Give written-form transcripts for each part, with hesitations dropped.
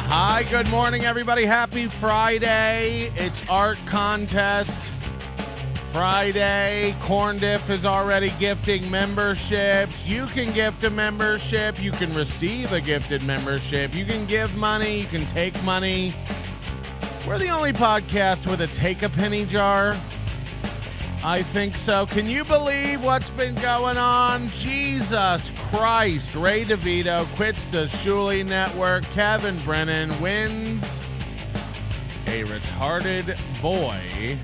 Hi, good morning, everybody. Happy Friday. It's Art Contest Friday. Corn Diff is already gifting memberships. You can gift a membership. You can receive a gifted membership. You can give money. You can take money. We're the only podcast with a take-a-penny jar. I think so. Can you believe what's been going on? Jesus Christ. Ray Devito quits the Shuli Network. Kevin Brennan wins a retarded boy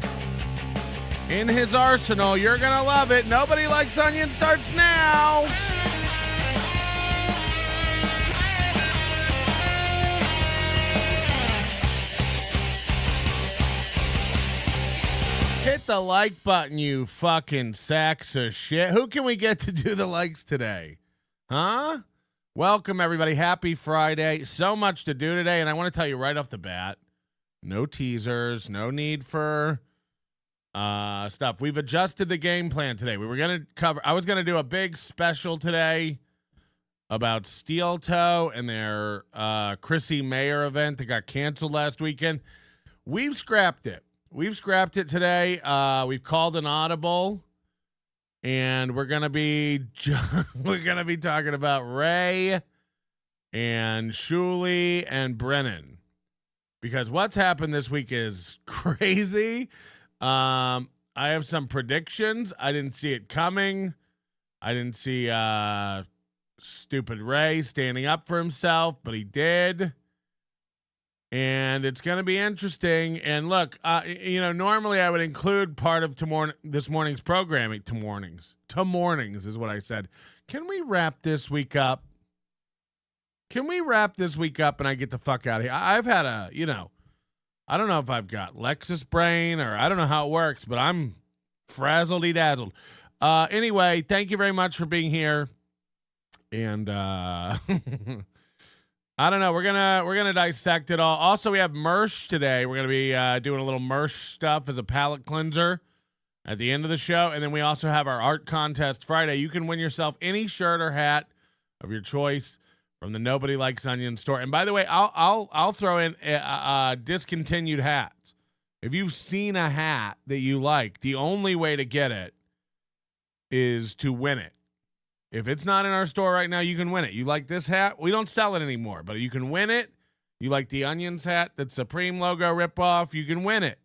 in his arsenal. You're going to love it. Nobody Likes Onion starts now. Hit the like button, you fucking sacks of shit. Who can we get to do the likes today? Huh? Welcome, everybody. Happy Friday. So much to do today, and I want to tell you right off the bat, no teasers, no need for stuff. We've adjusted the game plan today. I was going to do a big special today about Steel Toe and their Chrissy Mayer event that got canceled last weekend. We've scrapped it. We've scrapped it today. We've called an audible, and we're gonna be talking about Ray and Shuli and Brennan, because what's happened this week is crazy. I have some predictions. I didn't see it coming. I didn't see stupid Ray standing up for himself, but he did. And it's going to be interesting. And look, normally I would include part of this morning's programming. To mornings is what I said. Can we wrap this week up? And I get the fuck out of here? I've had I don't know if I've got Lexus brain or I don't know how it works, but I'm frazzled-y dazzled. Anyway, thank you very much for being here. And, I don't know. We're gonna dissect it all. Also, we have Mersh today. We're gonna be doing a little Mersh stuff as a palate cleanser at the end of the show, and then we also have our art contest Friday. You can win yourself any shirt or hat of your choice from the Nobody Likes Onion store. And by the way, I'll throw in discontinued hats. If you've seen a hat that you like, the only way to get it is to win it. If it's not in our store right now, you can win it. You like this hat? We don't sell it anymore, but you can win it. You like the Onions hat, that Supreme logo ripoff, you can win it.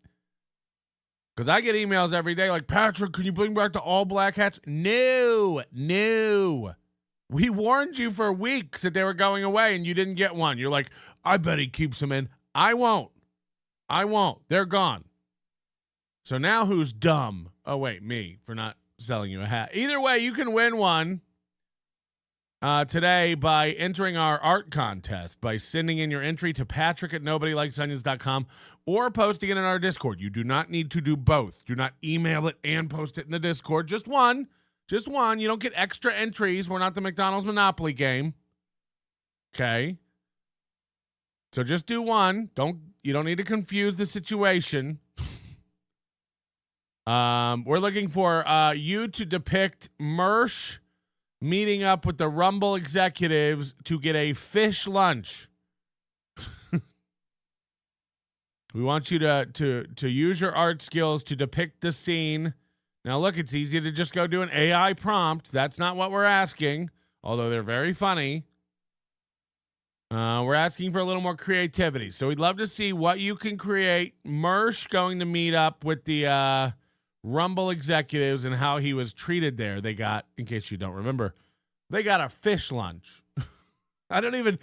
Because I get emails every day like, Patrick, can you bring back the all black hats? No. We warned you for weeks that they were going away and you didn't get one. You're like, I bet he keeps them in. I won't. They're gone. So now who's dumb? Oh, wait, me for not selling you a hat. Either way, you can win one. Today by entering our art contest by sending in your entry to patrick@nobodylikesonions.com or posting it in our Discord. You do not need to do both. Do not email it and post it in the Discord. Just one. You don't get extra entries. We're not the McDonald's Monopoly game. Okay. So just do one. You don't need to confuse the situation. We're looking for you to depict Mersh meeting up with the Rumble executives to get a fish lunch. We want you to use your art skills to depict the scene. Now, look, it's easy to just go do an AI prompt. That's not what we're asking, although they're very funny. We're asking for a little more creativity. So we'd love to see what you can create. Mersh going to meet up with the Rumble executives and how he was treated there. They got, in case you don't remember, they got a fish lunch. I don't even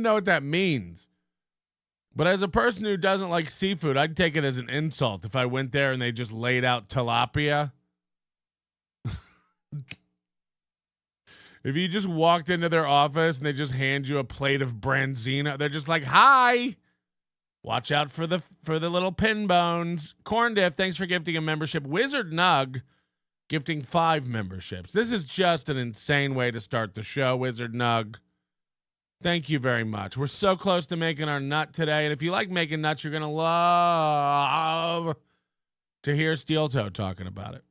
know what that means. But as a person who doesn't like seafood, I'd take it as an insult if I went there and they just laid out tilapia. If you just walked into their office and they just hand you a plate of branzino, they're just like, hi. Watch out for the little pin bones. Corn Diff, thanks for gifting a membership. Wizard Nug, gifting 5 memberships. This is just an insane way to start the show, Wizard Nug. Thank you very much. We're so close to making our nut today. And if you like making nuts, you're going to love to hear Steel Toe talking about it.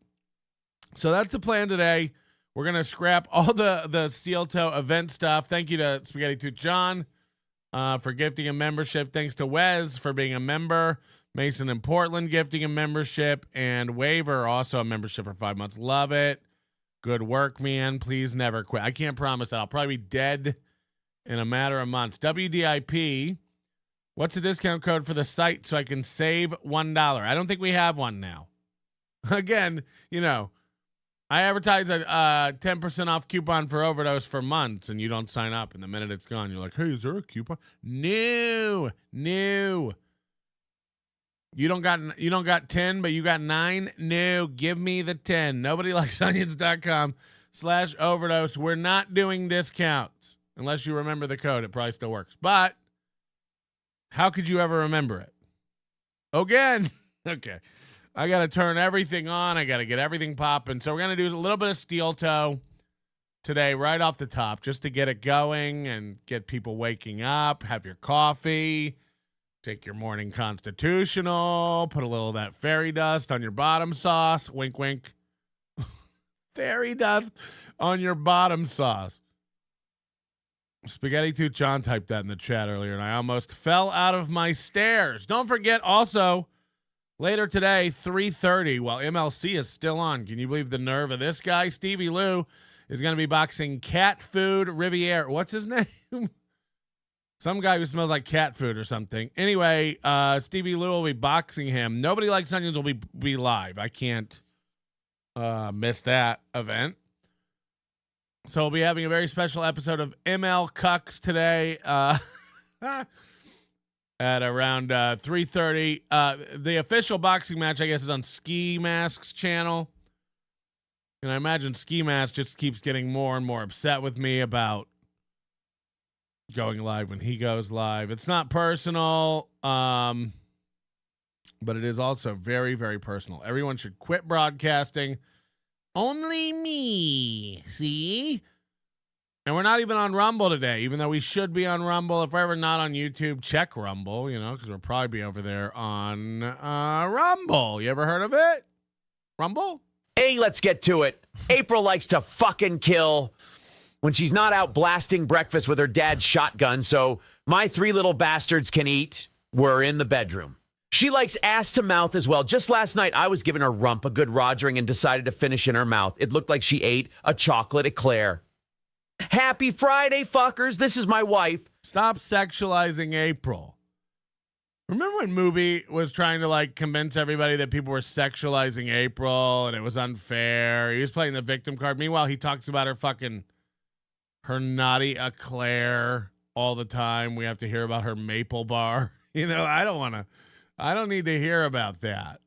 So that's the plan today. We're going to scrap all the Steel Toe event stuff. Thank you to Spaghetti Tooth John for gifting a membership. Thanks to Wes for being a member. Mason in Portland gifting a membership. And Waver, also a membership for 5 months. Love it. Good work, man. Please never quit. I can't promise that. I'll probably be dead in a matter of months. WDIP, what's the discount code for the site so I can save $1? I don't think we have one now. Again, I advertise a 10% off coupon for Overdose for months, and you don't sign up. And the minute it's gone, you're like, hey, is there a coupon? No. You don't got 10, but you got 9? No, give me the 10. NobodyLikesOnions.com/overdose. We're not doing discounts. Unless you remember the code, it probably still works. But how could you ever remember it? Again, okay. I got to turn everything on. I got to get everything popping. So we're going to do a little bit of Steel Toe today right off the top just to get it going and get people waking up. Have your coffee. Take your morning constitutional. Put a little of that fairy dust on your bottom sauce. Wink, wink. Fairy dust on your bottom sauce. Spaghetti Tooth John typed that in the chat earlier, and I almost fell out of my stairs. Don't forget, also, later today, 3:30, while MLC is still on. Can you believe the nerve of this guy? Stevie Lou is going to be boxing Cat Food Riviere. What's his name? Some guy who smells like cat food or something. Anyway, Stevie Lou will be boxing him. Nobody Likes Onions will be live. I can't miss that event. So we'll be having a very special episode of ML Cucks today at around 3:30. The official boxing match, I guess, is on Ski Mask's channel. And I imagine Ski Mask just keeps getting more and more upset with me about going live when he goes live. It's not personal, but it is also very, very personal. Everyone should quit broadcasting. Only me, see? And we're not even on Rumble today, even though we should be on Rumble. If we're ever not on YouTube, check Rumble, because we'll probably be over there on Rumble. You ever heard of it? Rumble? Hey, let's get to it. April likes to fucking kill when she's not out blasting breakfast with her dad's shotgun, so my 3 little bastards can eat. We're in the bedroom. She likes ass to mouth as well. Just last night, I was giving her rump a good rogering and decided to finish in her mouth. It looked like she ate a chocolate eclair. Happy Friday, fuckers. This is my wife. Stop sexualizing April. Remember when Movie was trying to convince everybody that people were sexualizing April and it was unfair? He was playing the victim card. Meanwhile, he talks about her naughty eclair all the time. We have to hear about her maple bar. I don't need to hear about that.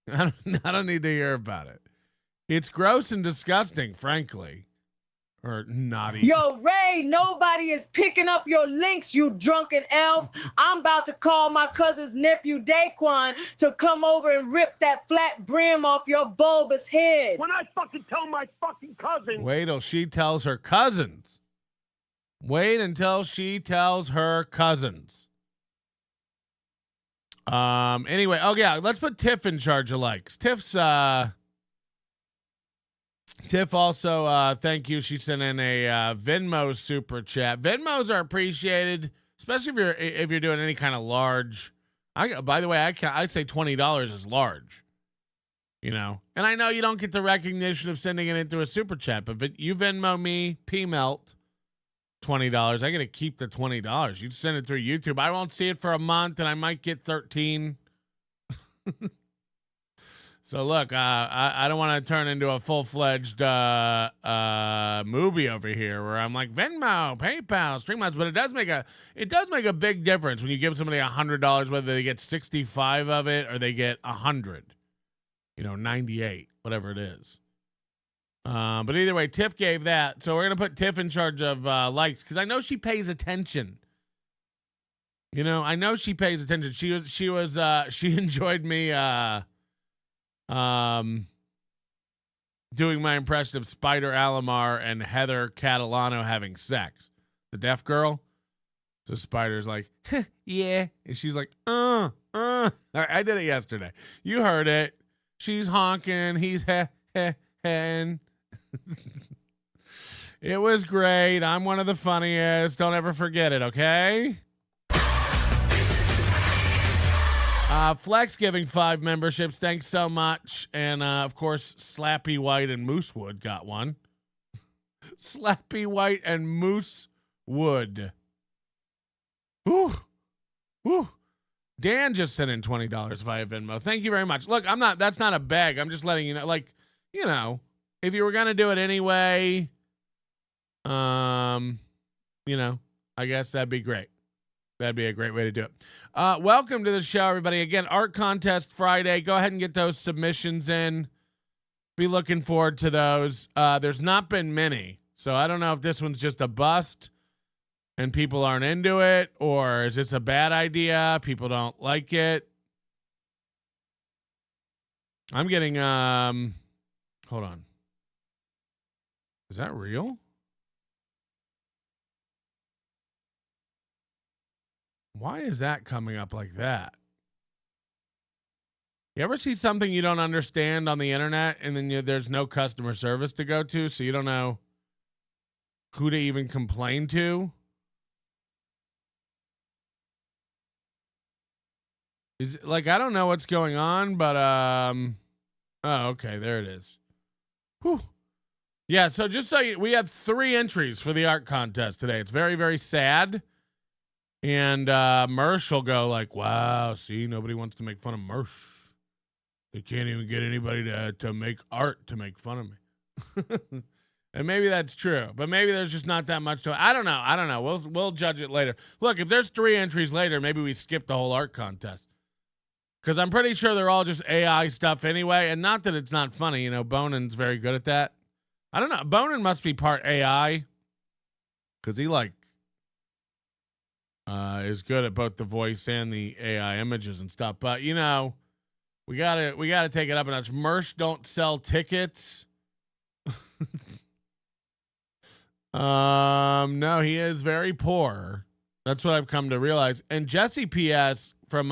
I don't need to hear about it. It's gross and disgusting, frankly. Or naughty. Yo, Ray, nobody is picking up your links, you drunken elf. I'm about to call my cousin's nephew, Daquan, to come over and rip that flat brim off your bulbous head. When I fucking tell my fucking cousin. Wait till she tells her cousins. Wait until she tells her cousins. Anyway, let's put Tiff in charge of likes. Tiff also, thank you. She sent in a Venmo super chat. Venmos are appreciated, especially if you're doing any kind of large. By the way, I'd say $20 is large. And I know you don't get the recognition of sending it into a super chat, but you Venmo me, P-Melt, $20. I get to keep the $20. You send it through YouTube. I won't see it for a month, and I might get 13. So look, I don't want to turn into a full-fledged movie over here where I'm like Venmo, PayPal, Streamlabs, but it does make a big difference when you give somebody $100, whether they get 65 of it or they get 100, 98, whatever it is. But either way, Tiff gave that. So we're going to put Tiff in charge of likes because I know she pays attention. You know, I know she pays attention. She enjoyed me doing my impression of Spider Alomar and Heather Catalano having sex. The deaf girl. So Spider's like, yeah. And she's like, All right, I did it yesterday. You heard it. She's honking. He's hen. It was great. I'm one of the funniest. Don't ever forget it, okay? Flex giving 5 memberships. Thanks so much. And, of course, Slappy White and Moosewood got one. Slappy White and Moosewood. Whew. Whew. Dan just sent in $20 via Venmo. Thank you very much. Look, that's not a beg. I'm just letting you know, like, you know, if you were going to do it anyway, you know, I guess that'd be great. That'd be a great way to do it. Welcome to the show, everybody. Again, Art Contest Friday. Go ahead and get those submissions in. Be looking forward to those. There's not been many, so I don't know if this one's just a bust and people aren't into it, or is this a bad idea? People don't like it. I'm getting, hold on. Is that real? Why is that coming up like that? You ever see something you don't understand on the internet and then there's no customer service to go to, so you don't know who to even complain to? Is like, I don't know what's going on, but oh, okay, there it is. Whew. Yeah, so just so we have 3 entries for the art contest today. It's very, very sad. And Mersh will go like, wow, see, nobody wants to make fun of Mersh. They can't even get anybody to make art to make fun of me. And maybe that's true, but maybe there's just not that much to it. I don't know. We'll judge it later. Look, if there's 3 entries later, maybe we skip the whole art contest. Because I'm pretty sure they're all just AI stuff anyway. And not that it's not funny. You know, Bonan's very good at that. I don't know. Bonan must be part AI. Because he, like, is good at both the voice and the AI images and stuff. But, you know, we gotta take it up a notch. Mersh don't sell tickets. No, he is very poor. That's what I've come to realize. And Jesse PS from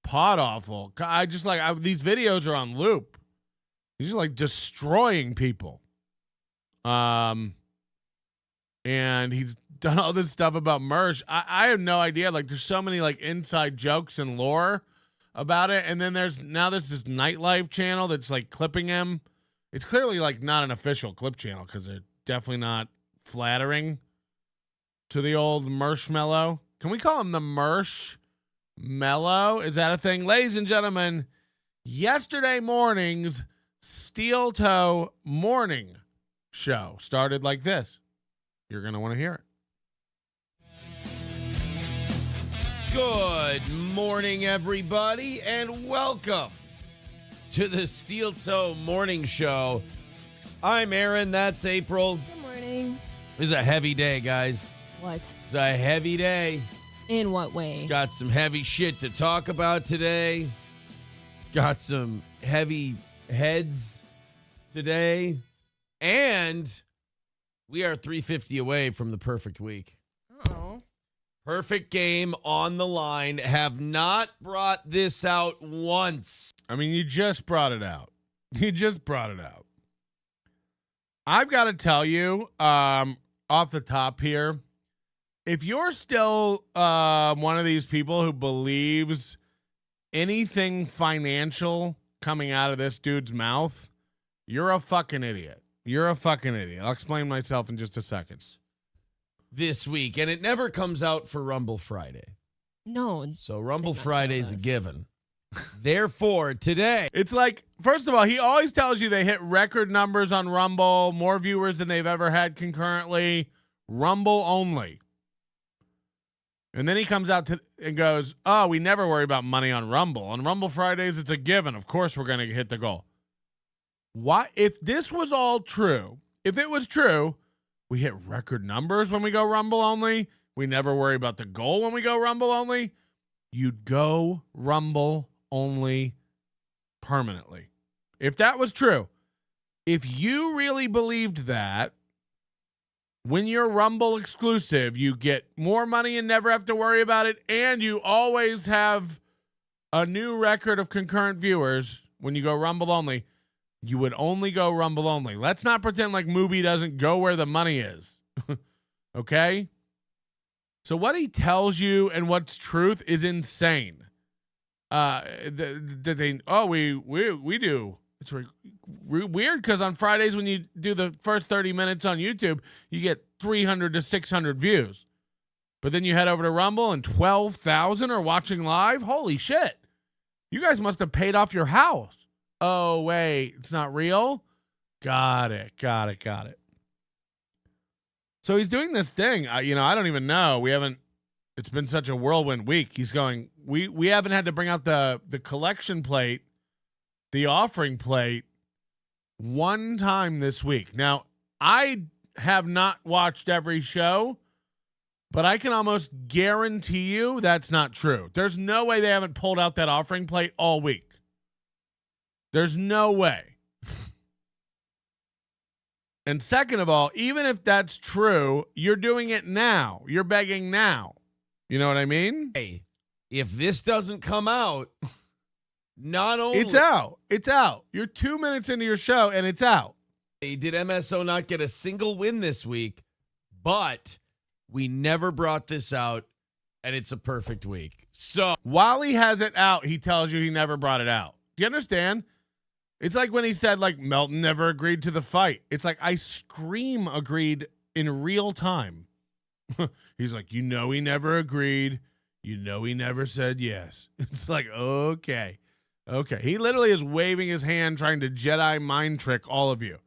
Pod Awful. I just like these videos are on loop. He's just like destroying people. And he's done all this stuff about Mersh. I have no idea. Like, there's so many like inside jokes and lore about it. And then there's this nightlife channel that's like clipping him. It's clearly like not an official clip channel because they're definitely not flattering to the old Mershmellow. Can we call him the Mershmellow? Is that a thing? Ladies and gentlemen, yesterday morning's Steel Toe morning show started like this. You're going to want to hear it. Good morning, everybody, and welcome to the Steel Toe Morning Show. I'm Aaron. That's April. Good morning. This is a heavy day, guys. What? It's a heavy day. In what way? Got some heavy shit to talk about today. Got some heavy heads today. And we are 350 away from the perfect week. Oh. Perfect game on the line. Have not brought this out once. I mean, you just brought it out. I've got to tell you, off the top here, if you're still one of these people who believes anything financial coming out of this dude's mouth, you're a fucking idiot. I'll explain myself in just a second. This week, and it never comes out for Rumble Friday. No. So Rumble Friday is a given. Therefore, today, it's like, first of all, he always tells you they hit record numbers on Rumble, more viewers than they've ever had concurrently, Rumble only. And then he comes out and goes, oh, we never worry about money on Rumble. On Rumble Fridays, it's a given. Of course we're going to hit the goal. Why, if this was all true, if it was true, we hit record numbers when we go Rumble only. We never worry about the goal when we go Rumble only. You'd go Rumble only permanently. If that was true, if you really believed that, when you're Rumble exclusive, you get more money and never have to worry about it, and you always have a new record of concurrent viewers when you go Rumble only, you would only go Rumble only. Let's not pretend like Mubi doesn't go where the money is. Okay? So what he tells you and what's truth is insane. We do. It's weird because on Fridays when you do the first 30 minutes on YouTube, you get 300 to 600 views. But then you head over to Rumble and 12,000 are watching live. Holy shit. You guys must have paid off your house. Oh, wait, it's not real? Got it. So he's doing this thing. I don't even know. It's been such a whirlwind week. He's going, we haven't had to bring out the collection plate, the offering plate, one time this week. Now, I have not watched every show, but I can almost guarantee you that's not true. There's no way they haven't pulled out that offering plate all week. There's no way. And second of all, even if that's true, you're doing it now. You're begging now. You know what I mean? Hey, if this doesn't come out, not only it's out. You're 2 minutes into your show and it's out. did MSO not get a single win this week, but we never brought this out, and it's a perfect week. So while he has it out, he tells you he never brought it out. Do you understand? It's like when he said, like, Melton never agreed to the fight. It's like, I scream agreed in real time. He's like, he never agreed. He never said yes. It's like, okay. He literally is waving his hand trying to Jedi mind trick all of you.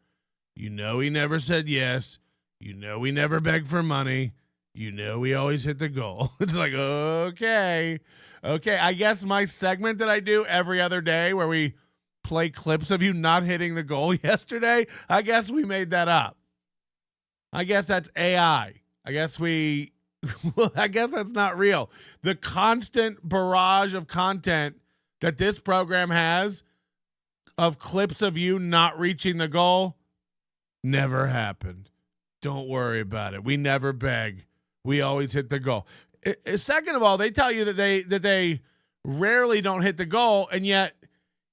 He never said yes. He never begged for money. We always hit the goal. It's like, okay. I guess my segment that I do every other day where we play clips of you not hitting the goal yesterday, I guess we made that up. I guess that's AI. I guess that's not real. The constant barrage of content that this program has of clips of you not reaching the goal never happened. Don't worry about it. We never beg. We always hit the goal. Second of all, they tell you that they rarely don't hit the goal, and yet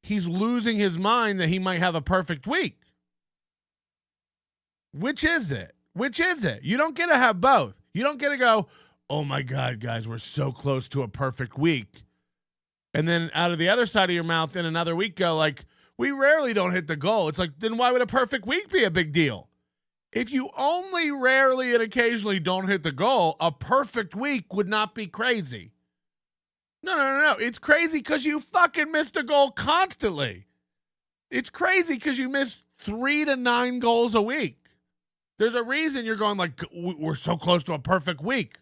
he's losing his mind that he might have a perfect week. Which is it? You don't get to have both. You don't get to go, oh my God, guys, we're so close to a perfect week. And then out of the other side of your mouth in another week go like, we rarely don't hit the goal. It's like, then why would a perfect week be a big deal? If you only rarely and occasionally don't hit the goal, a perfect week would not be crazy. No. It's crazy because you fucking missed a goal constantly. It's crazy because you miss 3 to 9 goals a week. There's a reason you're going like, we're so close to a perfect week.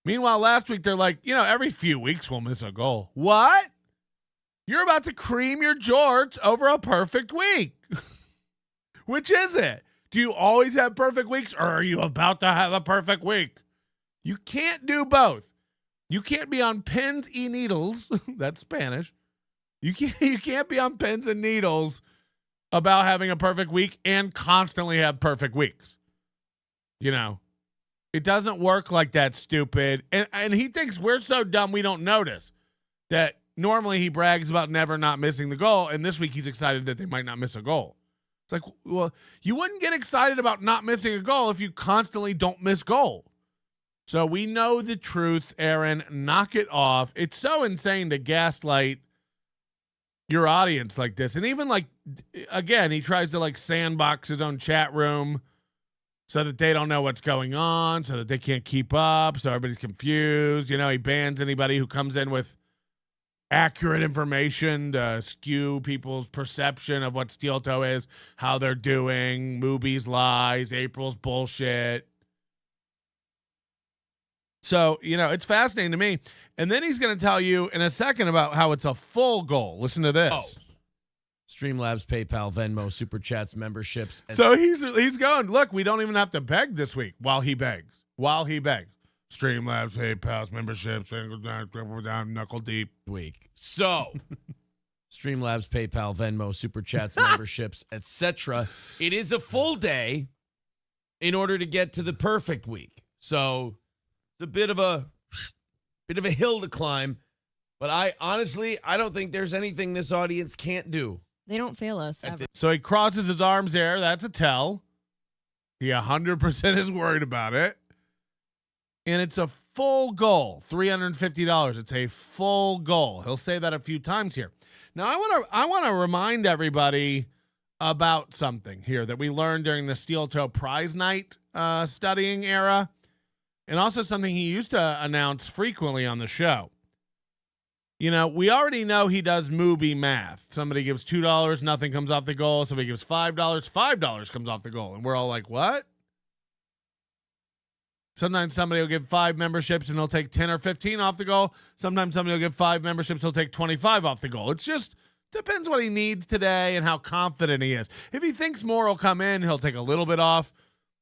Meanwhile, last week, they're like, every few weeks we'll miss a goal. What? You're about to cream your jorts over a perfect week. Which is it? Do you always have perfect weeks, or are you about to have a perfect week? You can't do both. You can't be on pins y needles. That's Spanish. You can't be on pins and needles about having a perfect week and constantly have perfect weeks. It doesn't work like that, stupid. And he thinks we're so dumb we don't notice that normally he brags about never not missing the goal, and this week he's excited that they might not miss a goal. It's like, well, you wouldn't get excited about not missing a goal if you constantly don't miss goal. So we know the truth, Aaron. Knock it off. It's so insane to gaslight your audience like this. And even again, he tries to sandbox his own chat room so that they don't know what's going on, so that they can't keep up, so everybody's confused. He bans anybody who comes in with accurate information to skew people's perception of what Steel Toe is, how they're doing, Mubi's lies, April's bullshit. So, it's fascinating to me. And then he's going to tell you in a second about how it's a full goal. Listen to this. Oh. Streamlabs, PayPal, Venmo, Super Chats, memberships. So he's going, look, we don't even have to beg this week while he begs. Streamlabs, PayPal, memberships, down, knuckle deep. Week. So, Streamlabs, PayPal, Venmo, Super Chats, memberships, etc. It is a full day in order to get to the perfect week. So, it's a bit of a hill to climb. But I don't think there's anything this audience can't do. They don't fail us ever. So he crosses his arms there. That's a tell. He 100% is worried about it. And it's a full goal, $350. It's a full goal. He'll say that a few times here. Now, I want to remind everybody about something here that we learned during the Steel Toe Prize Night studying era, and also something he used to announce frequently on the show. You know, we already know he does Mubi math. Somebody gives $2, nothing comes off the goal. Somebody gives $5, $5 comes off the goal. And we're all like, what? Sometimes somebody will give 5 memberships and he'll take 10 or 15 off the goal. Sometimes somebody will give 5 memberships, he'll take 25 off the goal. It's just depends what he needs today and how confident he is. If he thinks more will come in, he'll take a little bit off.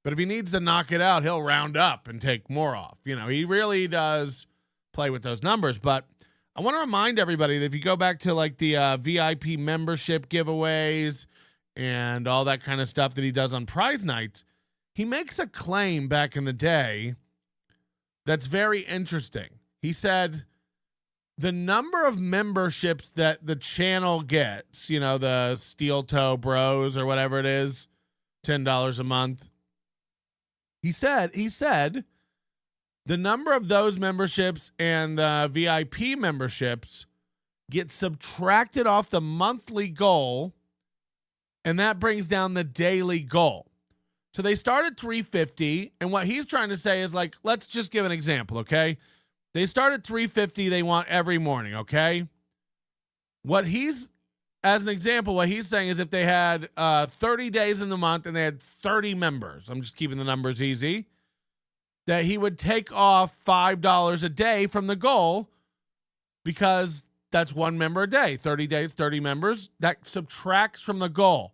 But if he needs to knock it out, he'll round up and take more off. You know, he really does play with those numbers. But I want to remind everybody that if you go back to like the VIP membership giveaways and all that kind of stuff that he does on prize nights, he makes a claim back in the day that's very interesting. He said the number of memberships that the channel gets, you know, the Steel Toe Bros or whatever it is, $10 a month. He said the number of those memberships and the VIP memberships get subtracted off the monthly goal, and that brings down the daily goal. So they start at $350, and what he's trying to say is, like, let's just give an example, okay? They start at $350, they want every morning, okay? As an example, what he's saying is if they had 30 days in the month and they had 30 members, I'm just keeping the numbers easy, that he would take off $5 a day from the goal because that's one member a day. 30 days, 30 members. That subtracts from the goal.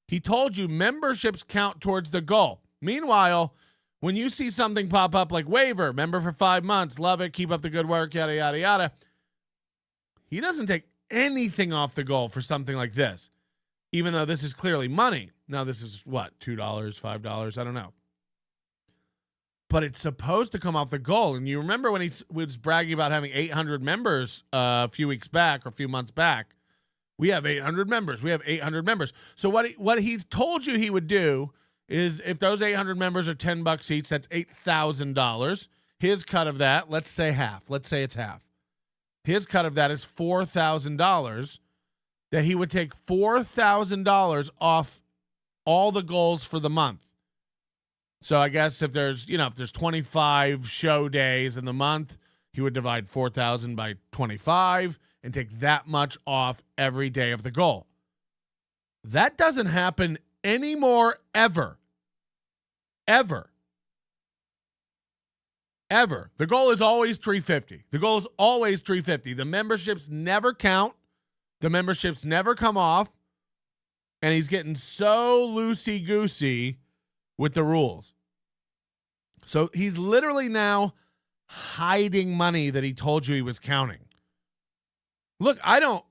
He told you memberships count towards the goal. Meanwhile, when you see something pop up like waiver, member for 5 months, love it, keep up the good work, yada, yada, yada, he doesn't take anything off the goal for something like this, even though this is clearly money. Now, this is what, $2, $5? I don't know. But it's supposed to come off the goal. And you remember when he was bragging about having 800 members a few weeks back or a few months back. We have 800 members. We have 800 members. So what he's told you he would do is if those 800 members are $10 each, that's $8,000. His cut of that, let's say half. Let's say it's half. His cut of that is $4,000. That he would take $4,000 off all the goals for the month. So I guess if there's 25 show days in the month, he would divide 4,000 by 25 and take that much off every day of the goal. That doesn't happen anymore ever. Ever. Ever. The goal is always $350. The goal is always $350. The memberships never count. The memberships never come off. And he's getting so loosey-goosey with the rules. So he's literally now hiding money that he told you he was counting. Look, I don't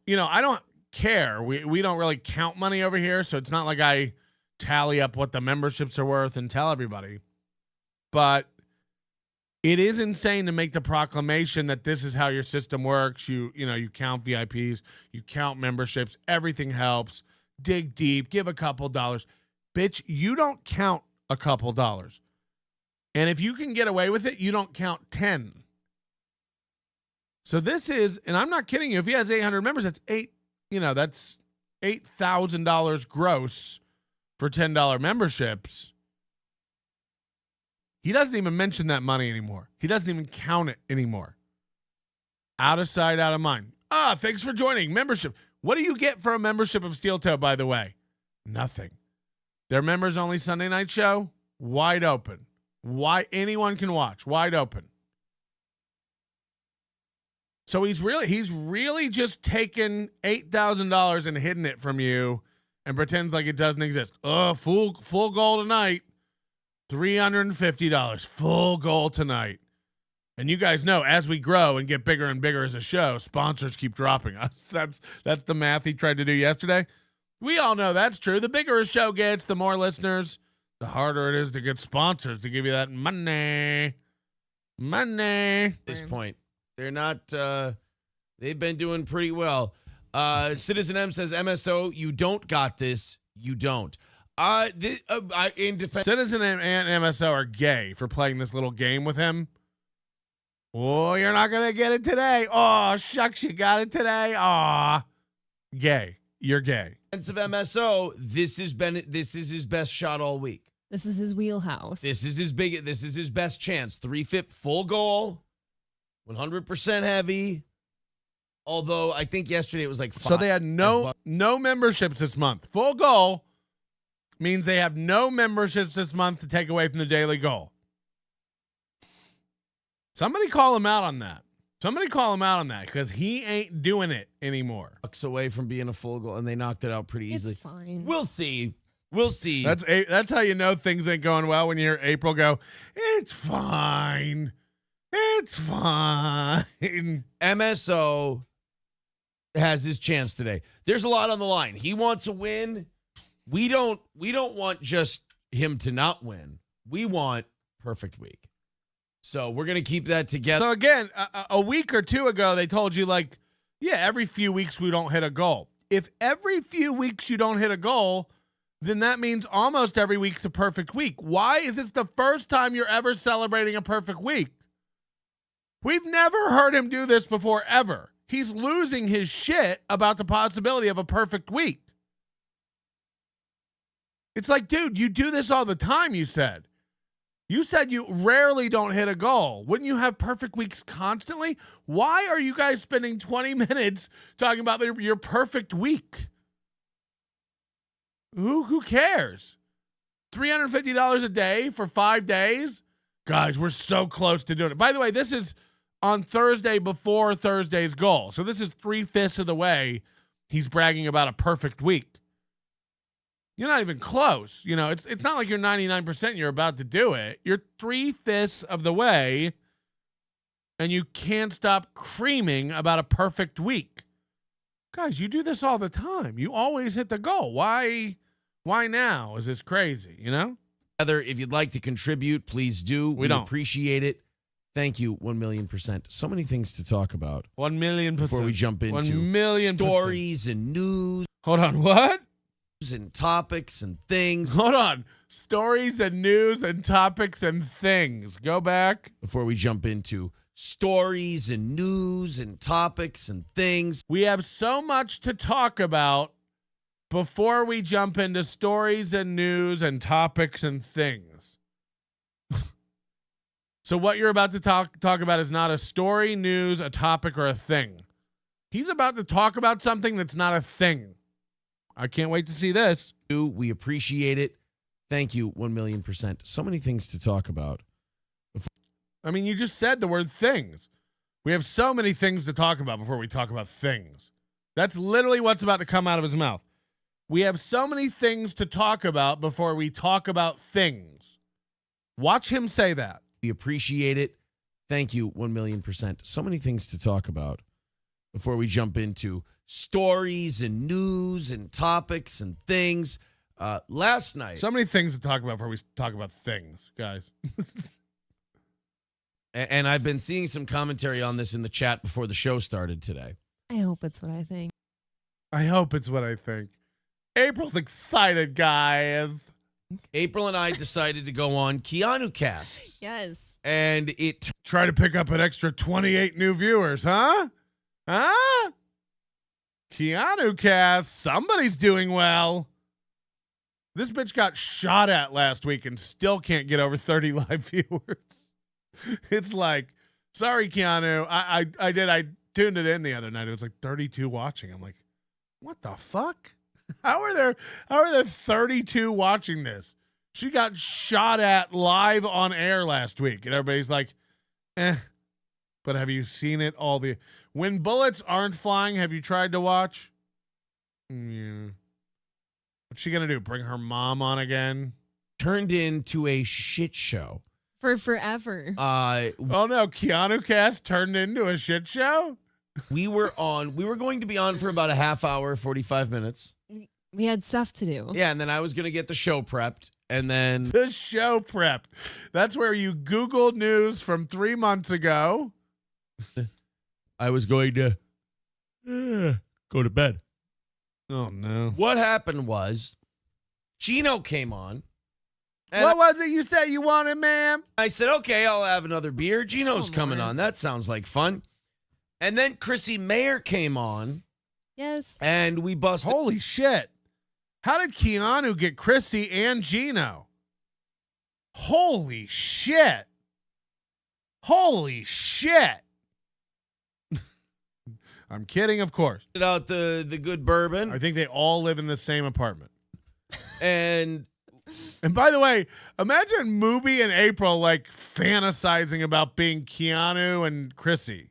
care. We don't really count money over here, so it's not like I tally up what the memberships are worth and tell everybody. But it is insane to make the proclamation that this is how your system works. You count VIPs, you count memberships, everything helps. Dig deep, give a couple dollars. Bitch, you don't count a couple dollars. And if you can get away with it, you don't count 10. So this is, and I'm not kidding you, if he has 800 members, that's $8,000 gross for $10 memberships. He doesn't even mention that money anymore. He doesn't even count it anymore. Out of sight, out of mind. Thanks for joining. Membership. What do you get for a membership of Steel Toe, by the way? Nothing. Their members only Sunday night show, wide open. Why anyone can watch, wide open. So he's really just taken $8,000 and hidden it from you and pretends like it doesn't exist. Oh, full goal tonight. $350. Full goal tonight. And you guys know, as we grow and get bigger and bigger as a show, sponsors keep dropping us. That's the math he tried to do yesterday. We all know that's true. The bigger a show gets, the more listeners, the harder it is to get sponsors to give you that money. At this point, they're not. They've been doing pretty well. Citizen M says, MSO, you don't got this. You don't. In defense, Citizen and MSO are gay for playing this little game with him. Oh, you're not gonna get it today. Oh, shucks, you got it today. Aw, gay. You're gay. of MSO, this is his best shot all week. This is his wheelhouse. This is his best chance. 3-5 full goal, 100% heavy. Although I think yesterday it was like 5. So they had no memberships this month. Full goal means they have no memberships this month to take away from the daily goal. Somebody call him out on that. Because he ain't doing it anymore. Bucks away from being a full goal, and they knocked it out pretty easily. It's fine. We'll see. That's how you know things ain't going well, when you hear April go, it's fine. MSO has his chance today. There's a lot on the line. He wants a win. We don't want just him to not win. We want perfect week. So we're going to keep that together. So again, a week or two ago, they told you every few weeks we don't hit a goal. If every few weeks you don't hit a goal, then that means almost every week's a perfect week. Why is this the first time you're ever celebrating a perfect week? We've never heard him do this before, ever. He's losing his shit about the possibility of a perfect week. It's like, dude, you do this all the time, you said. You said you rarely don't hit a goal. Wouldn't you have perfect weeks constantly? Why are you guys spending 20 minutes talking about your perfect week? Who cares? $350 a day for 5 days? Guys, we're so close to doing it. By the way, this is on Thursday before Thursday's goal. So this is 3/5 of the way he's bragging about a perfect week. You're not even close. You know, it's not like you're 99% you're about to do it. You're 3/5 of the way, and you can't stop creaming about a perfect week. Guys, you do this all the time. You always hit the goal. Why now? Is this crazy, you know? If you'd like to contribute, please do. We don't. Appreciate it. Thank you, 1,000,000%. So many things to talk about 1,000,000%. before we jump into 1,000,000% stories and news. Hold on, what? And topics and things. Hold on. Stories and news and topics and things. Go back. Before we jump into stories and news and topics and things. We have so much to talk about before we jump into stories and news and topics and things. So what you're about to talk about is not a story, news, a topic, or a thing. He's about to talk about something that's not a thing. I can't wait to see this. We appreciate it. Thank you, 1,000,000%. So many things to talk about. I mean, you just said the word things. We have so many things to talk about before we talk about things. That's literally what's about to come out of his mouth. We have so many things to talk about before we talk about things. Watch him say that. We appreciate it. Thank you, 1,000,000%. So many things to talk about before we jump into stories and news and topics and things. Last night. So many things to talk about before we talk about things, guys. And I've been seeing some commentary on this in the chat before the show started today. I hope it's what I think. I hope it's what I think. April's excited, guys. April and I decided to go on Keanu Cast. Yes. And it Try to pick up an extra 28 new viewers, huh? Huh? Keanu Cast, somebody's doing well. This bitch got shot at last week and still can't get over 30 live viewers. It's like, sorry, Keanu. I tuned it in the other night. It was like 32 watching. I'm like, what the fuck? How are there 32 watching this? She got shot at live on air last week, and everybody's like, but have you seen it when bullets aren't flying? Have you tried to watch? Yeah. What's she gonna do? Bring her mom on again? Turned into a shit show. For forever. Oh no, Keanu Cast turned into a shit show? We were going to be on for about a half hour, 45 minutes. We had stuff to do. Yeah, and then I was going to get the show prepped, and then The show prepped. That's where you Google news from 3 months ago. I was going to go to bed. Oh no. What happened was Gino came on. And What was it you said you wanted, ma'am? I said, okay, I'll have another beer. Gino's So coming more. on. That sounds like fun. And then Chrissy Mayer came on, Yes. and we busted. Holy shit. How did Keanu get Chrissy and Gino? Holy shit. Holy shit. I'm kidding, of course. Out the good bourbon. I think they all live in the same apartment. And And by the way, imagine Mooby and April like fantasizing about being Keanu and Chrissy.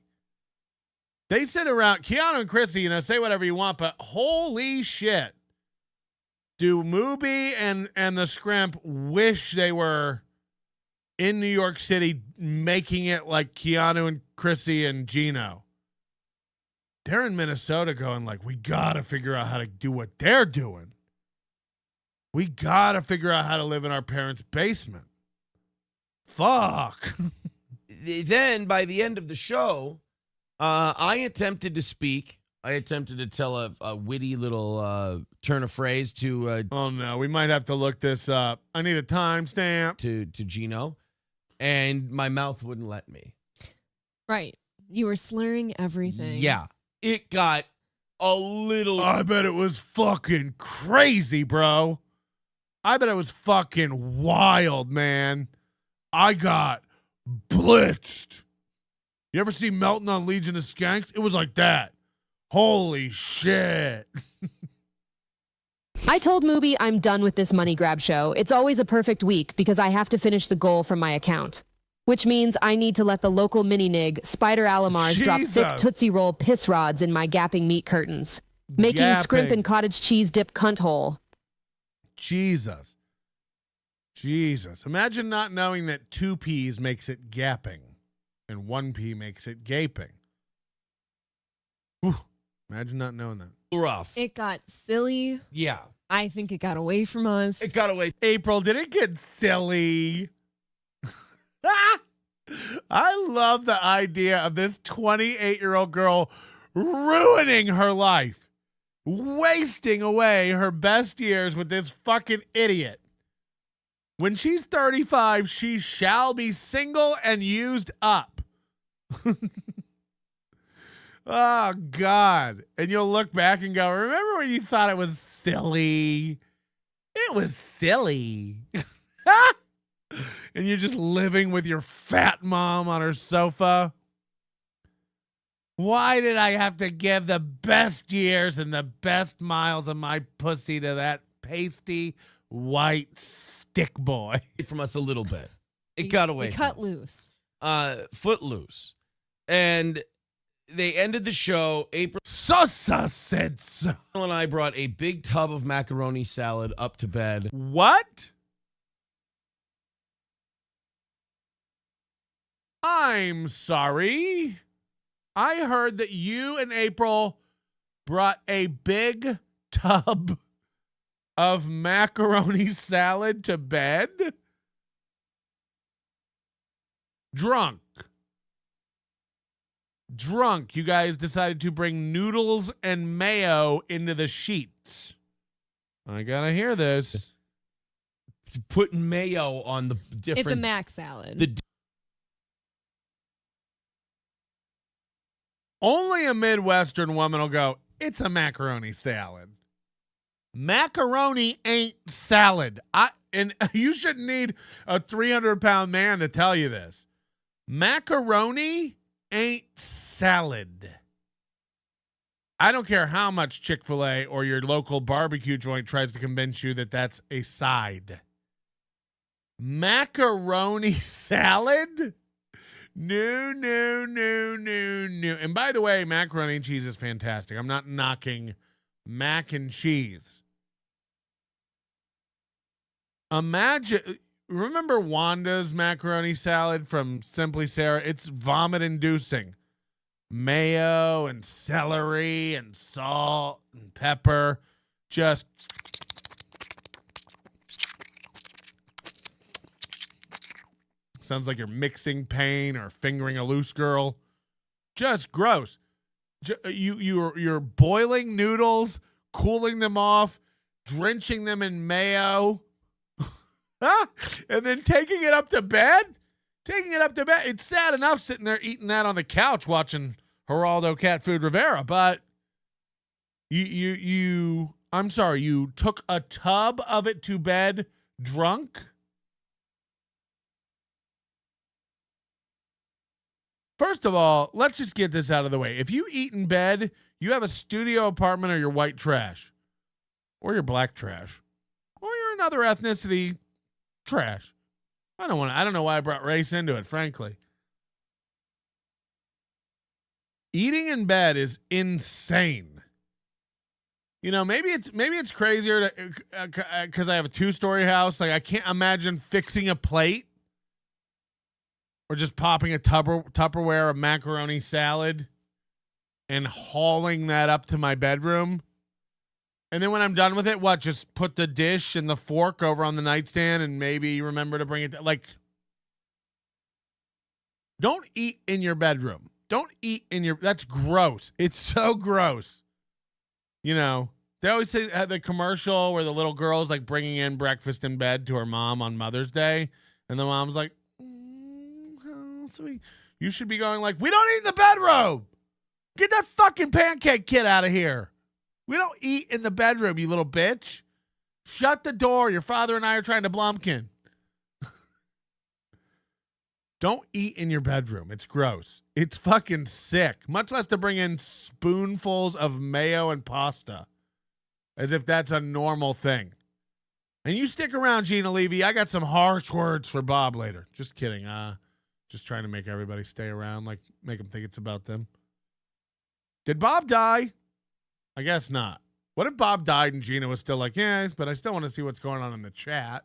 They sit around, Keanu and Chrissy, say whatever you want, but holy shit. Do Mooby and the Scrimp wish they were in New York City making it like Keanu and Chrissy and Gino? They're in Minnesota going like, we got to figure out how to do what they're doing. We got to figure out how to live in our parents' basement. Fuck. then by the end of the show, I attempted to speak. I attempted to tell a witty little turn of phrase to Oh no, we might have to look this up. I need a timestamp. to Gino, and my mouth wouldn't let me. Right. You were slurring everything. Yeah, it got a little. I bet it was fucking crazy, bro. I bet it was fucking wild, man. I got blitzed. You ever see Melton on Legion of Skanks? It was like that. Holy shit. I told Mooby I'm done with this money grab show. It's always a perfect week because I have to finish the goal from my account. Which means I need to let the local mini-nig, Spider Alamars, drop thick Jesus. Tootsie Roll piss rods in my gapping meat curtains. Making scrimp Gapping. and cottage cheese dip cunt hole. Jesus. Imagine not knowing that 2 P's makes it gapping and 1 P makes it gaping. Whew. Imagine not knowing that. rough. It got silly. Yeah, I think it got away from us. it got away. April, did it get silly? I love the idea of this 28-year-old girl ruining her life, wasting away her best years with this fucking idiot. When she's 35, she shall be single and used up. Oh, God. And you'll look back and go, remember when you thought it was silly? It was silly. And you're just living with your fat mom on her sofa. Why did I have to give the best years and the best miles of my pussy to that pasty white stick boy? From us a little bit. It We- got away. We from cut us. loose. Footloose. And they ended the show. April Sosa said so. and I brought a big tub of macaroni salad up to bed. What? I'm sorry. I heard that you and April brought a big tub of macaroni salad to bed. Drunk. You guys decided to bring noodles and mayo into the sheets. I gotta hear this. Putting mayo on the different. It's a mac salad. the Only a Midwestern woman will go, it's a macaroni salad. Macaroni ain't salad. And you shouldn't need a 300-pound man to tell you this. Macaroni ain't salad. I don't care how much Chick-fil-A or your local barbecue joint tries to convince you that that's a side. Macaroni salad? No. And by the way, macaroni and cheese is fantastic. I'm not knocking mac and cheese. Remember Wanda's macaroni salad from Simply Sarah? It's vomit inducing. Mayo and celery and salt and pepper. Just sounds like you're mixing pain or fingering a loose girl. Just gross. You're boiling noodles, cooling them off, drenching them in mayo, and then taking it up to bed. It's sad enough sitting there eating that on the couch watching Geraldo Cat Food Rivera, but I'm sorry, you took a tub of it to bed drunk? First of all, let's just get this out of the way. If you eat in bed, you have a studio apartment or you're white trash. Or you're black trash. Or you're another ethnicity trash. I don't know why I brought race into it, frankly. Eating in bed is insane. You know, maybe it's crazier because I have a 2-story house. Like I can't imagine fixing a plate or just popping a Tupperware of macaroni salad and hauling that up to my bedroom. And then when I'm done with it, just put the dish and the fork over on the nightstand and maybe remember to bring it don't eat in your bedroom. That's gross. It's so gross. You know, they always say the commercial where the little girl's like bringing in breakfast in bed to her mom on Mother's Day. And the mom's like, how sweet. You should be going like, we don't eat in the bedroom. Get that fucking pancake kid out of here. We don't eat in the bedroom, you little bitch. Shut the door. Your father and I are trying to Blumpkin. Don't eat in your bedroom. It's gross. It's fucking sick. Much less to bring in spoonfuls of mayo and pasta. As if that's a normal thing. And you stick around, Gina Levy. I got some harsh words for Bob later. Just kidding. Just trying to make everybody stay around. Like, make them think it's about them. Did Bob die? I guess not. What if Bob died and Gina was still like, yeah, but I still want to see what's going on in the chat.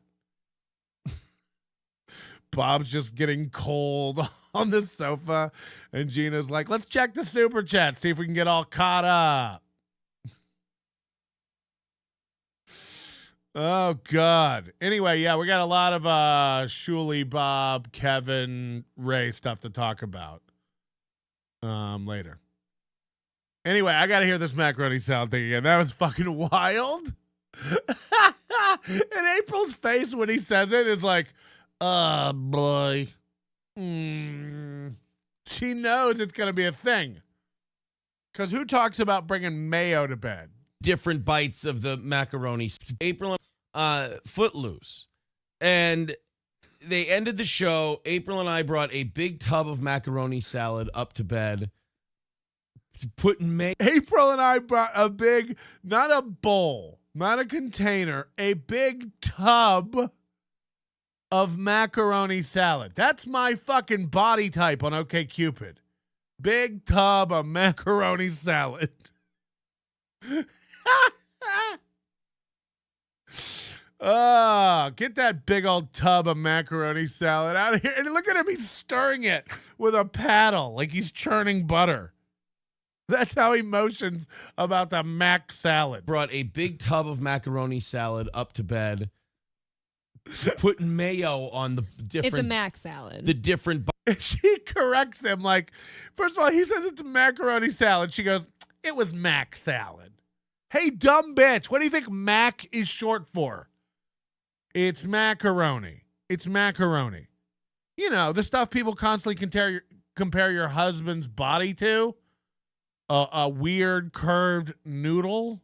Bob's just getting cold on the sofa, and Gina's like, let's check the super chat, see if we can get all caught up. Oh, God. Anyway, yeah, we got a lot of Shuli, Bob, Kevin, Ray stuff to talk about later. Anyway, I got to hear this macaroni salad thing again. That was fucking wild. And April's face when he says it is like, oh, boy. She knows it's going to be a thing. Because who talks about bringing mayo to bed? Different bites of the macaroni. April, Footloose. And they ended the show. April and I brought a big tub of macaroni salad up to bed. April and I brought a big, not a bowl, not a container, a big tub of macaroni salad. That's my fucking body type on OkCupid. Big tub of macaroni salad. Get that big old tub of macaroni salad out of here. And look at him, he's stirring it with a paddle like he's churning butter. That's how he motions about the mac salad. Brought a big tub of macaroni salad up to bed. Put mayo on the different. It's a mac salad. The different. She corrects him like, first of all, he says it's macaroni salad. She goes, it was mac salad. Hey, dumb bitch. What do you think mac is short for? It's macaroni. It's macaroni. You know, the stuff people constantly compare your husband's body to. A weird curved noodle.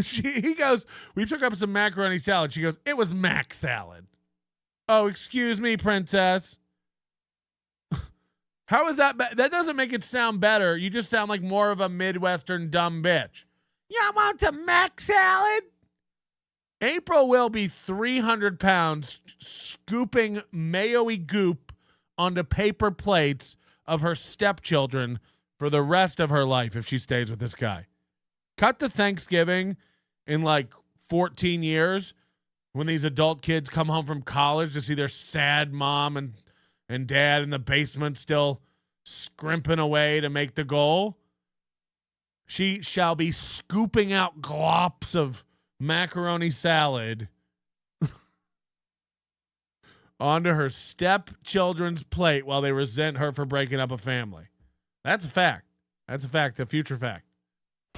He goes, we took up some macaroni salad. She goes, it was mac salad. Oh, excuse me, princess. How is that? That doesn't make it sound better. You just sound like more of a Midwestern dumb bitch. You want a mac salad? April will be 300 pounds scooping mayo-y goop onto paper plates of her stepchildren for the rest of her life if she stays with this guy. Cut to Thanksgiving in like 14 years when these adult kids come home from college to see their sad mom and dad in the basement still scrimping away to make the goal. She shall be scooping out glops of macaroni salad onto her stepchildren's plate while they resent her for breaking up a family. That's a fact. That's a fact, a future fact.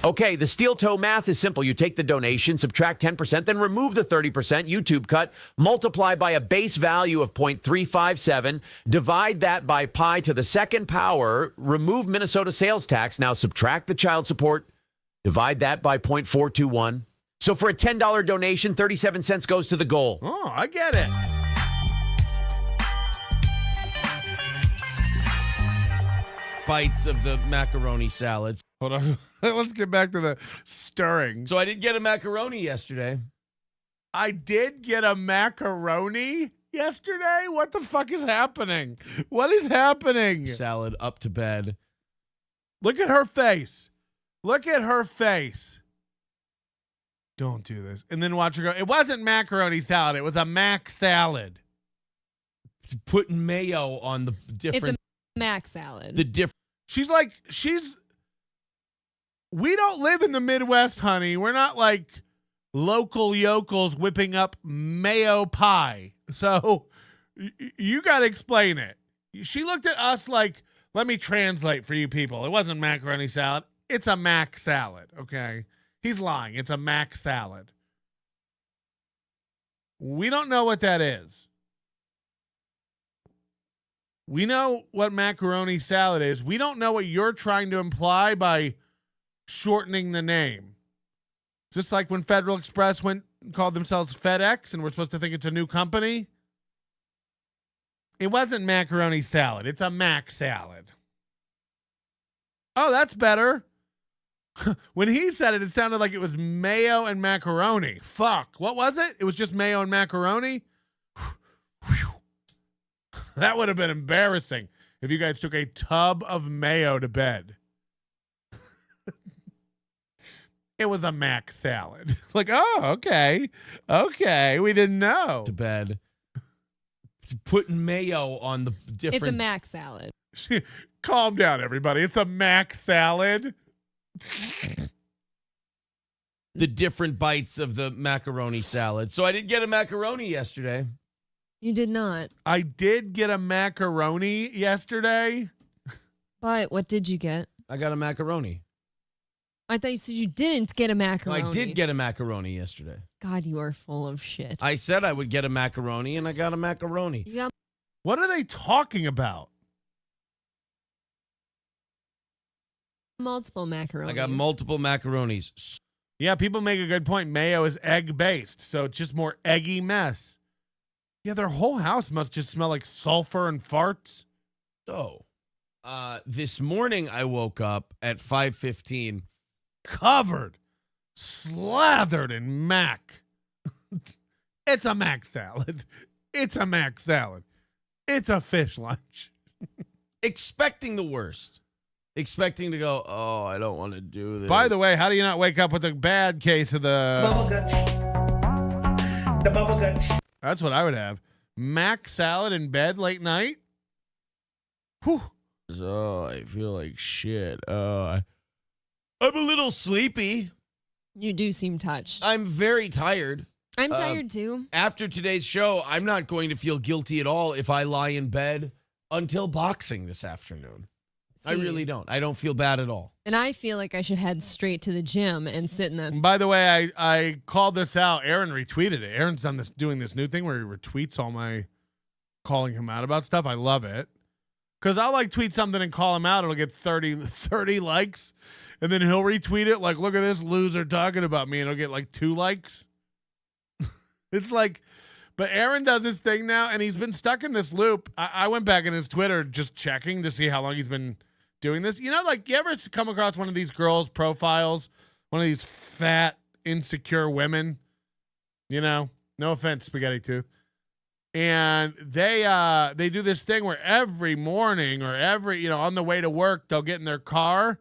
Okay, the steel toe math is simple. You take the donation, subtract 10%, then remove the 30% YouTube cut, multiply by a base value of 0.357, divide that by pi to the second power, remove Minnesota sales tax, now subtract the child support, divide that by 0.421. So for a $10 donation, 37 cents goes to the goal. Oh, I get it. Bites of the macaroni salads. Hold on. Let's get back to the stirring. So I did get a macaroni yesterday. I did get a macaroni yesterday? What the fuck is happening? What is happening? Salad up to bed. Look at her face. Look at her face. Don't do this. And then watch her go. It wasn't macaroni salad. It was a mac salad. Putting mayo on the different. It's a mac salad. The different. We don't live in the Midwest, honey. We're not like local yokels whipping up mayo pie. So you got to explain it. She looked at us like, let me translate for you people. It wasn't macaroni salad. It's a mac salad, okay? He's lying. It's a mac salad. We don't know what that is. We know what macaroni salad is. We don't know what you're trying to imply by shortening the name. Just like when Federal Express called themselves FedEx and we're supposed to think it's a new company. It wasn't macaroni salad. It's a mac salad. Oh, that's better. When he said it, it sounded like it was mayo and macaroni. Fuck. What was it? It was just mayo and macaroni? That would have been embarrassing if you guys took a tub of mayo to bed. It was a mac salad. Like, oh, okay. Okay. We didn't know. To bed. Putting mayo on the different. It's a mac salad. Calm down, everybody. It's a mac salad. The different bites of the macaroni salad. So I did get a macaroni yesterday. You did not. I did get a macaroni yesterday. But what did you get? I got a macaroni. I thought you said you didn't get a No, macaroni. I did get a macaroni yesterday. God, you are full of shit. I said I would get a macaroni, and I got a macaroni. You got What are they talking about? multiple macaronis. I got multiple macaronis. Yeah, people make a good point. Mayo is egg-based, so it's just more eggy mess. Yeah, their whole house must just smell like sulfur and farts. So, this morning I woke up at 5:15. Covered, slathered in mac. It's a mac salad. It's a mac salad. It's a fish lunch. Expecting the worst. Expecting to go, oh, I don't want to do this. By the way, how do you not wake up with a bad case of the Bubble guts. The bubble guts. That's what I would have. Mac salad in bed late night? Whew. Oh, I feel like shit. I'm a little sleepy. You do seem touched. I'm very tired. I'm tired too. After today's show, I'm not going to feel guilty at all if I lie in bed until boxing this afternoon. I See, really don't. I don't feel bad at all. And I feel like I should head straight to the gym and sit in that. By the way, I called this out. Aaron retweeted it. Aaron's doing this new thing where he retweets all my calling him out about stuff. I love it. Because I'll like tweet something and call him out. It'll get 30 likes. And then he'll retweet it like, look at this loser talking about me. And it'll get like 2 likes. It's like, but Aaron does his thing now. And he's been stuck in this loop. I went back in his Twitter just checking to see how long he's been doing this. You know, like you ever come across one of these girls' profiles, one of these fat, insecure women, you know, no offense, Spaghetti Tooth. And they do this thing where every morning or on the way to work, they'll get in their car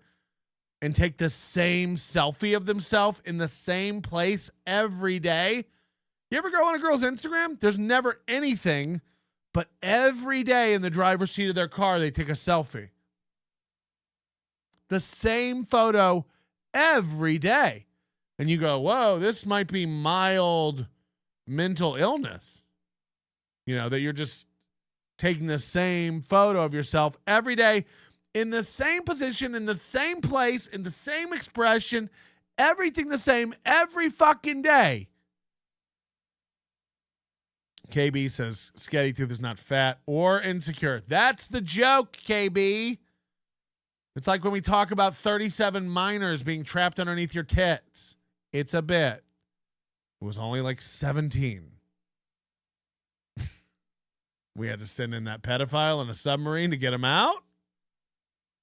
and take the same selfie of themselves in the same place every day. You ever go on a girl's Instagram? There's never anything, but every day in the driver's seat of their car, they take a selfie. The same photo every day. And you go, whoa, this might be mild mental illness. That you're just taking the same photo of yourself every day in the same position, in the same place, in the same expression, everything the same every fucking day. KB says, Sketty Tooth is not fat or insecure. That's the joke, KB. It's like when we talk about 37 minors being trapped underneath your tits. It's a bit. It was only like 17. We had to send in that pedophile in a submarine to get him out.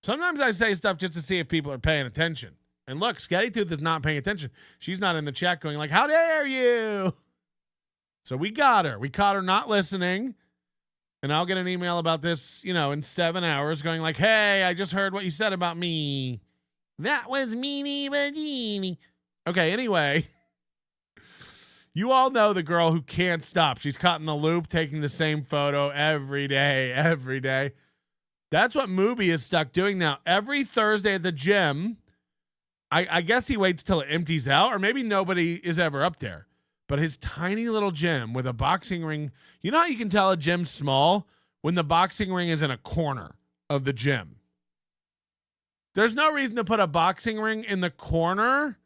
Sometimes I say stuff just to see if people are paying attention. And look, Sketty Tooth is not paying attention. She's not in the chat going like, how dare you? So we got her. We caught her not listening. And I'll get an email about this, in 7 hours going like, hey, I just heard what you said about me. That was meanie Bagini. Okay, anyway. You all know the girl who can't stop. She's caught in the loop, taking the same photo every day. That's what Mubi is stuck doing now. Every Thursday at the gym, I guess he waits till it empties out, or maybe nobody is ever up there. But his tiny little gym with a boxing ring, you know how you can tell a gym's small? When the boxing ring is in a corner of the gym. There's no reason to put a boxing ring in the corner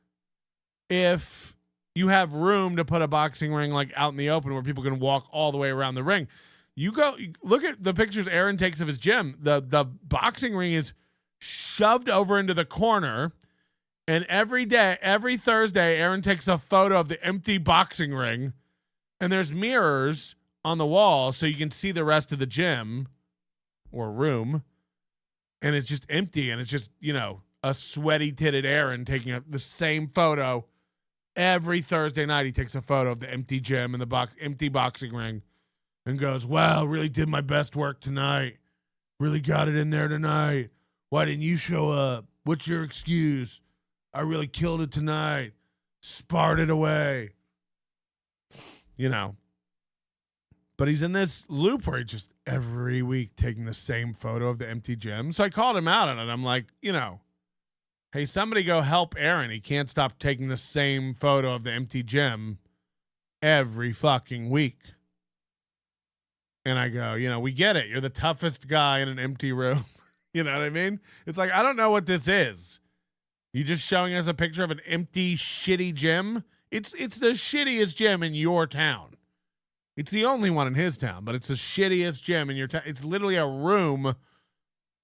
if you have room to put a boxing ring like out in the open where people can walk all the way around the ring. You look at the pictures Aaron takes of his gym. The boxing ring is shoved over into the corner. And every Thursday, Aaron takes a photo of the empty boxing ring. And there's mirrors on the wall so you can see the rest of the gym or room. And it's just empty. And it's just, a sweaty titted Aaron taking the same photo. Every Thursday night, he takes a photo of the empty gym and the empty boxing ring and goes, wow, really did my best work tonight. Really got it in there tonight. Why didn't you show up? What's your excuse? I really killed it tonight. Sparred it away. But he's in this loop where he's just every week taking the same photo of the empty gym. So I called him out on it. I'm like, hey, somebody go help Aaron. He can't stop taking the same photo of the empty gym every fucking week. And I go, we get it. You're the toughest guy in an empty room. You know what I mean? It's like, I don't know what this is. You just showing us a picture of an empty, shitty gym? It's the shittiest gym in your town. It's the only one in his town, but it's the shittiest gym in your town. It's literally a room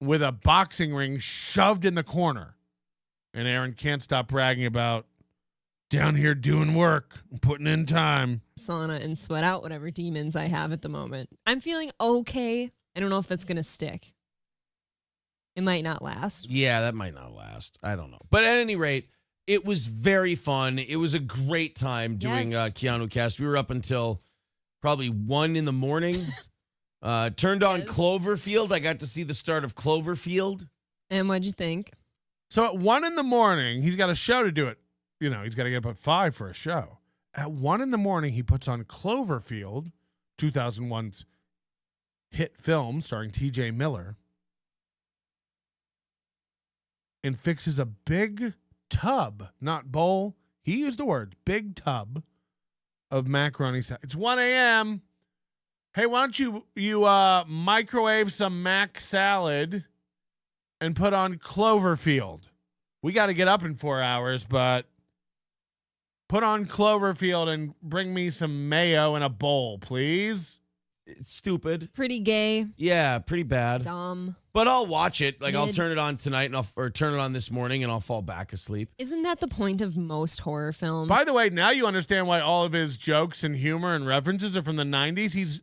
with a boxing ring shoved in the corner. And Aaron can't stop bragging about down here doing work, putting in time. Sauna and sweat out whatever demons I have at the moment. I'm feeling okay. I don't know if that's going to stick. It might not last. Yeah, that might not last. I don't know. But at any rate, it was very fun. It was a great time doing Keanu Cast. We were up until probably 1 in the morning. Turned on Cloverfield. I got to see the start of Cloverfield. And what'd you think? So at 1 in the morning, he's got a show to do it. He's got to get up at 5 for a show. At 1 in the morning, he puts on Cloverfield, 2001's hit film starring T.J. Miller, and fixes a big tub, not bowl. He used the word big tub of macaroni salad. It's 1 a.m. Hey, why don't you microwave some mac salad and put on Cloverfield? We got to get up in 4 hours, but put on Cloverfield and bring me some mayo in a bowl, please. It's stupid. Pretty gay. Yeah, pretty bad. Dumb. But I'll watch it. Like, I'll Mid. turn it on tonight or turn it on this morning and I'll fall back asleep. Isn't that the point of most horror films? By the way, now you understand why all of his jokes and humor and references are from the 90s.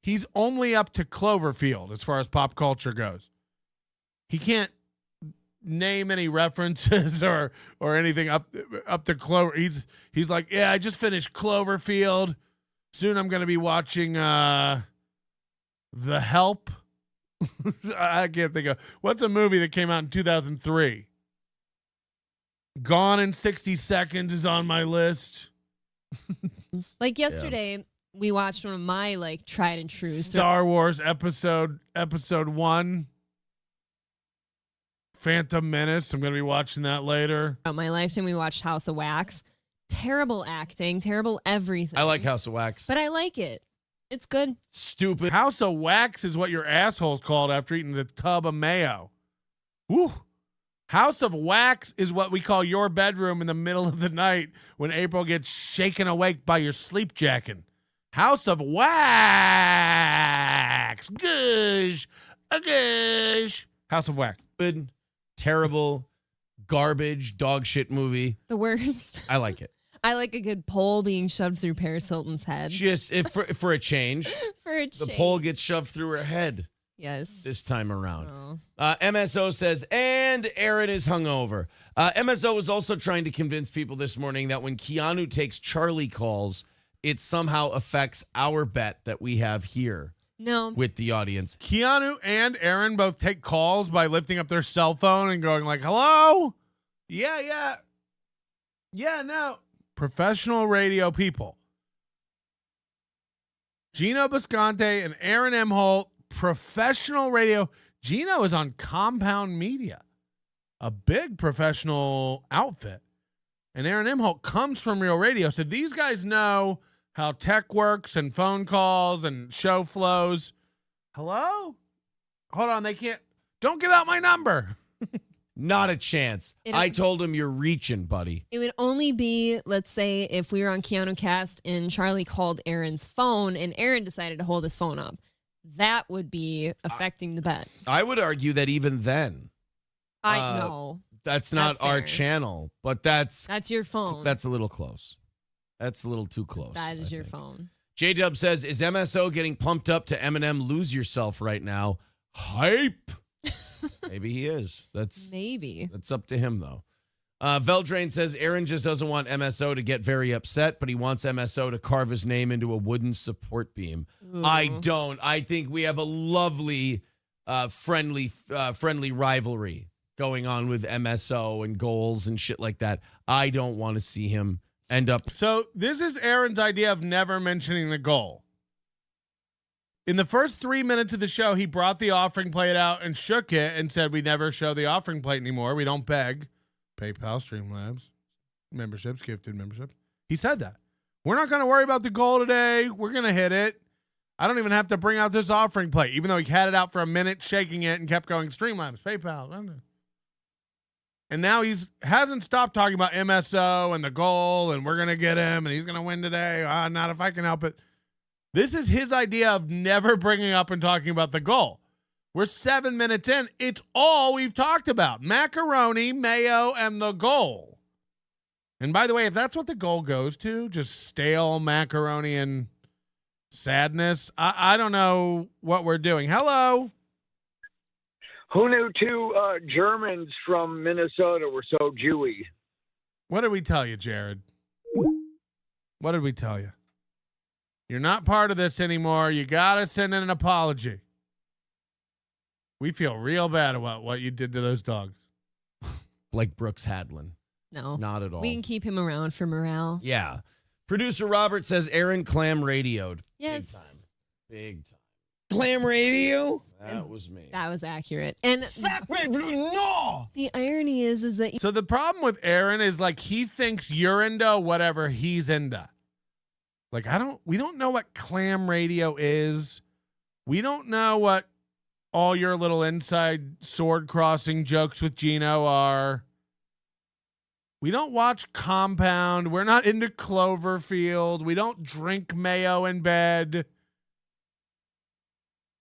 He's only up to Cloverfield as far as pop culture goes. He can't name any references or anything up to Clover. He's like, yeah, I just finished Cloverfield. Soon I'm going to be watching The Help. I can't think of what's a movie that came out in 2003. Gone in 60 Seconds is on my list. Like yesterday, we watched one of my like tried and true Star Wars episode 1. Phantom Menace. I'm going to be watching that later. Throughout my lifetime. We watched House of Wax. Terrible acting, terrible everything. I like House of Wax. but I like it. It's good. Stupid. House of Wax is what your asshole's called after eating the tub of mayo. Woo. House of Wax is what we call your bedroom in the middle of the night when April gets shaken awake by your sleep jacking. House of Wax. Gush. A gush. House of Wax. Stupid, terrible, garbage, dog shit movie. The worst. I like it. I like a good pole being shoved through Paris Hilton's head. Just for a change, For a the change. pole gets shoved through her head Yes. this time around. Oh. MSO says, and Aaron is hungover. MSO was also trying to convince people this morning that when Keanu takes Charlie calls, it somehow affects our bet that we have here No. with the audience. Keanu and Aaron both take calls by lifting up their cell phone and going like, hello? Yeah, no. Professional radio people. Gino Bisconte and Aaron M. Holt, professional radio. Gino is on Compound Media, a big professional outfit. And Aaron M. Holt comes from Real Radio. So these guys know how tech works and phone calls and show flows. Hello? Hold on, they can't. Don't give out my number. Not a chance. I told him you're reaching, buddy. It would only be, let's say, if we were on Keanu Cast and Charlie called Aaron's phone and Aaron decided to hold his phone up. That would be affecting the bet. I would argue that even then, I know. that's not That's our fair. channel, but that's your phone. a little close. That's a little too close. That is I your think. phone. J-Dub says, is MSO getting pumped up to Eminem Lose Yourself right now? Hype. Maybe he is. That's up to him, though. Veldrain says, Aaron just doesn't want MSO to get very upset, but he wants MSO to carve his name into a wooden support beam. Ooh. I don't. I think we have a lovely, friendly rivalry going on with MSO and goals and shit like that. I don't want to see him end up. So this is Aaron's idea of never mentioning the goal. In the first 3 minutes of the show, he brought the offering plate out and shook it and said, we never show the offering plate anymore. We don't beg. PayPal, Streamlabs, memberships, gifted memberships. He said that. We're not going to worry about the goal today. We're going to hit it. I don't even have to bring out this offering plate, even though he had it out for a minute, shaking it, and kept going, Streamlabs, PayPal. And now hasn't stopped talking about MSO and the goal, and we're going to get him, and he's going to win today. Not if I can help it. This is his idea of never bringing up and talking about the goal. We're 7 minutes in. It's all we've talked about. Macaroni, mayo, and the goal. And by the way, if that's what the goal goes to, just stale macaroni and sadness, I don't know what we're doing. Hello. Who knew two Germans from Minnesota were so Jewy? What did we tell you, Jared? What did we tell you? You're not part of this anymore. You got to send in an apology. We feel real bad about what you did to those dogs. Like Brooks Hadlin. No. Not at all. We can keep him around for morale. Yeah. Producer Robert says Aaron Clam radioed. Yes. Big time. Clam radio? That was me. That was accurate. And No! the irony is that So the problem with Aaron is like he thinks you're into whatever he's into. Like we don't know what clam radio is. We don't know what all your little inside sword crossing jokes with Gino are. We don't watch Compound. We're not into Cloverfield. We don't drink mayo in bed.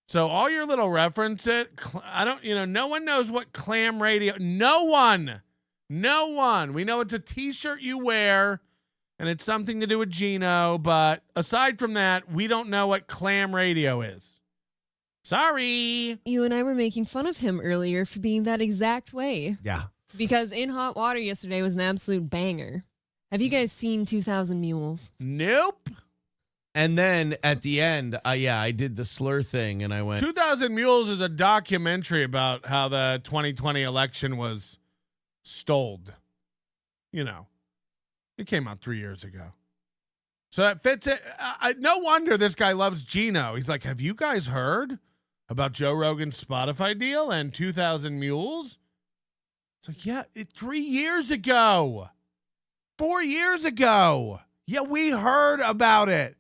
So all your little references, no one knows what clam radio, no one. We know it's a t-shirt you wear and it's something to do with Gino, but aside from that, we don't know what clam radio is. Sorry. you and I were making fun of him earlier for being that exact way. Yeah. Because In Hot Water yesterday was an absolute banger. Have you guys seen 2,000 Mules? Nope. And then at the end, I did the slur thing, and I went, 2,000 Mules is a documentary about how the 2020 election was stoled. You know, it came out 3 years ago. So that fits it. No wonder this guy loves Gino. He's like, have you guys heard about Joe Rogan's Spotify deal and 2,000 Mules? It's like, yeah, 3 years ago. 4 years ago. Yeah, we heard about it.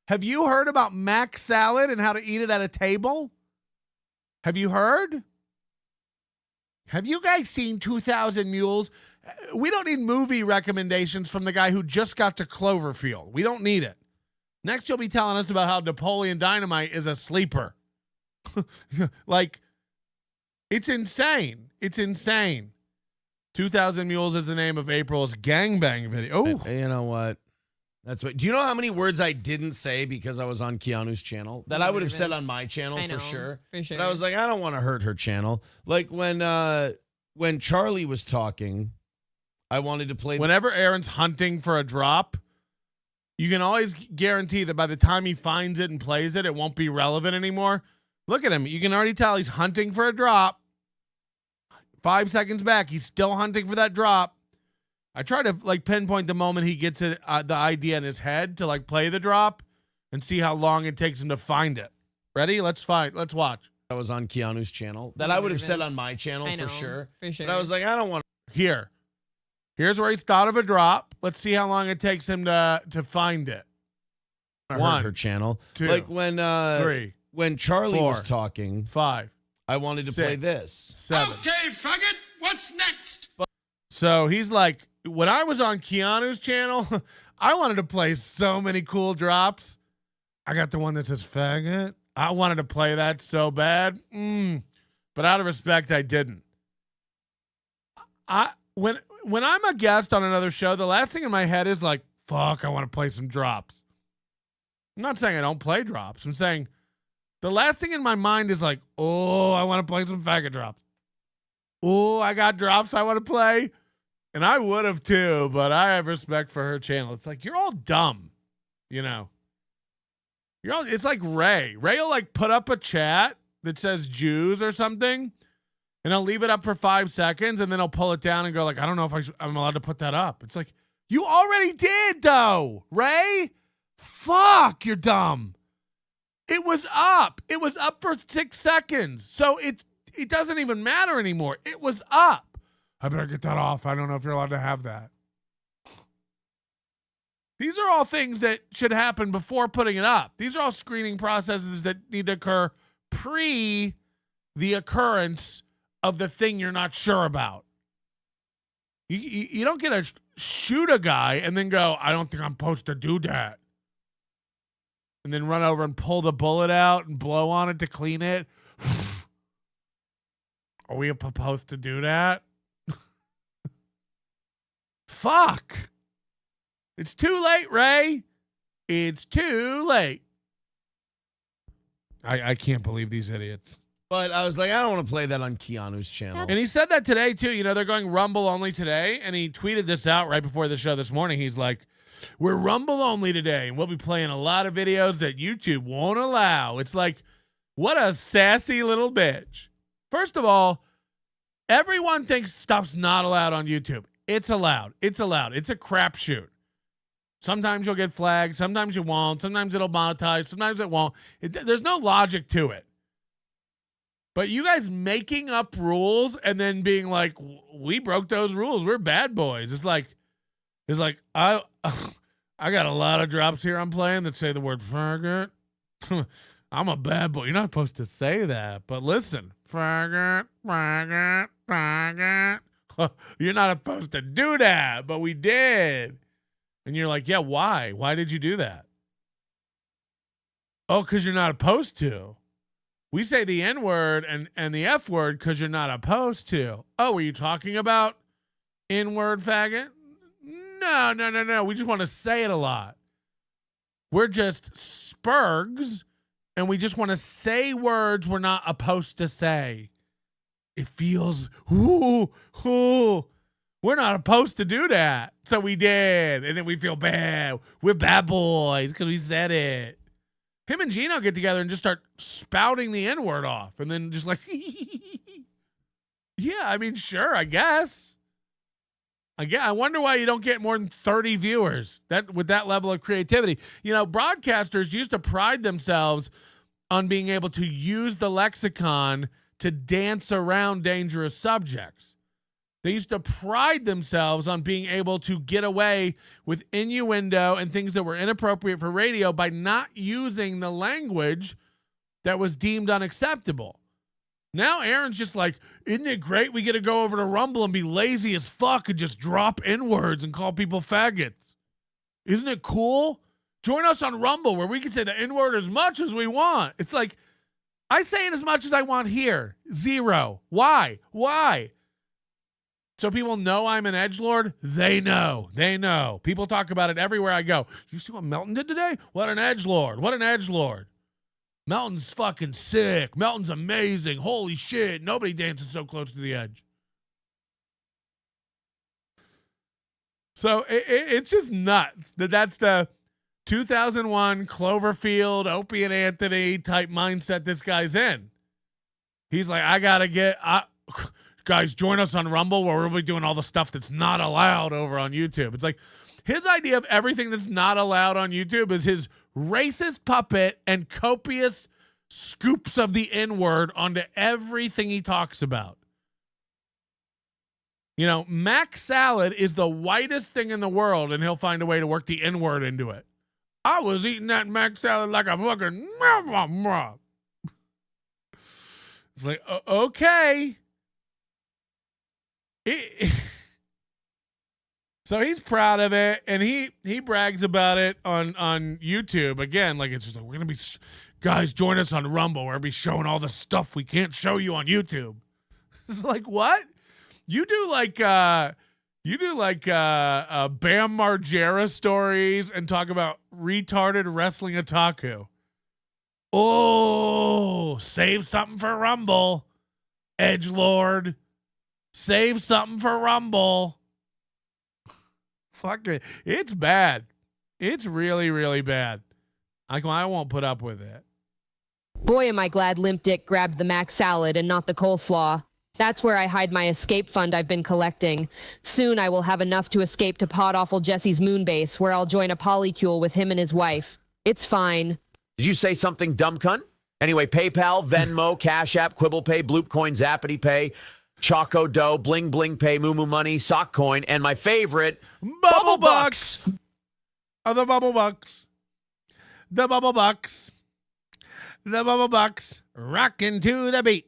Have you heard about mac salad and how to eat it at a table? Have you heard? Have you guys seen 2,000 Mules? We don't need movie recommendations from the guy who just got to Cloverfield. We don't need it. Next, you'll be telling us about how Napoleon Dynamite is a sleeper. Like, it's insane. It's insane. 2,000 Mules is the name of April's gangbang video. Oh, you know what? That's what. Do you know how many words I didn't say because I was on Keanu's channel that I would have said on my channel for sure? For sure. But I was like, I don't want to hurt her channel. Like when Charlie was talking, I wanted to play. Whenever Aaron's hunting for a drop, you can always guarantee that by the time he finds it and plays it, it won't be relevant anymore. Look at him. You can already tell he's hunting for a drop. 5 seconds back, he's still hunting for that drop. I try to like pinpoint the moment he gets it, the idea in his head to like play the drop and see how long it takes him to find it. Ready? Let's watch. I was on Keanu's channel that I would have said on my channel for sure. For sure. But I was like, I don't want Here's where he's thought of a drop. Let's see how long it takes him to find it. to hurt her channel. 2, like when 3, when Charlie 4, was talking, 5. I wanted to 6, play this. 7. Okay, faggot, what's next? So he's like, when I was on Keanu's channel, I wanted to play so many cool drops. I got the one that says faggot. I wanted to play that so bad. But out of respect, I didn't. When I'm a guest on another show, the last thing in my head is like, fuck, I want to play some drops. I'm not saying I don't play drops. I'm saying the last thing in my mind is like, oh, I want to play some faggot drops. Oh, I got drops I want to play. And I would have too, but I have respect for her channel. It's like, you're all dumb, you know. It's like Ray. Ray will like put up a chat that says Jews or something, and I'll leave it up for 5 seconds, and then I'll pull it down and go like, I don't know if I'm allowed to put that up. It's like, you already did though, Ray. Fuck, you're dumb. It was up. It was up for 6 seconds. So it doesn't even matter anymore. It was up. I better get that off. I don't know if you're allowed to have that. These are all things that should happen before putting it up. These are all screening processes that need to occur pre the occurrence of the thing you're not sure about. You don't get to shoot a guy and then go, I don't think I'm supposed to do that. And then run over and pull the bullet out and blow on it to clean it. Are we supposed to do that? Fuck. It's too late, Ray. It's too late. I can't believe these idiots. But I was like, I don't want to play that on Keanu's channel. And he said that today, too. You know, they're going Rumble only today. And he tweeted this out right before the show this morning. He's like, we're Rumble only today. And we'll be playing a lot of videos that YouTube won't allow. It's like, what a sassy little bitch. First of all, everyone thinks stuff's not allowed on YouTube. It's allowed. It's allowed. It's a crapshoot. Sometimes you'll get flagged. Sometimes you won't. Sometimes it'll monetize. Sometimes it won't. There's no logic to it. But you guys making up rules and then being like, we broke those rules. We're bad boys. It's like I got a lot of drops here I'm playing that say the word faggot. I'm a bad boy. You're not supposed to say that. But listen, faggot, faggot, faggot. You're not supposed to do that, but we did. And you're like, yeah, why? Why did you do that? Oh, because you're not supposed to. We say the N-word and the F-word because you're not supposed to. Oh, were you talking about N-word faggot? No. We just want to say it a lot. We're just spurgs, and we just want to say words we're not supposed to say. It feels, ooh. We're not supposed to do that. So we did. And then we feel bad. We're bad boys because we said it. Him and Gino get together and just start spouting the N-word off. And then just like, yeah, I mean, sure, I guess. I wonder why you don't get more than 30 viewers with that level of creativity. You know, broadcasters used to pride themselves on being able to use the lexicon to dance around dangerous subjects. They used to pride themselves on being able to get away with innuendo and things that were inappropriate for radio by not using the language that was deemed unacceptable. Now Aaron's just like, isn't it great we get to go over to Rumble and be lazy as fuck and just drop N-words and call people faggots? Isn't it cool? Join us on Rumble where we can say the N-word as much as we want. It's like, I say it as much as I want here. 0. Why? So people know I'm an edgelord? They know. People talk about it everywhere I go. You see what Melton did today? What an edgelord. Melton's fucking sick. Melton's amazing. Holy shit. Nobody dances so close to the edge. So it's just nuts that's the 2001 Cloverfield, Opie and Anthony type mindset this guy's in. He's like, I got to guys, join us on Rumble where we'll be doing all the stuff that's not allowed over on YouTube. It's like his idea of everything that's not allowed on YouTube is his racist puppet and copious scoops of the N-word onto everything he talks about. You know, Mac salad is the whitest thing in the world, and he'll find a way to work the N-word into it. I was eating that Mac salad like a fucking... It's like, okay. So he's proud of it, and he brags about it on YouTube. Again, like it's just like, we're gonna be, guys, join us on Rumble. We're gonna be showing all the stuff we can't show you on YouTube. It's like, what? You do like Bam Margera stories and talk about retarded wrestling otaku. Oh, save something for Rumble, edgelord. Save something for Rumble. Fuck it. It's bad. It's really, really bad. I won't put up with it. Boy, am I glad Limp Dick grabbed the Mac salad and not the coleslaw. That's where I hide my escape fund I've been collecting. Soon I will have enough to escape to Pod-Awful Jesse's moon base, where I'll join a polycule with him and his wife. It's fine. Did you say something, dumb cunt? Anyway, PayPal, Venmo, Cash App, Quibble Pay, Bloop Coin, Zappity Pay, Choco Dough, Bling Bling Pay, Moo Moo Money, Sock Coin, and my favorite, Bubble Bucks. Oh, the Bubble Bucks. The Bubble Bucks. The Bubble Bucks. Rockin' to the beat.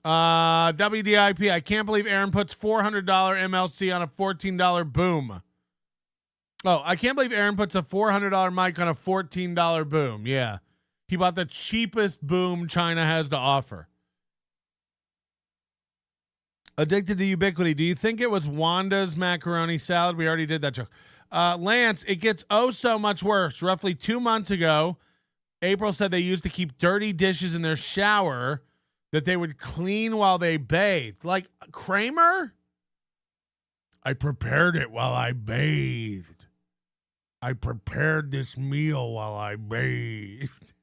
WDIP. I can't believe Aaron puts $400 MLC on a $14 boom. Oh, I can't believe Aaron puts a $400 mic on a $14 boom. Yeah. He bought the cheapest boom China has to offer. Addicted to Ubiquity. Do you think it was Wanda's macaroni salad? We already did that joke. Lance, it gets so much worse. Roughly 2 months ago, April said they used to keep dirty dishes in their shower that they would clean while they bathed. Like Kramer? I prepared it while I bathed. I prepared this meal while I bathed.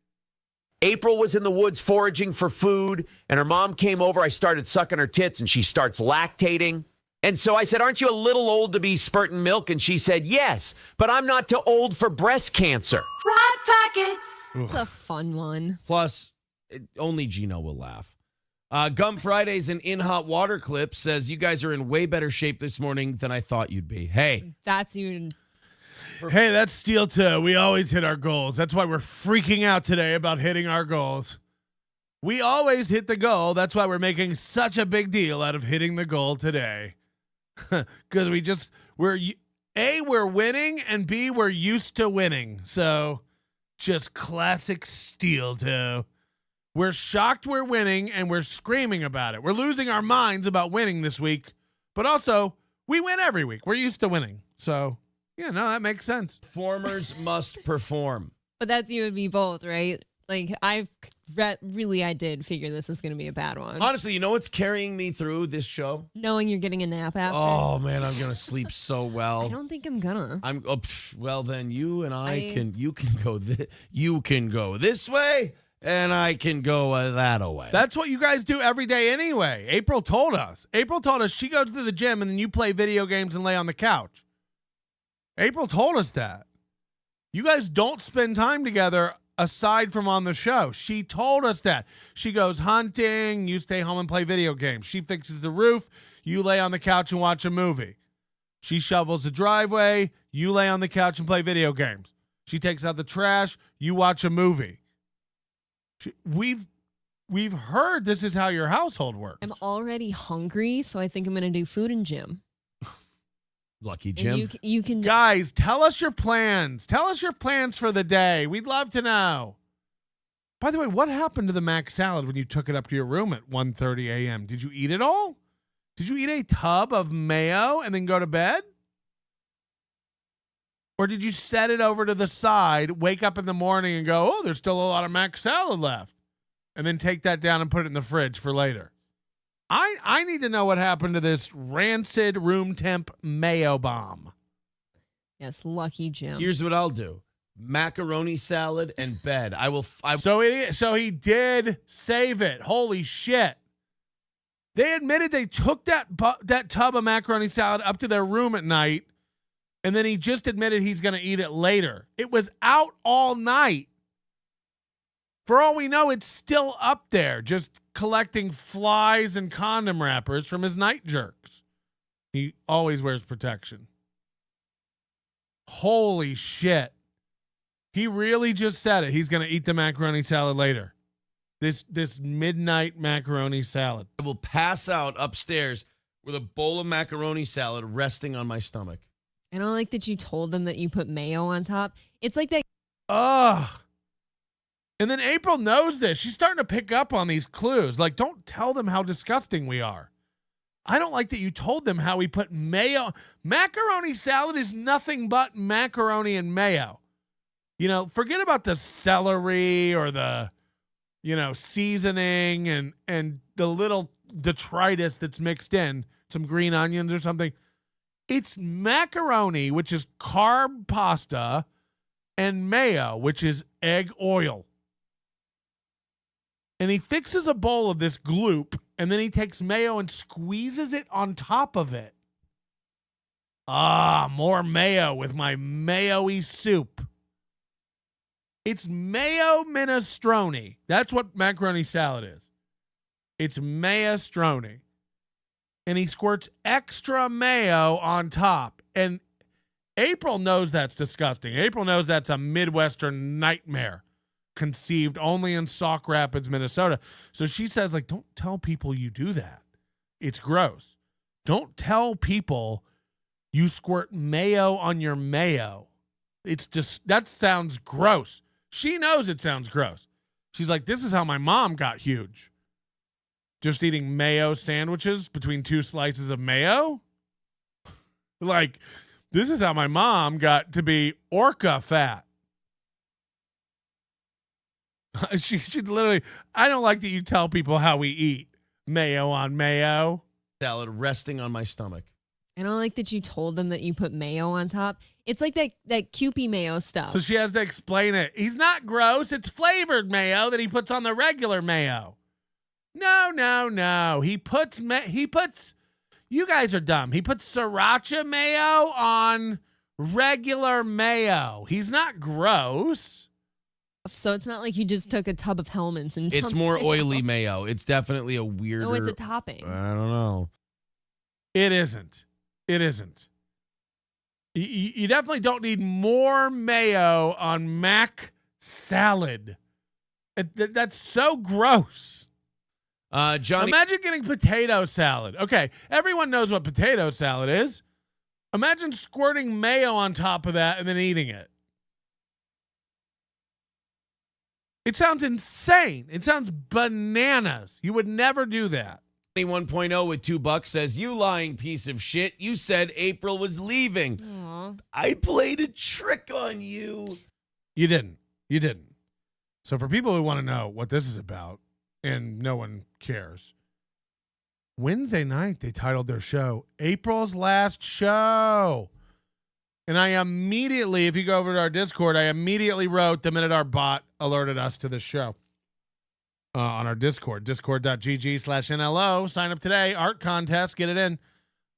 April was in the woods foraging for food, and her mom came over. I started sucking her tits, and she starts lactating. And so I said, aren't you a little old to be spurting milk? And she said, yes, but I'm not too old for breast cancer. Hot Pockets. It's a fun one. Plus, only Gino will laugh. Gum Fridays and In Hot Water Clip says, you guys are in way better shape this morning than I thought you'd be. Hey. That's you. Hey, that's Steel 2. We always hit our goals. That's why we're freaking out today about hitting our goals. We always hit the goal. That's why we're making such a big deal out of hitting the goal today. Because we're winning, and B, we're used to winning. So just classic Steel 2. We're shocked we're winning, and we're screaming about it. We're losing our minds about winning this week, but also we win every week. We're used to winning. So yeah, no, that makes sense. Performers must perform. But that's you and me both, right? Like, I've really, I did figure this is going to be a bad one. Honestly, you know what's carrying me through this show? Knowing you're getting a nap after. Oh man, I'm gonna sleep so well. I don't think I'm gonna. Well, then you and you can go this way, and I can go that way. That's what you guys do every day anyway. April told us. April told us she goes to the gym and then you play video games and lay on the couch. April told us that. You guys don't spend time together aside from on the show. She told us that. She goes hunting, you stay home and play video games. She fixes the roof, you lay on the couch and watch a movie. She shovels the driveway, you lay on the couch and play video games. She takes out the trash, you watch a movie. We've heard this is how your household works. I'm already hungry, so I think I'm going to do food and gym. Lucky Jim. And you can Guys, tell us your plans. Tell us your plans for the day. We'd love to know. By the way, what happened to the mac salad when you took it up to your room at 1:30 a.m.? Did you eat it all? Did you eat a tub of mayo and then go to bed? Or did you set it over to the side, wake up in the morning and go, oh, there's still a lot of mac salad left, and then take that down and put it in the fridge for later? I need to know what happened to this rancid room temp mayo bomb. Yes, lucky Jim. Here's what I'll do: macaroni salad and bed. So he did save it. Holy shit! They admitted they took that tub of macaroni salad up to their room at night, and then he just admitted he's going to eat it later. It was out all night. For all we know, it's still up there, just collecting flies and condom wrappers from his night jerks. He always wears protection. Holy shit. He really just said it. He's going to eat the macaroni salad later. This midnight macaroni salad. I will pass out upstairs with a bowl of macaroni salad resting on my stomach. I don't like that you told them that you put mayo on top. It's like that. Ugh. And then April knows this. She's starting to pick up on these clues. Like, don't tell them how disgusting we are. I don't like that you told them how we put mayo. Macaroni salad is nothing but macaroni and mayo. You know, forget about the celery or the, seasoning and the little detritus that's mixed in, some green onions or something. It's macaroni, which is carb pasta, and mayo, which is egg oil. And he fixes a bowl of this gloop, and then he takes mayo and squeezes it on top of it. Ah, more mayo with my mayo-y soup. It's mayo minestrone. That's what macaroni salad is. It's mayostrone. And he squirts extra mayo on top. And April knows that's disgusting. April knows that's a Midwestern nightmare conceived only in Sauk Rapids, Minnesota. So she says, don't tell people you do that. It's gross. Don't tell people you squirt mayo on your mayo. It's just, that sounds gross. She knows it sounds gross. She's like, this is how my mom got huge. Just eating mayo sandwiches between two slices of mayo. This is how my mom got to be orca fat. She should literally, I don't like that you tell people how we eat. Mayo on mayo. Salad resting on my stomach. I don't like that you told them that you put mayo on top. It's like that Kewpie mayo stuff. So she has to explain it. He's not gross. It's flavored mayo that he puts on the regular mayo. No. He puts, you guys are dumb. He puts sriracha mayo on regular mayo. He's not gross. So it's not like you just took a tub of Hellmann's and It's more oily mayo. It's definitely a weirder. No, it's a topping. I don't know. It isn't. You definitely don't need more mayo on mac salad. That's so gross. Johnny, imagine getting potato salad. Okay, everyone knows what potato salad is. Imagine squirting mayo on top of that and then eating it. It sounds insane. It sounds bananas. You would never do that. 1.0 with $2 says, you lying piece of shit. You said April was leaving. Aww. I played a trick on you. You didn't. So for people who want to know what this is about, and no one cares, Wednesday night they titled their show April's Last Show. And I immediately, if you go over to our Discord, I immediately wrote the minute our bot alerted us to the show on our Discord, discord.gg/NLO. Sign up today. Art contest. Get it in.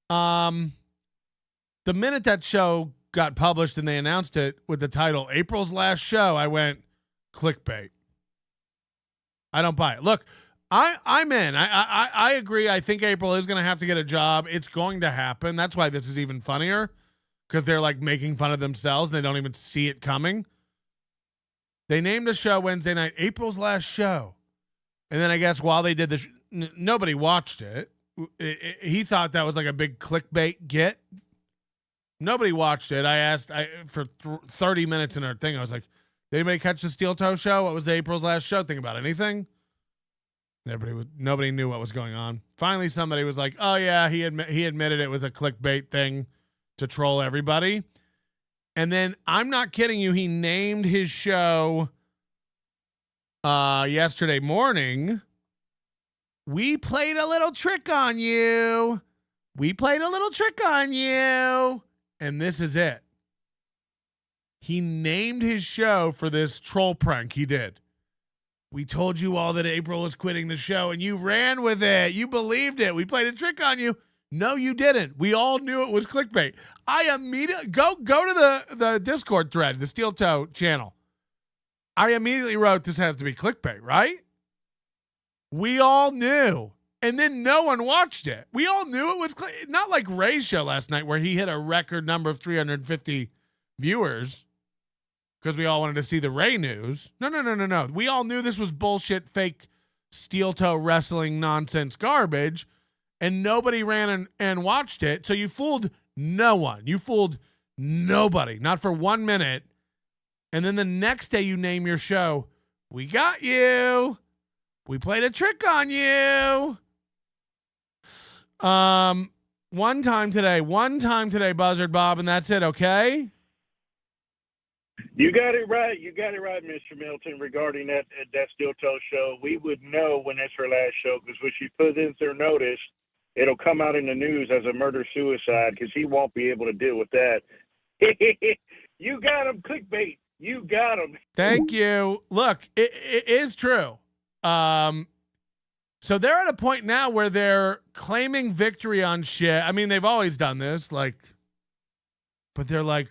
The minute that show got published and they announced it with the title April's Last Show, I went, clickbait. I don't buy it. Look, I'm in. I agree. I think April is going to have to get a job. It's going to happen. That's why this is even funnier, because they're like making fun of themselves and they don't even see it coming. They named the show Wednesday night April's Last Show. And then I guess while they did this, nobody watched it. He thought that was like a big clickbait get. Nobody watched it. I asked for 30 minutes in our thing. I was like, did anybody catch the Steel Toe show? What was the April's Last Show thing about? Anything? Nobody knew what was going on. Finally, somebody was like, oh, yeah, he admitted it was a clickbait thing to troll everybody. And then, I'm not kidding you, he named his show yesterday morning. We played a little trick on you. And this is it. He named his show for this troll prank he did. We told you all that April was quitting the show, and you ran with it. You believed it. We played a trick on you. No, you didn't. We all knew it was clickbait. I immediately go to the Discord thread, the Steel Toe channel. I immediately wrote, this has to be clickbait, right? We all knew. And then no one watched it. We all knew it was not like Ray's show last night where he hit a record number of 350 viewers because we all wanted to see the Ray news. No. We all knew this was bullshit, fake steel toe wrestling nonsense garbage, and nobody ran and watched it. So you fooled no one. You fooled nobody, not for 1 minute. And then the next day you name your show, we got you. We played a trick on you. One time today, Buzzard Bob, and that's it, okay? You got it right, Mr. Milton, regarding that Steel Toe show. We would know when it's her last show, because when she puts in their notice, it'll come out in the news as a murder-suicide, because he won't be able to deal with that. You got him, clickbait. You got him. Thank you. Look, it is true. So they're at a point now where they're claiming victory on shit. I mean, they've always done this, but they're like,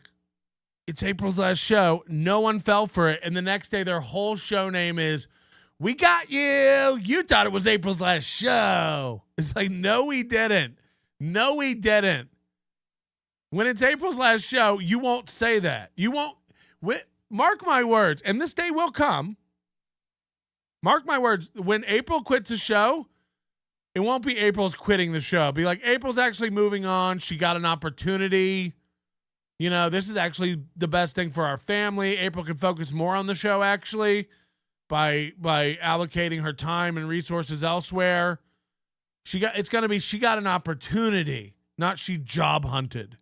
it's April's last show. No one fell for it. And the next day, their whole show name is, we got you. You thought it was April's last show. It's like, no, we didn't. No, we didn't. When it's April's last show, you won't say that. You won't. Mark my words, and this day will come. Mark my words, when April quits a show, it won't be April's quitting the show. It'll be like, April's actually moving on. She got an opportunity. You know, this is actually the best thing for our family. April can focus more on the show, actually, by allocating her time and resources elsewhere. She got an opportunity, not she job hunted.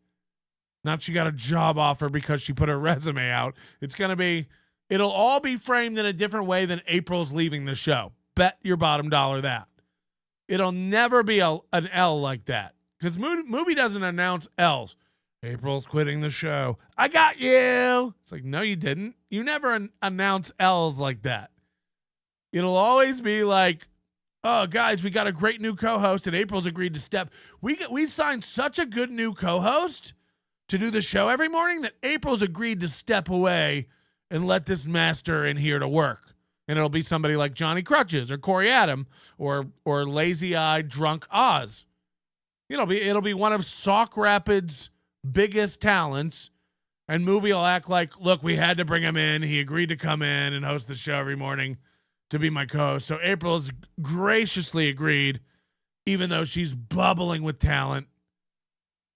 Not she got a job offer because she put her resume out. It'll all be framed in a different way than April's leaving the show. Bet your bottom dollar that. It'll never be an L like that. Because movie doesn't announce L's. April's quitting the show. I got you. It's like, no, you didn't. You never announce L's like that. It'll always be like, oh, guys, we got a great new co-host, and April's agreed to step. We signed such a good new co-host to do the show every morning that April's agreed to step away and let this master in here to work. And it'll be somebody like Johnny Crutches or Corey Adam or lazy-eyed drunk Oz. It'll be one of Sauk Rapids' biggest talents, and movie will act like, look, we had to bring him in. He agreed to come in and host the show every morning to be my co-host. So April has graciously agreed, even though she's bubbling with talent,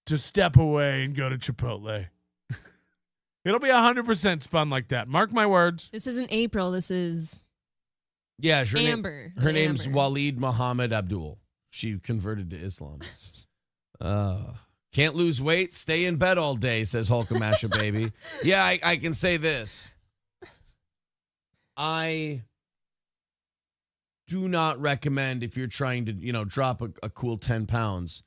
to step away and go to Chipotle. It'll be 100% spun like that. Mark my words. This isn't April. This is Amber. Her name's Waleed Muhammad Abdul. She converted to Islam. Can't lose weight, stay in bed all day, says Hulkamasha Baby. Yeah, I can say this. I do not recommend if you're trying to, drop a cool 10 pounds,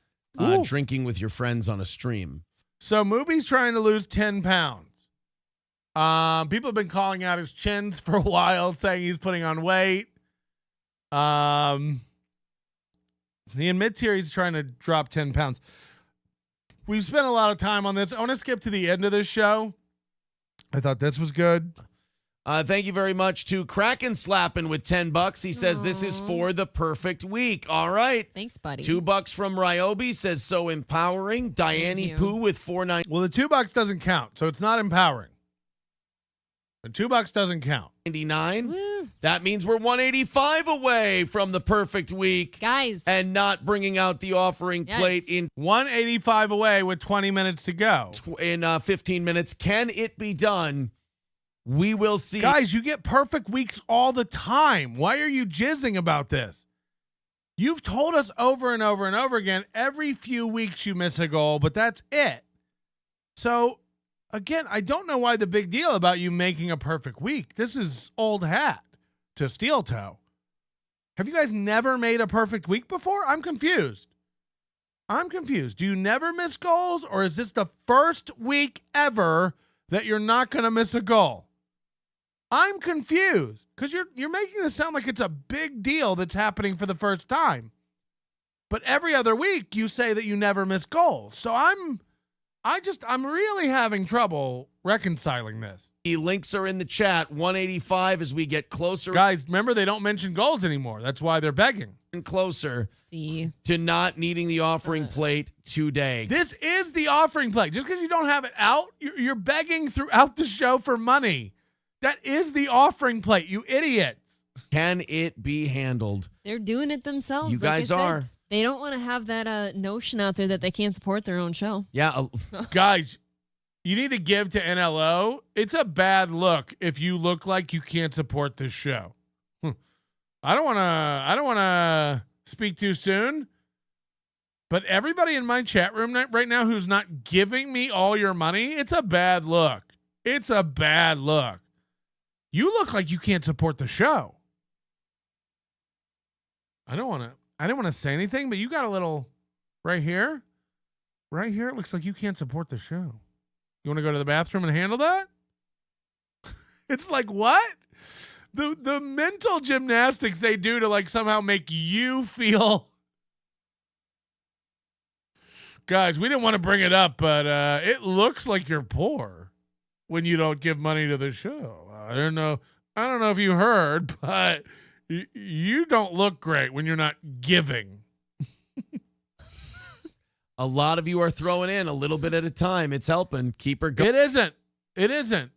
drinking with your friends on a stream. So Mooby's trying to lose 10 pounds. People have been calling out his chins for a while, saying he's putting on weight. He admits here he's trying to drop 10 pounds. We've spent a lot of time on this. I want to skip to the end of this show. I thought this was good. Thank you very much to Kraken Slapping with $10. He says this is for the perfect week. All right. Thanks, buddy. $2 from Ryobi says so empowering. Diane Poo with $4.99. Well, the $2 doesn't count, so it's not empowering. The $2 doesn't count. Woo. That means we're 185 away from the perfect week, guys, and not bringing out the offering plate in 185 away with 20 minutes to go. In 15 minutes. Can it be done? We will see. Guys, you get perfect weeks all the time. Why are you jizzing about this? You've told us over and over and over again, every few weeks you miss a goal, but that's it. So, again, I don't know why the big deal about you making a perfect week. This is old hat to steel toe. Have you guys never made a perfect week before? I'm confused. Do you never miss goals, or is this the first week ever that you're not going to miss a goal? I'm confused because you're making this sound like it's a big deal that's happening for the first time. But every other week you say that you never miss goals. So I'm really having trouble reconciling this. The links are in the chat. 185 as we get closer. Guys, remember they don't mention goals anymore. That's why they're begging. And closer to not needing the offering plate today. This is the offering plate. Just because you don't have it out, you're begging throughout the show for money. That is the offering plate, you idiots. Can it be handled? They're doing it themselves. You guys are. They don't want to have that notion out there that they can't support their own show. Yeah. Guys, you need to give to NLO. It's a bad look if you look like you can't support this show. I don't want to speak too soon, but everybody in my chat room right now who's not giving me all your money, it's a bad look. It's a bad look. You look like you can't support the show. I didn't want to say anything, but you got a little right here. Right here, it looks like you can't support the show. You want to go to the bathroom and handle that? It's like, what? The mental gymnastics they do to like somehow make you feel. Guys, we didn't want to bring it up, but it looks like you're poor when you don't give money to the show. I don't know if you heard, but you don't look great when you're not giving. A lot of you are throwing in a little bit at a time. It's helping. Keep her going. It isn't.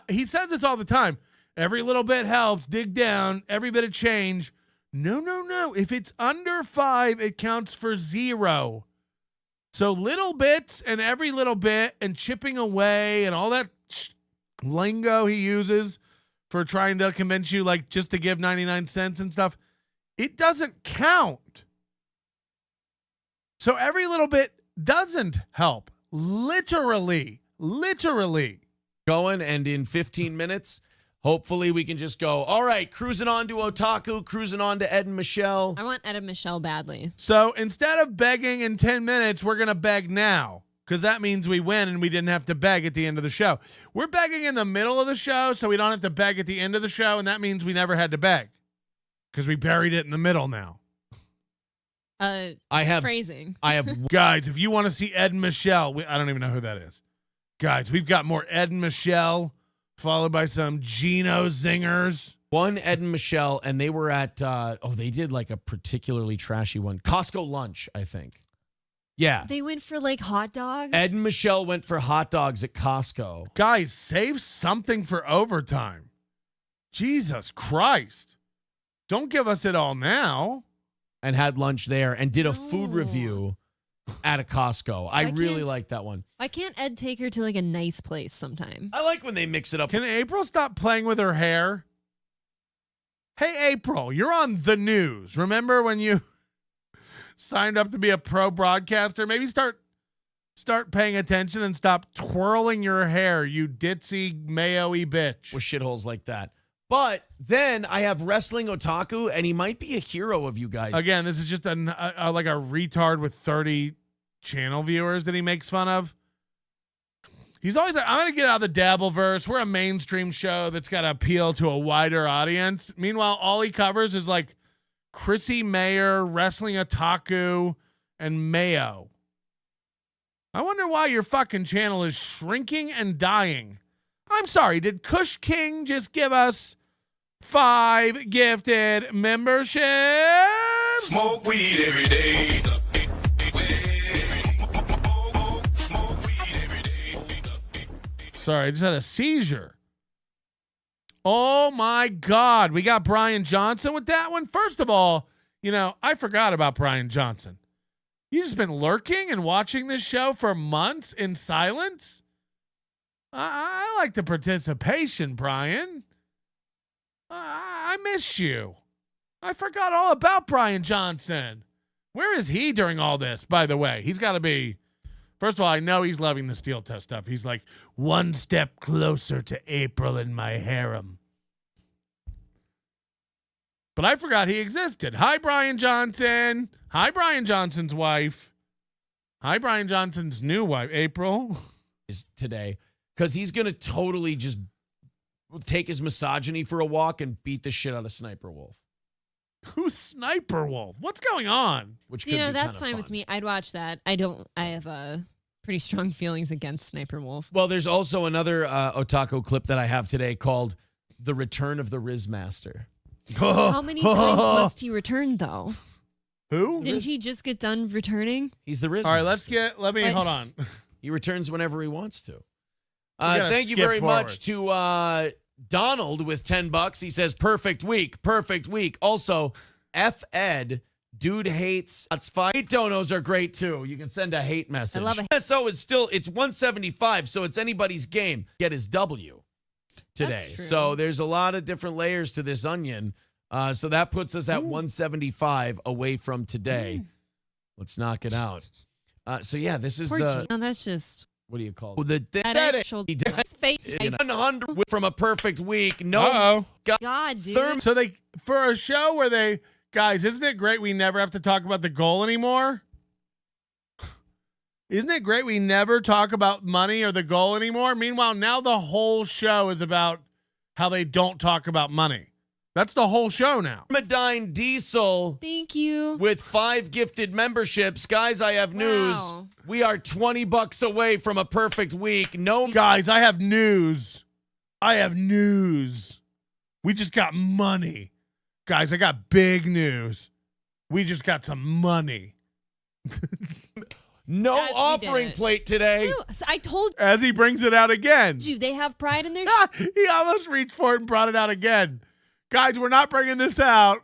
He says this all the time. Every little bit helps. Dig down. Every bit of change. No. If it's under 5, it counts for 0. So little bits and every little bit and chipping away and all that lingo he uses for trying to convince you like just to give 99 cents and stuff, it doesn't count. So every little bit doesn't help. Literally. Going, and in 15 minutes, hopefully we can just go, all right, cruising on to Otaku, cruising on to Ed and Michelle. I want Ed and Michelle badly. So instead of begging in 10 minutes, we're going to beg now. Because that means we win and we didn't have to beg at the end of the show. We're begging in the middle of the show, so we don't have to beg at the end of the show, and that means we never had to beg. Because we buried it in the middle now. Phrasing. Guys, if you want to see Ed and Michelle, I don't even know who that is. Guys, we've got more Ed and Michelle, followed by some Gino zingers. One Ed and Michelle, and they were at, they did like a particularly trashy one. Costco lunch, I think. Yeah. They went for like hot dogs. Ed and Michelle went for hot dogs at Costco. Guys, save something for overtime. Jesus Christ. Don't give us it all now. And had lunch there and did a food review at a Costco. I really like that one. Why can't Ed take her to like a nice place sometime? I like when they mix it up. Can April stop playing with her hair? Hey, April, you're on the news. Remember when you signed up to be a pro broadcaster? Maybe start paying attention and stop twirling your hair, you ditzy mayo-y bitch. With shitholes like that. But then I have Wrestling Otaku, and he might be a hero of you guys. Again, this is just like a retard with 30 channel viewers that he makes fun of. He's always like, I'm going to get out of the Dabbleverse. We're a mainstream show that's got to appeal to a wider audience. Meanwhile, all he covers is like Chrissy Mayer, Wrestling Otaku, and Mayo. I wonder why your fucking channel is shrinking and dying. I'm sorry, did Kush King just give us 5 gifted memberships? Smoke weed every day. Sorry, I just had a seizure. Oh my God. We got Brian Johnson with that one. First of all, I forgot about Brian Johnson. You just been lurking and watching this show for months in silence? I like the participation, Brian. I miss you. I forgot all about Brian Johnson. Where is he during all this, by the way? He's got to be... First of all, I know he's loving the steel toe stuff. He's like, one step closer to April in my harem. But I forgot he existed. Hi, Brian Johnson. Hi, Brian Johnson's wife. Hi, Brian Johnson's new wife, April. Is today, because he's going to totally just take his misogyny for a walk and beat the shit out of Sniper Wolf. Who's Sniper Wolf? What's going on? Which could be that's kinda fine with me. I'd watch that. I have pretty strong feelings against Sniper Wolf. Well, there's also another Otaku clip that I have today called The Return of the Riz Master. How many times must he return, though? Who? Didn't he just get done returning? He's the Riz All right, Master. hold on. He returns whenever he wants to. gotta Thank you skip very forward. much to Donald with $10. He says, perfect week. Also, F Ed, dude hates. That's fine. Hate donos are great too. You can send a hate message. I love it. So it's 175, so it's anybody's game. Get his W today. That's true. So there's a lot of different layers to this onion. So that puts us at 175 away from today. Let's knock it out. This is No, that's just... what do you call it? The that aesthetic. actual He did face. 100 from a perfect week. No, Uh-oh. God, dude. So for a show where guys, isn't it great we never have to talk about the goal anymore? Isn't it great we never talk about money or the goal anymore? Meanwhile, now the whole show is about how they don't talk about money. That's the whole show now. Medine Diesel Thank you. with 5 gifted memberships. Guys, I have news. Wow. We are $20 away from a perfect week. No, Guys, I have news. We just got money. Guys, I got big news. We just got some money. no we did offering it. plate today. Ew, I told As he brings it out again. you, they have pride in their He almost reached for it and brought it out again. Guys, we're not bringing this out.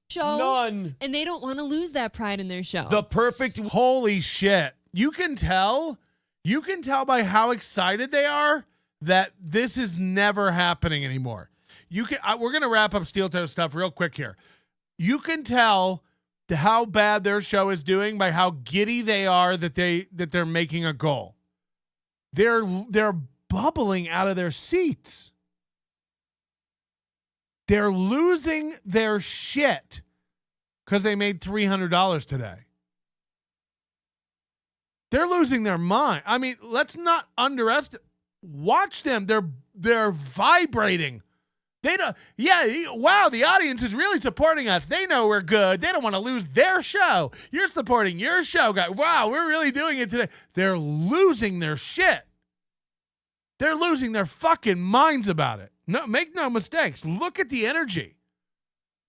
show. None. And they don't want to lose that pride in their show. The perfect. Holy shit. You can tell by how excited they are that this is never happening anymore. We're going to wrap up Steel Toe stuff real quick here. You can tell how bad their show is doing by how giddy they are that they're making a goal. They're bubbling out of their seats. They're losing their shit because they made $300 today. They're losing their mind. I mean, let's not underestimate. Watch them. They're vibrating. They don't. Yeah. Wow. The audience is really supporting us. They know we're good. They don't want to lose their show. You're supporting your show, guys. Wow. We're really doing it today. They're losing their shit. They're losing their fucking minds about it. No, make no mistakes. Look at the energy.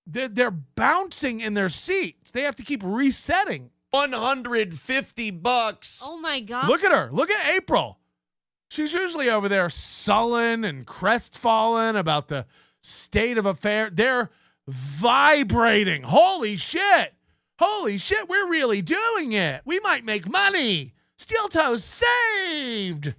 They're bouncing in their seats. They have to keep resetting. $150. oh my God. Look at her. Look at April. She's usually over there sullen and crestfallen about the state of affair. They're vibrating. Holy shit. We're really doing it. We might make money. Steel Toes saved.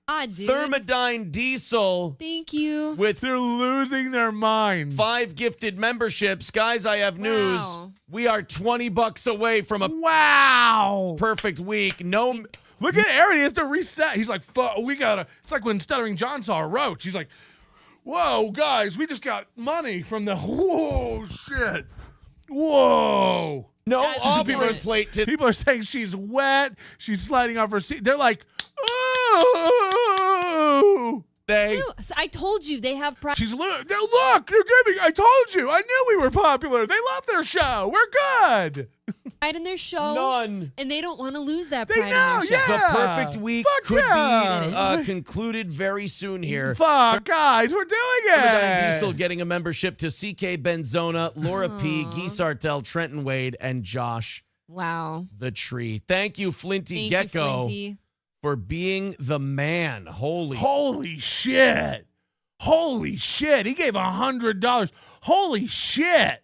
God, dude. Thermodyne Diesel Thank you. with They're losing their minds. 5 gifted memberships. Guys, I have news. Wow. We are $20 away from a Wow. perfect week. No, Look at Aaron. He has to reset. He's like, fuck, we gotta. It's like when Stuttering John saw a roach. He's like, whoa, guys, we just got money from the. Whoa, shit. Whoa. No people plate. People are saying she's wet. She's sliding off her seat. They're like, oh. I told you they have. Look, they're giving. I told you. I knew we were popular. They love their show. We're good. Pride in their show. None. And they don't want to lose that They pride know, in their show. yeah. The perfect week Fuck could yeah. be concluded very soon here. Fuck, guys, we're doing Everybody it. Diesel getting a membership to CK Benzona, Laura P, Guy Sartell, Trenton Wade, and Josh Wow. the Tree. Thank you, Flinty Thank Gecko, you, Flinty. for being the man. Holy shit. Holy shit. He gave $100. Holy shit.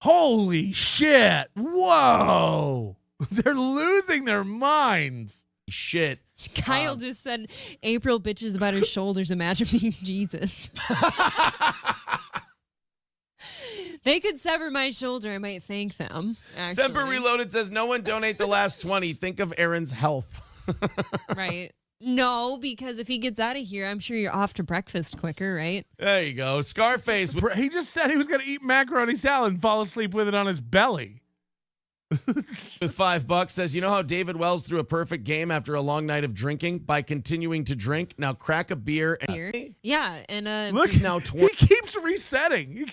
Holy shit. Whoa. They're losing their minds. shit. Kyle just said April bitches about her shoulders. Imagine being Jesus. They could sever my shoulder. I might thank them. Semper Reloaded says, no one donate the last 20. Think of Aaron's health. Right. No, because if he gets out of here, I'm sure you're off to breakfast quicker, right? There you go. Scarface. He just said he was going to eat macaroni salad and fall asleep with it on his belly. With $5 says, you know how David Wells threw a perfect game after a long night of drinking by continuing to drink? Now crack a beer. And yeah, and look, now he keeps resetting.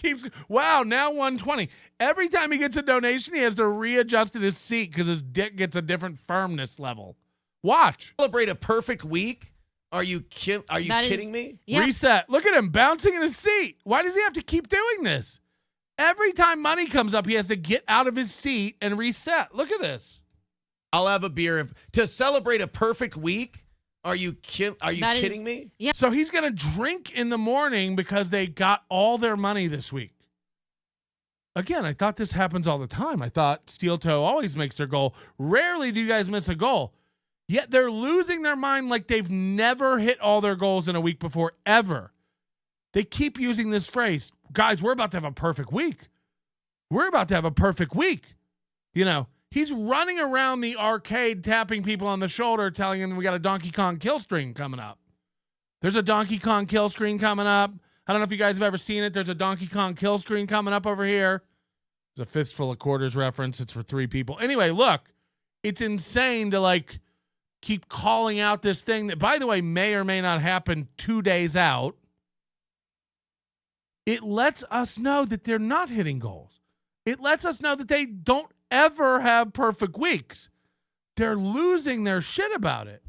Wow, now 120. Every time he gets a donation, he has to readjust his seat because his dick gets a different firmness level. Watch. Celebrate a perfect week? Are you kidding me? Yeah. Reset. Look at him bouncing in his seat. Why does he have to keep doing this? Every time money comes up, he has to get out of his seat and reset. Look at this. I'll have a beer to celebrate a perfect week. Are you kidding me? Yeah. So he's going to drink in the morning because they got all their money this week. Again, I thought this happens all the time. I thought Steel Toe always makes their goal. Rarely do you guys miss a goal. Yet they're losing their mind like they've never hit all their goals in a week before, ever. They keep using this phrase, guys, we're about to have a perfect week. We're about to have a perfect week. You know, he's running around the arcade tapping people on the shoulder, telling them we got a Donkey Kong kill screen coming up. There's a Donkey Kong kill screen coming up. I don't know if you guys have ever seen it. There's a Donkey Kong kill screen coming up over here. There's a fistful of quarters reference. It's for 3 people. Anyway, look, it's insane to keep calling out this thing that, by the way, may or may not happen 2 days out. It lets us know that they're not hitting goals. It lets us know that they don't ever have perfect weeks. They're losing their shit about it.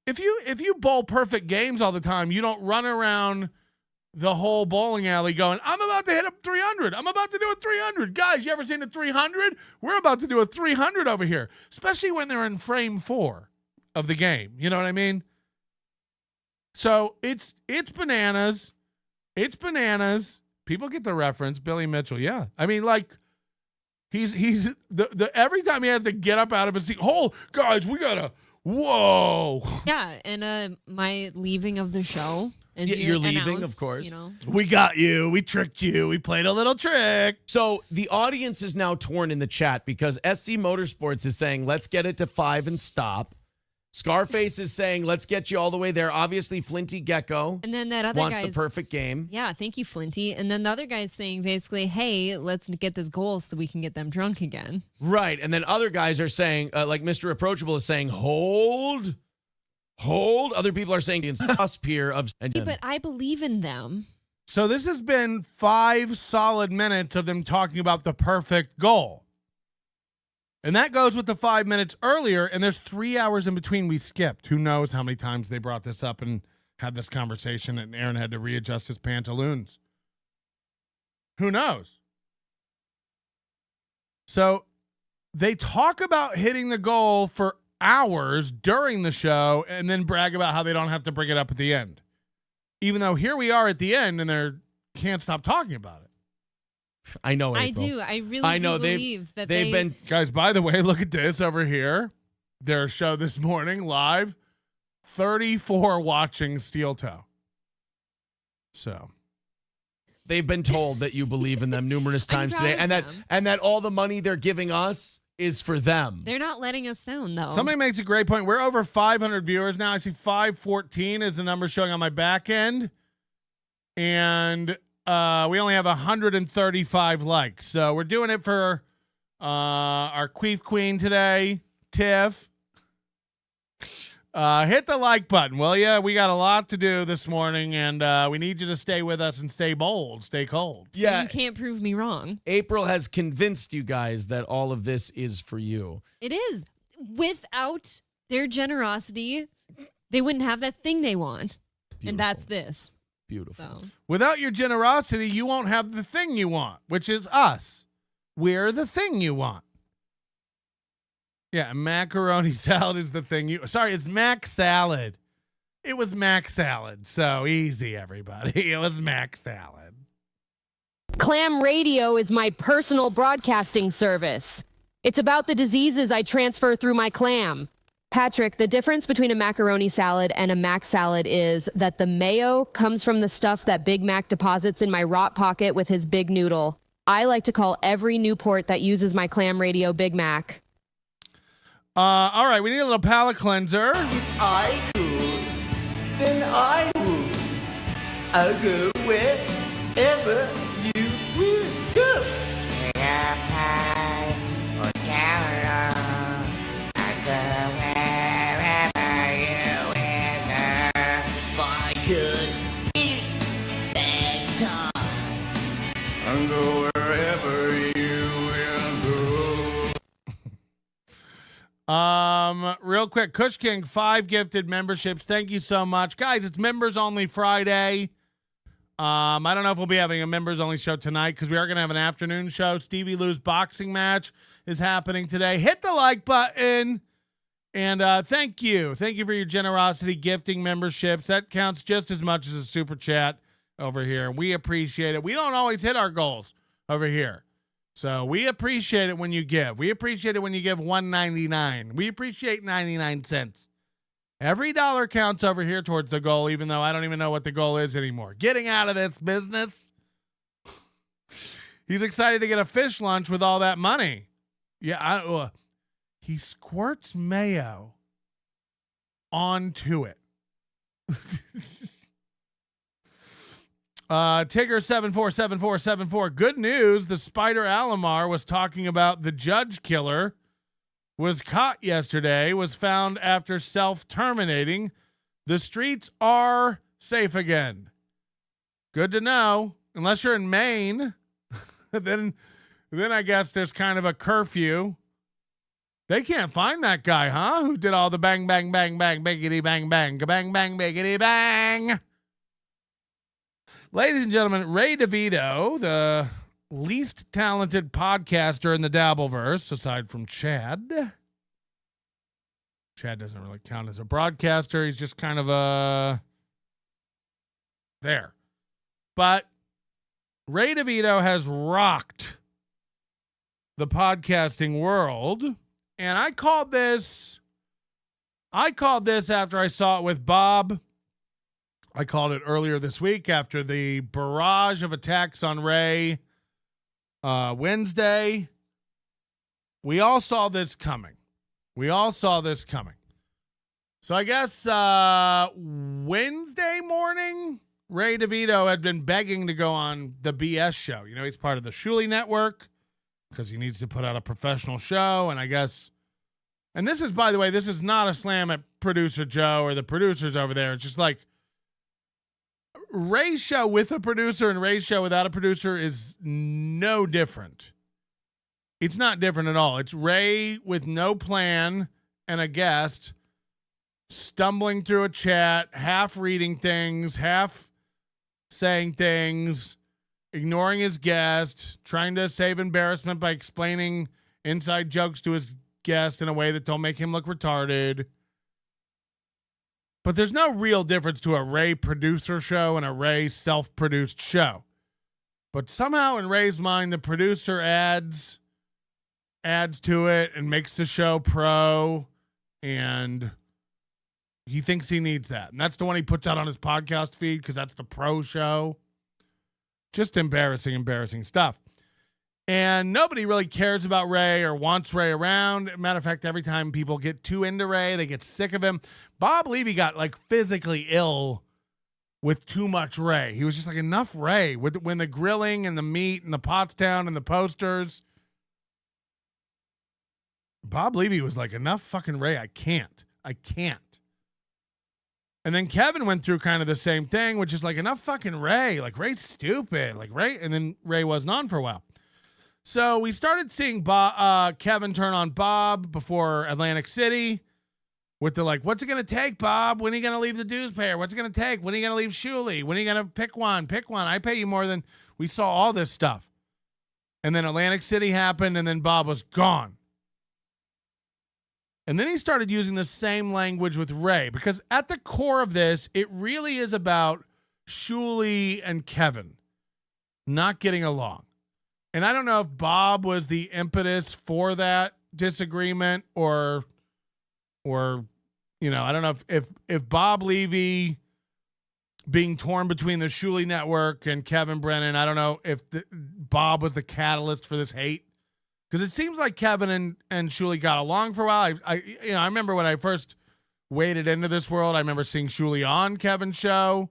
If you bowl perfect games all the time, you don't run around the whole bowling alley going, I'm about to hit a 300. I'm about to do a 300. Guys, you ever seen a 300? We're about to do a 300 over here, especially when they're in frame 4 of the game. You know what I mean? So it's bananas. It's bananas. People get the reference. Billy Mitchell. Yeah. I mean, he's the every time he has to get up out of his seat. Oh, guys, we gotta. Whoa. Yeah, and my leaving of the show. And you're leaving, of course. You know. We got you. We tricked you. We played a little trick. So the audience is now torn in the chat because SC Motorsports is saying, let's get it to 5 and stop. Scarface is saying, let's get you all the way there. Obviously, Flinty Gecko and then that other wants guy's the perfect game. Yeah, thank you, Flinty. And then the other guy's saying basically, hey, let's get this goal so that we can get them drunk again. Right. And then other guys are saying, like Mr. Approachable is saying, hold. Other people are saying it's cusp here of. But I believe in them. So this has been 5 solid minutes of them talking about the perfect goal. And that goes with the 5 minutes earlier, and there's 3 hours in between we skipped. Who knows how many times they brought this up and had this conversation, and Aaron had to readjust his pantaloons. Who knows? So they talk about hitting the goal for hours during the show and then brag about how they don't have to bring it up at the end. Even though here we are at the end and they can't stop talking about it. I know, April. I do. I really do believe that they've been. Guys, by the way, look at this over here. Their show this morning, live. 34 watching Steel Toe. So. They've been told that you believe in them numerous times today. And that all the money they're giving us is for them. They're not letting us down, though. Somebody makes a great point. We're over 500 viewers now. I see 514 is the number showing on my back end. And we only have 135 likes. So we're doing it for our Queef Queen today, Tiff. Hit the like button, will ya? We got a lot to do this morning, and we need you to stay with us and stay bold, stay cold. So you can't prove me wrong. April has convinced you guys that all of this is for you. It is. Without their generosity, they wouldn't have that thing they want. Beautiful. And that's this. Beautiful. So. Without your generosity, you won't have the thing you want, which is us. We're the thing you want. Yeah, macaroni salad is the thing you... Sorry, it's mac salad. It was mac salad. So easy, everybody. It was mac salad. Clam Radio is my personal broadcasting service. It's about the diseases I transfer through my clam. Patrick, the difference between a macaroni salad and a mac salad is that the mayo comes from the stuff that Big Mac deposits in my rot pocket with his big noodle. I like to call every Newport that uses my Clam Radio Big Mac. All right, we need a little palate cleanser. If I could, then I would. I'll go wherever you would go. If I could eat that time, I'll go wherever you will go. Real quick, Kush King, 5 gifted memberships. Thank you so much. Guys, it's members only Friday. I don't know if we'll be having a members only show tonight because we are going to have an afternoon show. Stevie Lou's boxing match is happening today. Hit the like button. And thank you. Thank you for your generosity gifting memberships. That counts just as much as a super chat over here. We appreciate it. We don't always hit our goals over here. So we appreciate it when you give. We appreciate it when you give $1.99. We appreciate 99 cents. Every dollar counts over here towards the goal, even though I don't even know what the goal is anymore. Getting out of this business. He's excited to get a fish lunch with all that money. Yeah, he squirts mayo onto it. Tigger 747474. Good news. The Spider Alamar was talking about the judge killer was caught yesterday, was found after self-terminating. The streets are safe again. Good to know. Unless you're in Maine, then I guess there's kind of a curfew. They can't find that guy, huh? Who did all the bang, bang, bang, bang, biggity, bang, bang, bang, bang, biggity, bang. Ladies and gentlemen, Ray DeVito, the least talented podcaster in the Dabbleverse, aside from Chad. Chad doesn't really count as a broadcaster. He's just kind of there. But Ray DeVito has rocked the podcasting world. And I called this after I saw it with Bob. I called it earlier this week after the barrage of attacks on Ray Wednesday. We all saw this coming. So I guess Wednesday morning, Ray DeVito had been begging to go on the BS show. You know, he's part of the Shuli Network because he needs to put out a professional show. And I guess, and this is, by the way, this is not a slam at producer Joe or the producers over there. It's just like Ray's show with a producer and Ray's show without a producer is no different. It's not different at all. It's Ray with no plan and a guest stumbling through a chat, half reading things, half saying things, ignoring his guest, trying to save embarrassment by explaining inside jokes to his guest in a way that don't make him look retarded. But there's no real difference to a Ray producer show and a Ray self-produced show. But somehow in Ray's mind, the producer adds to it and makes the show pro, and he thinks he needs that. And that's the one he puts out on his podcast feed because that's the pro show. Just embarrassing stuff. And nobody really cares about Ray or wants Ray around. Matter of fact, every time people get too into Ray, they get sick of him. Bob Levy got like physically ill with too much Ray. He was just like, enough Ray. When the grilling and the meat and the Pottstown and the posters, Bob Levy was like, enough fucking Ray. I can't. And then Kevin went through kind of the same thing, which is like, enough fucking Ray. Like, Ray's stupid. Like, Ray. And then Ray wasn't on for a while. So we started seeing Kevin turn on Bob before Atlantic City with the like, what's it going to take, Bob? When are you going to leave the dues payer? What's it going to take? When are you going to leave Shuli? When are you going to pick one? Pick one. I pay you more than... We saw all this stuff. And then Atlantic City happened, and then Bob was gone. And then he started using the same language with Ray, because at the core of this, it really is about Shuli and Kevin not getting along. And I don't know if Bob was the impetus for that disagreement or you know, I don't know if Bob Levy being torn between the Shuli Network and Kevin Brennan, I don't know if Bob was the catalyst for this hate. Because it seems like Kevin and Shuli got along for a while. I remember when I first waded into this world, I remember seeing Shuli on Kevin's show.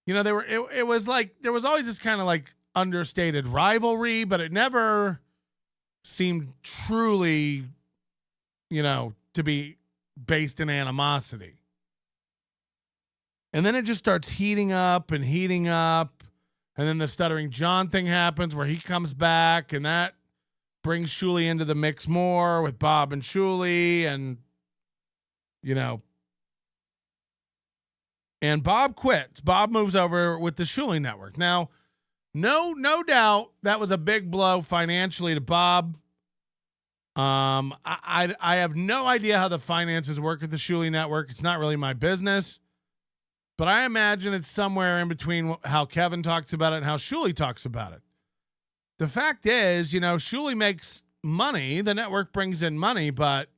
You know, it was like there was always this kind of like understated rivalry, but it never seemed truly, you know, to be based in animosity. And then it just starts heating up. And then the Stuttering John thing happens where he comes back, and that brings Shuli into the mix more with Bob and Shuli, and, you know, and Bob quits. Bob moves over with the Shuli Network. Now, no doubt that was a big blow financially to Bob. I have no idea how the finances work at the Shuli Network. It's not really my business, but I imagine it's somewhere in between how Kevin talks about it and how Shuli talks about it. The fact is, you know, Shuli makes money. The network brings in money, but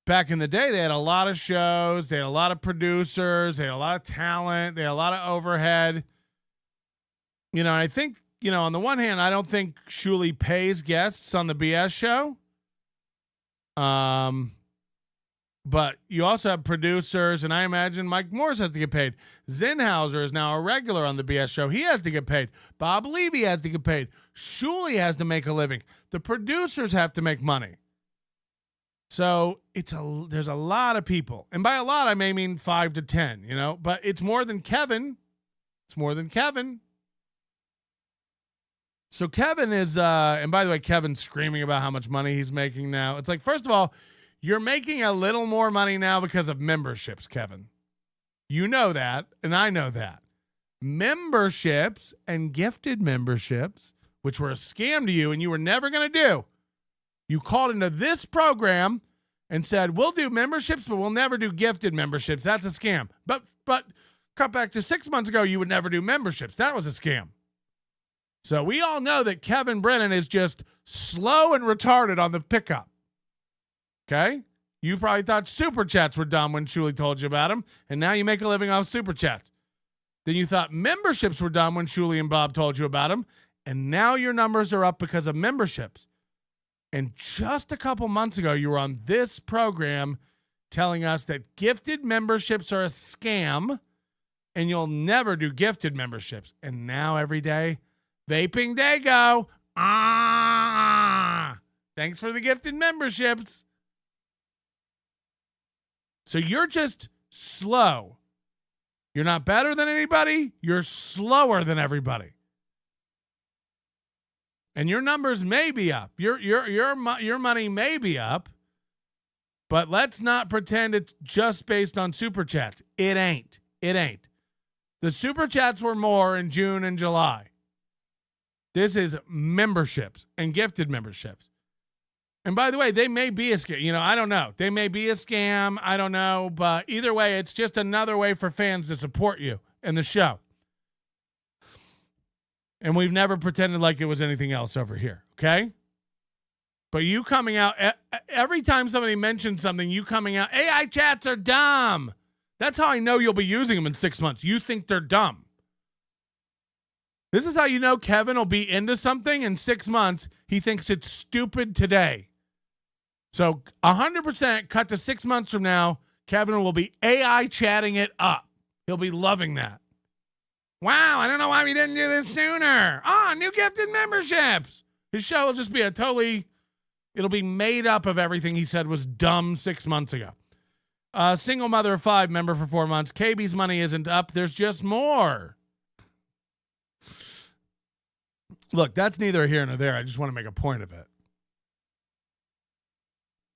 back in the day, they had a lot of shows. They had a lot of producers. They had a lot of talent. They had a lot of overhead. You know, I think, you know, on the one hand, I don't think Shuli pays guests on the BS show. But you also have producers, and I imagine Mike Morris has to get paid. Zinhauser is now a regular on the BS show. He has to get paid. Bob Levy has to get paid. Shuli has to make a living. The producers have to make money. So there's a lot of people. And by a lot, I may mean 5 to 10, you know, but it's more than Kevin. It's more than Kevin. So Kevin is, and by the way, Kevin's screaming about how much money he's making now. It's like, first of all, you're making a little more money now because of memberships, Kevin. You know that, and I know that. Memberships and gifted memberships, which were a scam to you and you were never going to do. You called into this program and said, we'll do memberships, but we'll never do gifted memberships. That's a scam. But cut back to 6 months ago, you would never do memberships. That was a scam. So we all know that Kevin Brennan is just slow and retarded on the pickup. Okay? You probably thought Super Chats were dumb when Shuli told you about them, and now you make a living off Super Chats. Then you thought memberships were dumb when Shuli and Bob told you about them, and now your numbers are up because of memberships. And just a couple months ago, you were on this program telling us that gifted memberships are a scam, and you'll never do gifted memberships. And now every day, Vaping Dago. Thanks for the gifted memberships. So you're just slow. You're not better than anybody. You're slower than everybody. And your numbers may be up. Your money may be up. But let's not pretend it's just based on Super Chats. It ain't. The Super Chats were more in June and July. This is memberships and gifted memberships. And by the way, they may be a scam. You know, I don't know. They may be a scam. I don't know. But either way, it's just another way for fans to support you and the show. And we've never pretended like it was anything else over here. Okay? But you coming out, every time somebody mentions something, you coming out, AI chats are dumb. That's how I know you'll be using them in 6 months. You think they're dumb. This is how you know Kevin will be into something in 6 months. He thinks it's stupid today. So 100% cut to 6 months from now, Kevin will be AI chatting it up. He'll be loving that. Wow, I don't know why we didn't do this sooner. New gifted memberships. His show will just be it'll be made up of everything he said was dumb 6 months ago. Single mother of 5, member for 4 months. KB's money isn't up. There's just more. Look, that's neither here nor there. I just want to make a point of it.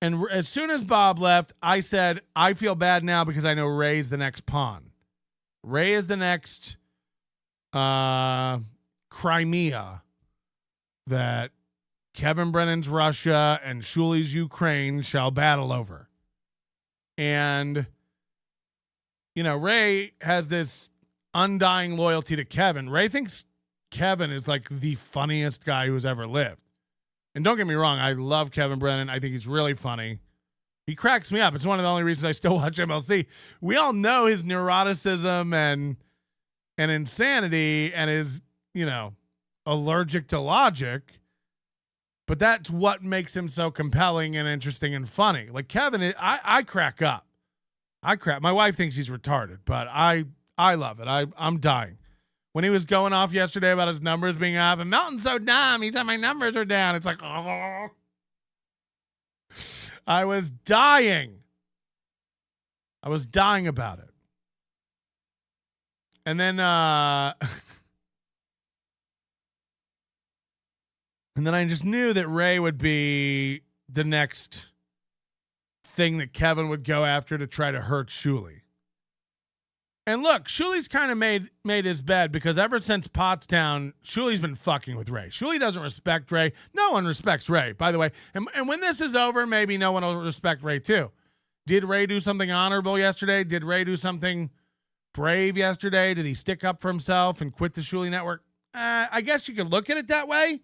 And as soon as Bob left, I said, I feel bad now because I know Ray's the next pawn. Ray is the next Crimea that Kevin Brennan's Russia and Shuli's Ukraine shall battle over. And, Ray has this undying loyalty to Kevin. Ray thinks Kevin is like the funniest guy who's ever lived. And don't get me wrong, I love Kevin Brennan. I think he's really funny. He cracks me up. It's one of the only reasons I still watch MLC. We all know his neuroticism and insanity and his, allergic to logic. But that's what makes him so compelling and interesting and funny. Like Kevin, I crack up. My wife thinks he's retarded, but I love it. I'm dying. When he was going off yesterday about his numbers being up, and Melton's so dumb, he said my numbers are down. It's like, oh. I was dying. I was dying about it. And then and then I just knew that Ray would be the next thing that Kevin would go after to try to hurt Shuli. And look, Shuli's kind of made his bed because ever since Pottstown, Shuli's been fucking with Ray. Shuli doesn't respect Ray. No one respects Ray, by the way. And when this is over, maybe no one will respect Ray too. Did Ray do something honorable yesterday? Did Ray do something brave yesterday? Did he stick up for himself and quit the Shuli Network? I guess you could look at it that way.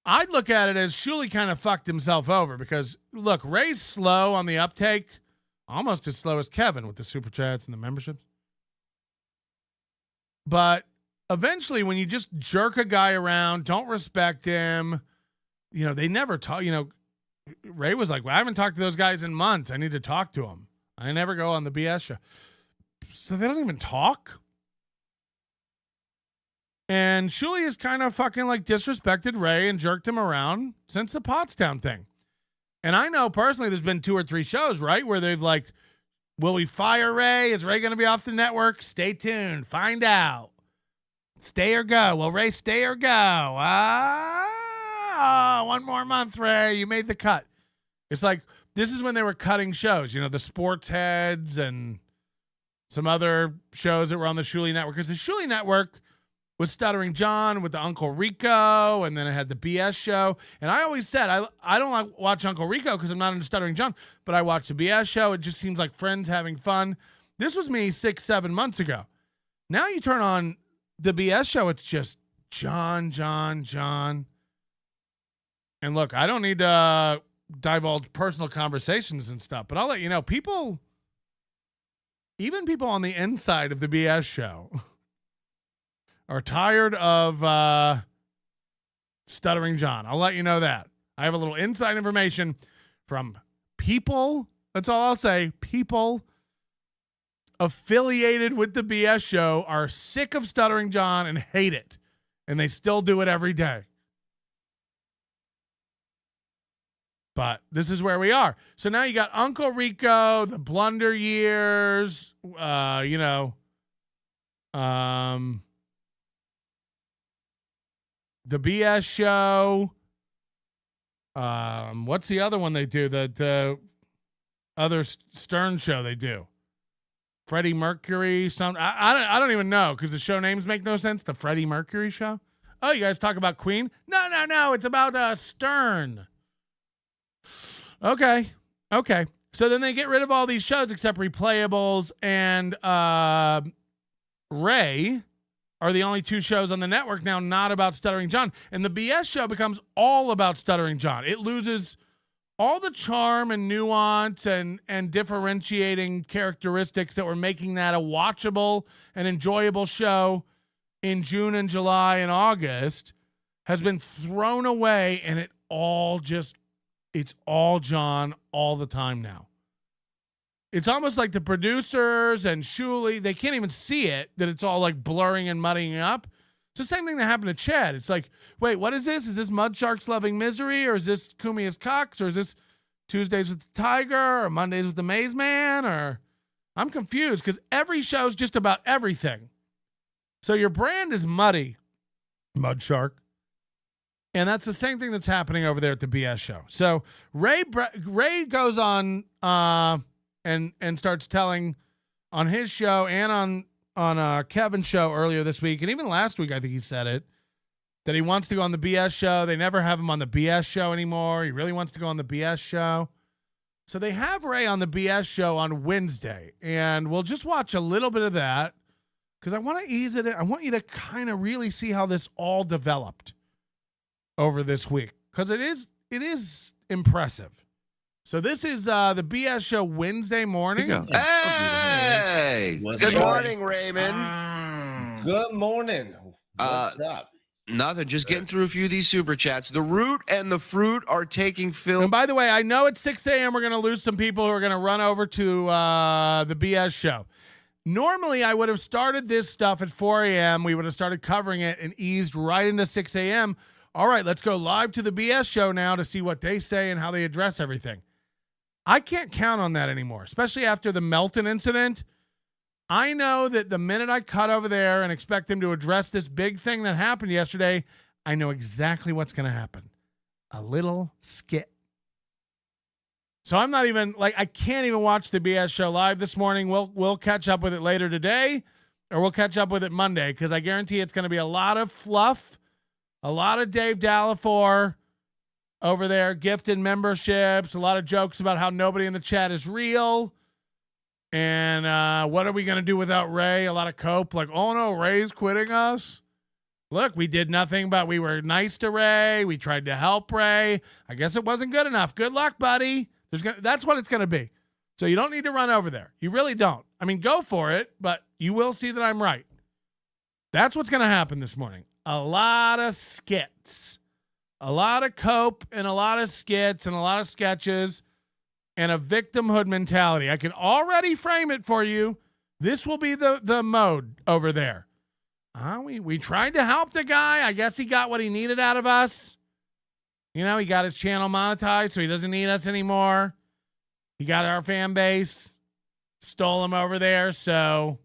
I'd look at it as Shuli kind of fucked himself over because, look, Ray's slow on the uptake. Almost as slow as Kevin with the super chats and the memberships. But eventually, when you just jerk a guy around, don't respect him, they never talk. Ray was like, well, I haven't talked to those guys in months. I need to talk to them. I never go on the BS show. So they don't even talk. And Shuli has kind of fucking like disrespected Ray and jerked him around since the Pottstown thing. And I know personally there's been 2 or 3 shows, right, where they've like, will we fire Ray? Is Ray going to be off the network? Stay tuned. Find out. Stay or go. Will Ray stay or go? One more month, Ray. You made the cut. It's like, this is when they were cutting shows, the Sports Heads and some other shows that were on the Shuli Network. Because the Shuli Network was Stuttering John with the Uncle Rico, and then it had the BS show. And I always said, I don't like watch Uncle Rico because I'm not into Stuttering John, but I watch the BS show. It just seems like friends having fun. This was me 6-7 months ago. Now you turn on the BS show, it's just John. And look, I don't need to divulge personal conversations and stuff, but I'll let you know, even people on the inside of the BS show are tired of Stuttering John. I'll let you know that. I have a little inside information from people. That's all I'll say. People affiliated with the BS show are sick of Stuttering John and hate it. And they still do it every day. But this is where we are. So now you got Uncle Rico, the Blunder Years, the BS show. What's the other one they do? The other Stern show they do. Freddie Mercury. I don't even know because the show names make no sense. The Freddie Mercury show. Oh, you guys talk about Queen? No. It's about Stern. Okay. So then they get rid of all these shows except Replayables and Ray are the only 2 shows on the network now not about Stuttering John. And the BS show becomes all about Stuttering John. It loses all the charm and nuance and differentiating characteristics that were making that a watchable and enjoyable show in June and July and August has been thrown away, and it's all John all the time now. It's almost like the producers and Shuli, they can't even see it, that it's all like blurring and muddying up. It's the same thing that happened to Chad. It's like, wait, what is this? Is this Mud Sharks Loving Misery, or is this Kumi's Cox, or is this Tuesdays with the Tiger, or Mondays with the Maze Man? Or I'm confused because every show's just about everything. So your brand is muddy, Mud Shark. And that's the same thing that's happening over there at the BS show. So Ray goes on and starts telling on his show and on Kevin's show earlier this week, and even last week I think he said it, that he wants to go on the BS show. They never have him on the BS show anymore. He really wants to go on the BS show. So they have Ray on the BS show on Wednesday, and we'll just watch a little bit of that because I want to ease it in. I want you to kind of really see how this all developed over this week, because it is impressive. So this is the BS show Wednesday morning. Hey, good morning, Raymond. Good morning. What's up? Nothing. Just getting through a few of these super chats. The root and the fruit are taking Phil. And by the way, I know at 6 a.m. we're going to lose some people who are going to run over to the BS show. Normally, I would have started this stuff at 4 a.m. We would have started covering it and eased right into 6 a.m. All right, let's go live to the BS show now to see what they say and how they address everything. I can't count on that anymore, especially after the Melton incident. I know that the minute I cut over there and expect him to address this big thing that happened yesterday, I know exactly what's going to happen. A little skit. So I'm not even I can't even watch the BS show live this morning. We'll catch up with it later today, or we'll catch up with it Monday, because I guarantee it's going to be a lot of fluff, a lot of Dave Dallafor over there, gifted memberships, a lot of jokes about how nobody in the chat is real. And what are we going to do without Ray? A lot of cope, like, oh no, Ray's quitting us. Look, we did nothing, but we were nice to Ray. We tried to help Ray. I guess it wasn't good enough. Good luck, buddy. That's what it's going to be. So you don't need to run over there. You really don't. I mean, go for it, but you will see that I'm right. That's what's going to happen this morning. A lot of skits, a lot of cope, and a lot of skits, and a lot of sketches, and a victimhood mentality. I can already frame it for you. This will be the mode over there. We tried to help the guy. I guess he got what he needed out of us. You know, he got his channel monetized, so he doesn't need us anymore. He got our fan base. Stole him over there. So,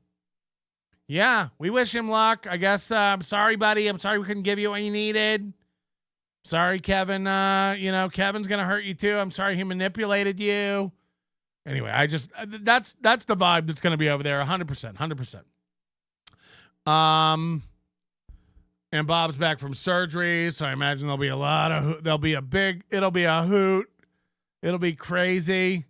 yeah, we wish him luck. I guess I'm sorry, buddy. I'm sorry we couldn't give you what you needed. Sorry, Kevin. Kevin's going to hurt you too. I'm sorry he manipulated you. Anyway, that's the vibe that's going to be over there. 100%. And Bob's back from surgery, so I imagine it'll be a hoot. It'll be crazy.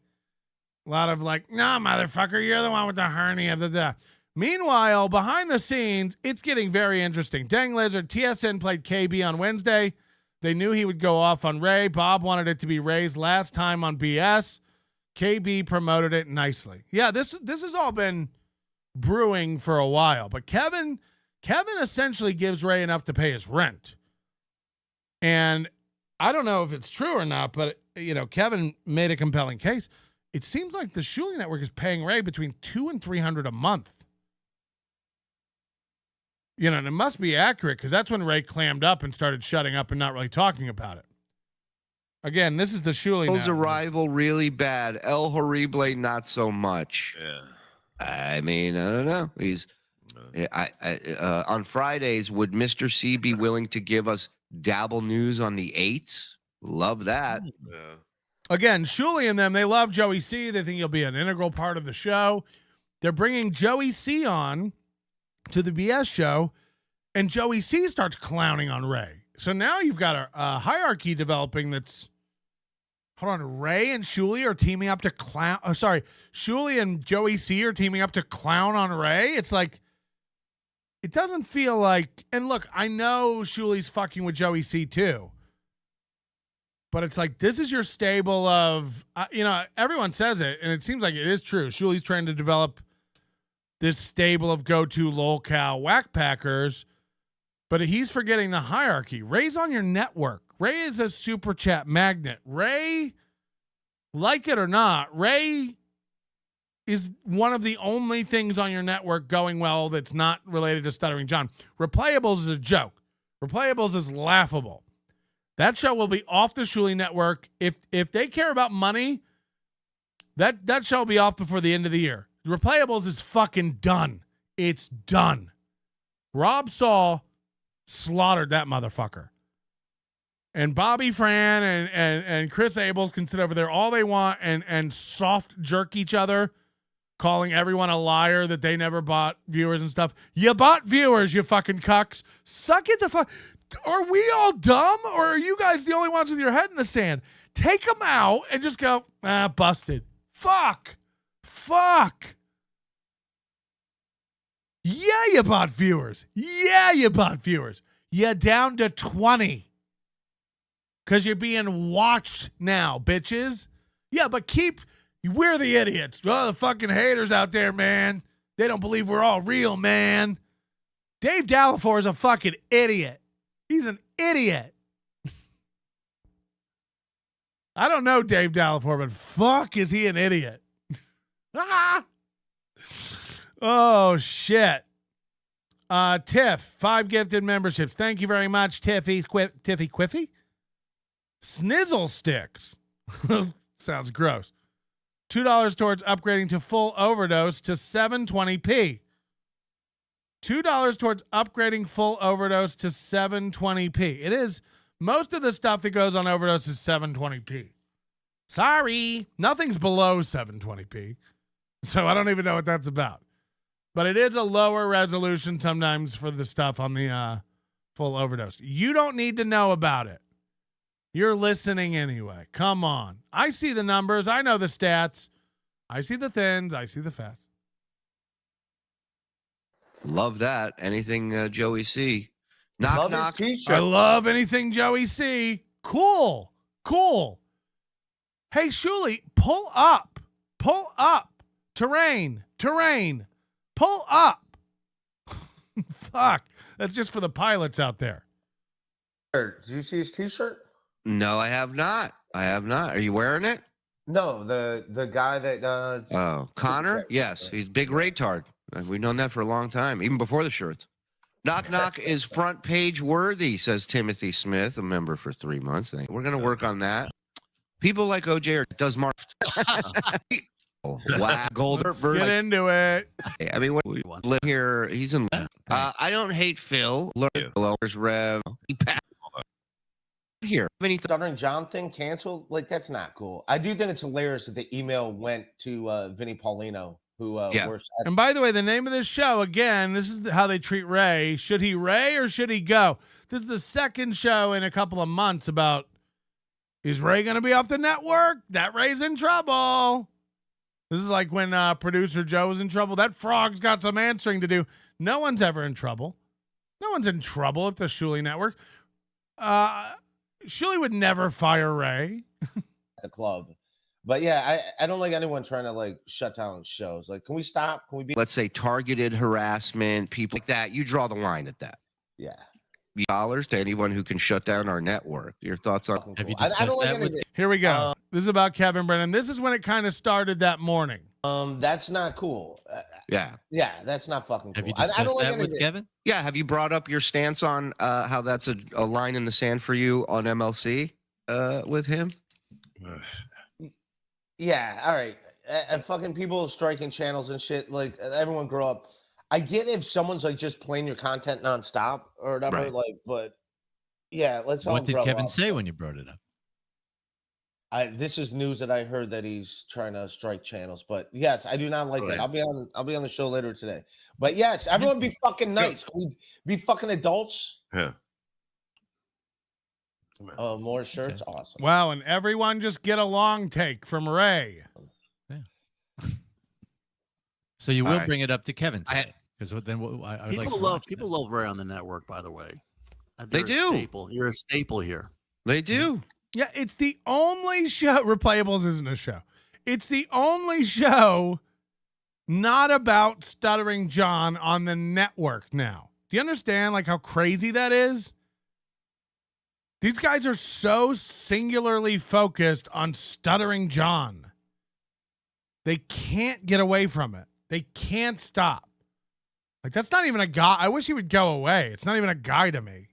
A lot of like, no, motherfucker, you're the one with the hernia. Meanwhile, behind the scenes, it's getting very interesting. Dang Lizard, TSN played KB on Wednesday. They knew he would go off on Ray. Bob wanted it to be Ray's last time on BS. KB promoted it nicely. Yeah, this has all been brewing for a while, but Kevin essentially gives Ray enough to pay his rent. And I don't know if it's true or not, but Kevin made a compelling case. It seems like the Shuli Network is paying Ray between $200 and $300 a month. And it must be accurate, because that's when Ray clammed up and started shutting up and not really talking about it. Again, this is the Shuli Network. Arrival really bad. El Horrible not so much. Yeah. I mean, I don't know. On Fridays, would Mr. C be willing to give us dabble news on the 8s? Love that. Yeah. Again, Shuli and them, they love Joey C. They think he'll be an integral part of the show. They're bringing Joey C on to the BS show, and Joey C starts clowning on Ray. So now you've got a hierarchy developing that's, hold on, Ray and Shuli are teaming up to clown. Oh, sorry, Shuli and Joey C are teaming up to clown on Ray. It's like, it doesn't feel like, and look, I know Shuli's fucking with Joey C too, but it's like, this is your stable of, everyone says it, and it seems like it is true. Shuli's trying to develop this stable of go-to lolcow whack packers But he's forgetting the hierarchy. Ray's on your network. Ray is a super chat magnet. Ray, like it or not, Ray is one of the only things on your network going well that's not related to Stuttering John. Replayables is a joke. Replayables is laughable. That show will be off the Shuli Network. If they care about money, that show will be off before the end of the year. Replayables is fucking done. It's done. Rob Saul slaughtered that motherfucker. And Bobby Fran and Chris Abels can sit over there all they want and soft jerk each other, calling everyone a liar that they never bought viewers and stuff. You bought viewers, you fucking cucks. Suck it the fuck. Are we all dumb, or are you guys the only ones with your head in the sand? Take them out and just go, busted. Fuck. Yeah, you bought viewers. You're down to 20. Because you're being watched now, bitches. Yeah, but we're the idiots. Oh, the fucking haters out there, man. They don't believe we're all real, man. Dave Dallafor is a fucking idiot. He's an idiot. I don't know Dave Dallafor, but fuck is he an idiot. Oh, shit. Tiff, 5 gifted memberships. Thank you very much, Tiffy Quiffy. Snizzle sticks. Sounds gross. $2 towards upgrading to full overdose to 720p. $2 towards upgrading full overdose to 720p. It is, most of the stuff that goes on overdose is 720p. Sorry, nothing's below 720p. So I don't even know what that's about. But it is a lower resolution sometimes for the stuff on the full overdose. You don't need to know about it. You're listening anyway. Come on. I see the numbers. I know the stats. I see the thins. I see the fats. Love that. Anything Joey C. Knock, knock. I love anything Joey C. Cool. Hey, Shuli, pull up. Terrain. Pull up. Fuck. That's just for the pilots out there. Did you see his t-shirt? No, I have not. Are you wearing it? No, the guy that Connor? Yes, he's big retard. We've known that for a long time, even before the shirts. Knock knock is front page worthy, says Timothy Smith, a member for 3 months. We're gonna work on that. People like OJ are does Mark. Wow, Golder. Get into it. I mean, what live here? He's in. I don't hate Phil. Lowers Rev. Here, Stuttering John thing canceled. Like, that's not cool. I do think it's hilarious that the email went to Vinny Paulino, who works at. And by the way, the name of this show, again, this is how they treat Ray. Should he Ray or should he go? This is the second show in a couple of months about, is Ray going to be off the network? That Ray's in trouble. This is like when producer Joe was in trouble. That frog's got some answering to do. No one's ever in trouble. No one's in trouble at the Shuli Network. Shuli would never fire Ray. The club. But yeah, I don't like anyone trying to like shut down shows. Like, can we stop? Can we be, let's say, targeted harassment, people like that? You draw the line at that. Yeah. Dollars to anyone who can shut down our network. Your thoughts on? Cool. I don't like anything. Here we go. This is about Kevin Brennan. This is when it kind of started that morning. That's not cool. Yeah, that's not fucking cool. Have you discussed that with Kevin? Yeah, have you brought up your stance on how that's a line in the sand for you on MLC with him? Yeah, all right. And fucking people striking channels and shit. Like, everyone grow up. I get if someone's like just playing your content nonstop or whatever. Right. Like, but yeah, let's all. What did Kevin say when you brought it up? This is news that I heard that he's trying to strike channels, but yes, I do not like that. I'll be on the show later today. But yes, everyone be fucking nice. Can we be fucking adults? Yeah. Oh, more shirts, awesome. Wow, and everyone just get a long take from Ray. Yeah. So you will bring it up to Kevin because then I people love Ray on the network. By the way, they do. You're a staple here. They do. Yeah, it's the only show. Replayables isn't a show. It's the only show not about Stuttering John on the network now. Do you understand like how crazy that is? These guys are so singularly focused on Stuttering John. They can't get away from it. They can't stop. Like, that's not even a guy. I wish he would go away. It's not even a guy to me.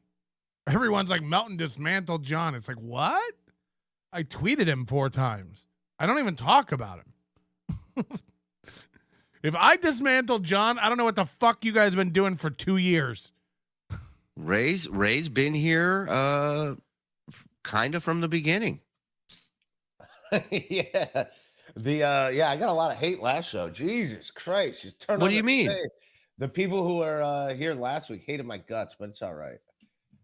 Everyone's like, Melton dismantled John. It's like, what? I tweeted him 4 times. I don't even talk about him. If I dismantled John, I don't know what the fuck you guys have been doing for 2 years. Ray's been here kind of from the beginning. Yeah. I got a lot of hate last show. Jesus Christ. Just turn What do you mean? The people who were here last week hated my guts, but it's all right.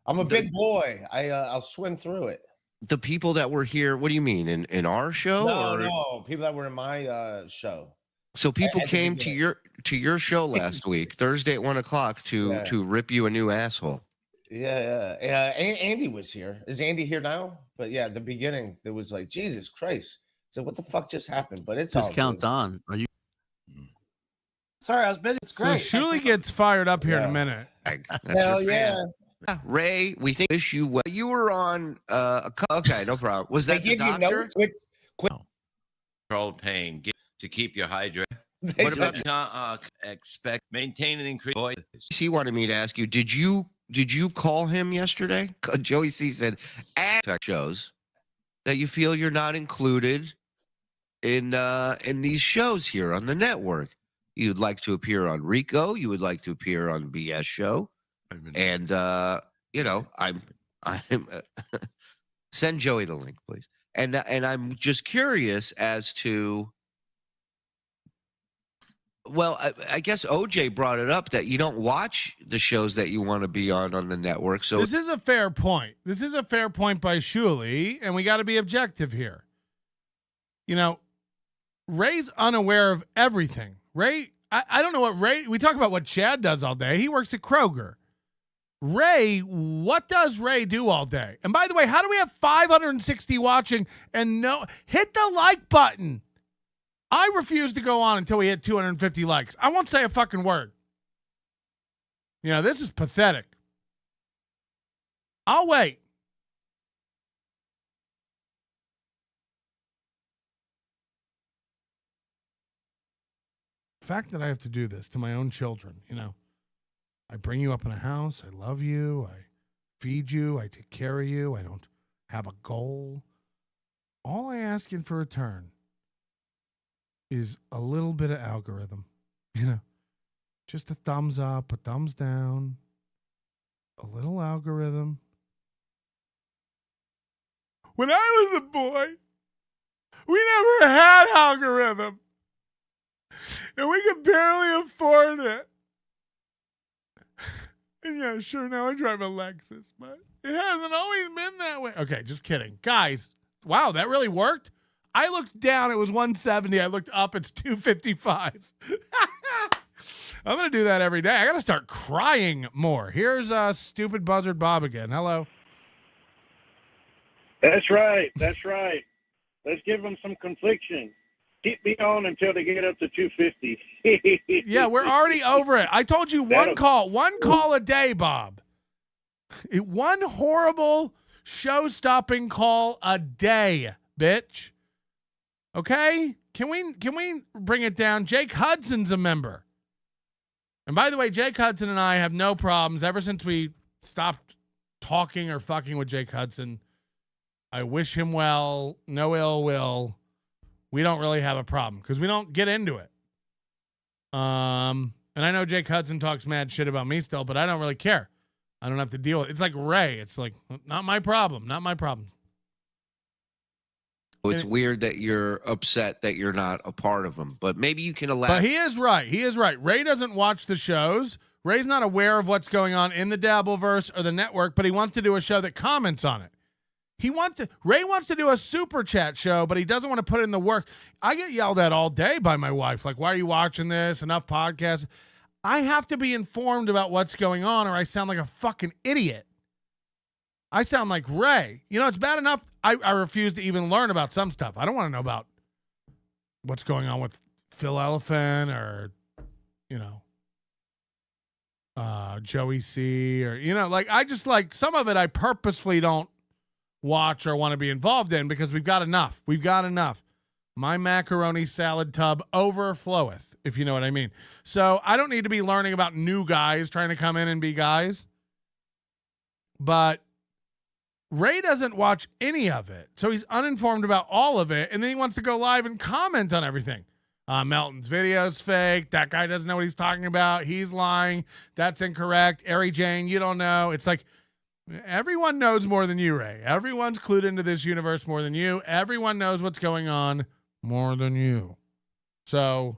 I'm a big boy. I'll swim through it. The people that were here, what do you mean? In our show? No. People that were in my show. So people came to your show last week, Thursday at 1:00 to rip you a new asshole. Yeah. Andy was here. Is Andy here now? But yeah, at the beginning, there was like, Jesus Christ. So what the fuck just happened? But it's discount on. Are you? Sorry, I was busy. It's great. So Shuli gets fired up here in a minute. Hell yeah. Ray, we wish you well. You were on okay, no problem. Was that the doctor? Control pain to keep you hydrated. What about expect maintain an increase? He wanted me to ask you, did you call him yesterday? Joey C said at shows that you feel you're not included in these shows here on the network. You'd like to appear on Rico, you would like to appear on BS show. And I'm send Joey the link, please. And I'm just curious as to, well, I guess OJ brought it up that you don't watch the shows that you want to be on the network. So this is a fair point. This is a fair point by Shuli, and we got to be objective here. You know, Ray's unaware of everything. Ray, I don't know what Ray. We talk about what Chad does all day. He works at Kroger. Ray, what does Ray do all day? And by the way, how do we have 560 watching and no hit the like button? I refuse to go on until we hit 250 likes. I won't say a fucking word. You know, this is pathetic. I'll wait. The fact that I have to do this to my own children, you know. I bring you up in a house. I love you. I feed you. I take care of you. I don't have a goal. All I ask in for return is a little bit of algorithm. You know, just a thumbs up, a thumbs down, a little algorithm. When I was a boy, we never had algorithm. And we could barely afford it. And yeah, sure, now I drive a Lexus, but it hasn't always been that way. Okay, just kidding. Guys, wow, that really worked? I looked down, it was 170. I looked up, it's 255. I'm going to do that every day. I got to start crying more. Here's stupid buzzard Bob again. Hello. That's right. Let's give them some confliction. Keep me on until they get up to 250. Yeah, we're already over it. I told you one call a day, Bob. One horrible show-stopping call a day, bitch. Okay? Can we bring it down? Jake Hudson's a member. And by the way, Jake Hudson and I have no problems ever since we stopped talking or fucking with Jake Hudson. I wish him well, no ill will. We don't really have a problem because we don't get into it. And I know Jake Hudson talks mad shit about me still, but I don't really care. I don't have to deal with it. It's like Ray. It's like, not my problem. Not my problem. It's weird that you're upset that you're not a part of them, but maybe you can elaborate. But he is right. He is right. Ray doesn't watch the shows. Ray's not aware of what's going on in the Dabbleverse or the network, but he wants to do a show that comments on it. Ray wants to do a super chat show, but he doesn't want to put in the work. I get yelled at all day by my wife. Like, why are you watching this? Enough podcasts. I have to be informed about what's going on or I sound like a fucking idiot. I sound like Ray. You know, it's bad enough I refuse to even learn about some stuff. I don't want to know about what's going on with Phil Elephant or, you know, Joey C, or like I just like some of it I purposefully don't watch or want to be involved in because we've got enough. My macaroni salad tub overfloweth, if you know what I mean. So I don't need to be learning about new guys trying to come in and be guys. But Ray doesn't watch any of it. So he's uninformed about all of it. And then he wants to go live and comment on everything. Melton's video's fake. That guy doesn't know what he's talking about. He's lying. That's incorrect. Ari Jane, you don't know. It's like everyone knows more than you, Ray. Everyone's clued into this universe more than you. Everyone knows what's going on more than you. So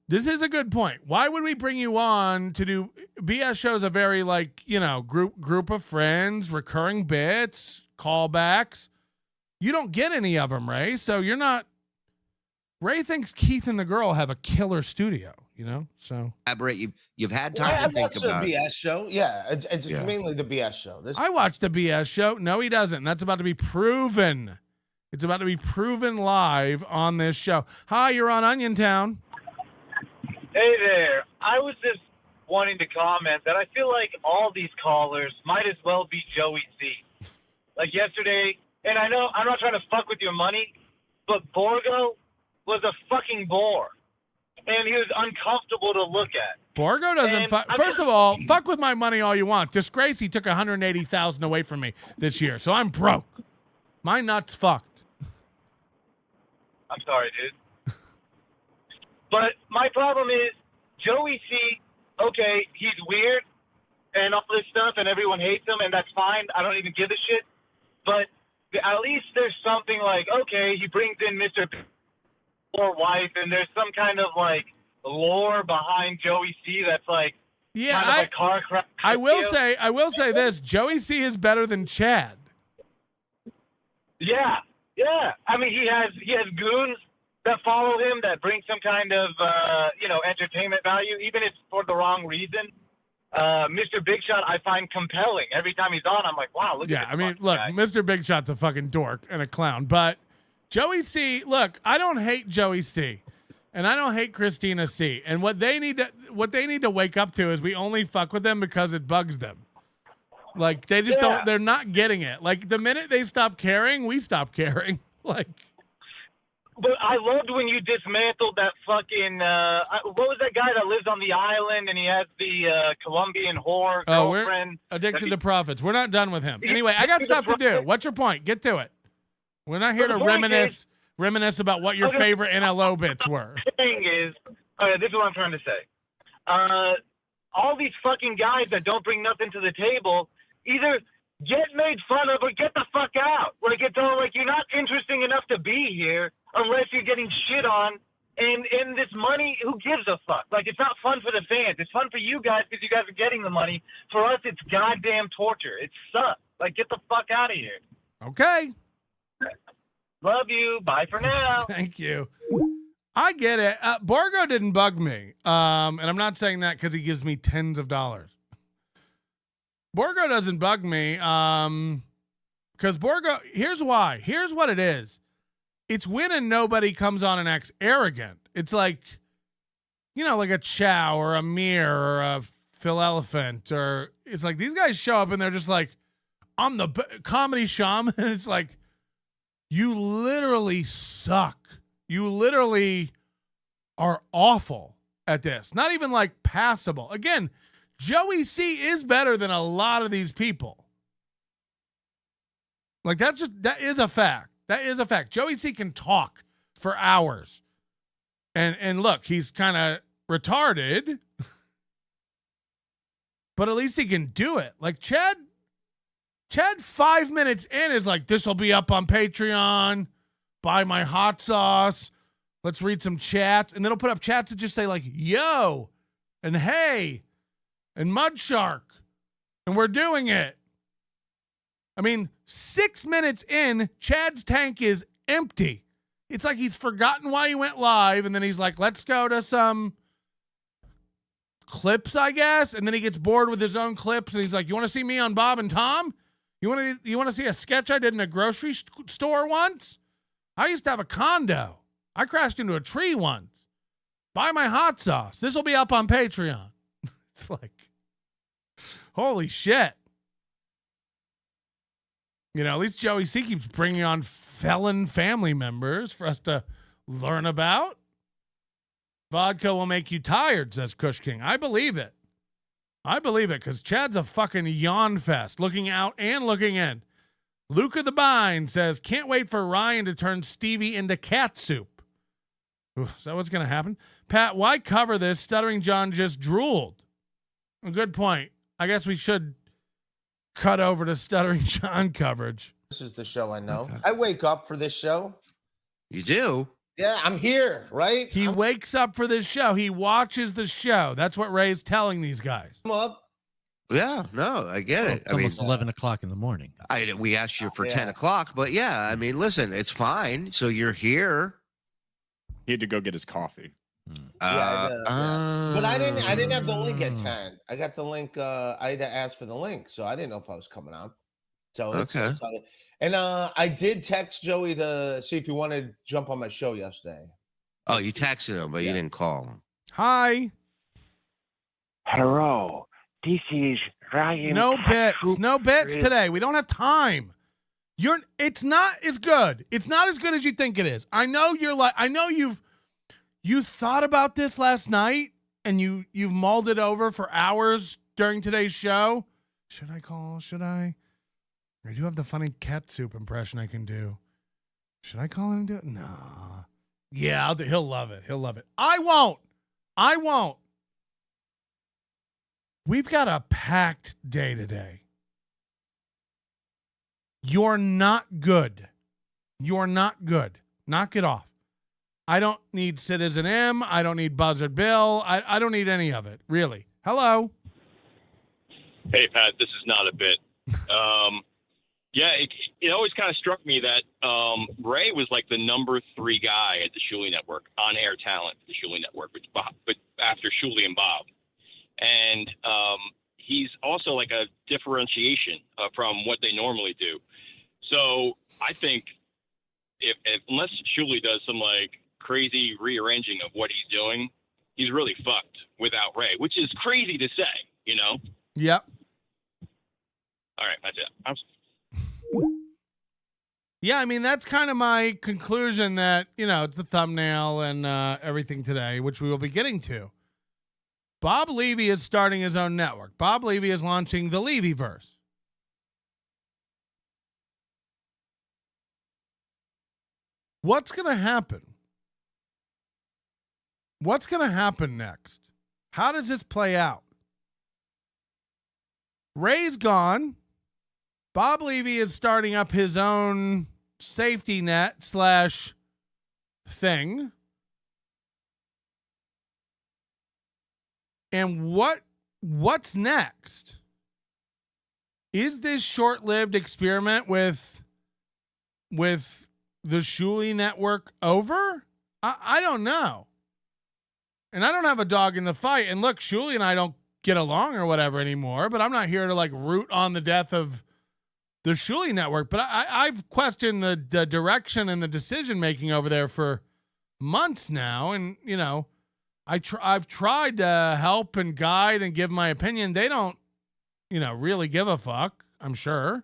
this is a good point. Why would we bring you on to do BS shows? A very group of friends, recurring bits, callbacks. You don't get any of them, Ray. So you're not. Ray thinks Keith and the girl have a killer studio. So you've had time to think about the BS show. Yeah, it's mainly the BS show. I watched the BS show. No, he doesn't. That's about to be proven. It's about to be proven live on this show. Hi, you're on Onion Town. Hey there. I was just wanting to comment that I feel like all these callers might as well be Joey C. Like yesterday, and I know I'm not trying to fuck with your money, but Borgo was a fucking bore. And he was uncomfortable to look at. Borgo doesn't first of all, fuck with my money all you want. Disgrace, he took $180,000 away from me this year. So I'm broke. My nuts fucked. I'm sorry, dude. But my problem is Joey C, okay, he's weird and all this stuff and everyone hates him and that's fine. I don't even give a shit. But at least there's something like, okay, he brings in Mr. or wife and there's some kind of like lore behind Joey C that's like kind of a car crash. I will say this, Joey C is better than Chad. Yeah. I mean he has goons that follow him that bring some kind of entertainment value, even if it's for the wrong reason. Mr. Big Shot I find compelling. Every time he's on I'm like, wow, look at this. Yeah, I mean, look, guy. Mr. Big Shot's a fucking dork and a clown, but Joey C, look, I don't hate Joey C, and I don't hate Christina C. And what they need to wake up to is we only fuck with them because it bugs them. Like they just don't. They're not getting it. Like the minute they stop caring, we stop caring. Like. But I loved when you dismantled that fucking. What was that guy that lives on the island and he has the Colombian whore girlfriend? We're addicted to profits. We're not done with him. Anyway, I got stuff to do. What's your point? Get to it. We're not here to reminisce about what your favorite NLO bits were. The thing is, this is what I'm trying to say. All these fucking guys that don't bring nothing to the table either get made fun of or get the fuck out. Like it's all like you're not interesting enough to be here unless you're getting shit on. And this money, who gives a fuck? Like it's not fun for the fans. It's fun for you guys because you guys are getting the money. For us, it's goddamn torture. It sucks. Like get the fuck out of here. Okay. Love you. Bye for now. Thank you. I get it. Borgo didn't bug me. And I'm not saying that because he gives me tens of dollars. Borgo doesn't bug me. Because Borgo, here's why. Here's what it is. It's when a nobody comes on and acts arrogant. It's like, like a Chow or a Mir or a Phil Elephant. Or it's like these guys show up and they're just like, I'm the comedy shaman. And it's like, you literally suck. You literally are awful at this. Not even like passable. Again, Joey C is better than a lot of these people. Like that is a fact. That is a fact. Joey C can talk for hours. And look, he's kind of retarded. But at least he can do it. Like Chad 5 minutes in is like, this will be up on Patreon. Buy my hot sauce. Let's read some chats. And then he'll put up chats that just say like, yo, and hey, and Mud Shark. And we're doing it. I mean, 6 minutes in, Chad's tank is empty. It's like he's forgotten why he went live. And then he's like, let's go to some clips, I guess. And then he gets bored with his own clips. And he's like, you want to see me on Bob and Tom? You want to see a sketch I did in a grocery store once? I used to have a condo. I crashed into a tree once. Buy my hot sauce. This will be up on Patreon. It's like, holy shit. You know, at least Joey C keeps bringing on felon family members for us to learn about. Vodka will make you tired, says Kush King. I believe it. I believe it, because Chad's a fucking yawn fest, looking out and looking in. Luca the Bind says, can't wait for Ryan to turn Stevie into cat soup. Ooh, is that what's going to happen? Pat, why cover this? Stuttering John just drooled. A good point. I guess we should cut over to Stuttering John coverage. This is the show I know. I wake up for this show. You do? Yeah, I'm here, right? He wakes up for this show. He watches the show. That's what Ray's telling these guys. I'm up. Yeah, no, I get it. It's almost 11 o'clock in the morning. We asked you for 10 o'clock, but yeah, I mean, listen, it's fine. So you're here. He had to go get his coffee. But I didn't have the link at 10. I got the link. I had to ask for the link, so I didn't know if I was coming on. So okay. And I did text Joey to see if he wanted to jump on my show yesterday. Oh, you texted him, but you didn't call him. Hi. Hello. This is Ryan. No bits today. We don't have time. It's not as good. It's not as good as you think it is. I know you thought about this last night and you've mulled it over for hours during today's show. Should I call? Should I? I do have the funny cat soup impression I can do. Should I call him and do it? No. Yeah, he'll love it. He'll love it. I won't. We've got a packed day today. You're not good. Knock it off. I don't need Citizen M. I don't need Buzzard Bill. I don't need any of it, really. Hello. Hey, Pat, this is not a bit. Yeah, it always kind of struck me that Ray was like the number 3 guy at the Shuli Network, on-air talent at the Shuli Network, but after Shuli and Bob. And he's also like a differentiation from what they normally do. So I think if unless Shuli does some like crazy rearranging of what he's doing, he's really fucked without Ray, which is crazy to say, you know? Yep. All right, that's it. Yeah, I mean, that's kind of my conclusion that, it's the thumbnail and everything today, which we will be getting to. Bob Levy is starting his own network. Bob Levy is launching the Levyverse. What's going to happen? What's going to happen next? How does this play out? Ray's gone. Bob Levy is starting up his own safety net / thing. And what's next? Is this short-lived experiment with the Shuli Network over? I don't know. And I don't have a dog in the fight. And look, Shuli and I don't get along or whatever anymore, but I'm not here to like root on the death of the Shuli Network. But I've questioned the direction and the decision-making over there for months now. And, I've tried to help and guide and give my opinion. They don't, really give a fuck, I'm sure.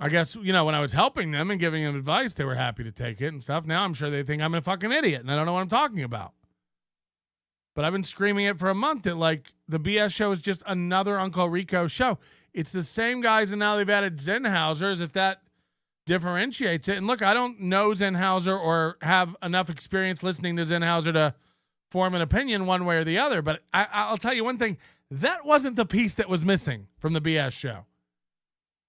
I guess, when I was helping them and giving them advice, they were happy to take it and stuff. Now I'm sure they think I'm a fucking idiot and I don't know what I'm talking about. But I've been screaming it for a month that, like, the BS show is just another Uncle Rico show. It's the same guys, and now they've added Zenhauser, as if that differentiates it. And look, I don't know Zenhauser or have enough experience listening to Zenhauser to form an opinion one way or the other. But I'll tell you one thing. That wasn't the piece that was missing from the BS show.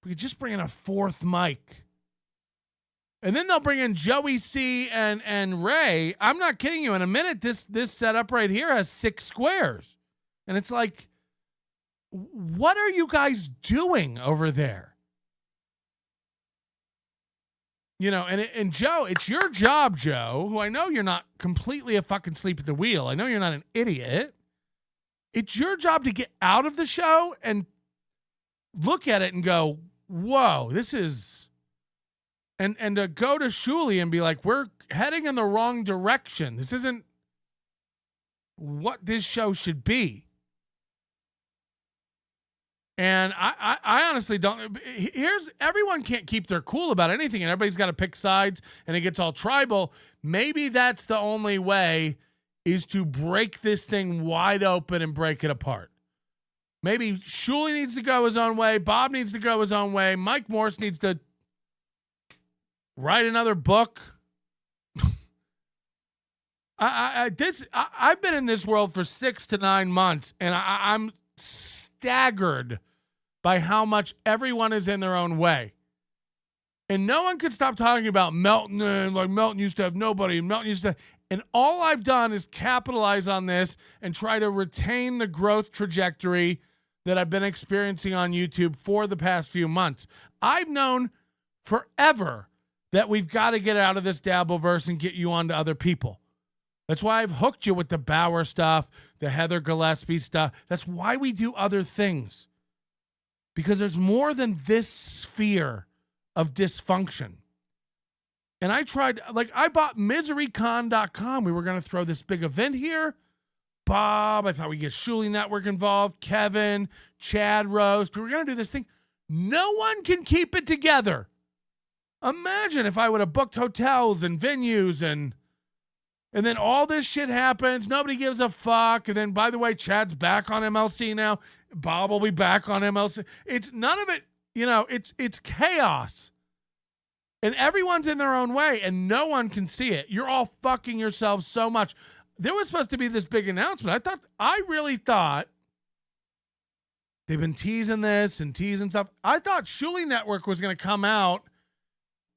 We could just bring in a 4th mic. And then they'll bring in Joey C and Ray. I'm not kidding you. In a minute, this setup right here has 6 squares. And it's like, what are you guys doing over there? And Joe, it's your job, Joe, who I know you're not completely a fucking sleep at the wheel. I know you're not an idiot. It's your job to get out of the show and look at it and go, whoa, this is, and to go to Shuli and be like, we're heading in the wrong direction. This isn't what this show should be. And I honestly don't. Everyone can't keep their cool about anything, and everybody's got to pick sides, and it gets all tribal. Maybe that's the only way, is to break this thing wide open and break it apart. Maybe Shuli needs to go his own way. Bob needs to go his own way. Mike Morse needs to write another book. I've been in this world for 6 to 9 months, and I'm staggered by how much everyone is in their own way. And no one could stop talking about Melton, and like Melton used to have nobody, Melton used to. And all I've done is capitalize on this and try to retain the growth trajectory that I've been experiencing on YouTube for the past few months. I've known forever that we've got to get out of this Dabbleverse and get you onto other people. That's why I've hooked you with the Bauer stuff, the Heather Gillespie stuff. That's why we do other things. Because there's more than this sphere of dysfunction. And I tried, like, I bought miserycon.com. We were going to throw this big event here. Bob, I thought we'd get Shuli Network involved. Kevin, Chad Rose. We were going to do this thing. No one can keep it together. Imagine if I would have booked hotels and venues and then all this shit happens. Nobody gives a fuck. And then, by the way, Chad's back on MLC now. Bob will be back on MLC. It's none of it, it's chaos. And everyone's in their own way, and no one can see it. You're all fucking yourselves so much. There was supposed to be this big announcement. I really thought they've been teasing this and teasing stuff. I thought Shuli Network was going to come out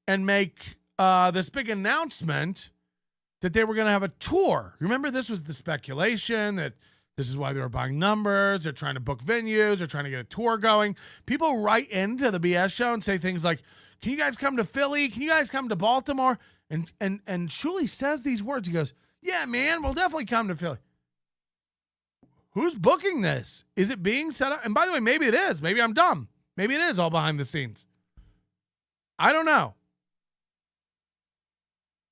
and make this big announcement that they were going to have a tour. Remember, this was the speculation that this is why they were buying numbers. They're trying to book venues. They're trying to get a tour going. People write into the BS show and say things like, can you guys come to Philly? Can you guys come to Baltimore? And Shuli says these words. He goes, yeah, man, we'll definitely come to Philly. Who's booking this? Is it being set up? And by the way, maybe it is. Maybe I'm dumb. Maybe it is all behind the scenes. I don't know.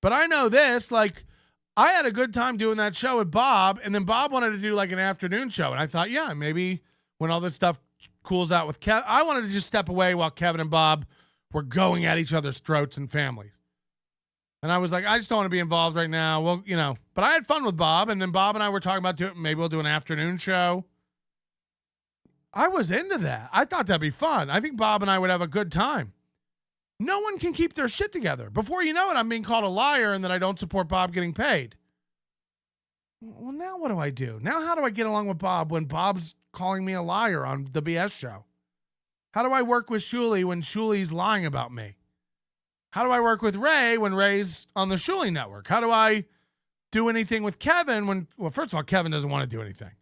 But I know this, like, I had a good time doing that show with Bob, and then Bob wanted to do like an afternoon show. And I thought, yeah, maybe when all this stuff cools out with Kevin, I wanted to just step away while Kevin and Bob were going at each other's throats and families. And I was like, I just don't want to be involved right now. Well, but I had fun with Bob, and then Bob and I were talking about maybe we'll do an afternoon show. I was into that. I thought that'd be fun. I think Bob and I would have a good time. No one can keep their shit together. Before you know it, I'm being called a liar and that I don't support Bob getting paid. Well, now what do I do? Now how do I get along with Bob when Bob's calling me a liar on the BS show? How do I work with Shuli when Shuli's lying about me? How do I work with Ray when Ray's on the Shuli Network? How do I do anything with Kevin when, well, first of all, Kevin doesn't want to do anything.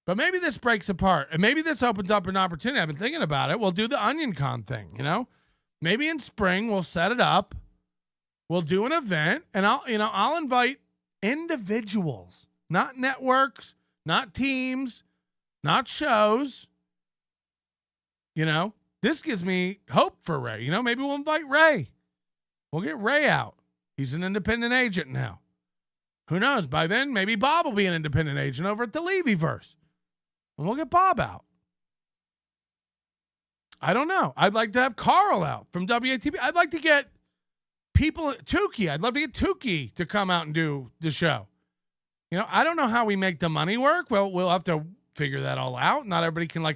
But maybe this breaks apart, and maybe this opens up an opportunity. I've been thinking about it. We'll do the OnionCon thing, Maybe in spring we'll set it up. We'll do an event, and I'll invite individuals, not networks, not teams, not shows. This gives me hope for Ray. Maybe we'll invite Ray. We'll get Ray out. He's an independent agent now. Who knows? By then, maybe Bob will be an independent agent over at the Levyverse. And we'll get Bob out. I don't know. I'd like to have Carl out from WATP. I'd like to get people, Tukey. I'd love to get Tukey to come out and do the show. I don't know how we make the money work. Well, we'll have to figure that all out. Not everybody can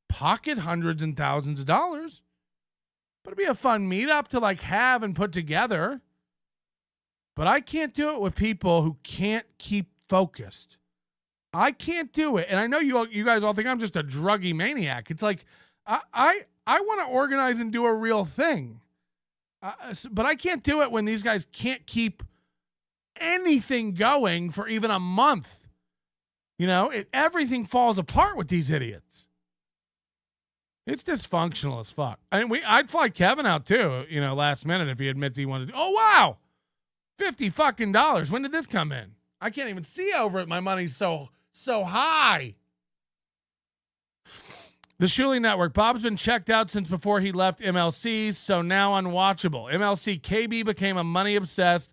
pocket hundreds and thousands of dollars. But it'd be a fun meetup to have and put together. But I can't do it with people who can't keep focused. I can't do it. And I know you guys all think I'm just a druggy maniac. It's like, I want to organize and do a real thing. But I can't do it when these guys can't keep anything going for even a month. Everything falls apart with these idiots. It's dysfunctional as fuck. I'd fly Kevin out too, last minute if he admits he wanted to. Oh, wow. $50 When did this come in? I can't even see over it. My money's so high. The Shuli Network. Bob's been checked out since before he left MLC's, so now unwatchable. MLC KB became a money-obsessed,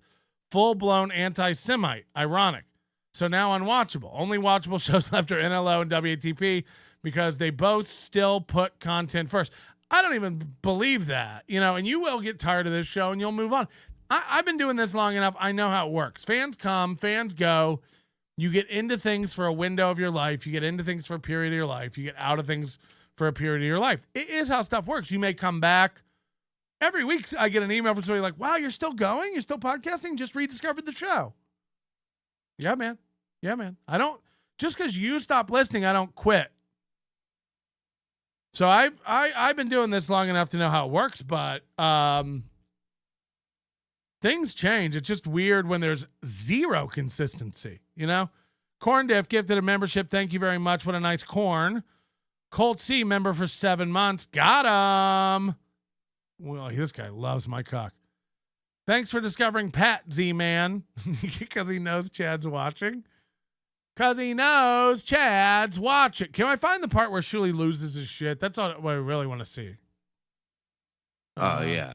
full-blown anti-Semite. Ironic. So now unwatchable. Only watchable shows left are NLO and WATP because they both still put content first. I don't even believe that, and you will get tired of this show and you'll move on. I've been doing this long enough. I know how it works. Fans come, fans go. You get into things for a window of your life. You get into things for a period of your life. You get out of things for a period of your life. It is how stuff works. You may come back. Every week I get an email from somebody like, wow, you're still going? You're still podcasting? Just rediscovered the show. Yeah, man. I don't, just because you stop listening, I don't quit. So I've been doing this long enough to know how it works, but things change. It's just weird when there's zero consistency, Corn Diff gifted a membership. Thank you very much. What a nice corn. Colt C, member for 7 months. Got him. Well, this guy loves my cock. Thanks for discovering Pat Z-Man because he knows Chad's watching. Because he knows Chad's watching. Can I find the part where Shuli loses his shit? That's all what I really want to see. Oh, yeah.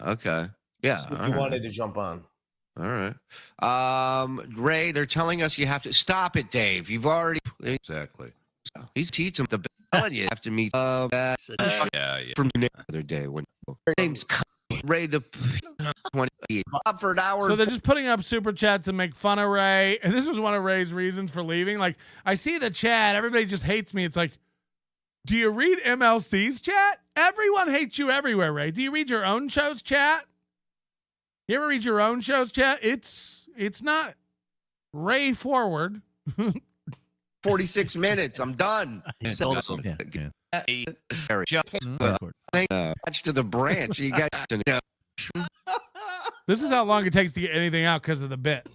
Okay. Yeah. If you wanted to jump on. All right. Ray, they're telling us you have to stop it, Dave. You've already Exactly. he's teaching the you have to meet Yeah. from the other day when her name's Ray the 20 for an hour. So they're just putting up super chats to make fun of Ray. And this was one of Ray's reasons for leaving. Like, I see the chat. Everybody just hates me. It's like, do you read MLC's chat? Everyone hates you everywhere, Ray. Do you read your own show's chat? You ever read your own show's chat? It's not Ray forward. 46 minutes. I'm done. It's awesome. Yeah. Attached to the branch. You got to This is how long it takes to get anything out because of the bit.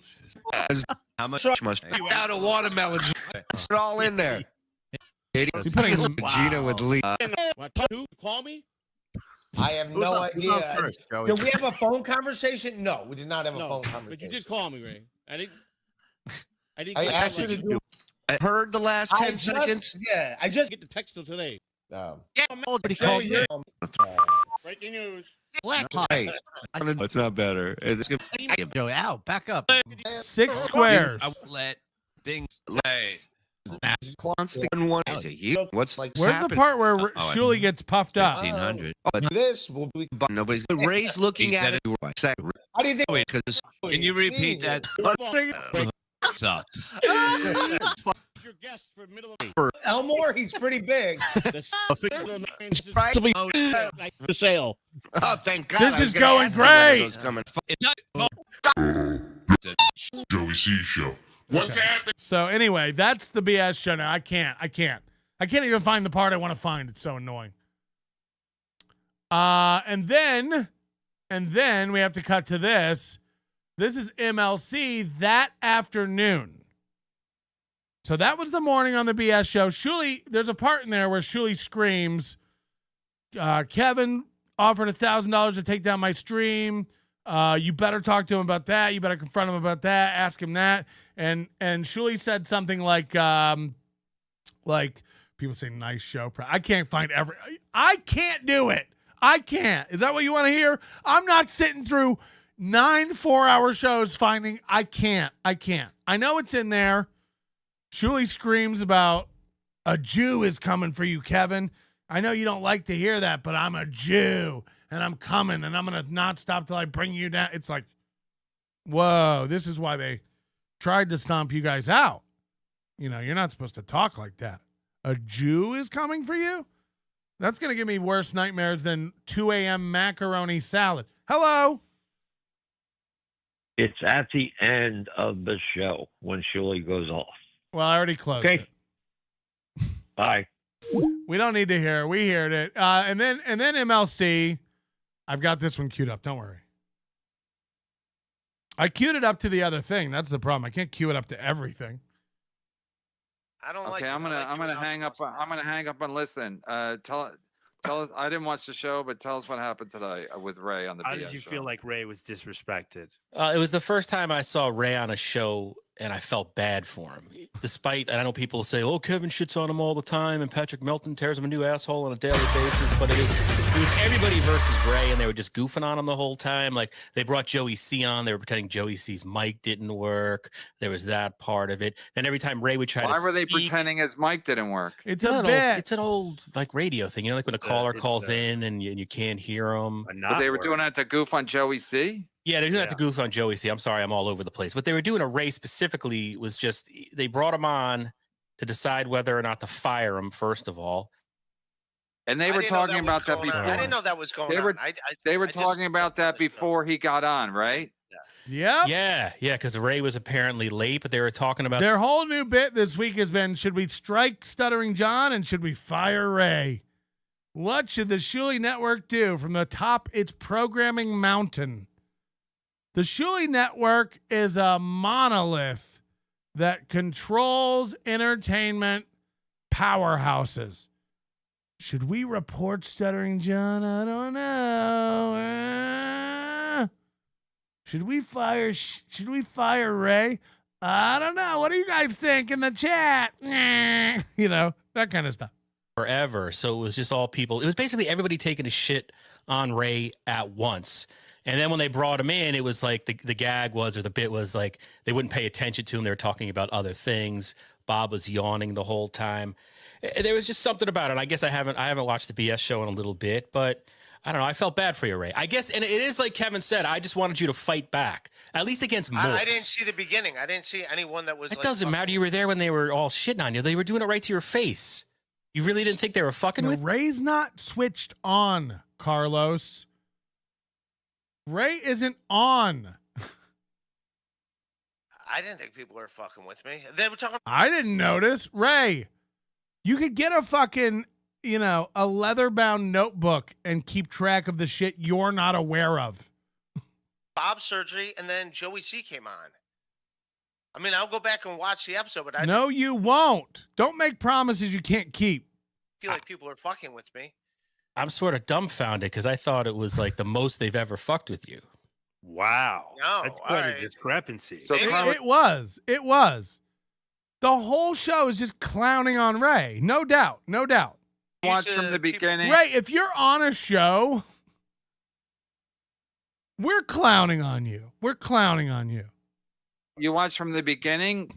How much must out of watermelons? It's all in there. Gina with Lee. Call me? I have no idea. Who's on first, Joey? Did we have a phone conversation? No, we did not have a phone conversation. But you did call me, Ray. I didn't. I asked you to do. I heard the last 10 seconds. Yeah, I just get the text till today. Yeah, called you. Breaking news. Hey, it's not better. It's Joey, ow, back up. 6 squares. Outlet things lay. Constant one. What's like? Where's the part where Shuli gets puffed up? 1500. this will be. Nobody's. Ray's looking at it. How do you think? Can you repeat that? Your guest for middle of Elmore, he's pretty big. the sale. Oh, thank God. This is going great. Joey C show. What's happening? So anyway, that's the BS show now. I can't even find the part I want to find. It's so annoying. And then we have to cut to this. This is MLC that afternoon. So that was the morning on the BS show. Shuli, there's a part in there where Shuli screams, Kevin offered $1,000 to take down my stream. You better talk to him about that. You better confront him about that. Ask him that. And Shuli said something like people say nice show. I can't find I can't do it. I can't. Is that what you want to hear? I'm not sitting through 9 4-hour shows finding. I can't. I know it's in there. Shuli screams about a Jew is coming for you, Kevin. I know you don't like to hear that, but I'm a Jew and I'm coming and I'm going to not stop till I bring you down. It's like, whoa, this is why they tried to stomp you guys out. You're not supposed to talk like that. A Jew is coming for you? That's going to give me worse nightmares than 2 a.m. macaroni salad. Hello. It's at the end of the show when Shuli goes off. Well, I already closed it. Bye. We don't need to hear it. We heard it. And then MLC. I've got this one queued up. Don't worry. I queued it up to the other thing. That's the problem. I can't queue it up to everything. I don't like. Okay, I'm gonna hang up. I'm gonna hang up and listen. Tell us. I didn't watch the show, but tell us what happened today with Ray on the. How BS did you show. feel like Ray was disrespected? It was the first time I saw Ray on a show and I felt bad for him. Despite, I know people say, "Oh, Kevin shits on him all the time, and Patrick Melton tears him a new asshole on a daily basis." But it was everybody versus Ray, and they were just goofing on him the whole time. Like they brought Joey C on, they were pretending Joey C's mic didn't work. There was that part of it. Then every time Ray would try Why to were they speak, pretending his mic didn't work? It's a bit. It's an old like radio thing, you know, like when a caller calls in and you can't hear them. But they were doing that to goof on Joey C. Yeah, they're doing that to goof on Joey C. I'm sorry, I'm all over the place. What they were doing to Ray specifically was just they brought him on to decide whether or not to fire him, first of all. And they were talking about that before. I didn't know that was going on. They were talking about that before he got on, right? Yep. Yeah, because Ray was apparently late, but they were talking about Their whole new bit this week has been, should we strike Stuttering John and should we fire Ray? What should the Shuli Network do from the top its programming mountain? The Shuli Network is a monolith that controls entertainment powerhouses. Should we report Stuttering John? I don't know. Should we fire Ray? I don't know. What do you guys think in the chat? You know, that kind of stuff. forever. So it was just all people. It was basically everybody taking a shit on Ray at once. And then when they brought him in, it was like the gag was, or the bit was like, they wouldn't pay attention to him. They were talking about other things. Bob was yawning the whole time. There was just something about it. I guess I haven't watched the BS show in a little bit, but I don't know. I felt bad for you, Ray. I guess, and it is like Kevin said, I just wanted you to fight back, at least against Morse. I didn't see the beginning. I didn't see anyone that was. It doesn't matter. You were there when they were all shitting on you. They were doing it right to your face. You really didn't think they were fucking with? Ray's not switched on, Carlos. Ray isn't on. I didn't think people were fucking with me. They were talking. I didn't notice. Ray, you could get a fucking, a leather-bound notebook and keep track of the shit you're not aware of. Bob's surgery, and then Joey C came on. I mean, I'll go back and watch the episode, but No, you won't. Don't make promises you can't keep. feel like people are fucking with me. I'm sort of dumbfounded because I thought it was like the most they've ever fucked with you. Wow. No, that's quite a discrepancy. So it was. The whole show is just clowning on Ray. No doubt. Watch from the beginning. Ray, if you're on a show, we're clowning on you. You watch from the beginning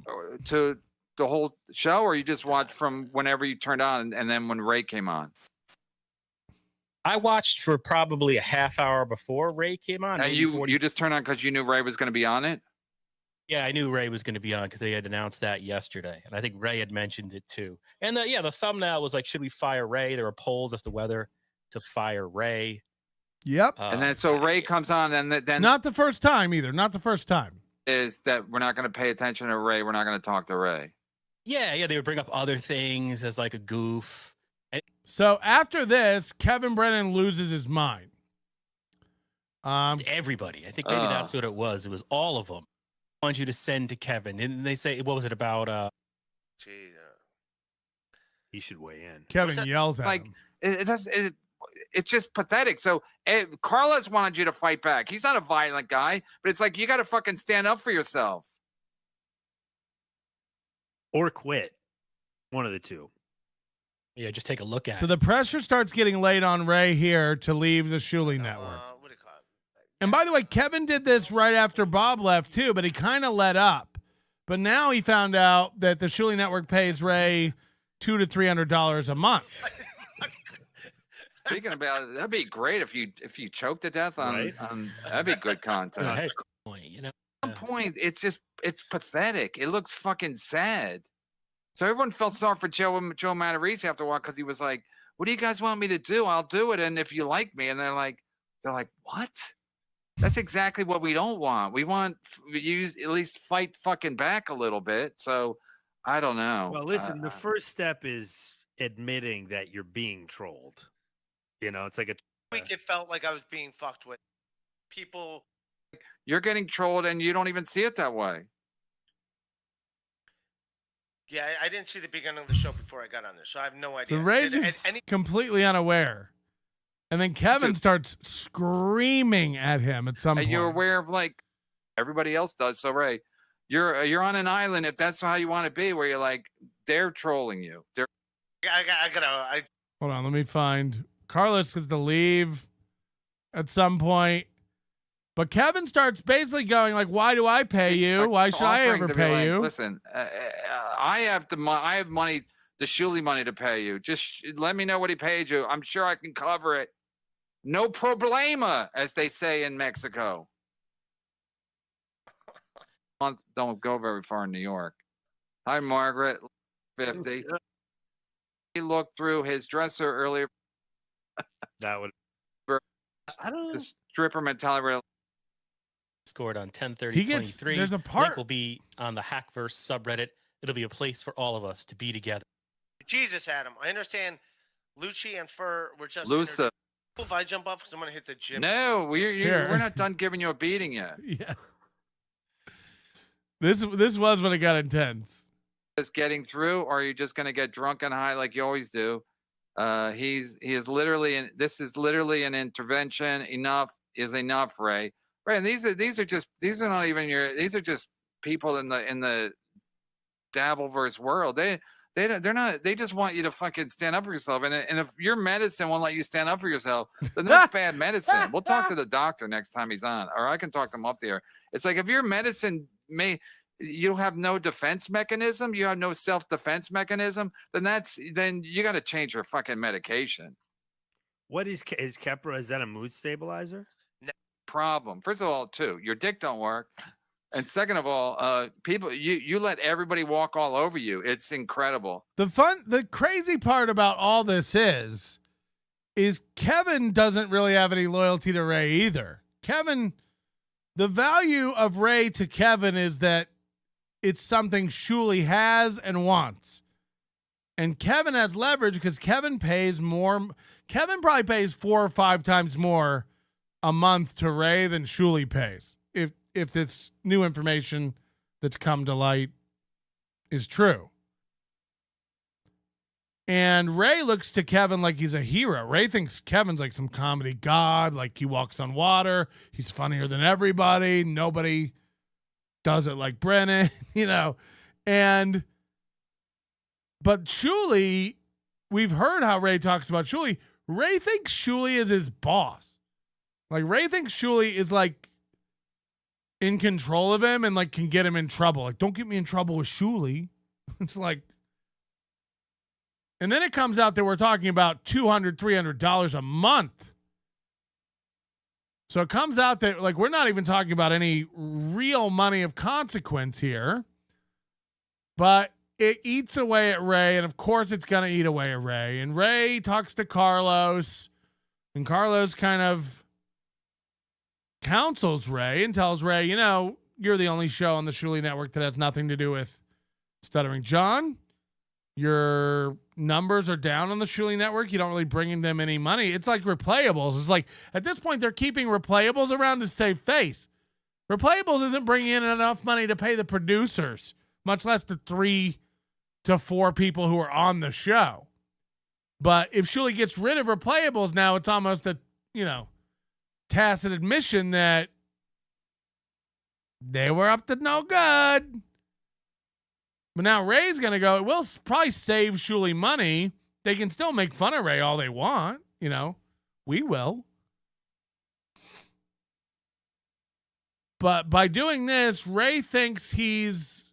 to the whole show, or you just watch from whenever you turned on and then when Ray came on? I watched for probably a half hour before Ray came on. And you just turned on because you knew Ray was going to be on it? Yeah, I knew Ray was going to be on because they had announced that yesterday. And I think Ray had mentioned it too. And the thumbnail was like, should we fire Ray? There were polls as to whether to fire Ray. Yep. And then so Ray comes on and then not the first time either. Not the first time. Is that we're not going to pay attention to Ray. We're not going to talk to Ray. Yeah. They would bring up other things as like a goof. So after this, Kevin Brennan loses his mind. Everybody. I think maybe that's what it was. It was all of them. I want you to send to Kevin. Didn't they say, what was it about? He should weigh in. Kevin yells at him. It's just pathetic. So Carlos wanted you to fight back. He's not a violent guy, but it's like you got to fucking stand up for yourself. Or quit. One of the two. Yeah, just take a look at it. So the pressure starts getting laid on Ray here to leave the Shuli Network. What do you call it? And by the way, Kevin did this right after Bob left too, but he kind of let up. But now he found out that the Shuli Network pays Ray $200 to $300 a month. Speaking about it, that'd be great if you choke to death on that'd be good content. At some point, it's pathetic. It looks fucking sad. So everyone felt sorry for Joe Matarese after a while because he was like, "What do you guys want me to do? I'll do it, and if you like me." And they're like, "What?" That's exactly what we don't want. We want you at least fight fucking back a little bit. So I don't know. Well, listen, the first step is admitting that you're being trolled. It's like week it felt like I was being fucked with. People. You're getting trolled, and you don't even see it that way. Yeah, I didn't see the beginning of the show before I got on there, so I have no idea. So Ray's just completely unaware. And then Kevin starts screaming at him at some point. And you're aware of everybody else does. So Ray, You're on an island if that's how you want to be, where you're like they're trolling you. Hold on, let me find Carlos has to leave at some point. But Kevin starts basically going like, "Why do I pay you? Why should I ever pay you?" Listen, I have money, the Shuli money to pay you. Just let me know what he paid you. I'm sure I can cover it. No problema, as they say in Mexico. Don't go very far in New York. Hi, Margaret. 50. He looked through his dresser earlier. That would. I don't know. The stripper mentality. Scored on 10:30. He gets. There's a part. Link will be on the Hackverse subreddit. It'll be a place for all of us to be together. Jesus, Adam. I understand. Lucci and Fur were just. Lusa. If I jump up, because I'm gonna hit the gym. No, we're not done giving you a beating yet. Yeah. This was when it got intense. Just getting through, or are you just gonna get drunk and high like you always do? He is literally, this is literally an intervention. Enough is enough, Ray. Right, and these are not even these are just people in the Dabbleverse world. They're not, they just want you to fucking stand up for yourself. And if your medicine won't let you stand up for yourself, then that's bad medicine. We'll talk to the doctor next time he's on, or I can talk to him up there. It's like if your medicine you have no defense mechanism, you have no self-defense mechanism, then you got to change your fucking medication. What is Kepra? Is that a mood stabilizer? Problem. First of all, your dick don't work, and second of all, people you let everybody walk all over you. It's incredible. The crazy part about all this is Kevin doesn't really have any loyalty to Ray either. Kevin, the value of Ray to Kevin is that it's something Shuli has and wants, and Kevin has leverage because Kevin pays more. Kevin probably pays 4 or 5 times more a month to Ray than Shuli pays, if this new information that's come to light is true. And Ray looks to Kevin like he's a hero. Ray thinks Kevin's like some comedy god, like he walks on water. He's funnier than everybody. Nobody does it like Brennan, But Shuli, we've heard how Ray talks about Shuli. Ray thinks Shuli is his boss. Like Ray thinks Shuli is like in control of him and like can get him in trouble. Like, don't get me in trouble with Shuli. It's like, and then it comes out that we're talking about $200, $300 a month. So it comes out that like we're not even talking about any real money of consequence here, but it eats away at Ray, and of course it's gonna eat away at Ray. And Ray talks to Carlos, and Carlos kind of counsels Ray and tells Ray, you're the only show on the Shuli Network that has nothing to do with Stuttering John. Your numbers are down on the Shuli Network. You don't really bring in them any money. It's like Replayables. It's like at this point they're keeping Replayables around to save face. Replayables isn't bringing in enough money to pay the producers, much less the 3 to 4 people who are on the show. But if Shuli gets rid of Replayables now, it's almost a, tacit admission that they were up to no good. But now Ray's going to go, it will probably save Shuli money. They can still make fun of Ray all they want. We will. But by doing this, Ray thinks he's,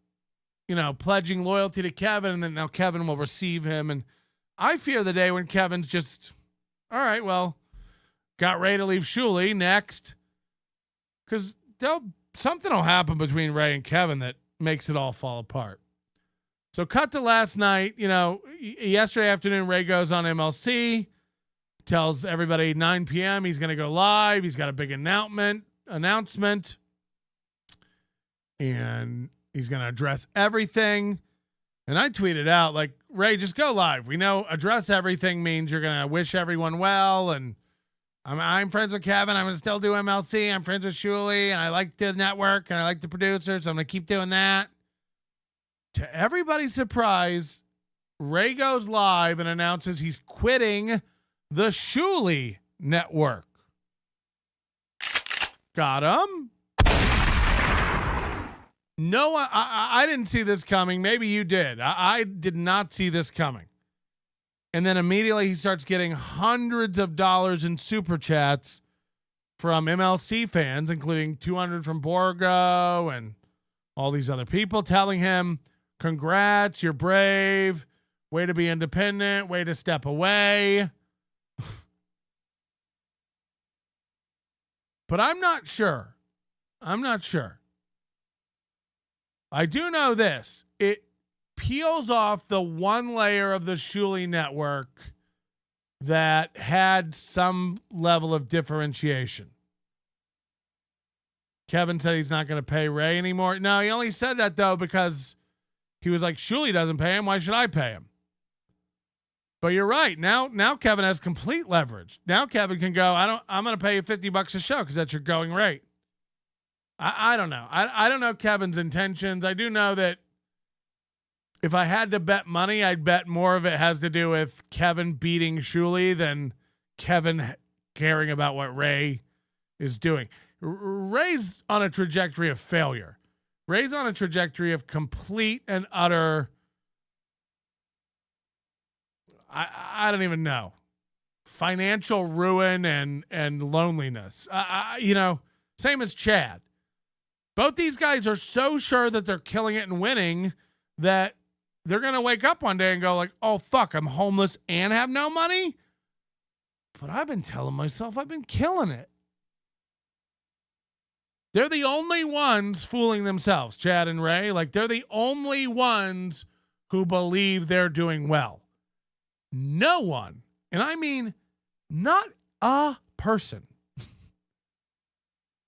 pledging loyalty to Kevin, and then now Kevin will receive him. And I fear the day when Kevin's just, all right, well, got Ray to leave Shuli next. Because something will happen between Ray and Kevin that makes it all fall apart. So cut to last night, yesterday afternoon, Ray goes on MLC, tells everybody 9 p.m. he's going to go live. He's got a big announcement, and he's going to address everything. And I tweeted out, like, Ray, just go live. We know address everything means you're going to wish everyone well. And I'm friends with Kevin. I'm going to still do MLC. I'm friends with Shuli, and I like the network, and I like the producers. So I'm going to keep doing that. To everybody's surprise, Ray goes live and announces he's quitting the Shuli Network. Got him? No, I didn't see this coming. Maybe you did. I did not see this coming. And then immediately he starts getting hundreds of dollars in super chats from MLC fans, including 200 from Borgo and all these other people telling him, congrats, you're brave, way to be independent, way to step away. But I'm not sure. I do know this. It peels off the one layer of the Shuli Network that had some level of differentiation. Kevin said he's not going to pay Ray anymore. No, he only said that, though, because he was like, Shuli doesn't pay him. Why should I pay him? But you're right. Now Kevin has complete leverage. Now Kevin can go, I'm going to pay you $50 a show because that's your going rate. I don't know. I don't know Kevin's intentions. I do know that if I had to bet money, I'd bet more of it has to do with Kevin beating Shuli than Kevin caring about what Ray is doing. Ray's on a trajectory of failure. Ray's on a trajectory of complete and utter, I don't even know, financial ruin and loneliness. Same as Chad. Both these guys are so sure that they're killing it and winning that they're going to wake up one day and go like, oh, fuck, I'm homeless and have no money? But I've been telling myself I've been killing it. They're the only ones fooling themselves, Chad and Ray. Like, they're the only ones who believe they're doing well. No one, and I mean not a person,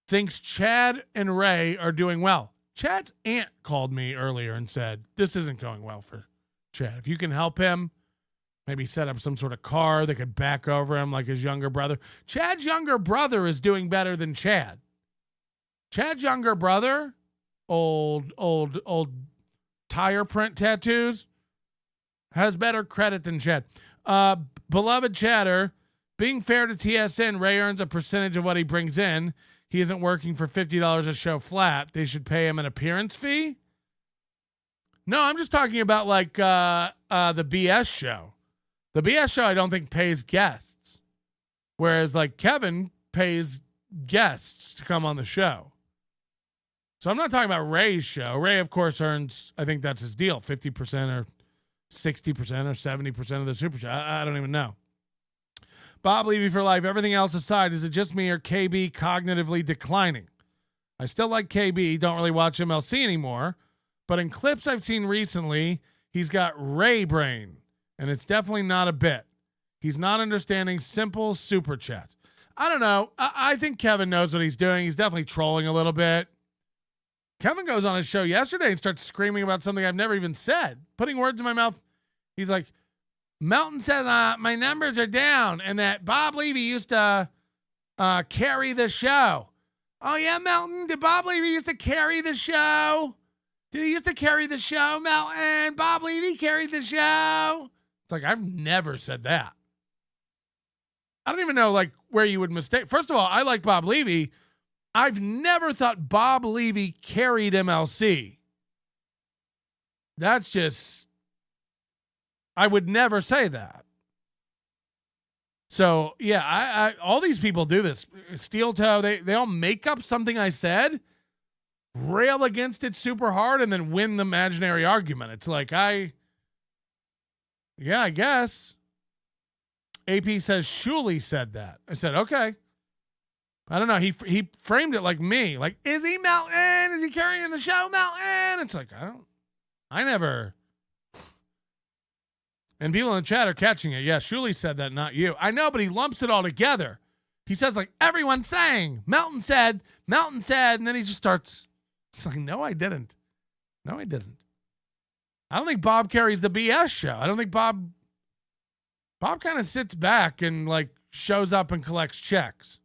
thinks Chad and Ray are doing well. Chad's aunt called me earlier and said, this isn't going well for Chad. If you can help him, maybe set up some sort of car that could back over him like his younger brother. Chad's younger brother is doing better than Chad. Chad's younger brother, old tire print tattoos, has better credit than Chad. Beloved chatter, being fair to TSN, Ray earns a percentage of what he brings in. He isn't working for $50 a show flat. They should pay him an appearance fee. No, I'm just talking about like the BS show. The BS show I don't think pays guests. Whereas like Kevin pays guests to come on the show. So I'm not talking about Ray's show. Ray, of course, earns, I think that's his deal, 50% or 60% or 70% of the super chat. I don't even know. Bob Levy for life. Everything else aside, is it just me or KB cognitively declining? I still like KB. Don't really watch MLC anymore. But in clips I've seen recently, he's got Ray brain. And it's definitely not a bit. He's not understanding simple super chats. I don't know. I think Kevin knows what he's doing. He's definitely trolling a little bit. Kevin goes on his show yesterday and starts screaming about something I've never even said, putting words in my mouth. He's like, Melton says my numbers are down and that Bob Levy used to carry the show. Oh, yeah, Melton? Did Bob Levy used to carry the show? Did he used to carry the show, Melton? Bob Levy carried the show? It's like, I've never said that. I don't even know like where you would mistake. First of all, I like Bob Levy. I've never thought Bob Levy carried MLC. That's just, I would never say that. So yeah, I all these people do this. Steel Toe, they all make up something I said, rail against it super hard, and then win the imaginary argument. It's like I guess. AP says Shuli said that. I said, okay. I don't know. He framed it like me. Like, is he Melton? Is he carrying the show, Melton? It's like, I never. And people in the chat are catching it. Yeah, Shuli said that, not you. I know, but he lumps it all together. He says, like, everyone's saying, Melton said, and then he just starts. It's like, no, I didn't. No, I didn't. I don't think Bob carries the BS show. I don't think Bob kind of sits back and, like, shows up and collects checks.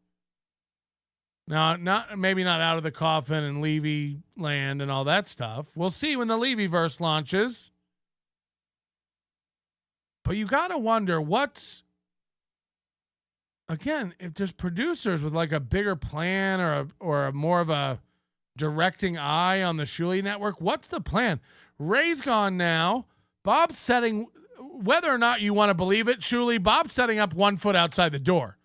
Now, maybe not out of the coffin and Levy land and all that stuff. We'll see when the Levy-verse launches. But you got to wonder again, if there's producers with like a bigger plan or a more of a directing eye on the Shuli Network. What's the plan? Ray's gone now. Bob's setting, whether or not you want to believe it, Shuli, Bob's setting up 1 foot outside the door.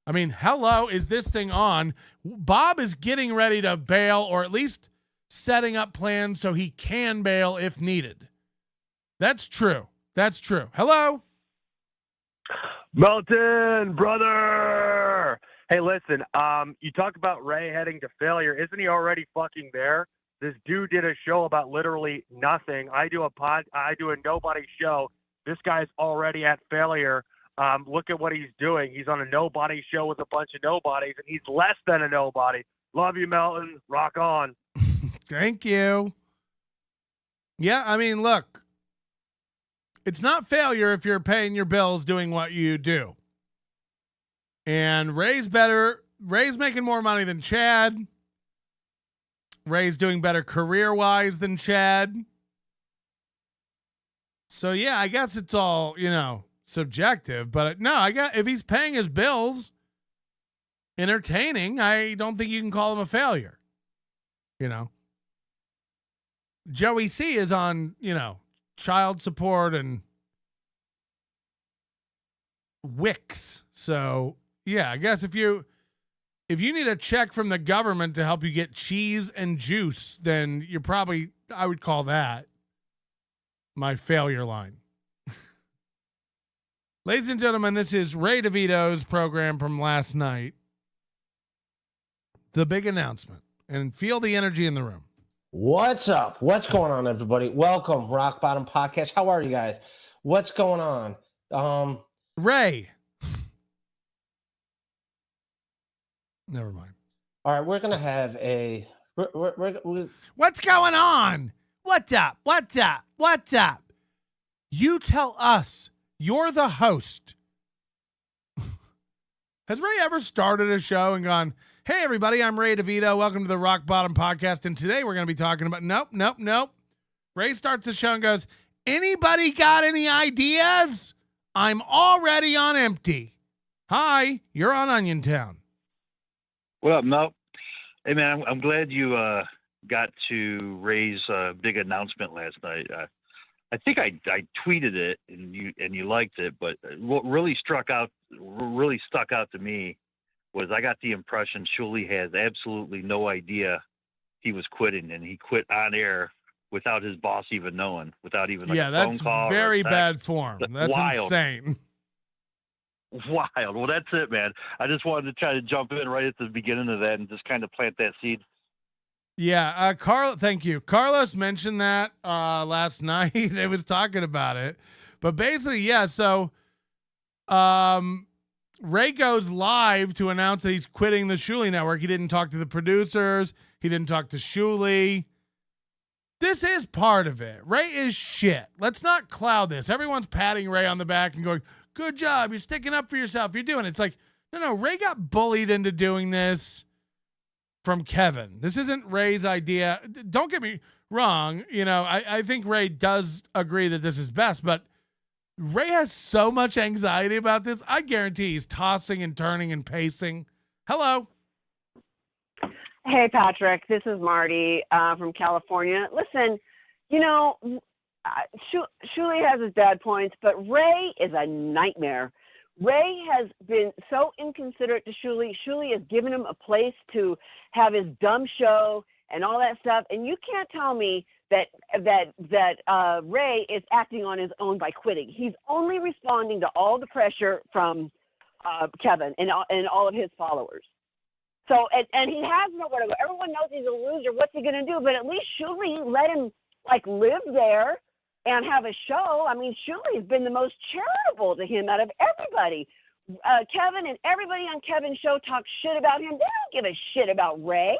I mean, hello, is this thing on? Bob is getting ready to bail, or at least setting up plans so he can bail if needed. That's true. That's true. Hello? Melton, brother. Hey, listen, you talk about Ray heading to failure. Isn't he already fucking there? This dude did a show about literally nothing. I do a nobody show. This guy's already at failure. Look at what he's doing. He's on a nobody show with a bunch of nobodies, and he's less than a nobody. Love you, Melton. Rock on. Thank you. Yeah, I mean, look, it's not failure if you're paying your bills doing what you do. And Ray's better. Ray's making more money than Chad. Ray's doing better career-wise than Chad. So, yeah, I guess it's all, subjective. But no, if he's paying his bills, entertaining, I don't think you can call him a failure. Joey C is on, child support and Wix. So, yeah, I guess if you need a check from the government to help you get cheese and juice, then I would call that my failure line. Ladies and gentlemen, this is Ray DeVito's program from last night. The big announcement. And feel the energy in the room. What's up? What's going on, everybody? Welcome, Rock Bottom Podcast. How are you guys? What's going on? Ray. Never mind. All right, we're gonna have a. What's going on? What's up? What's up? What's up? You tell us. You're the host. Has Ray ever started a show and gone, "Hey, everybody, I'm Ray DeVito. Welcome to the Rock Bottom Podcast. And today we're going to be talking about..." Nope. Ray starts the show and goes, "Anybody got any ideas? I'm already on empty. Hi, you're on Onion Town." What up, Mel? Hey, man, I'm glad you got to Ray's big announcement last night. I think I tweeted it and you liked it, but what really stuck out to me was I got the impression Shuli has absolutely no idea he was quitting, and he quit on air without his boss even knowing, without even a phone call. That's very bad form. That's wild. Insane. Wild. Well, that's it, man. I just wanted to try to jump in right at the beginning of that and just kind of plant that seed. Yeah, thank you. Carlos mentioned that last night. It was talking about it. But basically, yeah, so Ray goes live to announce that he's quitting the Shuli Network. He didn't talk to the producers. He didn't talk to Shuli. This is part of it. Ray is shit. Let's not cloud this. Everyone's patting Ray on the back and going, "Good job. You're sticking up for yourself. You're doing it." It's like, no, Ray got bullied into doing this from Kevin. This isn't Ray's idea. Don't get me wrong. I think Ray does agree that this is best, but Ray has so much anxiety about this. I guarantee he's tossing and turning and pacing. Hello. Hey, Patrick. This is Marty from California. Listen, Shuli has his bad points, but Ray is a nightmare. Ray has been so inconsiderate to Shuli. Shuli has given him a place to have his dumb show and all that stuff. And you can't tell me that Ray is acting on his own by quitting. He's only responding to all the pressure from Kevin and all of his followers. So, and he has nowhere to go. Everyone knows he's a loser. What's he going to do? But at least Shuli let him live there and have a show. I mean, Shuli has been the most charitable to him out of everybody. Kevin and everybody on Kevin's show talks shit about him. They don't give a shit about Ray.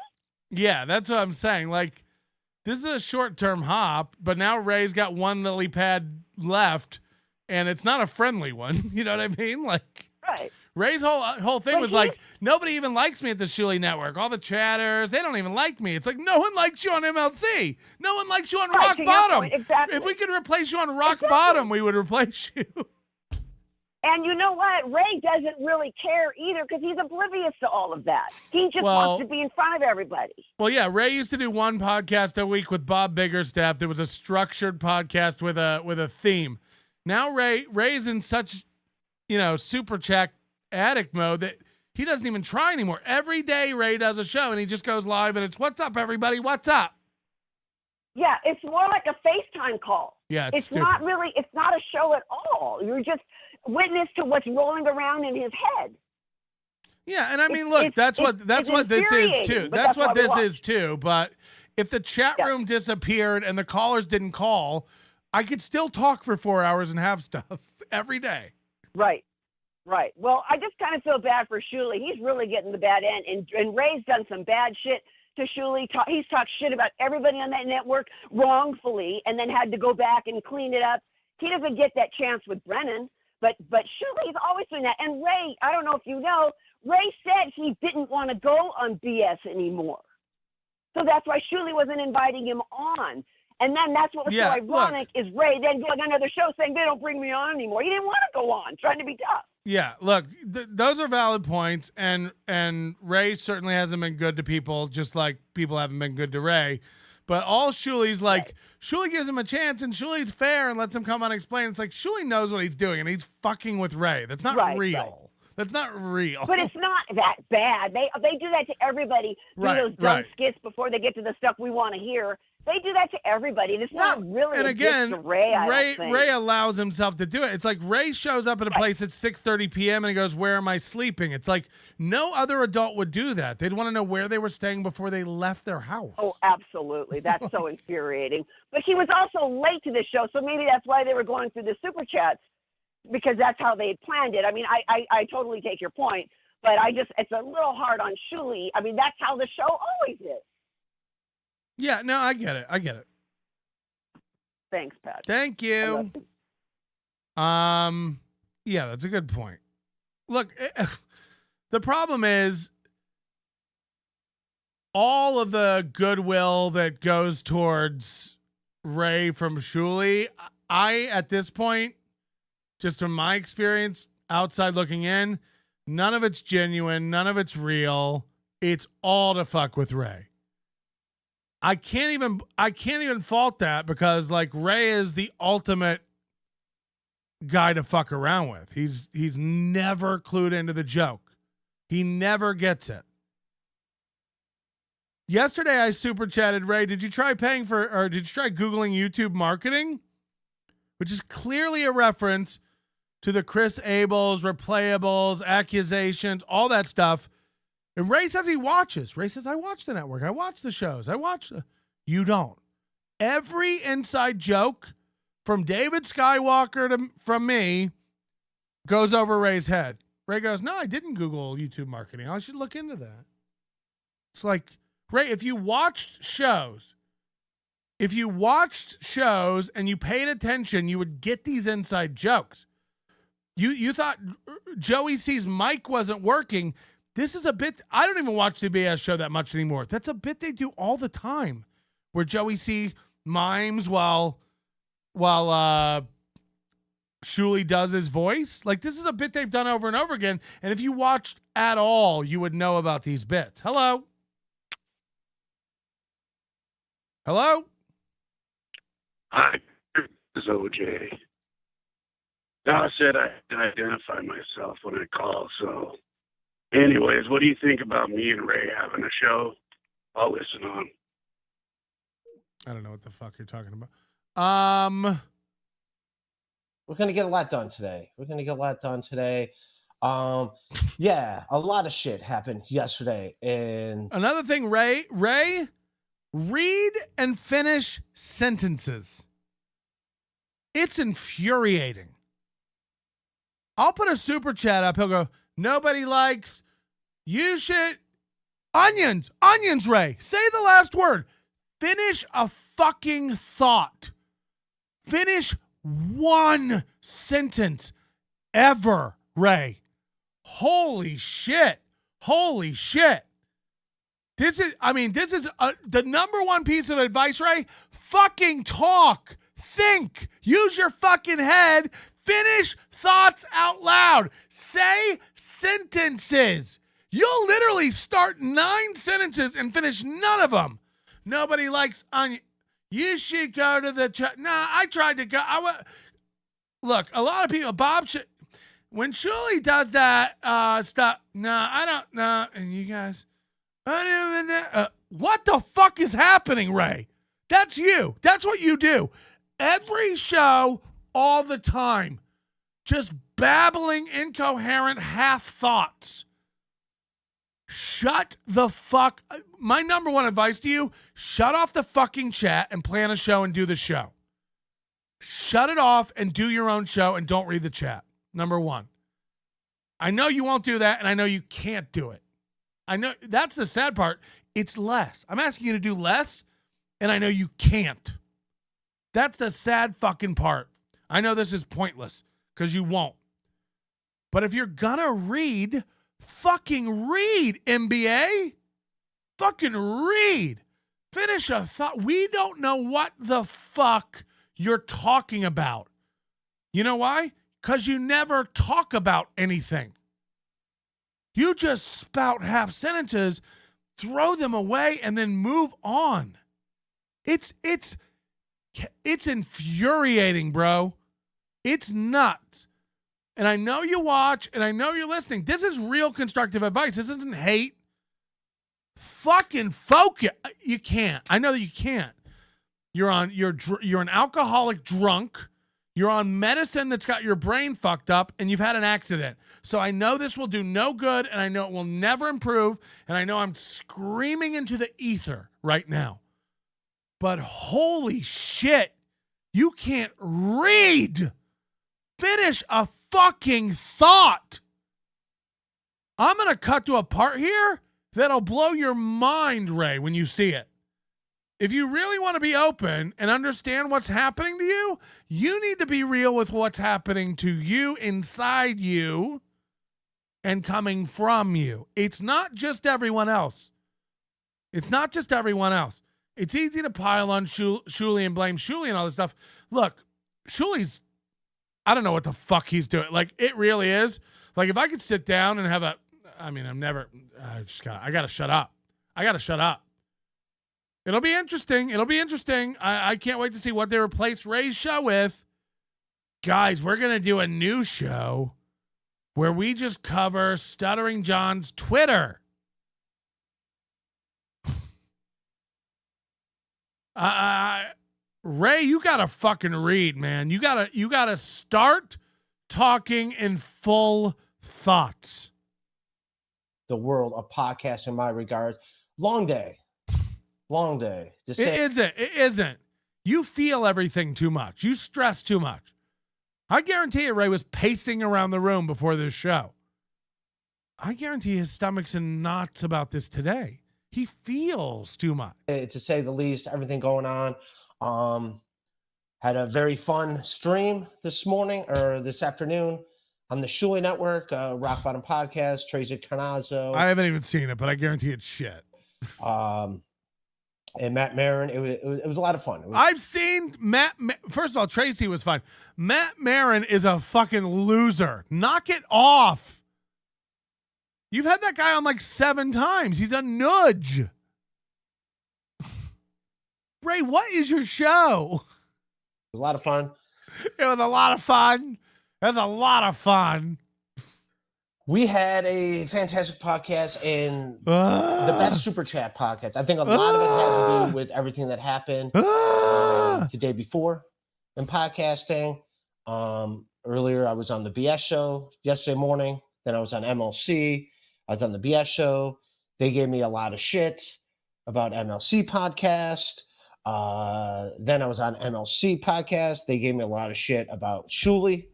Yeah, that's what I'm saying. This is a short-term hop, but now Ray's got one lily pad left, and it's not a friendly one. You know what I mean? Right. Ray's whole thing was nobody even likes me at the Shuli Network. All the chatters, they don't even like me. It's like, no one likes you on MLC. No one likes you on Rock Bottom. Exactly. If we could replace you on Rock Bottom, we would replace you. And you know what? Ray doesn't really care either because he's oblivious to all of that. He just wants to be in front of everybody. Well, yeah, Ray used to do one podcast a week with Bob Biggerstaff. There was a structured podcast with a theme. Now Ray's in such, super chat addict mode that he doesn't even try anymore. Every day Ray does a show and he just goes live and it's, what's up, everybody? What's up? Yeah, it's more like a FaceTime call. Yeah, it's not a show at all. You're just witness to what's rolling around in his head. Yeah, and I mean, look, that's what this is too. That's what this is too. But if the chat room disappeared and the callers didn't call, I could still talk for 4 hours and have stuff every day. Right. Well, I just kind of feel bad for Shuli. He's really getting the bad end, and Ray's done some bad shit to Shuli. He's talked shit about everybody on that network wrongfully, and then had to go back and clean it up. He doesn't get that chance with Brennan, but Shuli's always doing that. And Ray, I don't know if you know, Ray said he didn't want to go on BS anymore, so that's why Shuli wasn't inviting him on. And then that's what was so ironic is Ray then doing another show saying they don't bring me on anymore. He didn't want to go on, trying to be tough. Yeah, look, those are valid points, and Ray certainly hasn't been good to people, just like people haven't been good to Ray. But all Shuli's like, Shuli gives him a chance, and Shuli's fair and lets him come on and explain. It's like Shuli knows what he's doing, and he's fucking with Ray. That's not real. Right. That's not real. But it's not that bad. They do that to everybody. Do those dumb skits before they get to the stuff we want to hear. They do that to everybody. It's not really and again, to Ray. Ray allows himself to do it. It's like Ray shows up at a place at 6:30 p.m. and he goes, "Where am I sleeping?" It's like no other adult would do that. They'd want to know where they were staying before they left their house. Oh, absolutely. That's so infuriating. But he was also late to this show, so maybe that's why they were going through the super chats, because that's how they had planned it. I mean, I totally take your point, but it's a little hard on Shuli. I mean, that's how the show always is. Yeah, no, I get it. Thanks, Pat. Thank you. Yeah, that's a good point. Look, the problem is all of the goodwill that goes towards Ray from Shuli. At this point, just from my experience outside looking in, none of it's genuine. None of it's real. It's all to fuck with Ray. I can't even fault that because like Ray is the ultimate guy to fuck around with. He's never clued into the joke. He never gets it. Yesterday I super chatted Ray. Did you try Googling YouTube marketing? Which is clearly a reference to the Chris Abels, Replayables, accusations, all that stuff. And Ray says he watches. Ray says, I watch the network. I watch the shows. You don't. Every inside joke from David Skywalker from me goes over Ray's head. Ray goes, no, I didn't Google YouTube marketing. I should look into that. It's like, Ray, if you watched shows and you paid attention, you would get these inside jokes. You thought Joey C's mic wasn't working. This is a bit, I don't even watch the BS show that much anymore. That's a bit they do all the time where Joey C mimes while Shuli does his voice. Like this is a bit they've done over and over again. And if you watched at all, you would know about these bits. Hello? Hello? Hi, this is OJ. I said I identify myself when I call, so anyways, what do you think about me and Ray having a show? I'll listen on. I don't know what the fuck you're talking about. We're going to get a lot done today. Yeah, a lot of shit happened yesterday. And another thing, Ray, read and finish sentences. It's infuriating. I'll put a super chat up. He'll go, nobody likes you shit. Onions, Ray. Say the last word. Finish a fucking thought. Finish one sentence ever, Ray. Holy shit. This is the number one piece of advice, Ray. Fucking talk. Think. Use your fucking head. Finish thoughts out loud. Say sentences. You'll literally start 9 sentences and finish none of them. Nobody likes onion. You should go to the I tried to go. Look, a lot of people, when Shuli does that stuff, I don't know. And you guys, I don't even know. What the fuck is happening, Ray? That's you. That's what you do. Every show, all the time. Just babbling, incoherent half thoughts. Shut the fuck. My number one advice to you, shut off the fucking chat and plan a show and do the show. Shut it off and do your own show and don't read the chat. Number one. I know you won't do that and I know you can't do it. I know that's the sad part. It's less. I'm asking you to do less and I know you can't. That's the sad fucking part. I know this is pointless because you won't. But if you're gonna read, fucking read, NBA. Fucking read. Finish a thought. We don't know what the fuck you're talking about. You know why? Because you never talk about anything. You just spout half sentences, throw them away, and then move on. It's infuriating, bro. It's nuts. And I know you watch, and I know you're listening. This is real constructive advice. This isn't hate. Fucking focus. You can't. I know that you can't. You're an alcoholic drunk. You're on medicine that's got your brain fucked up, and you've had an accident. So I know this will do no good, and I know it will never improve, and I know I'm screaming into the ether right now. But holy shit, you can't read. Finish a fucking thought. I'm going to cut to a part here that'll blow your mind, Ray, when you see it. If you really want to be open and understand what's happening to you, you need to be real with what's happening to you, inside you, and coming from you. It's not just everyone else. It's not just everyone else. It's easy to pile on Shuli and blame Shuli and all this stuff. Look, Shuli's, I don't know what the fuck he's doing. Like, it really is. Like, if I could sit down and have I gotta shut up. I gotta shut up. It'll be interesting. I can't wait to see what they replace Ray's show with. Guys, we're going to do a new show where we just cover Stuttering John's Twitter. Ray, you got to fucking read, man. You got to start talking in full thoughts. The world of podcasting, in my regards. Long day. It isn't. You feel everything too much. You stress too much. I guarantee you Ray was pacing around the room before this show. I guarantee his stomach's in knots about this today. He feels too much. To say the least, everything going on. Had a very fun stream this afternoon on the Shuli Network, Rock Bottom Podcast, Tracy Carnazzo. I haven't even seen it, but I guarantee it's shit. And Matt Marin, it was a lot of fun. I've seen Matt. First of all, Tracy was fine. Matt Marin is a fucking loser. Knock it off. You've had that guy on like 7 times. He's a nudge. Ray, what is your show? It was a lot of fun. It was a lot of fun. It was a lot of fun. We had a fantastic podcast and the best Super Chat podcast. I think a lot of it had to do with everything that happened the day before in podcasting. Earlier, I was on the BS show yesterday morning. Then I was on MLC. I was on the BS show. They gave me a lot of shit about MLC podcast. Then I was on MLC podcast. They gave me a lot of shit about Shuli.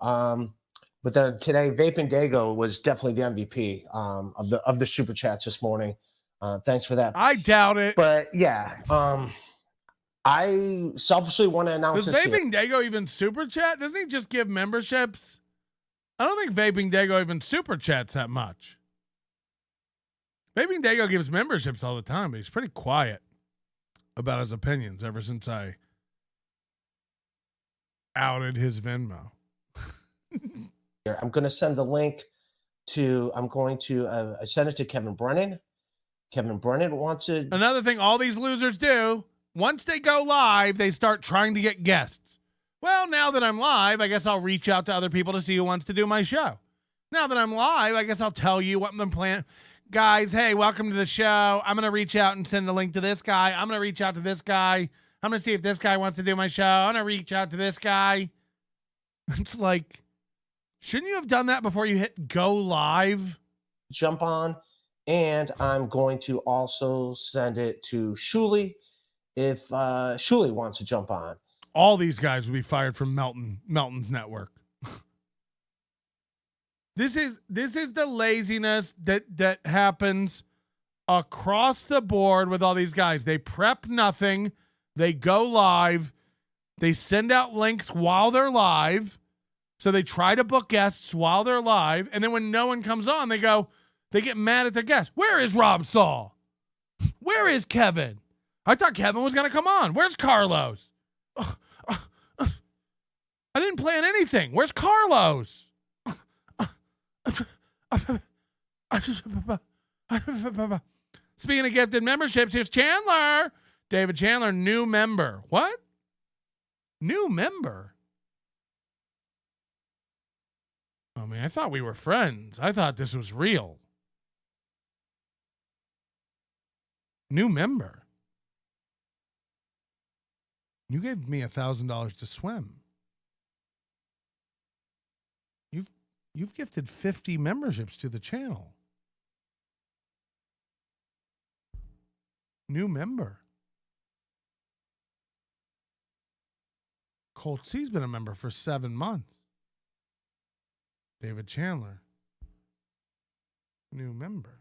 But then today, Vaping Dago was definitely the MVP of the Super Chats this morning. Thanks for that. I doubt it. But yeah, I selfishly want to announce Does Vaping Dago even Super Chat? Doesn't he just give memberships? I don't think Vaping Dago even Super Chats that much. Vaping Dago gives memberships all the time, but he's pretty quiet about his opinions ever since I outed his Venmo. I'm going to send the link to. I sent it to Kevin Brennan. Kevin Brennan wants it. Another thing all these losers do, once they go live, they start trying to get guests. Well, now that I'm live, I guess I'll reach out to other people to see who wants to do my show. Now that I'm live, I guess I'll tell you what I'm planning. Guys, hey, welcome to the show. I'm going to reach out and send a link to this guy. I'm going to reach out to this guy. I'm going to see if this guy wants to do my show. I'm going to reach out to this guy. It's like, shouldn't you have done that before you hit go live? Jump on. And I'm going to also send it to Shuli if Shuli wants to jump on. All these guys will be fired from Melton's network. This is the laziness that happens across the board with all these guys. They prep nothing. They go live. They send out links while they're live. So they try to book guests while they're live. And then when no one comes on, they get mad at their guests. Where is Rob Saul? Where is Kevin? I thought Kevin was going to come on. Where's Carlos? I didn't plan anything. Where's Carlos? Speaking of gifted memberships, here's Chandler. David Chandler, new member. What? New member? Oh, man, I thought we were friends. I thought this was real. New member. You gave me $1,000 to swim. You've gifted 50 memberships to the channel. New member. Colt C's been a member for 7 months. David Chandler. New member.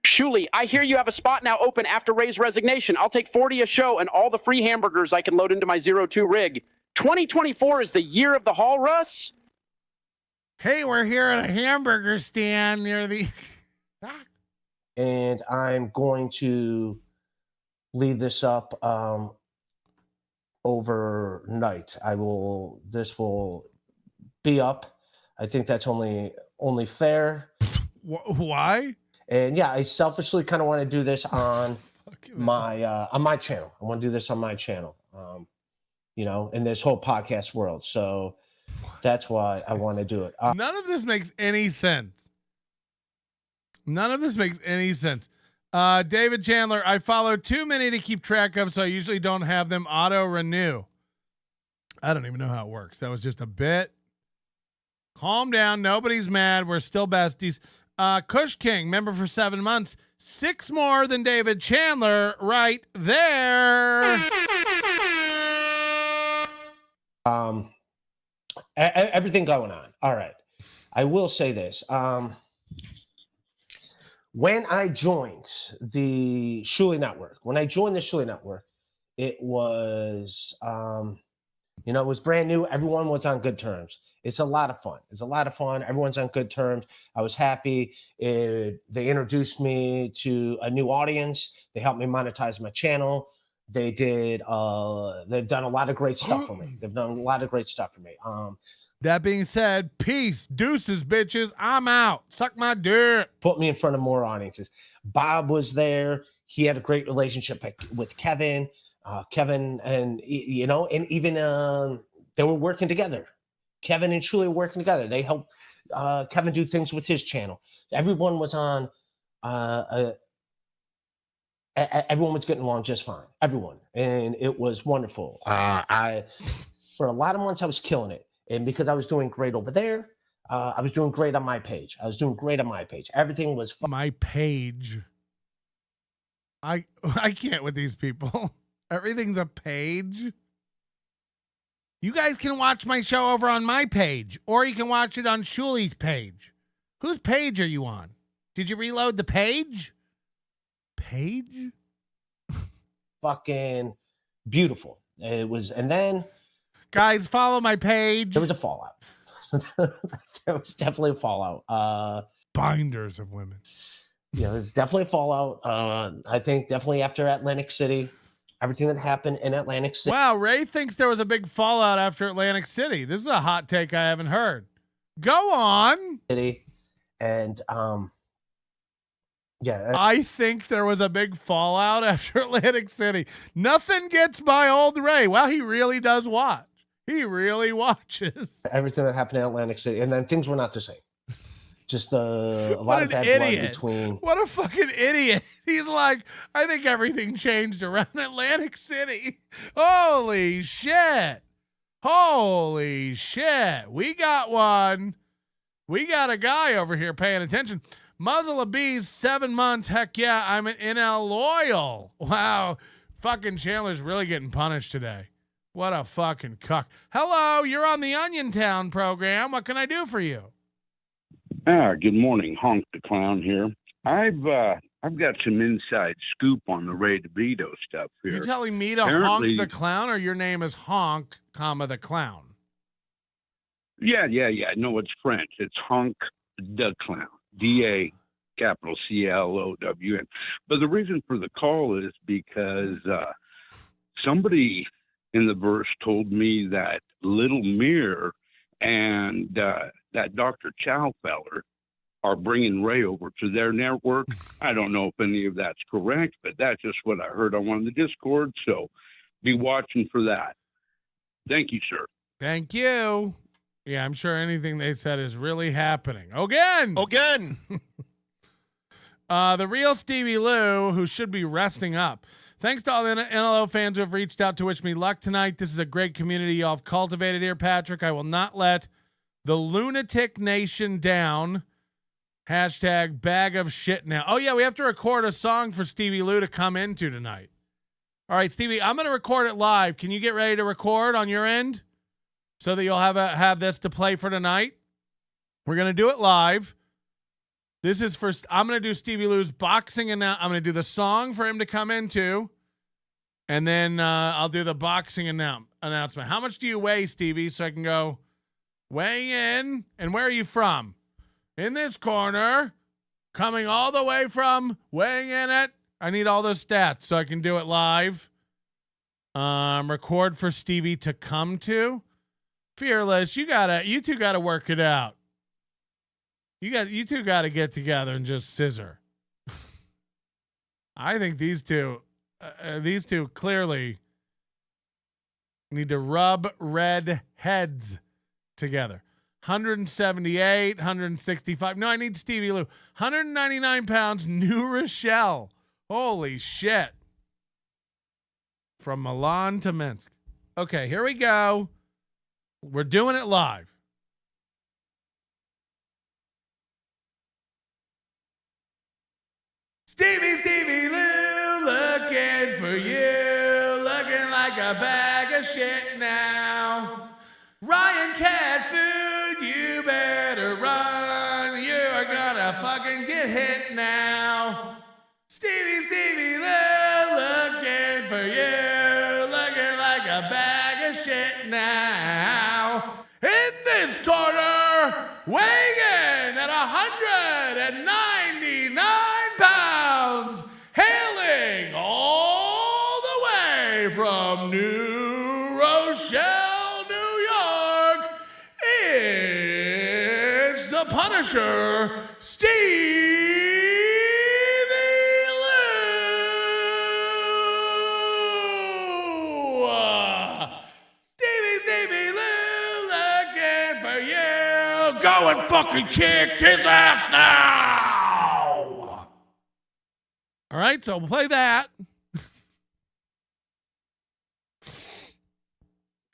Shuli, I hear you have a spot now open after Ray's resignation. I'll take 40 a show and all the free hamburgers I can load into my 02 rig. 2024 is the year of the Hall Russ. Hey, we're here at a hamburger stand near the... And I'm going to leave this up overnight. This will be up. I think that's only fair. Why? And yeah, I selfishly kind of want to do this on my channel. I want to do this on my channel, in this whole podcast world. So that's why I want to do it. None of this makes any sense. David Chandler, I follow too many to keep track of, so I usually don't have them auto renew. I don't even know how it works. That was just a bit. Calm down. Nobody's mad. We're still besties. Kush King, member for 7 months. 6 more than David Chandler right there. Everything going on. All right. I will say this. When I joined the Shuli Network, it was, it was brand new. Everyone was on good terms. It's a lot of fun. Everyone's on good terms. I was happy. They introduced me to a new audience. They helped me monetize my channel. They've done a lot of great stuff for me. That being said, peace, deuces, bitches. I'm out. Suck my dick. Put me in front of more audiences. Bob was there. He had a great relationship with Kevin. Kevin and even they were working together. Kevin and Shuli were working together. They helped Kevin do things with his channel. Everyone was on. Everyone was getting along just fine. Everyone, and it was wonderful. For a lot of months I was killing it, and because I was doing great over there, I was doing great on my page. Everything was my page. I can't with these people. Everything's a page. You guys can watch my show over on my page, or you can watch it on Shuli's page. Whose page are you on? Did you reload the page? Page? Fucking beautiful. It was, and then guys, follow my page. There was a fallout. There was definitely a fallout. Binders of women. Yeah, there's definitely a fallout. I think definitely after Atlantic City, everything that happened in Atlantic City. Wow, Ray thinks there was a big fallout after Atlantic City. This is a hot take I haven't heard. Go on. And yeah, I think there was a big fallout after Atlantic City. Nothing gets by old Ray. Wow, he really does watch. He really watches. Everything that happened in Atlantic City, and then things were not the same. Just a lot What of an bad blood idiot. between. What a fucking idiot. He's like, I think everything changed around Atlantic City. Holy shit. Holy shit. We got one. We got a guy over here paying attention. Muzzle of bees, 7 months. Heck yeah, I'm an NL loyal. Wow. Fucking Chandler's really getting punished today. What a fucking cuck. Hello, you're on the Onion Town program. What can I do for you? Good morning, Honk the Clown here. I've got some inside scoop on the Ray DeVito stuff here. You telling me to Apparently- honk the clown, or your name is Honk, the clown? Yeah. No, it's French. It's Honk the Clown. D-A capital C-L-O-W-N. But the reason for the call is because somebody in the verse told me that Little Mirror and that Dr. Chow feller are bringing Ray over to their network. I don't know if any of that's correct, but that's just what I heard on one of the Discord. So be watching for that. Thank you, sir. Thank you. Yeah, I'm sure anything they said is really happening. Again. The real Stevie Lou, who should be resting up. Thanks to all the NLO fans who have reached out to wish me luck tonight. This is a great community y'all have cultivated here, Patrick. I will not let the lunatic nation down. Hashtag bag of shit now. Oh, yeah, we have to record a song for Stevie Lou to come into tonight. All right, Stevie, I'm going to record it live. Can you get ready to record on your end so that you'll have this to play for tonight? We're going to do it live. This is first. I'm going to do Stevie Lou's boxing, and I'm going to do the song for him to come into, and then I'll do the boxing announcement. How much do you weigh, Stevie, so I can go weigh in? And where are you from? In this corner, coming all the way from weighing in it. I need all those stats so I can do it live. Record for Stevie to come to. Fearless, you two gotta work it out. You two gotta get together and just scissor. I think these two clearly need to rub red heads together. 178, 165. No, I need Stevie Lou. 199 pounds, New Rochelle. Holy shit. From Milan to Minsk. Okay, here we go. We're doing it live. Stevie Lou, looking for you, looking like a bag of shit now. Ryan Cat Food, you better run, you're gonna fucking get hit now. Stevie Lou, looking for you, looking like a bag of shit now. In this corner, weighing in at 199 pounds, hailing all the way from New Rochelle, New York, it's the Punisher, Stevie Lou. Stevie Lou, looking for you. Go and fucking kick his ass now. All right, so we'll play that.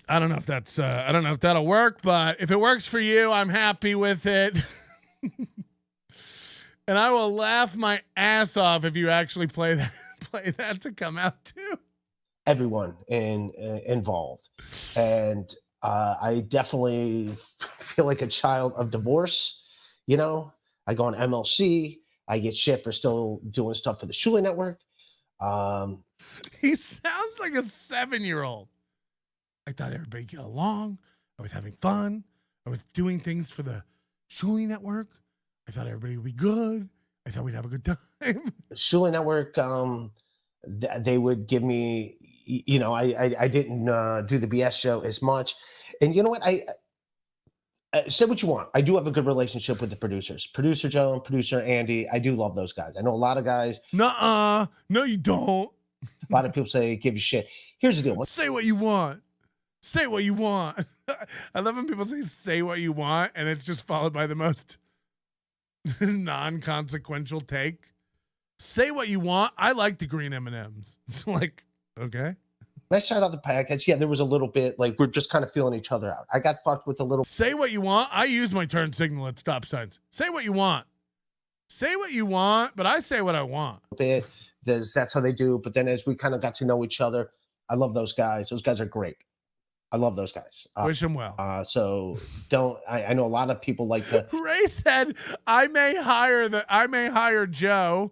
I don't know if that'll work, but if it works for you, I'm happy with it. And I will laugh my ass off if you actually play that to come out too. Everyone involved, and I definitely feel like a child of divorce. You know, I go on MLC. I get shit for still doing stuff for the Shuli Network. He sounds like a 7-year-old. I thought everybody get along. I was having fun. I was doing things for the Shuli Network. I thought everybody would be good. I thought we'd have a good time. Shuli Network, they would give me, you know, I didn't do the BS show as much. And you know what? I say what you want. I do have a good relationship with the producers. Producer Joe and producer Andy. I do love those guys. I know a lot of guys. Nuh-uh. No, you don't. A lot of people say, give you shit. Here's the deal. Say what you want. Say what you want. I love when people say what you want, and it's just followed by the most non-consequential take. Say what you want. I like the green M&Ms. It's like, okay. Let's shout out the package. Yeah, there was a little bit like we're just kind of feeling each other out. I got fucked with a little. Say what you want. I use my turn signal at stop signs. Say what you want. Say what you want, but I say what I want. That's how they do. But then as we kind of got to know each other, I love those guys. Those guys are great. I love those guys. Wish them well. So don't. I know a lot of people like to. Ray said, "I may hire Joe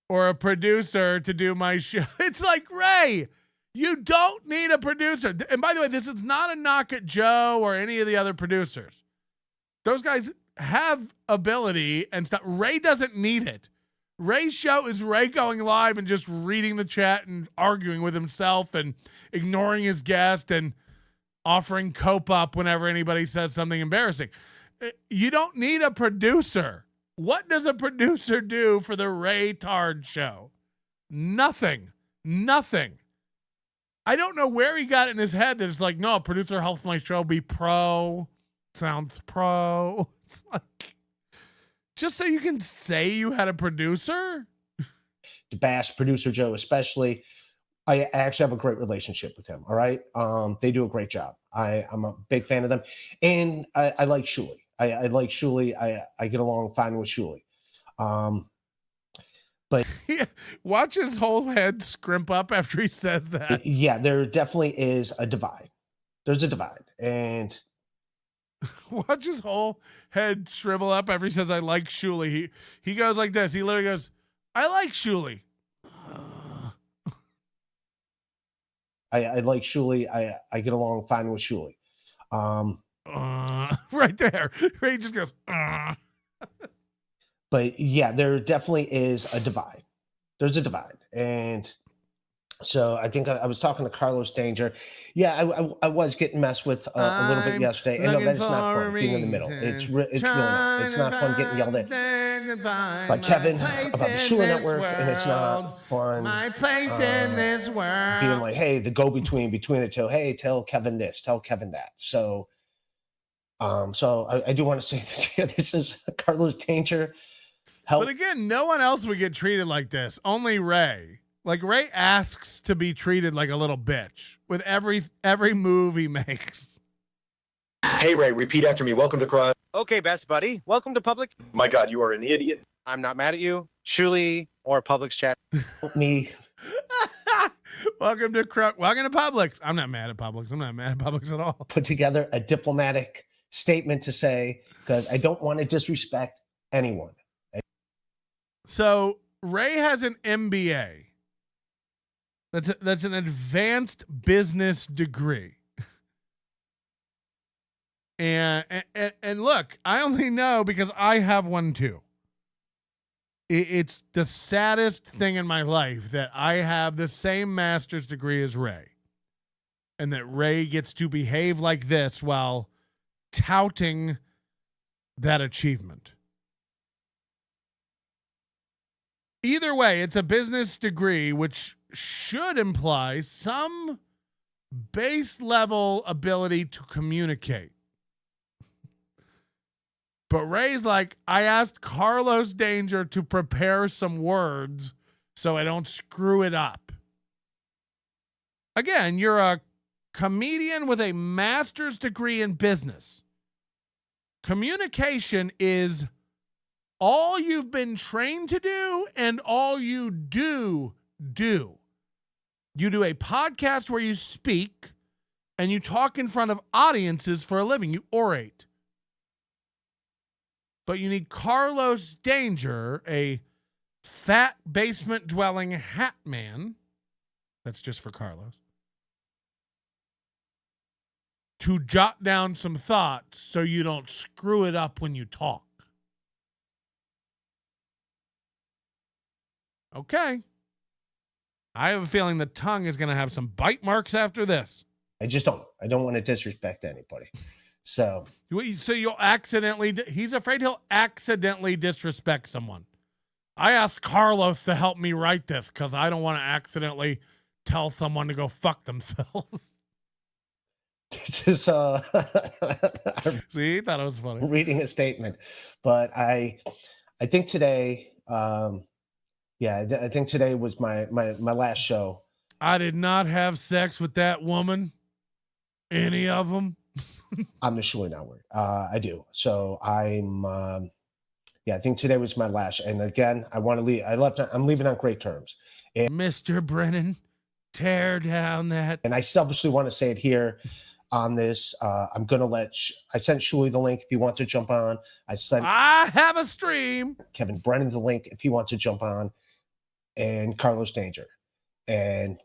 or a producer to do my show." It's like, Ray, you don't need a producer. And by the way, this is not a knock at Joe or any of the other producers. Those guys have ability and stuff. Ray doesn't need it. Ray's show is Ray going live and just reading the chat and arguing with himself and ignoring his guest and offering cope up whenever anybody says something embarrassing. You don't need a producer. What does a producer do for the Ray Tard show? Nothing. Nothing. I don't know where he got it in his head that it's like, no, a producer helps my show be pro. Sounds pro. It's like, just so you can say you had a producer? To bash producer Joe, especially. I actually have a great relationship with him. All right. They do a great job. I'm a big fan of them. And I like Shuli. I like Shuli. I get along fine with Shuli. But watch his whole head scrimp up after he says that. Yeah, there definitely is a divide. There's a divide. And watch his whole head shrivel up after he says, I like Shuli. He goes like this. He literally goes, I like Shuli. I like Shuli. I get along fine with Shuli. Right there. He just goes, But yeah, there definitely is a divide. There's a divide. And so I think I was talking to Carlos Danger. Yeah, I was getting messed with a little bit yesterday. And no, that's not fun being in the middle. It's really not. It's not fun getting yelled at by Kevin about the Shuli Network. And it's not fun my place in this world. Being like, hey, the go-between between the two. Hey, tell Kevin this, tell Kevin that. So I do want to say this here. This is Carlos Danger. But again, no one else would get treated like this. Only Ray. Like, Ray asks to be treated like a little bitch with every move he makes. Hey, Ray, repeat after me. Welcome to Crime. Okay, best buddy. Welcome to Public. My God, you are an idiot. I'm not mad at you. Shuli or Publix chat. Me. Welcome to Publix. I'm not mad at Publix. I'm not mad at Publix at all. Put together a diplomatic statement to say, because I don't want to disrespect anyone. So Ray has an MBA. That's an advanced business degree. And look, I only know because I have one too. It's the saddest thing in my life that I have the same master's degree as Ray. And that Ray gets to behave like this while touting that achievement. Either way, it's a business degree, which should imply some base level ability to communicate. But Ray's like, I asked Carlos Danger to prepare some words so I don't screw it up. Again, you're a comedian with a master's degree in business. Communication is all you've been trained to do and all you do. You do a podcast where you speak and you talk in front of audiences for a living. You orate. but you need Carlos Danger, a fat basement dwelling hat man. That's just for Carlos. To jot down some thoughts so you don't screw it up when you talk. Okay. I have a feeling the tongue is going to have some bite marks after this. I don't want to disrespect anybody. So you'll accidentally, he's afraid he'll accidentally disrespect someone. I asked Carlos to help me write this because I don't want to accidentally tell someone to go fuck themselves. This is see, he thought it was funny. Reading a statement. But I think today, I think today was my last show. I did not have sex with that woman. Any of them. On the Shuli Network. I do. So I'm I think today was my last. And again, I want to leave. I'm leaving on great terms. And Mr. Brennan, tear down that. And I selfishly want to say it here on this. I'm going to I sent Shuli the link if he wants to jump on. I have a stream. Kevin Brennan the link if he wants to jump on. And Carlos Danger. And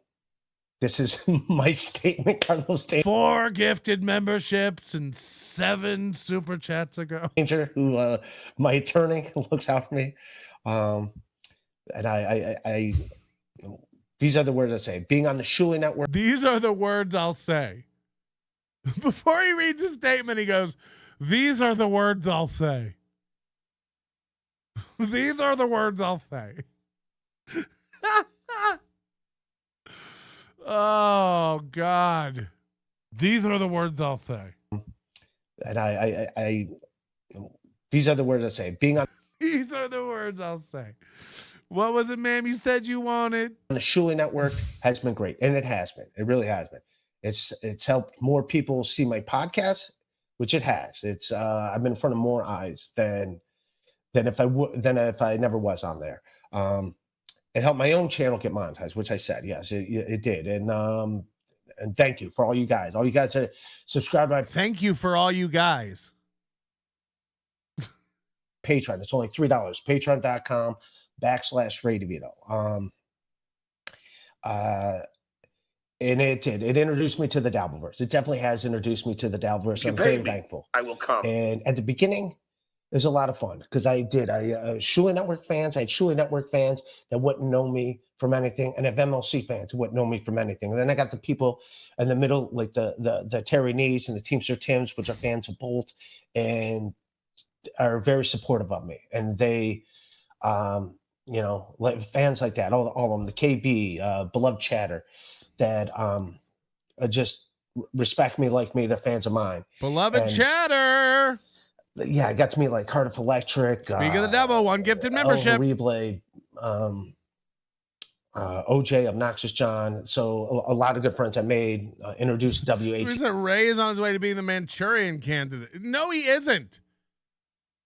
this is my statement, Carlos Danger. 4 gifted memberships and 7 super chats ago. Danger, who my attorney looks out for me. And I these are the words I say. Being on the Shuli Network. These are the words I'll say. Before he reads his statement, he goes, these are the words I'll say. These are the words I'll say. Oh God. These are the words I'll say. And I these are the words I say. Being on These are the words I'll say. What was it, ma'am, you said you wanted? On the Shuli Network has been great. And it has been. It really has been. It's helped more people see my podcast, which it has. It's I've been in front of more eyes than if I never was on there. It helped my own channel get monetized, which I said, yes, it did. And thank you for all you guys. All you guys that subscribe. Thank you for all you guys. Patreon. It's only $3. Patreon.com/Ray Devito. And it did. It introduced me to the Dabbleverse. It definitely has introduced me to the Dabbleverse. I'm very thankful. I will come. And at the beginning, it was a lot of fun because I Shuli Network fans. I had Shuli Network fans that wouldn't know me from anything, and I have MLC fans who wouldn't know me from anything. And then I got the people in the middle, like the Terry Nees and the Teamster Tims, which are fans of Bolt and are very supportive of me. And they, like fans like that, all of them, the KB, Beloved Chatter, that just respect me like me. They're fans of mine. Beloved Chatter. Yeah, it got to meet like Cardiff Electric. Speak of the devil, 1 gifted membership. Replay, OJ, Obnoxious John. So a lot of good friends I made. Introduced WH. Ray is on his way to being the Manchurian candidate. No, he isn't.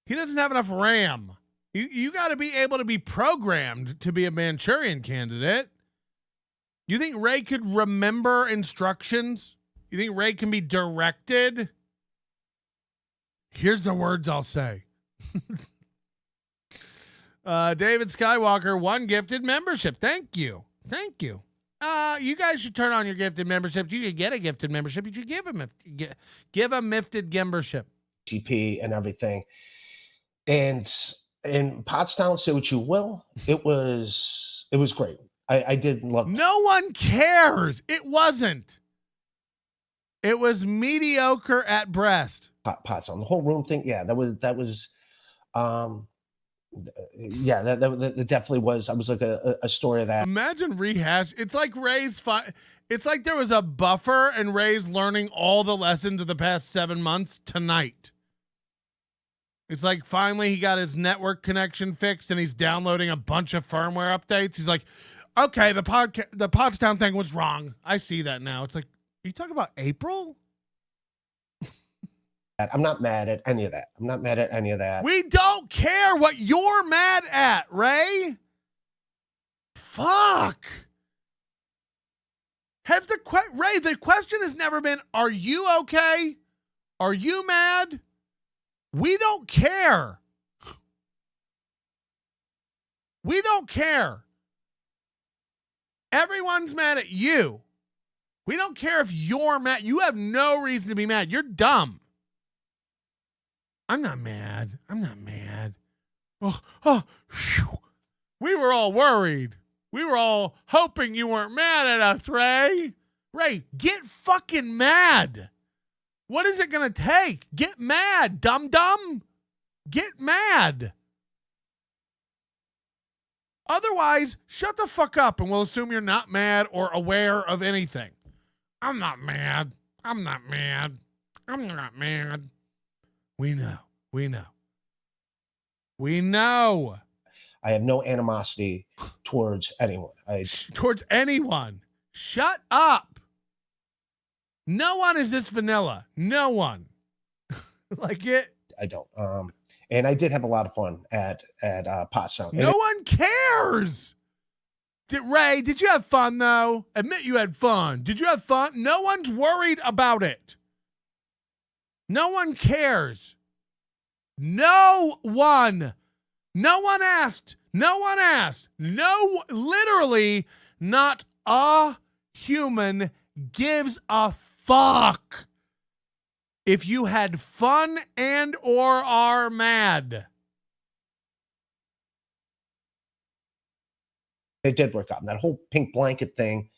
He doesn't have enough RAM. You got to be able to be programmed to be a Manchurian candidate. You think Ray could remember instructions? You think Ray can be directed? Here's the words I'll say. David Skywalker, 1 gifted membership. Thank you. Thank you. You guys should turn on your gifted memberships. You could get a gifted membership. You should give a gifted membership. TP and everything. And in Pottstown, say what you will, it was great. I did love it. No one cares. It wasn't. It was mediocre at best. Pottstown, the whole room thing. Yeah, that was that definitely was. I was like a story of that. Imagine rehash. It's like Ray's it's like there was a buffer and Ray's learning all the lessons of the past 7 months tonight. It's like finally he got his network connection fixed and he's downloading a bunch of firmware updates. He's like, okay, the Pottstown thing was wrong. I see that now. It's like, are you talking about April? I'm not mad at any of that. I'm not mad at any of that. We don't care what you're mad at, Ray. Fuck. Ray, the question has never been, are you okay? Are you mad? We don't care. We don't care. Everyone's mad at you. We don't care if you're mad. You have no reason to be mad. You're dumb. I'm not mad. I'm not mad. Phew. We were all worried. We were all hoping you weren't mad at us, Ray. Ray, get fucking mad. What is it going to take? Get mad, dum-dum. Get mad. Otherwise, shut the fuck up and we'll assume you're not mad or aware of anything. I'm not mad. I'm not mad. I'm not mad. We know. We know. We know. I have no animosity towards anyone. Towards anyone. Shut up. No one is this vanilla. No one. Like it. I don't. And I did have a lot of fun at Pot Sound. No one cares. Ray, did you have fun though? Admit you had fun. Did you have fun? No one's worried about it. No one cares. No one. No one asked. No one asked. No, literally not a human gives a fuck if you had fun and or are mad. It did work out. And that whole pink blanket thing,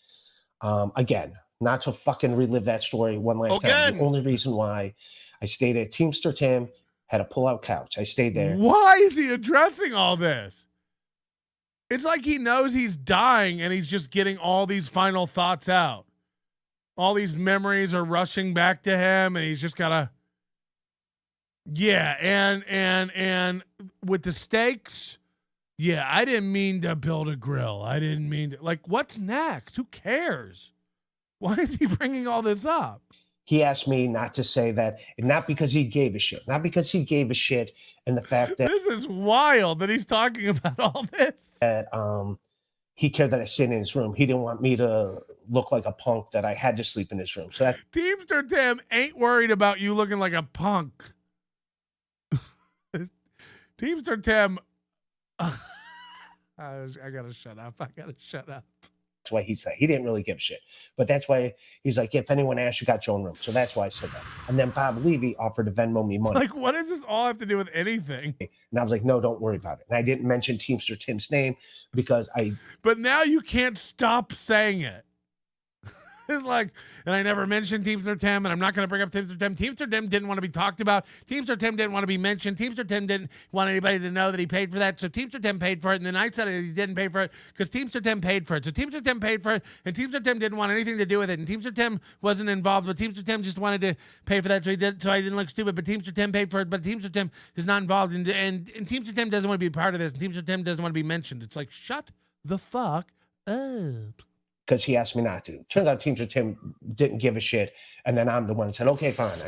again, not to fucking relive that story one last time. The only reason why I stayed at Teamster Tim had a pull-out couch. I stayed there. Why is he addressing all this? It's like he knows he's dying and he's just getting all these final thoughts out. All these memories are rushing back to him and he's just gotta. Yeah, and with the steaks, yeah, I didn't mean to build a grill. I didn't mean to. Like, what's next? Who cares? Why is he bringing all this up? He asked me not to say that, and not because he gave a shit. Not because he gave a shit, and the fact that this is wild that he's talking about all this. That he cared that I sit in his room. He didn't want me to look like a punk that I had to sleep in his room. So that Teamster Tim ain't worried about you looking like a punk. Teamster Tim. I gotta shut up. I gotta shut up. That's why he said he didn't really give a shit. But that's why he's like, if anyone asks, you got your own room. So that's why I said that. And then Bob Levy offered to Venmo me money. Like, what does this all have to do with anything? And I was like, no, don't worry about it. And I didn't mention Teamster Tim's name because But now you can't stop saying it. It's like, and I never mentioned Teamster Tim, and I'm not going to bring up Teamster Tim. Teamster Tim didn't want to be talked about. Teamster Tim didn't want to be mentioned. Teamster Tim didn't want anybody to know that he paid for that. So Teamster Tim paid for it, and then I said he didn't pay for it because Teamster Tim paid for it. So Teamster Tim paid for it, and Teamster Tim didn't want anything to do with it. And Teamster Tim wasn't involved, but Teamster Tim just wanted to pay for that, so he did. So I didn't look stupid. But Teamster Tim paid for it, but Teamster Tim is not involved, and Teamster Tim doesn't want to be part of this. And Teamster Tim doesn't want to be mentioned. It's like, shut the fuck up. Because he asked me not to. Turns out Teamster Tim didn't give a shit, and then I'm the one that said, okay, fine. So,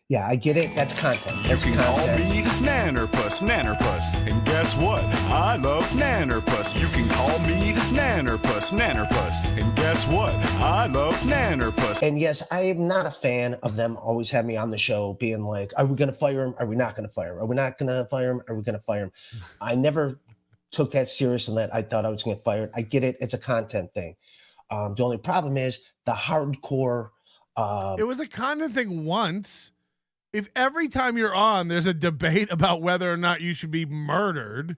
yeah, I get it. That's content. That's You can content. call me Nannerpuss. And guess what? I love Nannerpuss. You can call me Nannerpuss. And guess what? I love Nannerpuss. And yes, I am not a fan of them always have me on the show being like, are we going to fire him? Are we not going to fire him? Are we not going to fire him? Are we going to fire him? I never took that serious and that I thought I was going to get fired. I get it. It's a content thing. The only problem is the hardcore. It was a content thing once. If every time you're on, there's a debate about whether or not you should be murdered.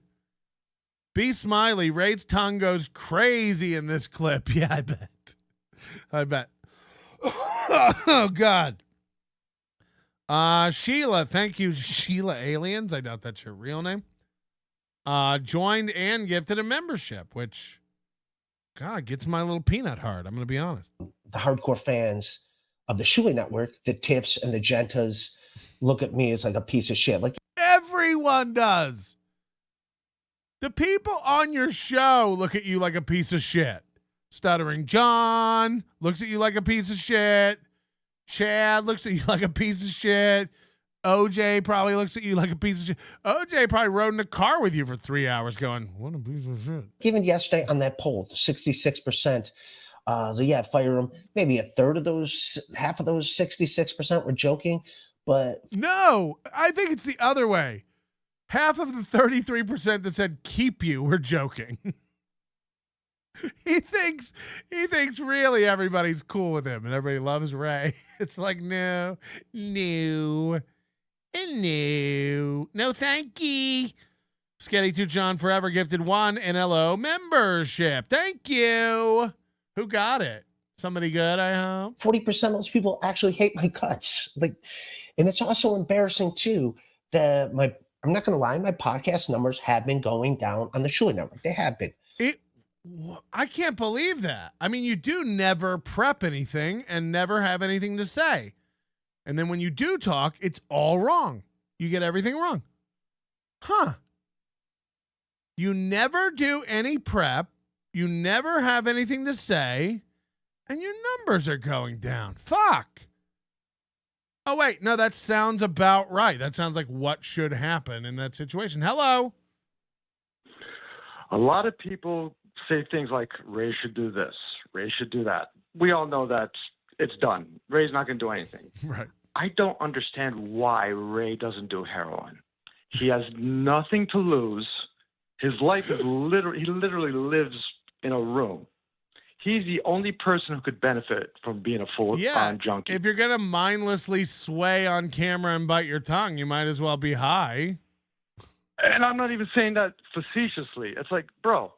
Be Smiley. Ray's tongue goes crazy in this clip. Yeah, I bet. I bet. Oh, God. Sheila. Thank you, Sheila Aliens. I doubt that's your real name. Joined and gifted a membership, which, God, gets my little peanut hard. I'm going to be honest. The hardcore fans of the Shuli Network, the Tips and the Gentas, look at me as like a piece of shit. Like everyone does. The people on your show look at you like a piece of shit. Stuttering John looks at you like a piece of shit. Chad looks at you like a piece of shit. OJ probably looks at you like a piece of shit. OJ probably rode in a car with you for 3 hours going, what a piece of shit. even yesterday on that poll, 66%. So yeah, fire him. Maybe a third of those, half of those 66% were joking, but no, I think it's the other way. half of the 33% that said keep you were joking. He thinks really everybody's cool with him and everybody loves Ray. It's like, no, thank you. Sketty to John Forever gifted 1 NLO membership. Thank you. Who got it? Somebody good, I hope. 40% of those people actually hate my cuts. Like, and it's also embarrassing too that I'm not going to lie, my podcast numbers have been going down on the Shuli Network. They have been. I can't believe that. I mean, you do never prep anything and never have anything to say. And then when you do talk, it's all wrong. You get everything wrong. Huh. You never do any prep. You never have anything to say. And your numbers are going down. Fuck. Oh, wait. No, that sounds about right. That sounds like what should happen in that situation. Hello. A lot of people say things like, Ray should do this, Ray should do that. We all know that it's done. Ray's not going to do anything. Right. I don't understand why Ray doesn't do heroin. He has nothing to lose. His life is he literally lives in a room. He's the only person who could benefit from being a full-on junkie. If you're going to mindlessly sway on camera and bite your tongue, you might as well be high. And I'm not even saying that facetiously. It's like, bro,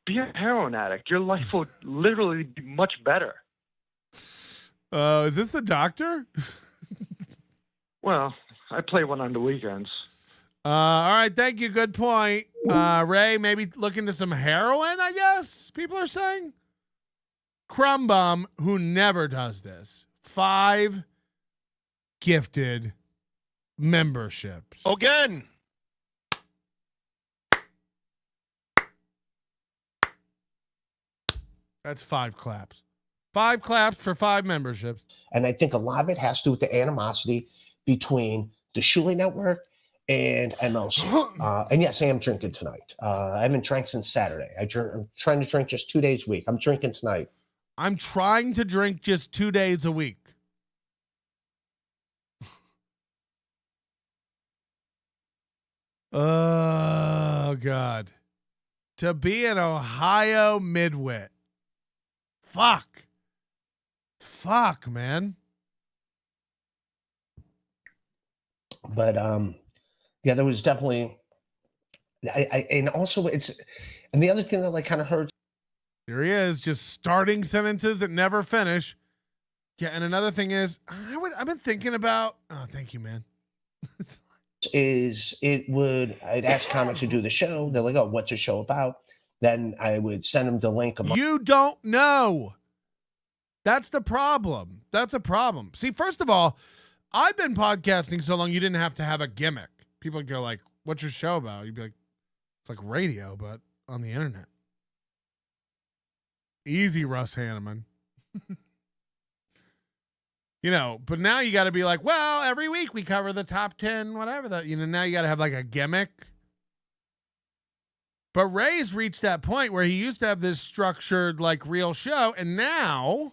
be a heroin addict. Your life will literally be much better. Is this the doctor? Well, I play one on the weekends. All right, thank you. Good point. Ray, maybe look into some heroin, I guess people are saying. Crumb Bum, who never does this, 5 gifted memberships. Again. That's 5 claps. 5 claps for 5 memberships. And I think a lot of it has to do with the animosity between the Shuli Network and MLC. And yes, I am drinking tonight. I haven't drank since Saturday. I'm trying to drink just 2 days a week. I'm drinking tonight. I'm trying to drink just 2 days a week. Oh, God. To be an Ohio midwit. Fuck, man. But yeah, there was definitely and also and the other thing that like kind of hurts. Here he is, just starting sentences that never finish. Yeah, and another thing is, I've been thinking about. Oh, thank you, man. I'd ask comics to do the show. They're like, oh, what's the show about? Then I would send them the link. You don't know. That's the problem. That's a problem. See, first of all, I've been podcasting so long you didn't have to have a gimmick. People would go like, what's your show about? You'd be like, it's like radio, but on the internet. Easy, Russ Hanneman. But now you got to be like, well, every week we cover the top 10, whatever that, now you got to have like a gimmick. But Ray's reached that point where he used to have this structured, like, real show. And now,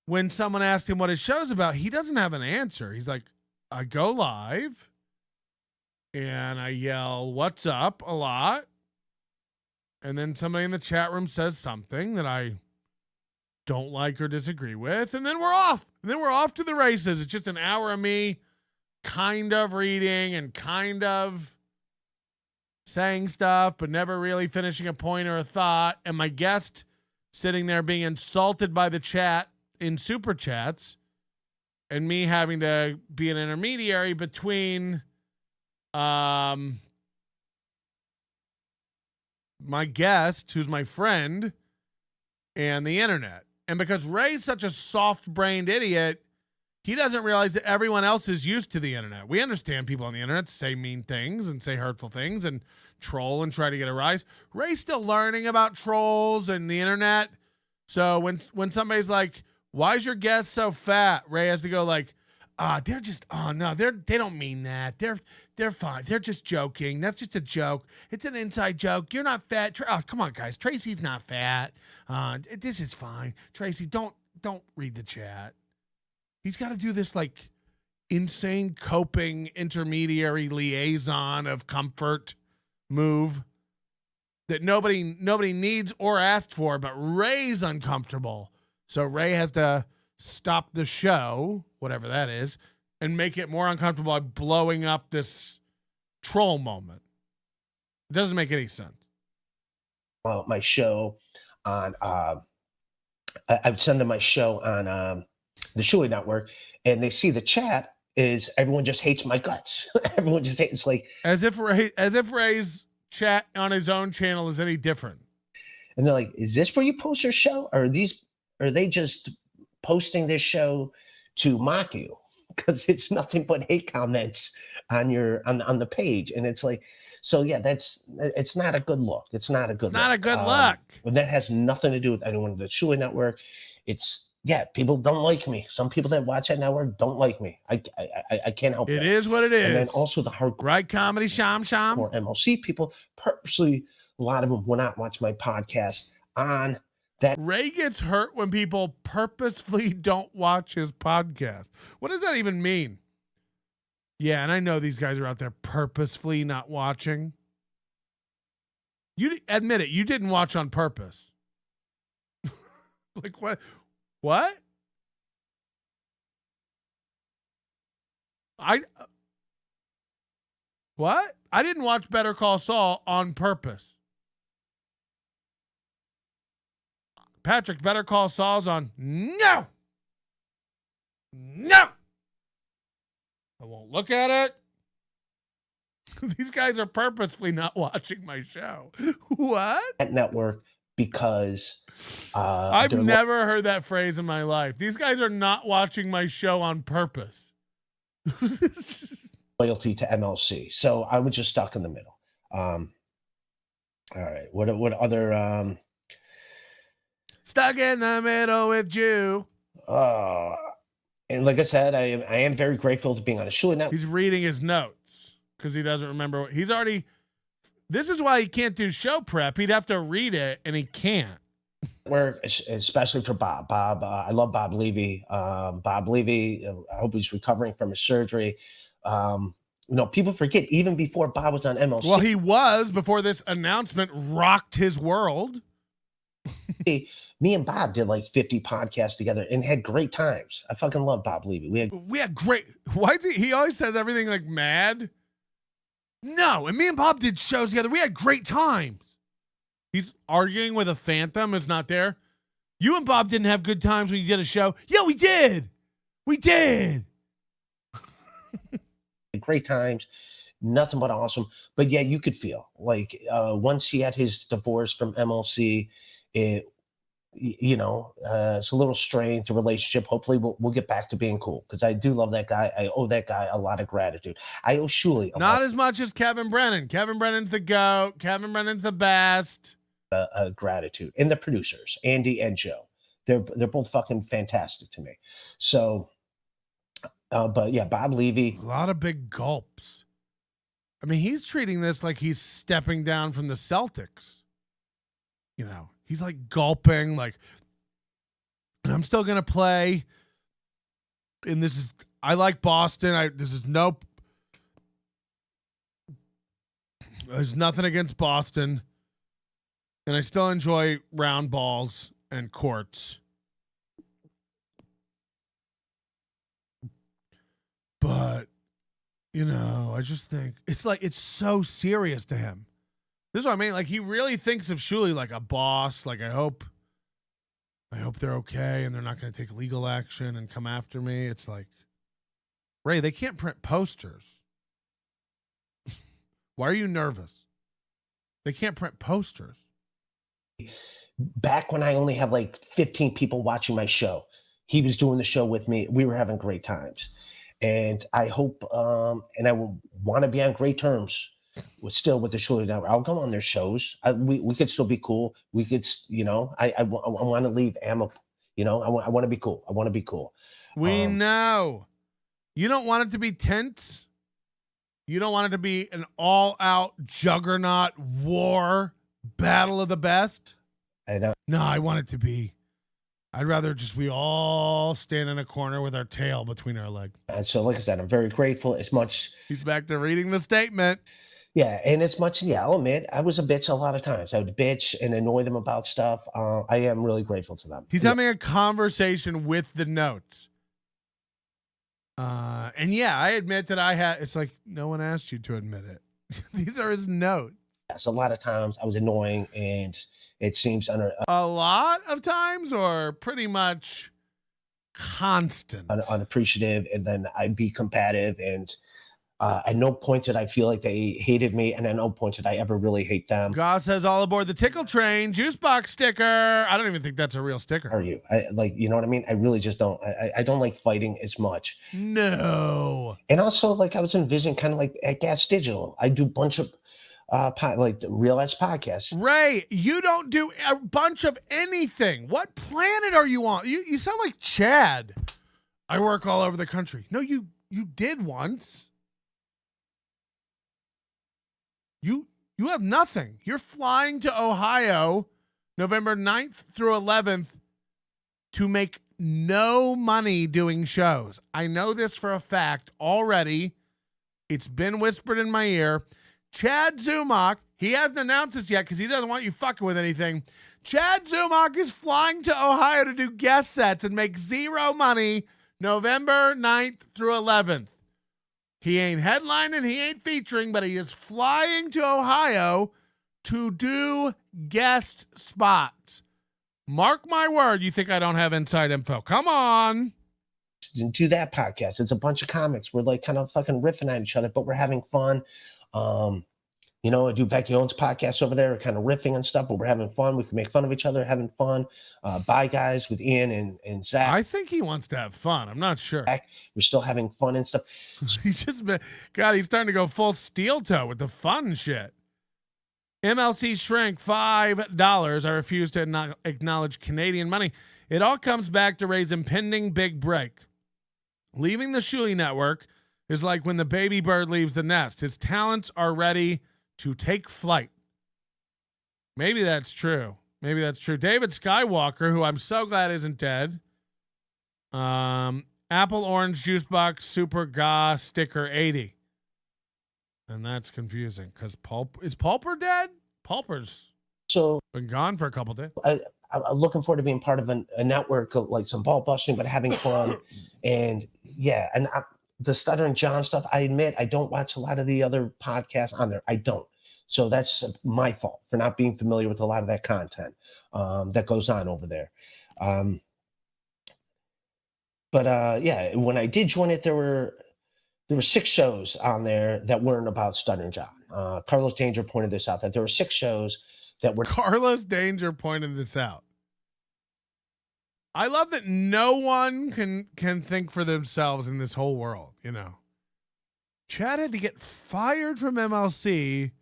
when someone asked him what his show's about, he doesn't have an answer. He's like, I go live and I yell, what's up, a lot. And then somebody in the chat room says something that I don't like or disagree with. And then we're off. And then we're off to the races. It's just an hour of me kind of reading and kind of saying stuff, but never really finishing a point or a thought. And my guest sitting there being insulted by the chat in super chats and me having to be an intermediary between my guest, who's my friend, and the internet. And because Ray's such a soft-brained idiot, he doesn't realize that everyone else is used to the internet. We understand people on the internet say mean things and say hurtful things and troll and try to get a rise. Ray's still learning about trolls and the internet. So when somebody's like, why is your guest so fat? Ray has to go like, they're just, they don't mean that. They're fine. They're just joking. That's just a joke. It's an inside joke. You're not fat. Oh, come on, guys. Tracy's not fat. This is fine. Tracy, don't read the chat. He's got to do this like insane coping intermediary liaison of comfort move that nobody needs or asked for, but Ray's uncomfortable. So Ray has to stop the show, whatever that is, and make it more uncomfortable by blowing up this troll moment. It doesn't make any sense. My show on I would send them my show on the Shuli Network, and they see the chat is everyone just hates my guts. Everyone just hates, like as if Ray's chat on his own channel is any different. And they're like, "Is this where you post your show? Or are they just posting this show to mock you?" Because it's nothing but hate comments on the page, and it's like, so yeah, it's not a good look. It's not a good look. And that has nothing to do with anyone of the Shuli Network. It's people don't like me. Some people that watch that network don't like me. I can't help it. It is what it is. And then also the hardcore right comedy sham or MLC people purposely, a lot of them will not watch my podcast on that. Ray gets hurt when people purposefully don't watch his podcast. What does that even mean? Yeah, and I know these guys are out there purposefully not watching. You admit it, you didn't watch on purpose. Like what? What? What? I didn't watch Better Call Saul on purpose. Patrick, Better Call Saul's on. No. I won't look at it. These guys are purposefully not watching my show. What? That network because I've never heard that phrase in my life. These guys are not watching my show on purpose. Loyalty to MLC. So I was just stuck in the middle. All right. What other stuck in the middle with you. And like I said, I am very grateful to being on the Shuli Network. He's reading his notes because he doesn't remember. He's already. This is why he can't do show prep. He'd have to read it, and he can't. Especially for Bob. I love Bob Levy. Bob Levy, I hope he's recovering from his surgery. People forget, even before Bob was on MLC. Well, he was before this announcement rocked his world. Me and Bob did like 50 podcasts together and had great times. I fucking love Bob Levy. We had great. Why is he always says everything like mad? No, and me and Bob did shows together. We had great times. He's arguing with a phantom who's not there. You and Bob didn't have good times when you did a show. Yeah, we did. We did. Great times. Nothing but awesome. But yeah, you could feel like once he had his divorce from MLC, it's a little strained, the relationship. Hopefully we'll get back to being cool because I do love that guy. I owe that guy a lot of gratitude. I owe Shuli not as much as Kevin Brennan. Kevin Brennan's the GOAT. Kevin Brennan's the best. Gratitude. And the producers, Andy and Joe. They're both fucking fantastic to me. So, but yeah, Bob Levy. A lot of big gulps. I mean, he's treating this like he's stepping down from the Celtics. He's like gulping, like, I'm still going to play. And I like Boston. There's nothing against Boston. And I still enjoy round balls and courts. But, I just think it's so serious to him. This is what I mean. Like, he really thinks of Shuli like a boss. Like, I hope they're okay and they're not going to take legal action and come after me. It's like, Ray, they can't print posters. Why are you nervous? They can't print posters. Back when I only had like 15 people watching my show, he was doing the show with me. We were having great times. And I hope, and I will want to be on great terms with the Shuli Network. I'll go on their shows. We could still be cool. We could, I want to leave amicable. I want to be cool. I want to be cool. We know. You don't want it to be tense. You don't want it to be an all-out juggernaut war battle of the best. I know. No, I want it to be I'd rather just we all stand in a corner with our tail between our legs. And so, like I said, I'm very grateful. As much He's back to reading the statement. Yeah, and as much, yeah, I'll admit, I was a bitch a lot of times. I would bitch and annoy them about stuff. I am really grateful to them. He's having a conversation with the notes. And yeah, I admit that it's like, no one asked you to admit it. These are his notes. Yes, a lot of times I was annoying, and it seems a lot of times, or pretty much constant, unappreciative, and then I'd be combative, and at no point did I feel like they hated me, and at no point did I ever really hate them. Goss says all aboard the tickle train, juice box sticker. I don't even think that's a real sticker. Are you? You know what I mean? I really just don't. I don't like fighting as much. No. And also, like, I was envisioning kind of like at Gas Digital. I do a bunch of like the Real-Ass podcasts. Ray, you don't do a bunch of anything. What planet are you on? You sound like Chad. I work all over the country. No, you did once. You have nothing. You're flying to Ohio November 9th through 11th to make no money doing shows. I know this for a fact already. It's been whispered in my ear. Chad Zumach, he hasn't announced this yet because he doesn't want you fucking with anything. Chad Zumach is flying to Ohio to do guest sets and make zero money November 9th through 11th. He ain't headlining, he ain't featuring, but he is flying to Ohio to do guest spots. Mark my word, you think I don't have inside info. Come on. Do that podcast. It's a bunch of comics. We're like kind of fucking riffing on each other, but we're having fun. You know, I do Becky Owens' podcast over there, kind of riffing and stuff, but we're having fun. We can make fun of each other, having fun. Bye, guys, with Ian and Zach. I think he wants to have fun. I'm not sure. We're still having fun and stuff. He's just been, God, he's starting to go full steel toe with the fun shit. MLC Shrink, $5. I refuse to acknowledge Canadian money. It all comes back to Ray's impending big break. Leaving the Shuli Network is like when the baby bird leaves the nest. His talents are ready to take flight. Maybe that's true. Maybe that's true. David Skywalker, who I'm so glad isn't dead. Apple Orange Juice Box Super Ga Sticker 80. And that's confusing because is Pulper dead? Pulper's been gone for a couple days. I'm looking forward to being part of a network of like some ball busting, but having fun. And yeah, and the Stuttering John stuff, I admit I don't watch a lot of the other podcasts on there. I don't. So that's my fault for not being familiar with a lot of that content that goes on over there. Yeah, when I did join it, there were 6 shows on there that weren't about Stuttering John. Carlos Danger pointed this out, that there were 6 shows that were... Carlos Danger pointed this out. I love that no one can think for themselves in this whole world, you know. Chad had to get fired from MLC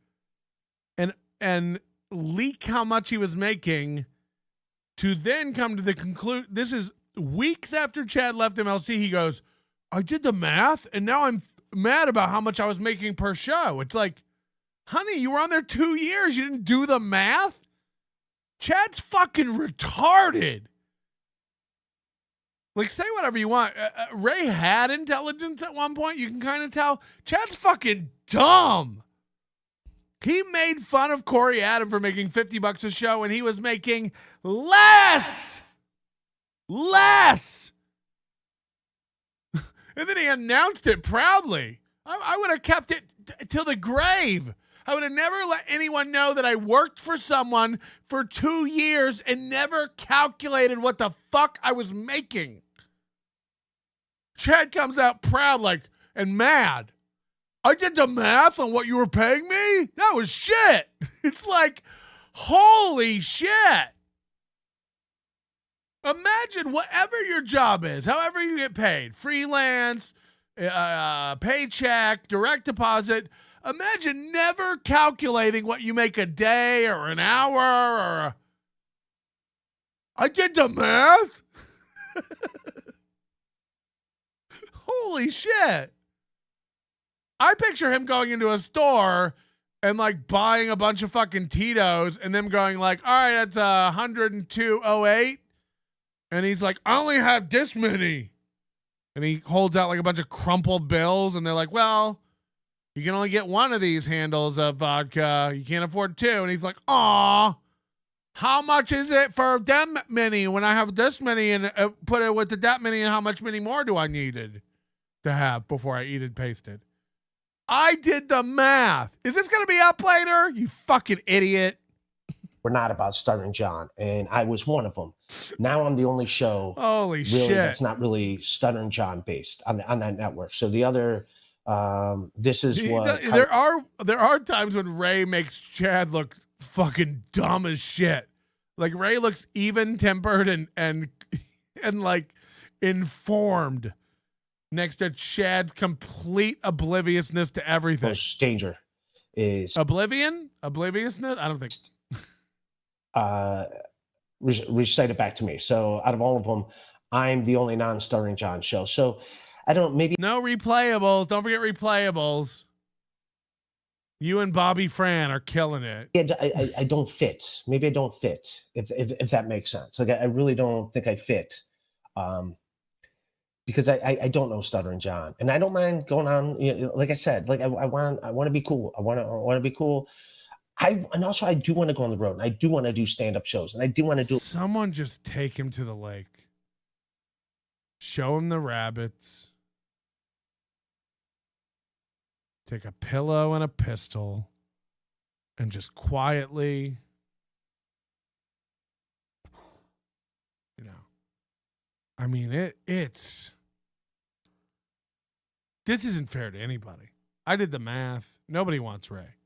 and leak how much he was making to then come to the conclusion. This is weeks after Chad left MLC. He goes, I did the math and now I'm mad about how much I was making per show. It's like, honey, you were on there 2 years. You didn't do the math? Chad's fucking retarded. Like, say whatever you want. Ray had intelligence at one point. You can kind of tell. Chad's fucking dumb. He made fun of Corey Adam for making $50 a show, and he was making less. And then he announced it proudly. I would have kept it till the grave. I would have never let anyone know that I worked for someone for 2 years and never calculated what the fuck I was making. Chad comes out proud and mad. I did the math on what you were paying me? That was shit. It's like, holy shit. Imagine whatever your job is, however you get paid, freelance, paycheck, direct deposit. Imagine never calculating what you make a day or an hour I did the math. Holy shit. I picture him going into a store and buying a bunch of fucking Tito's and them going all right, that's 102.08. And he's like, I only have this many. And he holds out like a bunch of crumpled bills. And they're like, well, you can only get one of these handles of vodka. You can't afford two. And he's like, aw, how much is it for them many when I have this many and put it with the that many? And how much many more do I needed to have before I eat and paste it? I did the math. Is this going to be up later? You fucking idiot. We're not about Stuttering John, and I was one of them. Now I'm the only show Holy really shit. that's not really Stuttering John based on that network. So the other, this is what there are times when Ray makes Chad look fucking dumb as shit. Like Ray looks even tempered and like informed next to Chad's complete obliviousness to everything. most danger is Obliviousness? I don't think. recite it back to me. So out of all of them, I'm the only non-Stuttering John show. So I don't maybe No replayables. Don't forget replayables. You and Bobby Fran are killing it. I don't fit. Maybe I don't fit. If that makes sense. Like I really don't think I fit. Because I don't know Stuttering John, and I don't mind going on. You know, like I said, like I want to be cool. I want to be cool. And also I do want to go on the road, and I do want to do stand-up shows, and I do want to do. Someone just take him to the lake. Show him the rabbits. Take a pillow and a pistol, and just quietly, you know. I mean, it's. This isn't fair to anybody. I did the math. Nobody wants Ray.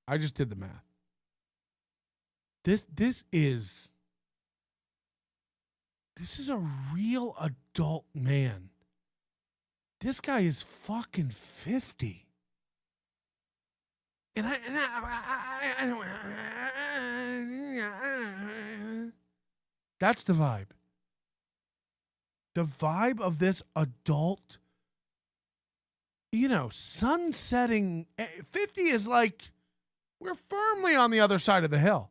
I just did the math. This is a real adult man. This guy is fucking 50. And I don't. That's the vibe. The vibe of this adult, you know, sunsetting. 50 is like, we're firmly on the other side of the hill.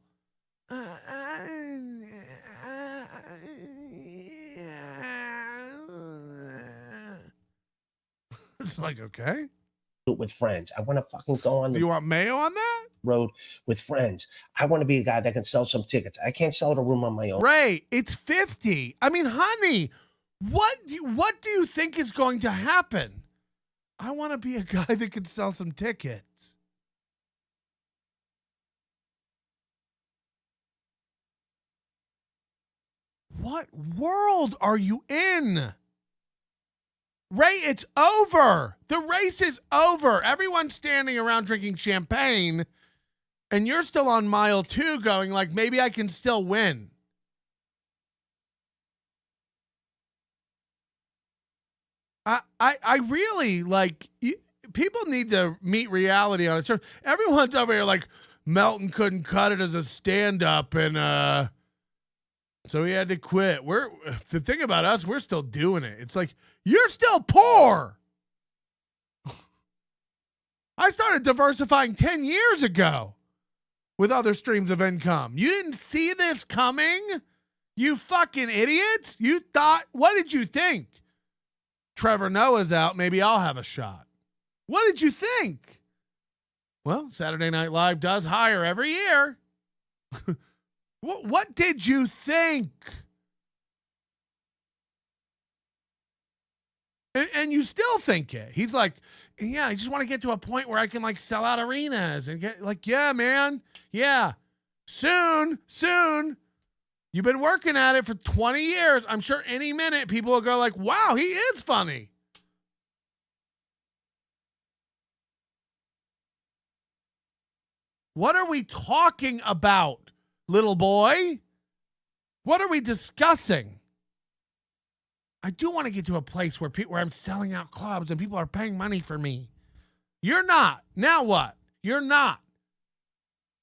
It's like, okay. With friends. I want to fucking go on Do you want mayo on that? road with friends. I want to be a guy that can sell some tickets. I can't sell the room on my own. Ray, it's 50. I mean, honey, what do you think is going to happen? I want to be a guy that can sell some tickets. What world are you in? Ray, it's over. The race is over. Everyone's standing around drinking champagne, and you're still on mile 2 going like, maybe I can still win. I really, like, people need to meet reality on it. So everyone's over here like, Melton couldn't cut it as a stand-up, and so he had to quit. The thing about us, we're still doing it. It's like, you're still poor. I started diversifying 10 years ago with other streams of income. You didn't see this coming? You fucking idiots. You thought, what did you think? Trevor Noah's out. Maybe I'll have a shot. What did you think? Well, Saturday Night Live does hire every year. What did you think? And you still think it. He's like, yeah, I just want to get to a point where I can like sell out arenas and get like, yeah, man. Yeah. Soon. You've been working at it for 20 years. I'm sure any minute people will go like, wow, he is funny. What are we talking about, little boy? What are we discussing? I do want to get to a place where I'm selling out clubs and people are paying money for me. You're not. Now what? You're not.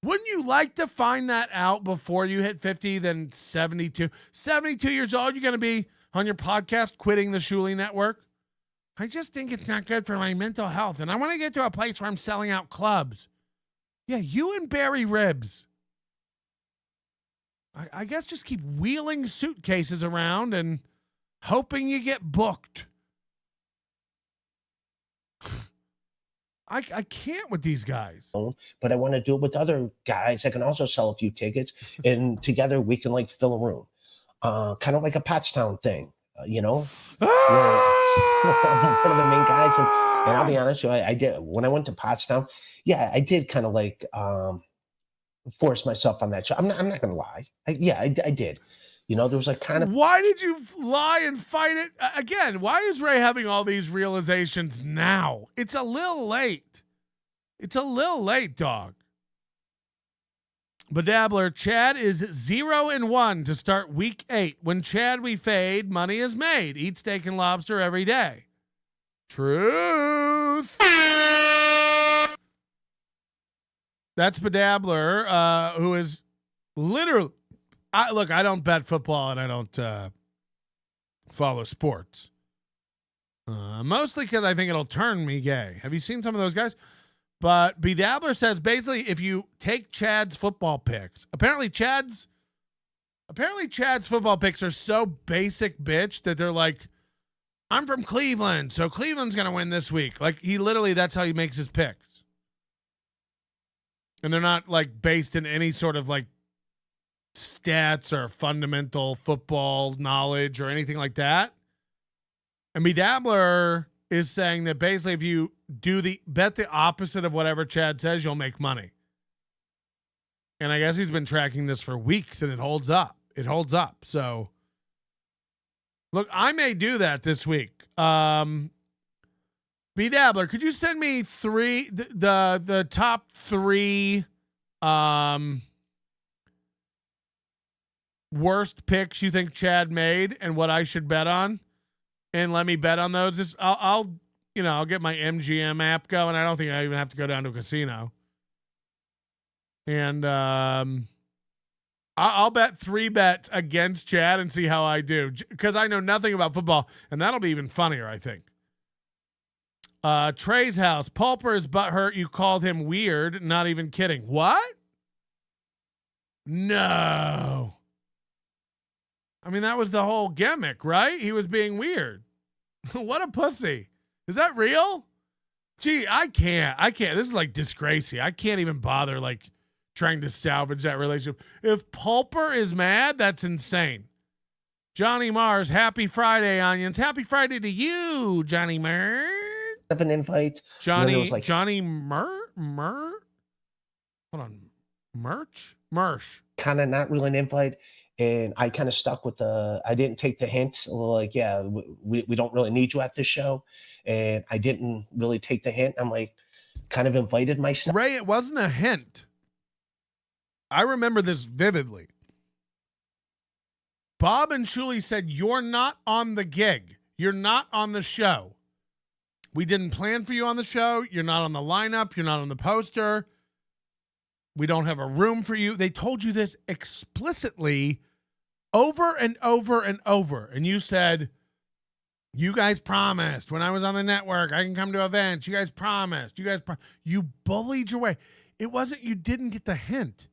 Wouldn't you like to find that out before you hit 50, then 72? 72 years old, you're going to be on your podcast quitting the Shuli Network? I just think it's not good for my mental health, and I want to get to a place where I'm selling out clubs. Yeah, you and Barry Ribs. I guess just keep wheeling suitcases around and hoping you get booked. I can't with these guys. But I want to do it with other guys that can also sell a few tickets, and together we can like fill a room. Kind of like a Pottstown thing, you know? One of the main guys. And I'll be honest with you, I did, when I went to Pottstown, yeah, I did kind of like force myself on that show. I'm not going to lie. I did. You know, there was like kind of. Why did you lie and fight it? Again, why is Ray having all these realizations now? It's a little late. It's a little late, dog. Bedabbler, Chad is 0-1 to start week 8. When Chad we fade, money is made. Eat steak and lobster every day. Truth. That's Bedabbler, who is literally. I don't bet football and I don't follow sports. Mostly because I think it'll turn me gay. Have you seen some of those guys? But Bedabbler says basically if you take Chad's football picks, apparently Chad's football picks are so basic bitch that they're like, I'm from Cleveland, so Cleveland's gonna win this week. Like he literally, that's how he makes his picks. And they're not like based in any sort of like stats or fundamental football knowledge or anything like that. And Bedabbler is saying that basically if you bet the opposite of whatever Chad says, you'll make money. And I guess he's been tracking this for weeks and it holds up. It holds up. So look, I may do that this week. Bedabbler, could you send me the top 3 worst picks you think Chad made and what I should bet on, and let me bet on those? I'll get my MGM app going. I don't think I even have to go down to a casino. And I'll bet 3 bets against Chad and see how I do, because I know nothing about football, and that'll be even funnier, I think. Trey's house. Pulper is butthurt you called him weird. Not even kidding. What? No. I mean, that was the whole gimmick, right? He was being weird. What a pussy. Is that real? Gee, I can't. This is like disgracey. I can't even bother like trying to salvage that relationship. If Pulper is mad, that's insane. Johnny Mars, happy Friday, onions. Happy Friday to you, Johnny Mars. Of an invite. Johnny like, Johnny Hold on. Mersh. Kind of not really an invite. And I kind of stuck with I didn't take the hint. Like, yeah, we don't really need you at this show. And I didn't really take the hint. I'm like, kind of invited myself. Ray, it wasn't a hint. I remember this vividly. Bob and Shuli said, you're not on the gig. You're not on the show. We didn't plan for you on the show. You're not on the lineup. You're not on the poster. We don't have a room for you. They told you this explicitly over and over and over. And you said, you guys promised when I was on the network, I can come to events. You guys promised. You bullied your way. It wasn't you didn't get the hint.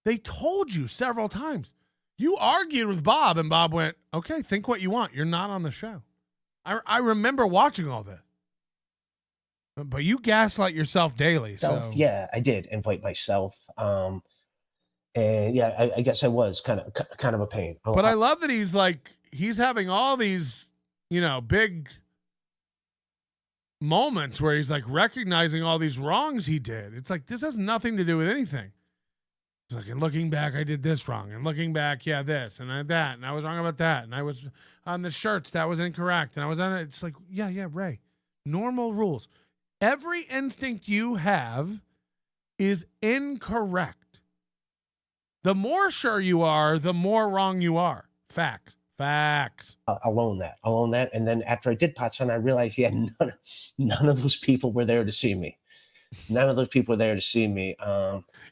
They told you several times. You argued with Bob, and Bob went, okay, think what you want. You're not on the show. I remember watching all this. But you gaslight yourself daily. So yeah, I did invite myself. And yeah, I guess I was kind of a pain. But I love that he's having all these, big moments where he's like recognizing all these wrongs he did. It's like, this has nothing to do with anything. It's like, and looking back, I did this wrong. And looking back, yeah, this and that. And I was wrong about that. And I was on the shirts. That was incorrect. And I was on it. It's like, yeah, Ray. Normal rules. Every instinct you have is incorrect. The more sure you are, the more wrong you are. Facts. I'll own that. And then after I did Pottstown, I realized, yeah, none of those people were there to see me. None of those people were there to see me.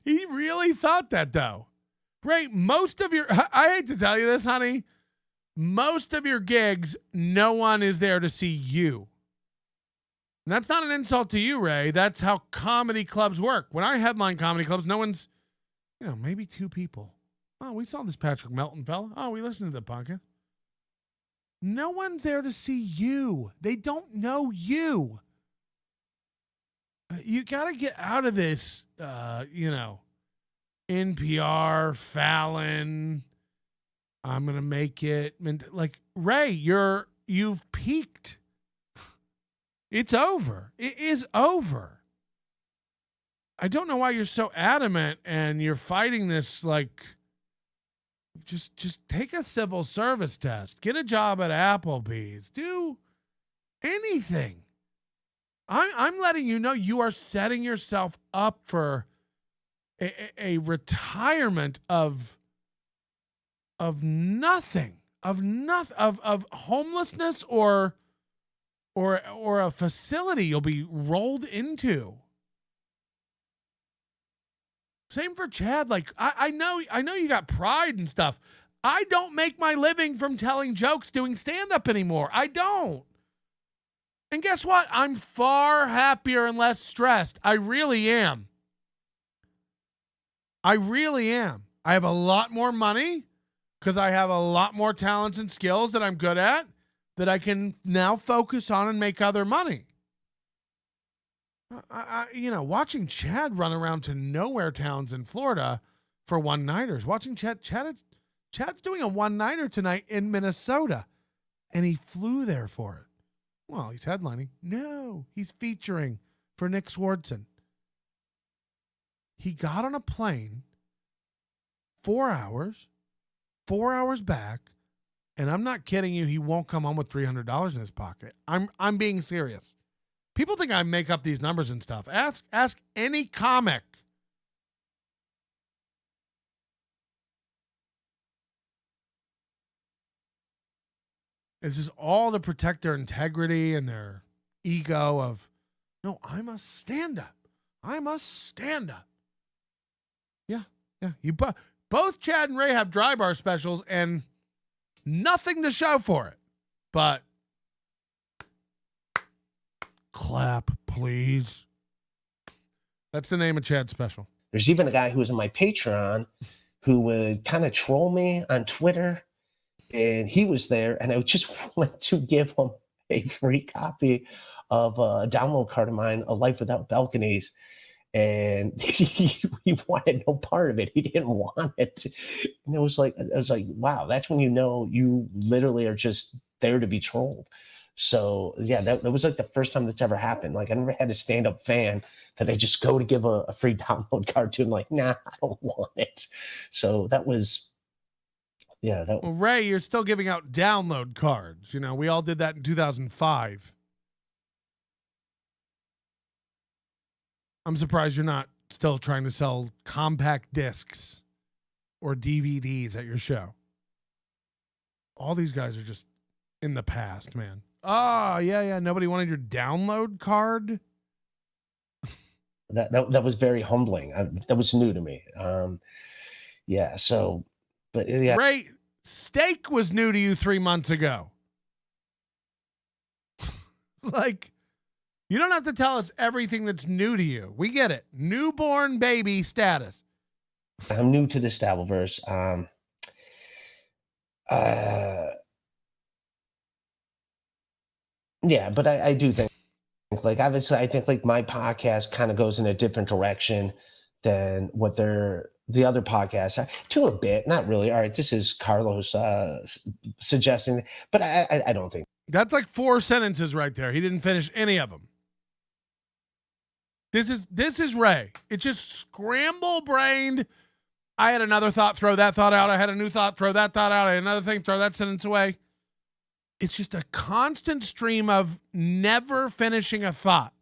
He really thought that, though. Ray, I hate to tell you this, honey, most of your gigs, no one is there to see you. And that's not an insult to you, Ray. That's how comedy clubs work. When I headline comedy clubs, no one's, maybe 2 people. Oh, we saw this Patrick Melton fella. Oh, we listened to the podcast. No one's there to see you. They don't know you. You got to get out of this, NPR, Fallon, I'm going to make it. Like, Ray, you've peaked. It's over. It is over. I don't know why you're so adamant and you're fighting this, like, just take a civil service test. Get a job at Applebee's. Do anything. I'm letting you know you are setting yourself up for a retirement of nothing, of homelessness or a facility you'll be rolled into. Same for Chad. Like, I know you got pride and stuff. I don't make my living from telling jokes, doing stand-up anymore. I don't. And guess what? I'm far happier and less stressed. I really am. I really am. I have a lot more money because I have a lot more talents and skills that I'm good at that I can now focus on and make other money. Watching Chad run around to nowhere towns in Florida for one-nighters. Watching Chad's doing a one-nighter tonight in Minnesota, and he flew there for it. Well, he's headlining. No, he's featuring for Nick Swardson. He got on a plane 4 hours back, and I'm not kidding you, he won't come home with $300 in his pocket. I'm being serious. People think I make up these numbers and stuff. Ask any comic. This is all to protect their integrity and their ego of, no, I'm a stand-up. I'm a stand-up. Yeah. You both Chad and Ray have dry bar specials and nothing to show for it. But clap, please. That's the name of Chad's special. There's even a guy who was in my Patreon who would kind of troll me on Twitter. And he was there, and I just went to give him a free copy of a download card of mine, A Life Without Balconies. And he wanted no part of it. He didn't want it. And I was like, wow, that's when you know you literally are just there to be trolled. So yeah, that was like the first time that's ever happened. Like, I never had a stand-up fan that I just go to give a free download card to. I'm like, nah, I don't want it. So that was... Yeah. Well, Ray, you're still giving out download cards. We all did that in 2005. I'm surprised you're not still trying to sell compact discs or DVDs at your show. All these guys are just in the past, man. Oh, yeah. Nobody wanted your download card. That was very humbling. That was new to me. Yeah. So, but yeah. Ray, steak was new to you 3 months ago. Like, you don't have to tell us everything that's new to you. We get it. Newborn baby status. I'm new to the Stableverse. Yeah, but I do think, like, obviously, I think, like, my podcast kind of goes in a different direction than what the other podcasts to a bit, not really. All right, this is Carlos suggesting, but I don't think that's like 4 sentences right there. He didn't finish any of them. This is Ray. It's just scramble brained. I had another thought, throw that thought out. I had a new thought, throw that thought out. I had another thing, throw that sentence away. It's just a constant stream of never finishing a thought.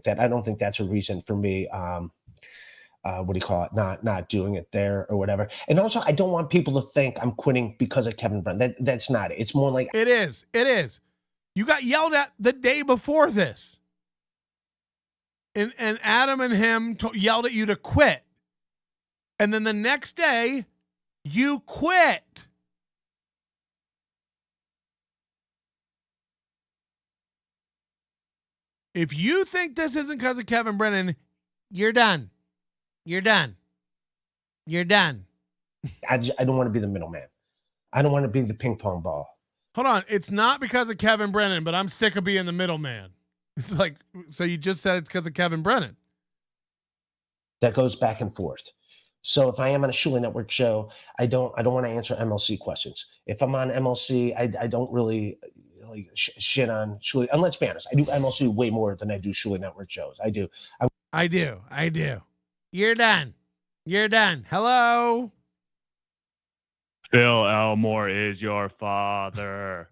I don't think that's a reason for me. What do you call it? Not doing it there or whatever. And also, I don't want people to think I'm quitting because of Kevin Brennan. That's not it. It's more like it is. You got yelled at the day before this, and Adam and him yelled at you to quit, and then the next day, you quit. If you think this isn't because of Kevin Brennan, you're done. You're done. I don't want to be the middleman. I don't want to be the ping pong ball. Hold on. It's not because of Kevin Brennan, but I'm sick of being the middleman. It's like, so you just said it's because of Kevin Brennan. That goes back and forth. So if I am on a Shuli Network show, I don't want to answer MLC questions. If I'm on MLC, I don't really like shit on Shuli. And let's be honest, I do MLC way more than I do Shuli Network shows. I do. I do. You're done. Hello. Phil Elmore is your father.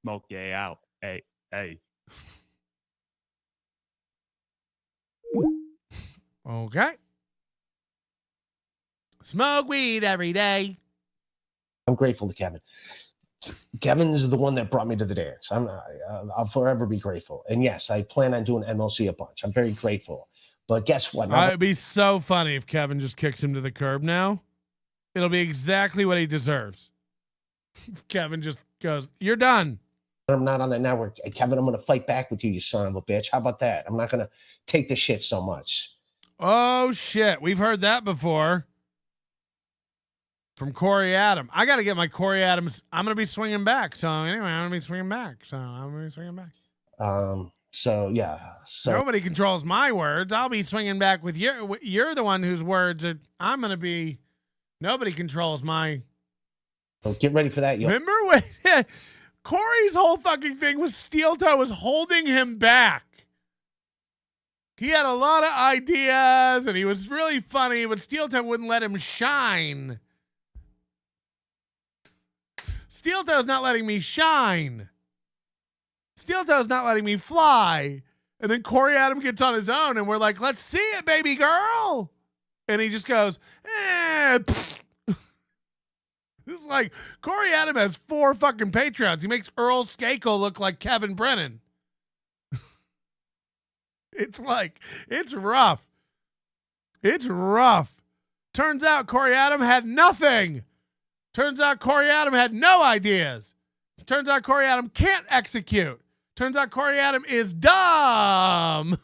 Smoke you out. Hey. Okay. Smoke weed every day. I'm grateful to Kevin. Kevin's the one that brought me to the dance. I'll forever be grateful. And yes, I plan on doing MLC a bunch. I'm very grateful. But guess what? It'd be so funny if Kevin just kicks him to the curb now. It'll be exactly what he deserves. Kevin just goes, "You're done." I'm not on that network. Kevin, I'm going to fight back with you, you son of a bitch. How about that? I'm not going to take the shit so much. Oh, shit. We've heard that before. From Corey Adam. I got to get my Corey Adams. I'm going to be swinging back. So anyway, I'm going to be swinging back. So yeah. So nobody controls my words. I'll be swinging back with you. You're the one whose words are, I'm going to be. Nobody controls my. So get ready for that. Remember when Corey's whole fucking thing was Steel Toe was holding him back. He had a lot of ideas and he was really funny, but Steel Toe wouldn't let him shine. Steel Toe's not letting me shine. Steel Toe's not letting me fly. And then Corey Adam gets on his own and we're like, let's see it, baby girl. And he just goes, This is like Corey Adam has 4 fucking Patreons. He makes Earl Skakel look like Kevin Brennan. It's rough. It's rough. Turns out Corey Adam had nothing. Turns out Corey Adam had no ideas. Turns out Corey Adam can't execute. Turns out Corey Adam is dumb.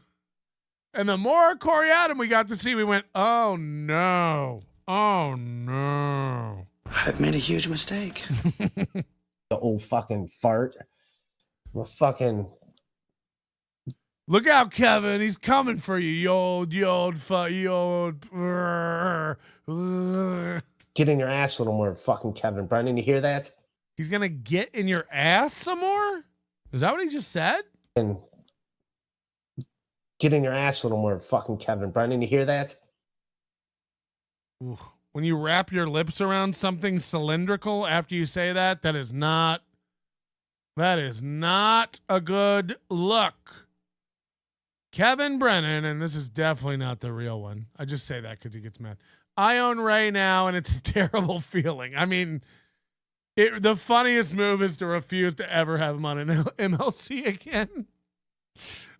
And the more Corey Adam we got to see, we went, oh no. Oh no. I've made a huge mistake. The old fucking fart. The fucking. Look out, Kevin. He's coming for you, you old. Get in your ass a little more, fucking Kevin Brennan. You hear that? He's going to get in your ass some more? Is that what he just said? And get in your ass a little more, fucking Kevin Brennan. You hear that? Ooh. When you wrap your lips around something cylindrical after you say that, that is not a good look. Kevin Brennan, and this is definitely not the real one. I just say that because he gets mad. I own Ray now, and it's a terrible feeling. I mean, the funniest move is to refuse to ever have him on an MLC again.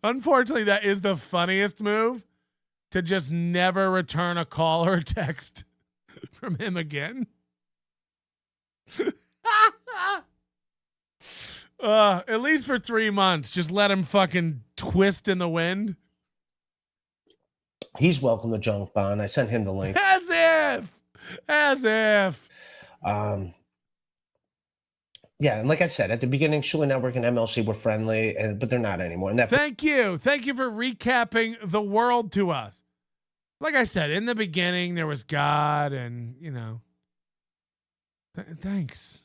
Unfortunately, that is the funniest move, to just never return a call or a text from him again. At least for 3 months, just let him fucking twist in the wind. He's welcome to Junk Bond. I sent him the link. As if. Yeah, and like I said, at the beginning, Shuli Network and MLC were friendly, but they're not anymore. And Thank you for recapping the world to us. Like I said, in the beginning, there was God and, thanks.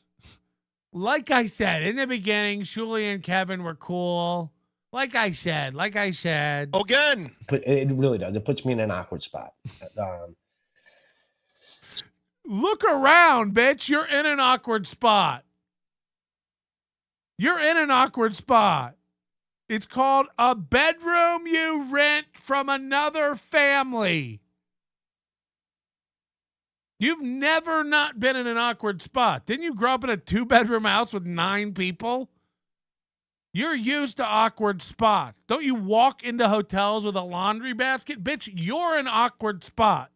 Like I said, in the beginning, Shuli and Kevin were cool. Like I said. Again. But it really does. It puts me in an awkward spot. Look around, bitch. You're in an awkward spot. It's called a bedroom you rent from another family. You've never not been in an awkward spot. Didn't you grow up in a 2-bedroom house with 9 people? You're used to awkward spots. Don't you walk into hotels with a laundry basket? Bitch, you're an awkward spot.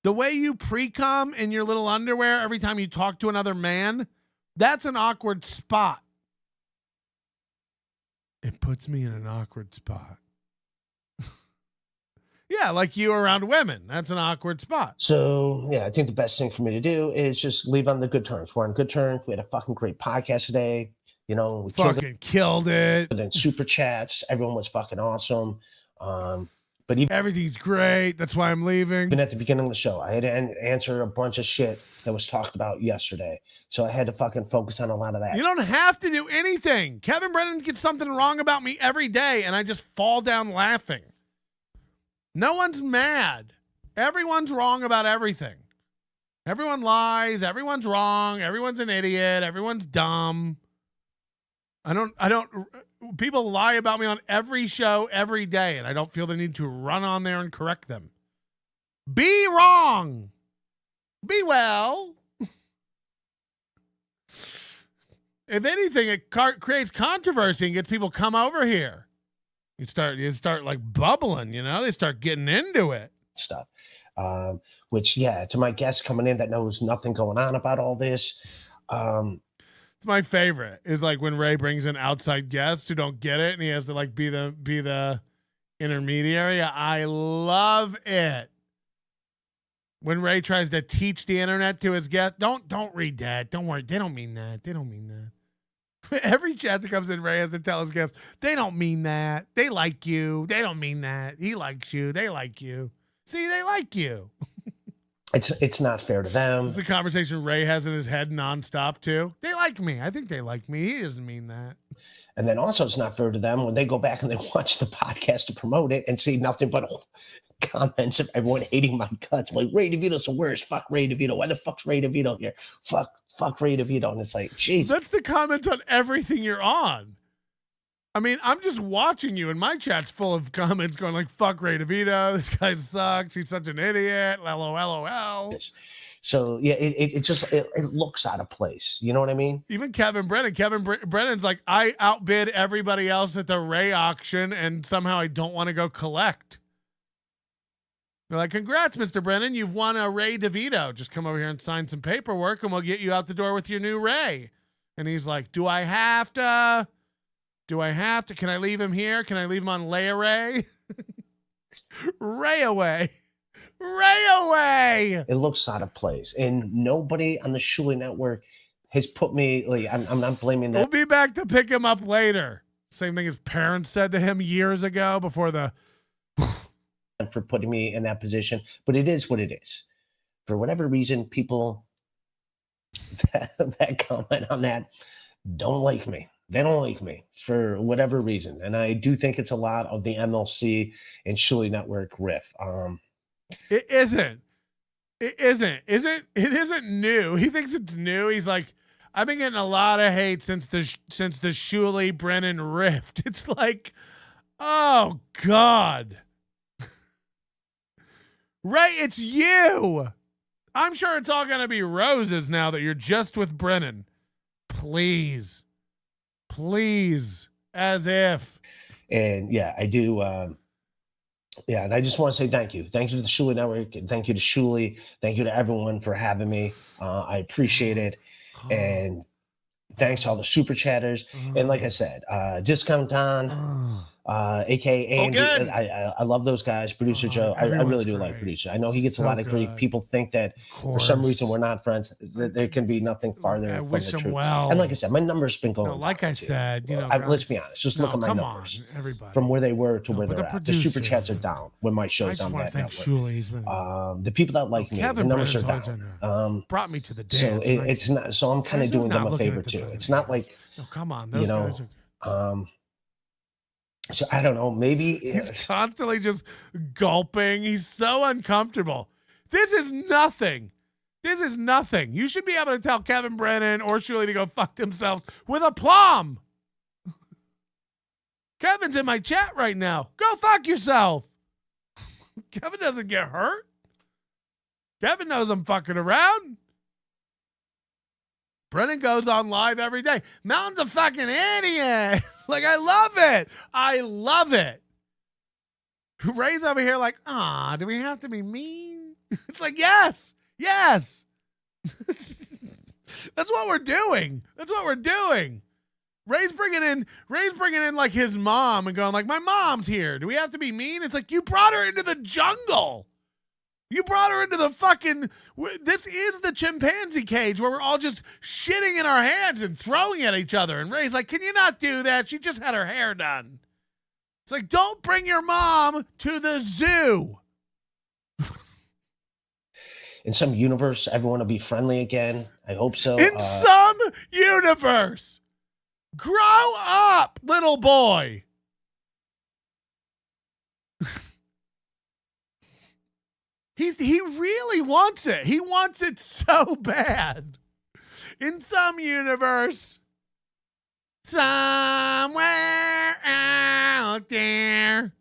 The way you pre-cum in your little underwear every time you talk to another man, that's an awkward spot. It puts me in an awkward spot. Yeah, like you around women. That's an awkward spot. So, yeah, I think the best thing for me to do is just leave on the good terms. We're on good terms. We had a fucking great podcast today. You know, we killed it. And then super chats. Everyone was fucking awesome. But even everything's great. That's why I'm leaving. Even at the beginning of the show, I had to answer a bunch of shit that was talked about yesterday. So I had to fucking focus on a lot of that. You don't have to do anything. Kevin Brennan gets something wrong about me every day, and I just fall down laughing. No one's mad. Everyone's wrong about everything. Everyone lies. Everyone's wrong. Everyone's an idiot. Everyone's dumb. People lie about me on every show every day, and I don't feel the need to run on there and correct them. Be wrong. Be well. If anything, it creates controversy and gets people come over here. You start like bubbling, you know? They start getting into it. Stuff. Which, yeah, to my guest coming in that knows nothing going on about all this. It's my favorite is like when Ray brings in outside guests who don't get it and he has to like be the intermediary. I love it. When Ray tries to teach the internet to his guests, don't read that. Don't worry. They don't mean that. They don't mean that. Every chat that comes in, Ray has to tell his guests, they don't mean that. They like you. They don't mean that. He likes you. They like you. See, they like you. It's not fair to them. This is a conversation Ray has in his head nonstop too. They like me. I think they like me. He doesn't mean that. And then also it's not fair to them when they go back and they watch the podcast to promote it and see nothing but comments of everyone hating my guts. Like, Ray DeVito's the worst. Fuck Ray DeVito. Why the fuck's Ray DeVito here? Fuck Ray DeVito. And it's like, geez. That's the comments on everything you're on. I mean, I'm just watching you, and my chat's full of comments going like, fuck Ray DeVito. This guy sucks. He's such an idiot. LOL. So, yeah, it looks out of place. You know what I mean? Even Kevin Brennan. Brennan's like, I outbid everybody else at the Ray auction, and somehow I don't want to go collect. They're like, congrats, Mr. Brennan. You've won a Ray DeVito. Just come over here and sign some paperwork, and we'll get you out the door with your new Ray. And he's like, do I have to? Can I leave him here? Can I leave him on layaway? Ray away. It looks out of place. And nobody on the Shuli Network has put me, like, I'm not blaming that. We'll be back to pick him up later. Same thing his parents said to him years ago before the... for putting me in that position. But it is what it is. For whatever reason, people that comment on that don't like me. They don't like me for whatever reason. And I do think it's a lot of the MLC and Shuli Network riff. It isn't. It isn't new. He thinks it's new. He's like, I've been getting a lot of hate since the Shuli Brennan rift. It's like, oh God. Ray, it's you. I'm sure it's all going to be roses now that you're just with Brennan. Please, as if. And yeah, I do. Yeah, and I just want to say thank you. Thank you to the Shuli Network, and thank you to Shuli. Thank you to everyone for having me. I appreciate it. And thanks to all the super chatters. And like I said, Discount Don, aka Andy. I love those guys. Producer Joe. I really do like Producer. I know he gets a lot of grief. People think that for some reason we're not friends. There can be nothing farther from the truth. Well. And like I said, my numbers been going. No, like I said, you know, let's be honest. Just look at my numbers. Everybody. From where they were to where they're at. The super chats are down when my show's on that network. Shuli, the people that like me, the numbers are down. Brought me to the dance. So it's not. So I'm kind of doing them a favor too. It's not like, come on, those guys are. So I don't know. Maybe he's constantly just gulping. He's so uncomfortable. This is nothing. You should be able to tell Kevin Brennan or Shuli to go fuck themselves with aplomb. Kevin's in my chat right now. Go fuck yourself. Kevin doesn't get hurt. Kevin knows I'm fucking around. Brennan goes on live every day. Mountain's a fucking idiot. Like, I love it. Ray's over here like, do we have to be mean? It's like, yes. That's what we're doing. Ray's bringing in like his mom and going like, my mom's here. Do we have to be mean? It's like, you brought her into the jungle. You brought her into the fucking, this is the chimpanzee cage where we're all just shitting in our hands and throwing at each other. And Ray's like, can you not do that? She just had her hair done. It's like, don't bring your mom to the zoo. In some universe, everyone will be friendly again. I hope so. In some universe. Grow up, little boy. He really wants it. He wants it so bad. In some universe, somewhere out there,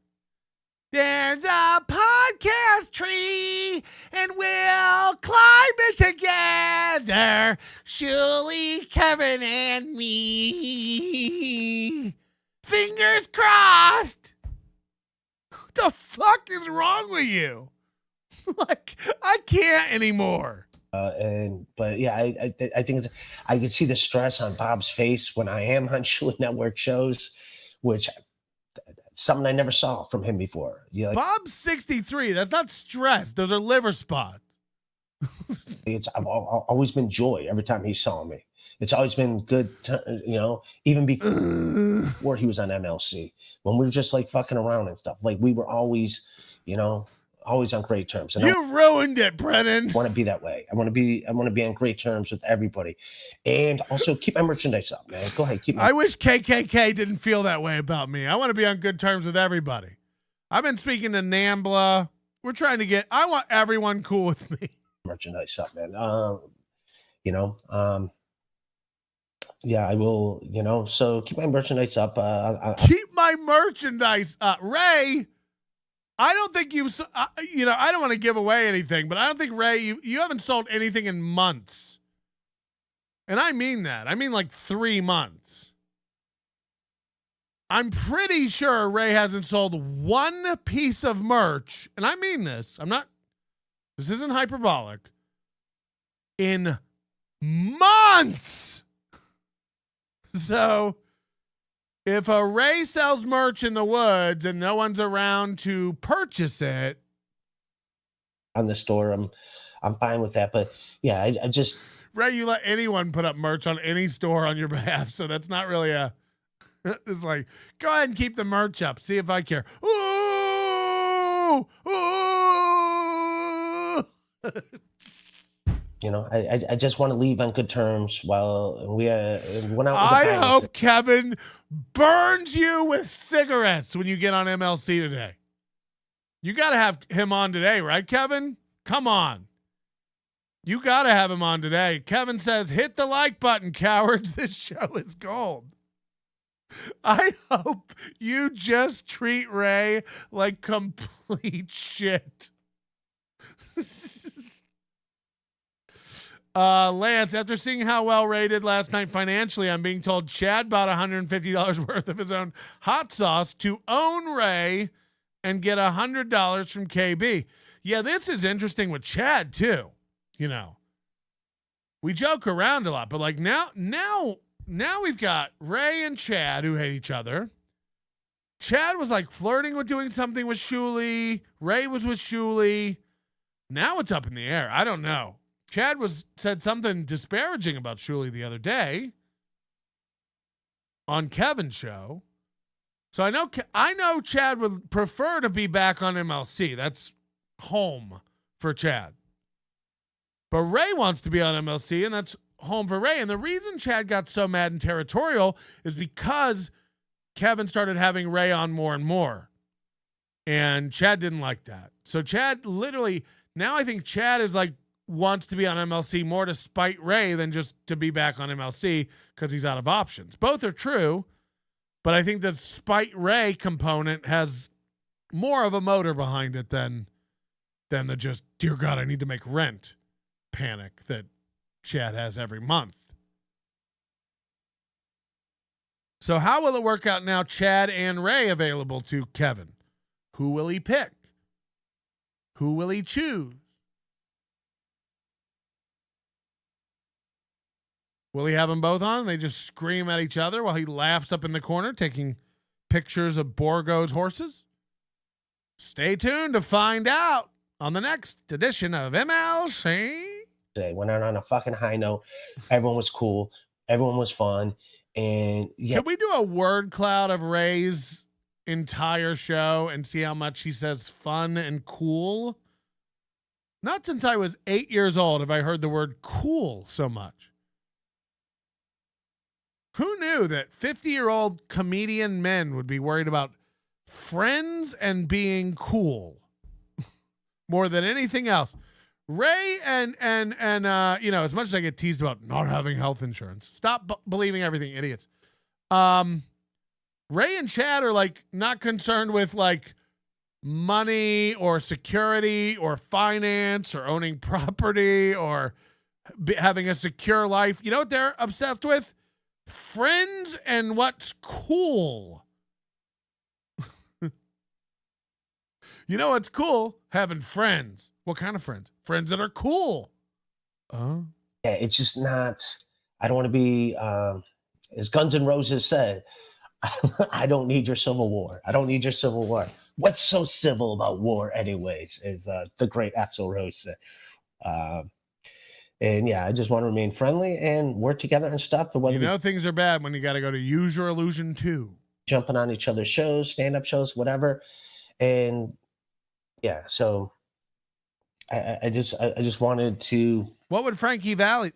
there's a podcast tree, and we'll climb it together. Shuli, Kevin, and me. Fingers crossed. What the fuck is wrong with you? Like, I can't anymore. But yeah, I think I can see the stress on Bob's face when I am on Shuli Network shows, which something I never saw from him before. Bob's 63. That's not stress. Those are liver spots. I've always been joy every time he saw me. It's always been good, even before he was on MLC, when we were just like fucking around and stuff. Like we were always, always on great terms. And you ruined it, Brennan. I want to be that way. I want to be on great terms with everybody, and also keep my merchandise up, man. Go ahead, I wish KKK didn't feel that way about me. I want to be on good terms with everybody. I've been speaking to Nambla. We're trying to I want everyone cool with me. Merchandise up, man. Yeah, I will. So keep my merchandise up. Keep my merchandise up, Ray. I don't think I don't want to give away anything, but I don't think, Ray, you haven't sold anything in months. And I mean that. I mean like 3 months. I'm pretty sure Ray hasn't sold one piece of merch, and I mean this. This isn't hyperbolic. In months. So if a Ray sells merch in the woods and no one's around to purchase it on the store, I'm fine with that. But yeah, I just Ray, you let anyone put up merch on any store on your behalf, so that's not really a. It's like, go ahead and keep the merch up. See if I care. Ooh, ooh. I just want to leave on good terms while we went out. I hope Kevin burns you with cigarettes when you get on MLC today. You got to have him on today, right, Kevin? Come on. You got to have him on today. Kevin says, hit the like button, cowards. This show is gold. I hope you just treat Ray like complete shit. Lance, after seeing how well Ray did last night financially, I'm being told Chad bought $150 worth of his own hot sauce to own Ray and get $100 from KB. Yeah, this is interesting with Chad too. We joke around a lot, but like now we've got Ray and Chad who hate each other. Chad was like flirting with doing something with Shuli. Ray was with Shuli. Now it's up in the air. I don't know. Chad said something disparaging about Shuli the other day on Kevin's show. So I know Chad would prefer to be back on MLC. That's home for Chad. But Ray wants to be on MLC, and that's home for Ray. And the reason Chad got so mad and territorial is because Kevin started having Ray on more and more. And Chad didn't like that. So Chad literally, now I think Chad is like, wants to be on MLC more to spite Ray than just to be back on MLC because he's out of options. Both are true, but I think the spite Ray component has more of a motor behind it than the just, dear God, I need to make rent panic that Chad has every month. So how will it work out now, Chad and Ray available to Kevin? Who will he pick? Who will he choose? Will he have them both on? They just scream at each other while he laughs up in the corner, taking pictures of Borgo's horses? Stay tuned to find out on the next edition of MLC. They went out on a fucking high note. Everyone was cool. Everyone was fun. And yeah, Can we do a word cloud of Ray's entire show and see how much he says fun and cool? Not since I was 8 years old have I heard the word cool so much. Who knew that 50-year-old comedian men would be worried about friends and being cool more than anything else? Ray and as much as I get teased about not having health insurance, stop believing everything, idiots. Ray and Chad are like not concerned with like money or security or finance or owning property or having a secure life. You know what they're obsessed with? Friends and what's cool. You know what's cool? Having friends. What kind of friends? Friends that are cool. yeah, it's just not. I don't want to be, as Guns N' Roses said, I don't need your civil war. I don't need your civil war. What's so civil about war, anyways? Is the great Axl Rose said. And yeah, I just want to remain friendly and work together and stuff. You know things are bad when you got to go to Use Your Illusion 2. Jumping on each other's shows, stand-up shows, whatever. And yeah, so I just wanted to. What would Frankie Valli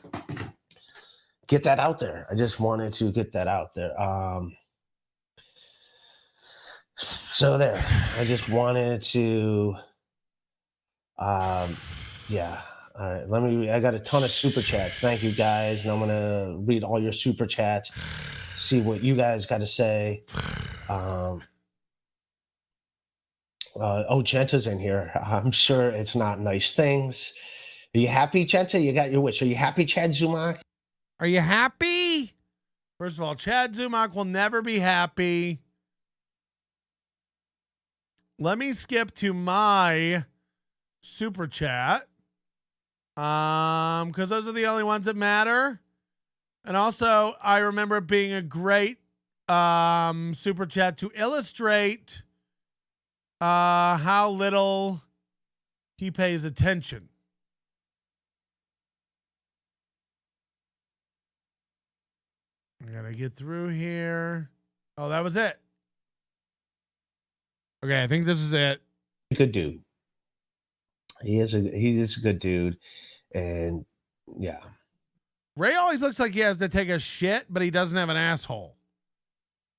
get that out there? I just wanted to get that out there. So there, I just wanted to. Yeah. All right, I got a ton of super chats. Thank you guys. And I'm going to read all your super chats, see what you guys got to say. Genta's in here. I'm sure it's not nice things. Are you happy, Genta? You got your wish. Are you happy, Chad Zumock? Are you happy? First of all, Chad Zumock will never be happy. Let me skip to my super chat. Because those are the only ones that matter. And also, I remember it being a great super chat to illustrate how little he pays attention. I gotta get through here. Oh, that was it. Okay, I think this is it. Good dude. He is a good dude. And yeah. Ray always looks like he has to take a shit, but he doesn't have an asshole.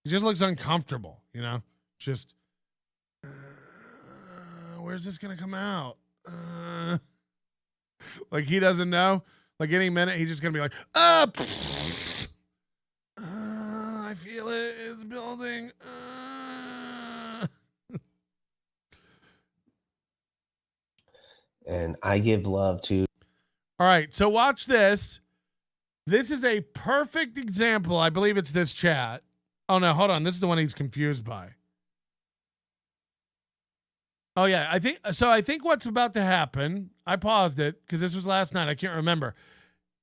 He just looks uncomfortable, you know? Just, where's this going to come out? Like he doesn't know. Like any minute, he's just going to be like, I feel it. It's building. And I give love to. All right, so watch this. This is a perfect example. I believe it's this chat. Oh, no, hold on. This is the one he's confused by. Oh, yeah, I think what's about to happen, I paused it because this was last night. I can't remember.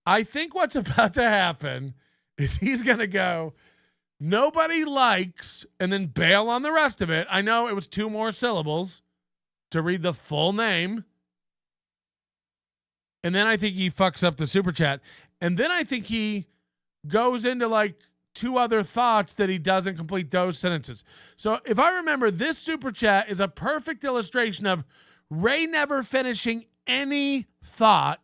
I think what's about to happen is he's going to go, nobody likes, and then bail on the rest of it. I know it was 2 more syllables to read the full name. And then I think he fucks up the super chat. And then I think he goes into like 2 other thoughts that he doesn't complete those sentences. So if I remember, this super chat is a perfect illustration of Ray never finishing any thought,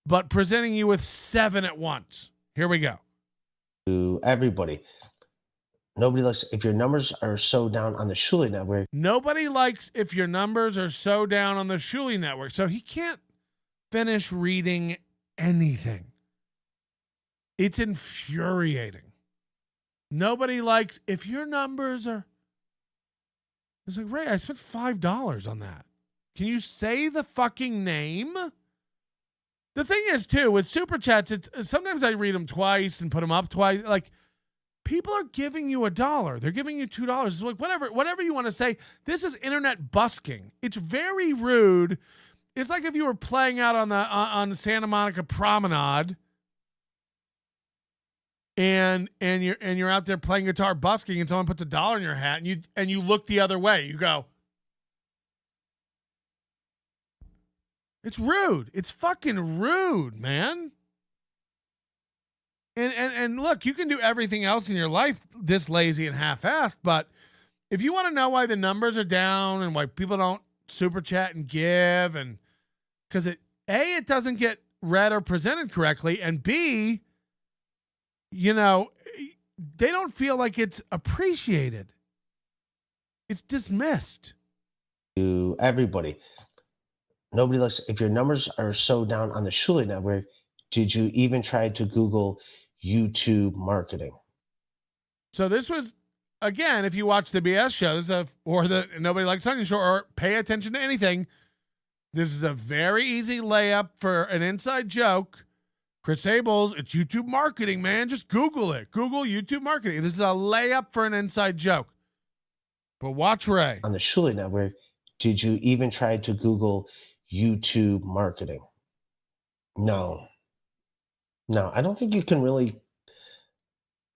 but presenting you with 7 at once. Here we go. To everybody. Nobody likes if your numbers are so down on the Shuli Network. Nobody likes if your numbers are so down on the Shuli Network. So he can't finish reading anything. It's infuriating. Nobody likes if your numbers are. It's like, Ray, I spent $5 on that. Can you say the fucking name? The thing is, too, with super chats, it's sometimes I read them twice and put them up twice. Like, people are giving you $1. They're giving you $2. It's like whatever you want to say. This is internet busking. It's very rude. It's like if you were playing out on the Santa Monica Promenade and you're out there playing guitar busking and someone puts $1 in your hat and you look the other way. You go, it's rude. It's fucking rude, man. And look, you can do everything else in your life this lazy and half-assed, but if you want to know why the numbers are down and why people don't super chat and give, and because it doesn't get read or presented correctly, and B, they don't feel like it's appreciated. It's dismissed. To everybody, nobody looks. If your numbers are so down on the Shuli Network, did you even try to Google YouTube marketing? So this was, again, if you watch the BS shows or the Nobody Likes Onion Show or pay attention to anything, this is a very easy layup for an inside joke. Chris Abels, it's YouTube marketing, man. Just Google it. Google YouTube marketing. This is a layup for an inside joke. But watch Ray. On the Shuli Network, did you even try to Google YouTube marketing? No, I don't think you can really.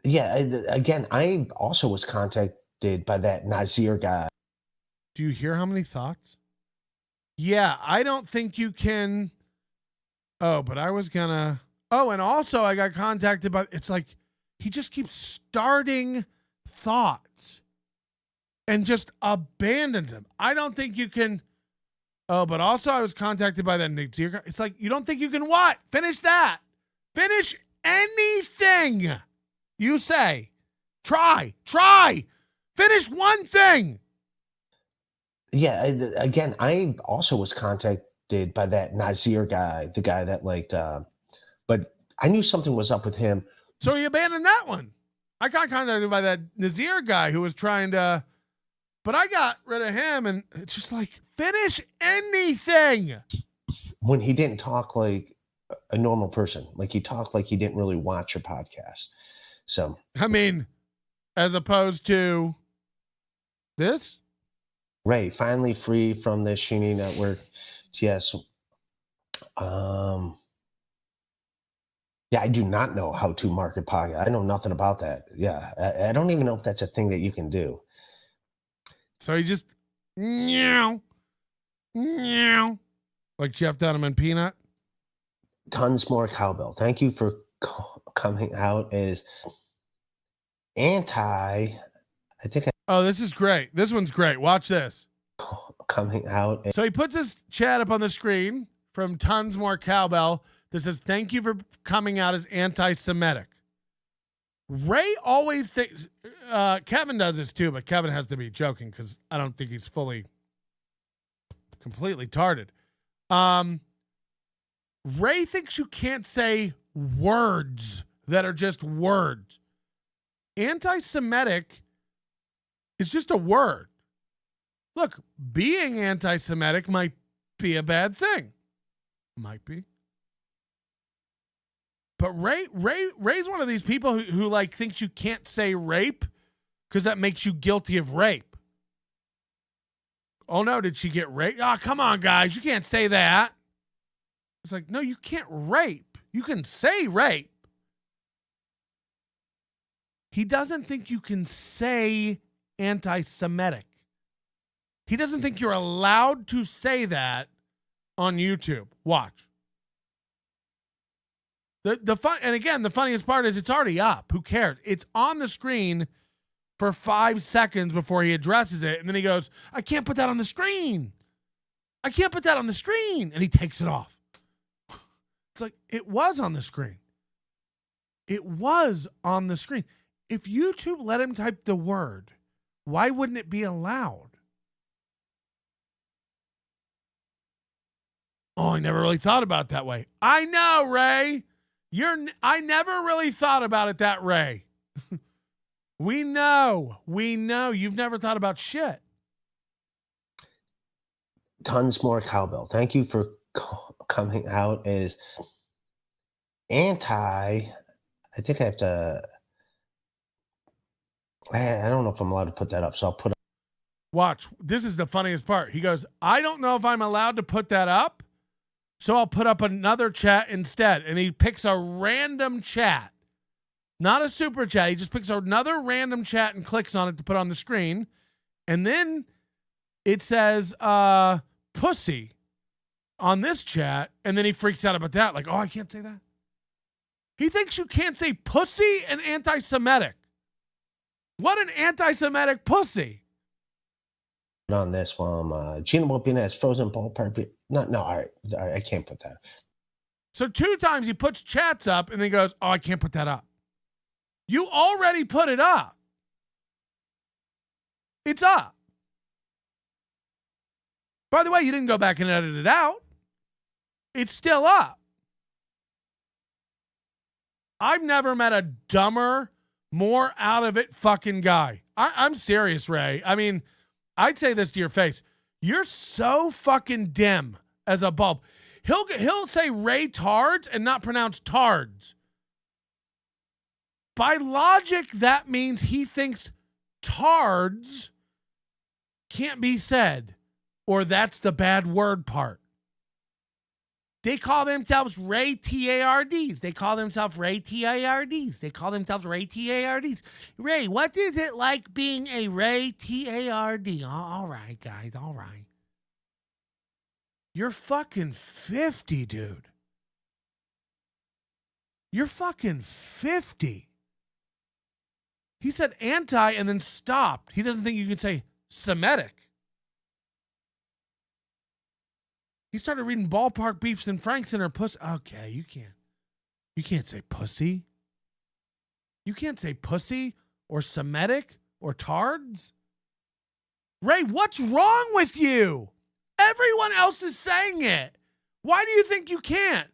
Yeah, again, I also was contacted by that Nazir guy. Do you hear how many thoughts? Yeah, I don't think you can. Oh, but I was gonna. Oh, and also I got contacted by. It's like he just keeps starting thoughts and just abandons them. I don't think you can. Oh, but also I was contacted by that Nazir guy. It's like, you don't think you can what? Finish that. Finish anything you say. Try. Finish one thing. Yeah, again, I also was contacted by that Nazir guy, the guy that but I knew something was up with him. So he abandoned that one. I got contacted by that Nazir guy who was trying to, but I got rid of him, and it's just like, finish anything. When he didn't talk like a normal person, like he talked like he didn't really watch your podcast. So, I mean, as opposed to this? Ray, finally free from the Shuli Network. Yes. Yeah, I do not know how to market podcast. I know nothing about that. Yeah, I don't even know if that's a thing that you can do. So he just meow, like Jeff Dunham and Peanut. Tons more cowbell. Thank you for coming out as anti. Oh, this is great. This one's great. Watch this. Coming out. So he puts his chat up on the screen from Tons More Cowbell that says, thank you for coming out as anti-Semitic. Ray always thinks, Kevin does this too, but Kevin has to be joking because I don't think he's completely tarded. Ray thinks you can't say words that are just words. Anti-Semitic is just a word. Look, being anti-Semitic might be a bad thing. Might be. But Ray's one of these people who like thinks you can't say rape because that makes you guilty of rape. Oh no, did she get raped? Oh, come on, guys, you can't say that. It's like, no, you can't rape. You can say rape. He doesn't think you can say anti-Semitic. He doesn't think you're allowed to say that on YouTube. Watch. The funniest part is it's already up. Who cares? It's on the screen for 5 seconds before he addresses it, and then he goes, I can't put that on the screen. I can't put that on the screen. And he takes it off. It's like, it was on the screen. It was on the screen. If YouTube let him type the word, why wouldn't it be allowed? Oh, I never really thought about it that way. I know, Ray. I never really thought about it that way. We know. You've never thought about shit. Tons more cowbell. Thank you for coming out as anti. I think I have to. I don't know if I'm allowed to put that up, so I'll put it. Watch. This is the funniest part. He goes, I don't know if I'm allowed to put that up, so I'll put up another chat instead. And he picks a random chat Not a super chat. He just picks another random chat and clicks on it to put on the screen. And then it says pussy on this chat. And then he freaks out about that. Like, oh, I can't say that. He thinks you can't say pussy and anti-Semitic. What an anti-Semitic pussy. On this one, Gina Mopina frozen ballpark. No, all right, I can't put that. So 2 times he puts chats up and then goes, oh, I can't put that up. You already put it up. It's up. By the way, you didn't go back and edit it out. It's still up. I've never met a dumber, more out of it fucking guy. I'm serious, Ray. I mean, I'd say this to your face. You're so fucking dim as a bulb. He'll say Ray Tards and not pronounce Tards. By logic, that means he thinks Tards can't be said, or that's the bad word part. They call themselves Ray TARDs. They call themselves Ray TARDs. They call themselves Ray TARDs. Ray, what is it like being a Ray TARD? All right, guys, all right. You're fucking 50, dude. You're fucking 50. He said anti and then stopped. He doesn't think you can say Semitic. He started reading ballpark beefs and Franks in her pussy. Okay, you can't. You can't say pussy. You can't say pussy or Semitic or tards. Ray, what's wrong with you? Everyone else is saying it. Why do you think you can't?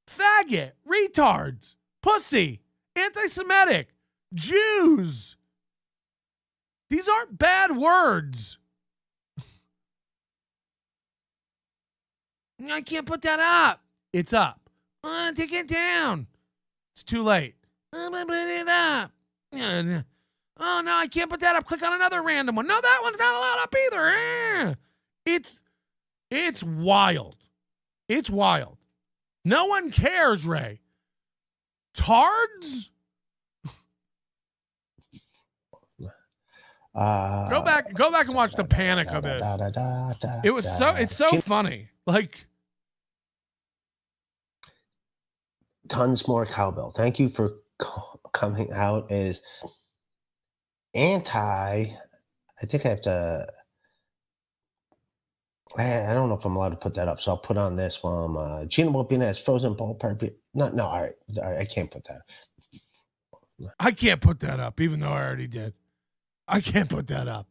Faggot, retards, pussy, anti-Semitic, Jews. These aren't bad words. I can't put that up. It's up. Take it down. It's too late. I'm going to put it up. Oh, no, I can't put that up. Click on another random one. No, that one's not allowed up either. It's wild. It's wild. No one cares, Ray. Tards? Go back and watch the panic of this. It's so funny. Like, tons more cowbell. Thank you for coming out as anti. I think I have to. I don't know if I'm allowed to put that up, so I'll put on this one. Gina Mopina has frozen ballpark. No, all right, I can't put that. I can't put that up, even though I already did. I can't put that up.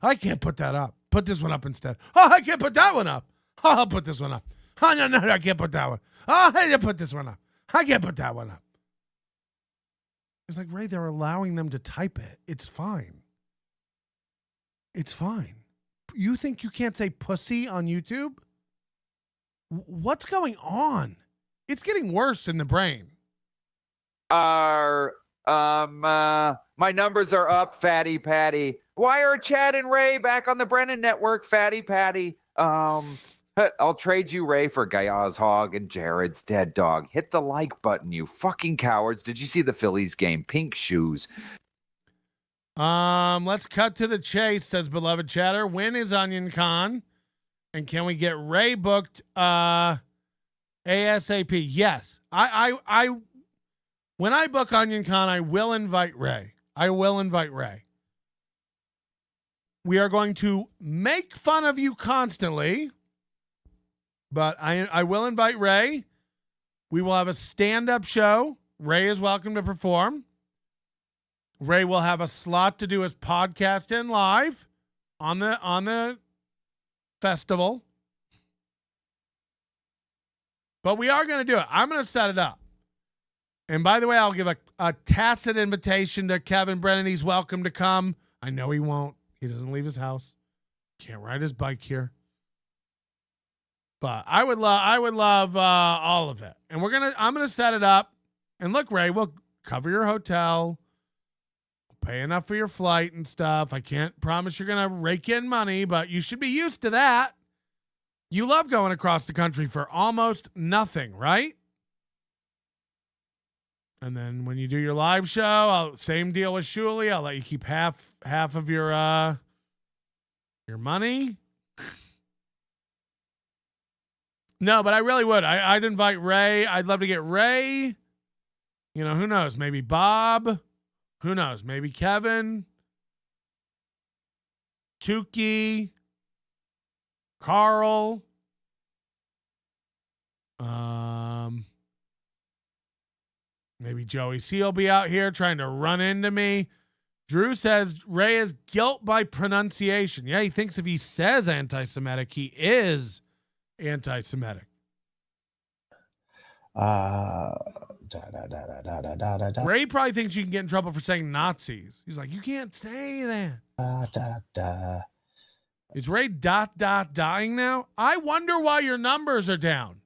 I can't put that up. Put this one up instead. Oh, I can't put that one up. Oh, I'll put this one up. Oh, no, I can't put that one. Oh, I can't put this one up. I can't put that one up. It's like, Ray, they're allowing them to type it. It's fine. It's fine. You think you can't say pussy on YouTube? What's going on? It's getting worse in the brain. My numbers are up, Fatty Patty. Why are Chad and Ray back on the Brennan Network, Fatty Patty? I'll trade you Ray for Gaia's hog and Jared's dead dog. Hit the like button, you fucking cowards. Did you see the Phillies game? Pink shoes. Let's cut to the chase, says beloved chatter. When is Onion Con? And can we get Ray booked ASAP? Yes. I when I book Onion Con, I will invite Ray. We are going to make fun of you constantly, but I will invite Ray. We will have a stand-up show. Ray is welcome to perform. Ray will have a slot to do his podcast in live on the festival. But we are going to do it. I'm going to set it up. And by the way, I'll give a tacit invitation to Kevin Brennan. He's welcome to come. I know he won't. He doesn't leave his house. Can't ride his bike here. But I would love all of it. And I'm gonna set it up. And look, Ray, we'll cover your hotel, pay enough for your flight and stuff. I can't promise you're gonna rake in money, but you should be used to that. You love going across the country for almost nothing, right? And then when you do your live show, same deal with Shuli. I'll let you keep half of your money. No, but I really would. I'd invite Ray. I'd love to get Ray. You know, who knows? Maybe Bob. Who knows? Maybe Kevin. Tukey. Carl. Maybe Joey C will be out here trying to run into me. Drew says Ray is guilt by pronunciation. Yeah, he thinks if he says anti-Semitic, he is anti-Semitic. Ray probably thinks you can get in trouble for saying Nazis. He's like, you can't say that. Is Ray ... dying now? I wonder why your numbers are down.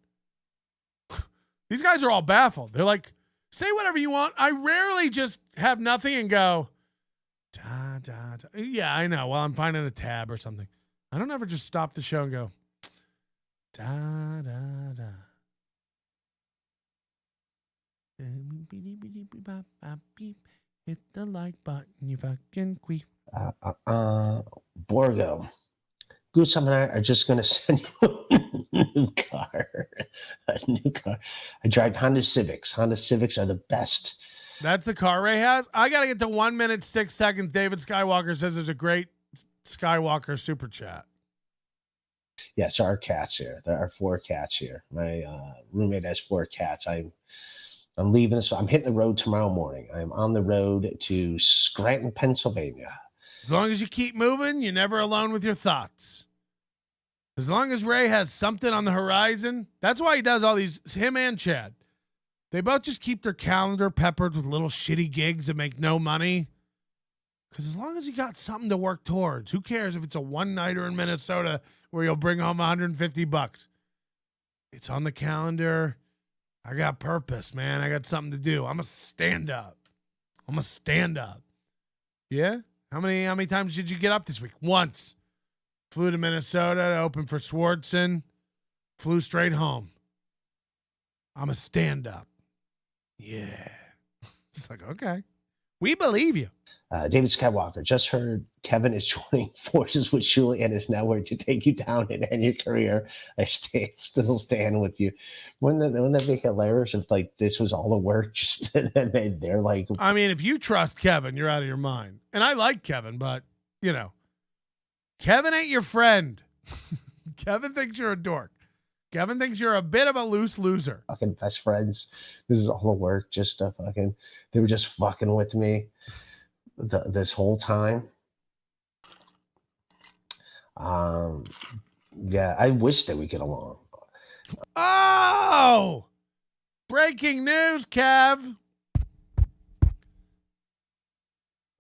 These guys are all baffled. They're like, say whatever you want. I rarely just have nothing and go, yeah, I know. Well, I'm finding a tab or something. I don't ever just stop the show and go, hit the like button, you fucking queef. Borgo. Goose and I are just going to send you a new car. A new car. I drive Honda Civics. Honda Civics are the best. That's the car Ray has? I got to get to 1 minute, 6 seconds. David Skywalker says there's a great Skywalker super chat. Yes, there are cats here. There are 4 cats here. My roommate has 4 cats. I'm leaving this. I'm hitting the road tomorrow morning. I'm on the road to Scranton, Pennsylvania. As long as you keep moving, you're never alone with your thoughts. As long as Ray has something on the horizon, that's why he does all these, him and Chad. They both just keep their calendar peppered with little shitty gigs that make no money. Because as long as you got something to work towards, who cares if it's a one-nighter in Minnesota where you'll bring home $150? It's on the calendar. I got purpose, man. I got something to do. I'm a stand-up. Yeah? How many times did you get up this week? Once. Flew to Minnesota to open for Swartzen. Flew straight home. I'm a stand-up. Yeah. It's like, okay. We believe you. David Skywalker, just heard Kevin is joining forces with Shuli and his network to take you down and end your career. I still stand with you. Wouldn't that be hilarious if like this was all the work? Just and they're like, I mean, if you trust Kevin, you're out of your mind. And I like Kevin, but you know, Kevin ain't your friend. Kevin thinks you're a dork. Kevin thinks you're a bit of a loose loser. Fucking best friends. This is all the work. Just to fucking, they were just fucking with me this whole time. Yeah, I wish that we get along. Oh! Breaking news, Kev.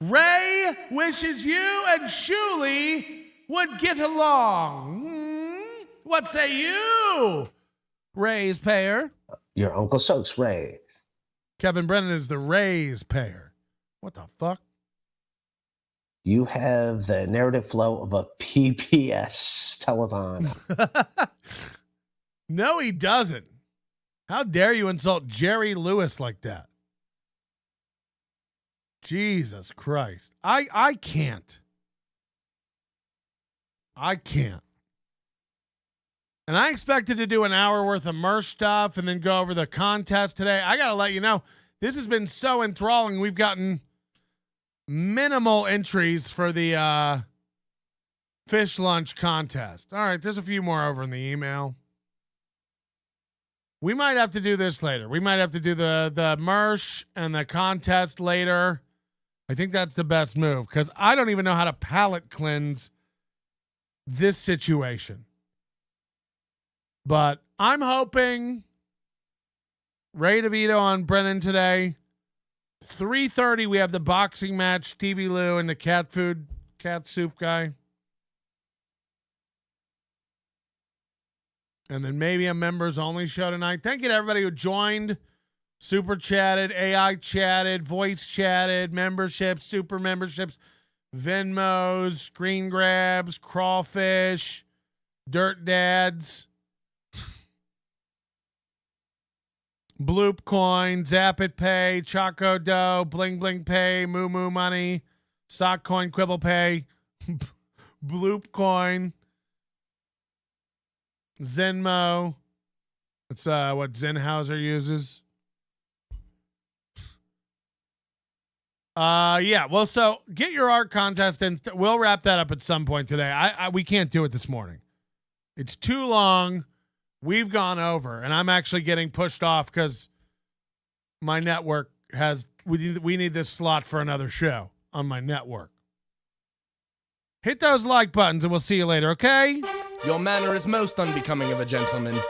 Ray wishes you and Shuli would get along. What say you, Ray's payer? Your Uncle Soaks, Ray. Kevin Brennan is the Ray's payer. What the fuck? You have the narrative flow of a PBS telethon. No, he doesn't. How dare you insult Jerry Lewis like that? Jesus Christ. I can't. I can't. And I expected to do an hour worth of Mersh stuff and then go over the contest today. I got to let you know, this has been so enthralling. We've gotten minimal entries for the fish lunch contest. All right, there's a few more over in the email. We might have to do this later. We might have to do the Mersh and the contest later. I think that's the best move because I don't even know how to palate cleanse this situation. But I'm hoping Ray DeVito on Brennan today. 3:30, we have the boxing match, TV Lou and the cat soup guy. And then maybe a members only show tonight. Thank you to everybody who joined, super chatted, AI chatted, voice chatted, memberships, super memberships, Venmos, screen grabs, crawfish, dirt dads. Bloop Coin, Zap It Pay, Choco Dough, Bling Bling Pay, Moo Moo Money, Sock Coin, Quibble Pay, Bloop Coin, Zenmo. That's what Zenhauser uses. Yeah. Well, so get your art contest and we'll wrap that up at some point today. We can't do it this morning. It's too long. We've gone over, and I'm actually getting pushed off because my network has. We need this slot for another show on my network. Hit those like buttons, and we'll see you later. Okay? Your manner is most unbecoming of a gentleman.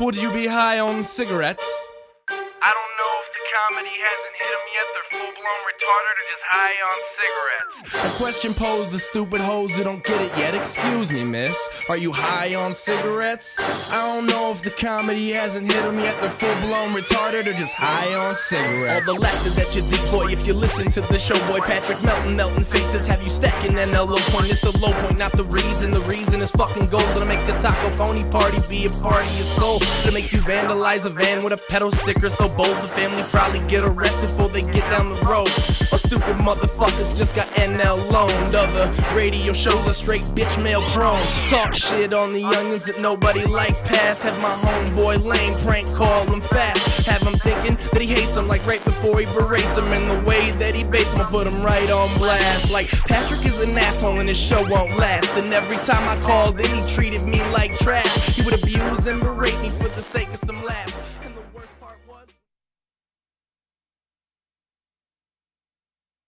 Would you be high on cigarettes? I don't know if the comedy hasn't hit them yet. They're full-blown retarded or just high on cigarettes. A question posed to stupid hoes who don't get it yet. Excuse me, miss. Are you high on cigarettes? I don't know if the comedy hasn't hit them yet. They're full-blown retarded or just high on cigarettes. All the laughter that you deploy if you listen to the show, boy. Patrick melting faces have you stacking an low point. It's the low point, not the reason. The reason is fucking gold. Gonna make the taco pony party be a party of soul. To make you vandalize a van with a pedal sticker so bold the family probably get arrested before they get down the road. Or stupid motherfuckers just got NL loaned. Other radio shows are straight bitch mail prone. Talk shit on the youngins that nobody like past. Have my homeboy lame prank call him fast. Have him thinking that he hates him like right before he berates him. And the way that he baits him, put him right on blast. Like Patrick is an asshole and his show won't last. And every time I called in he treated me like trash. He would abuse and berate me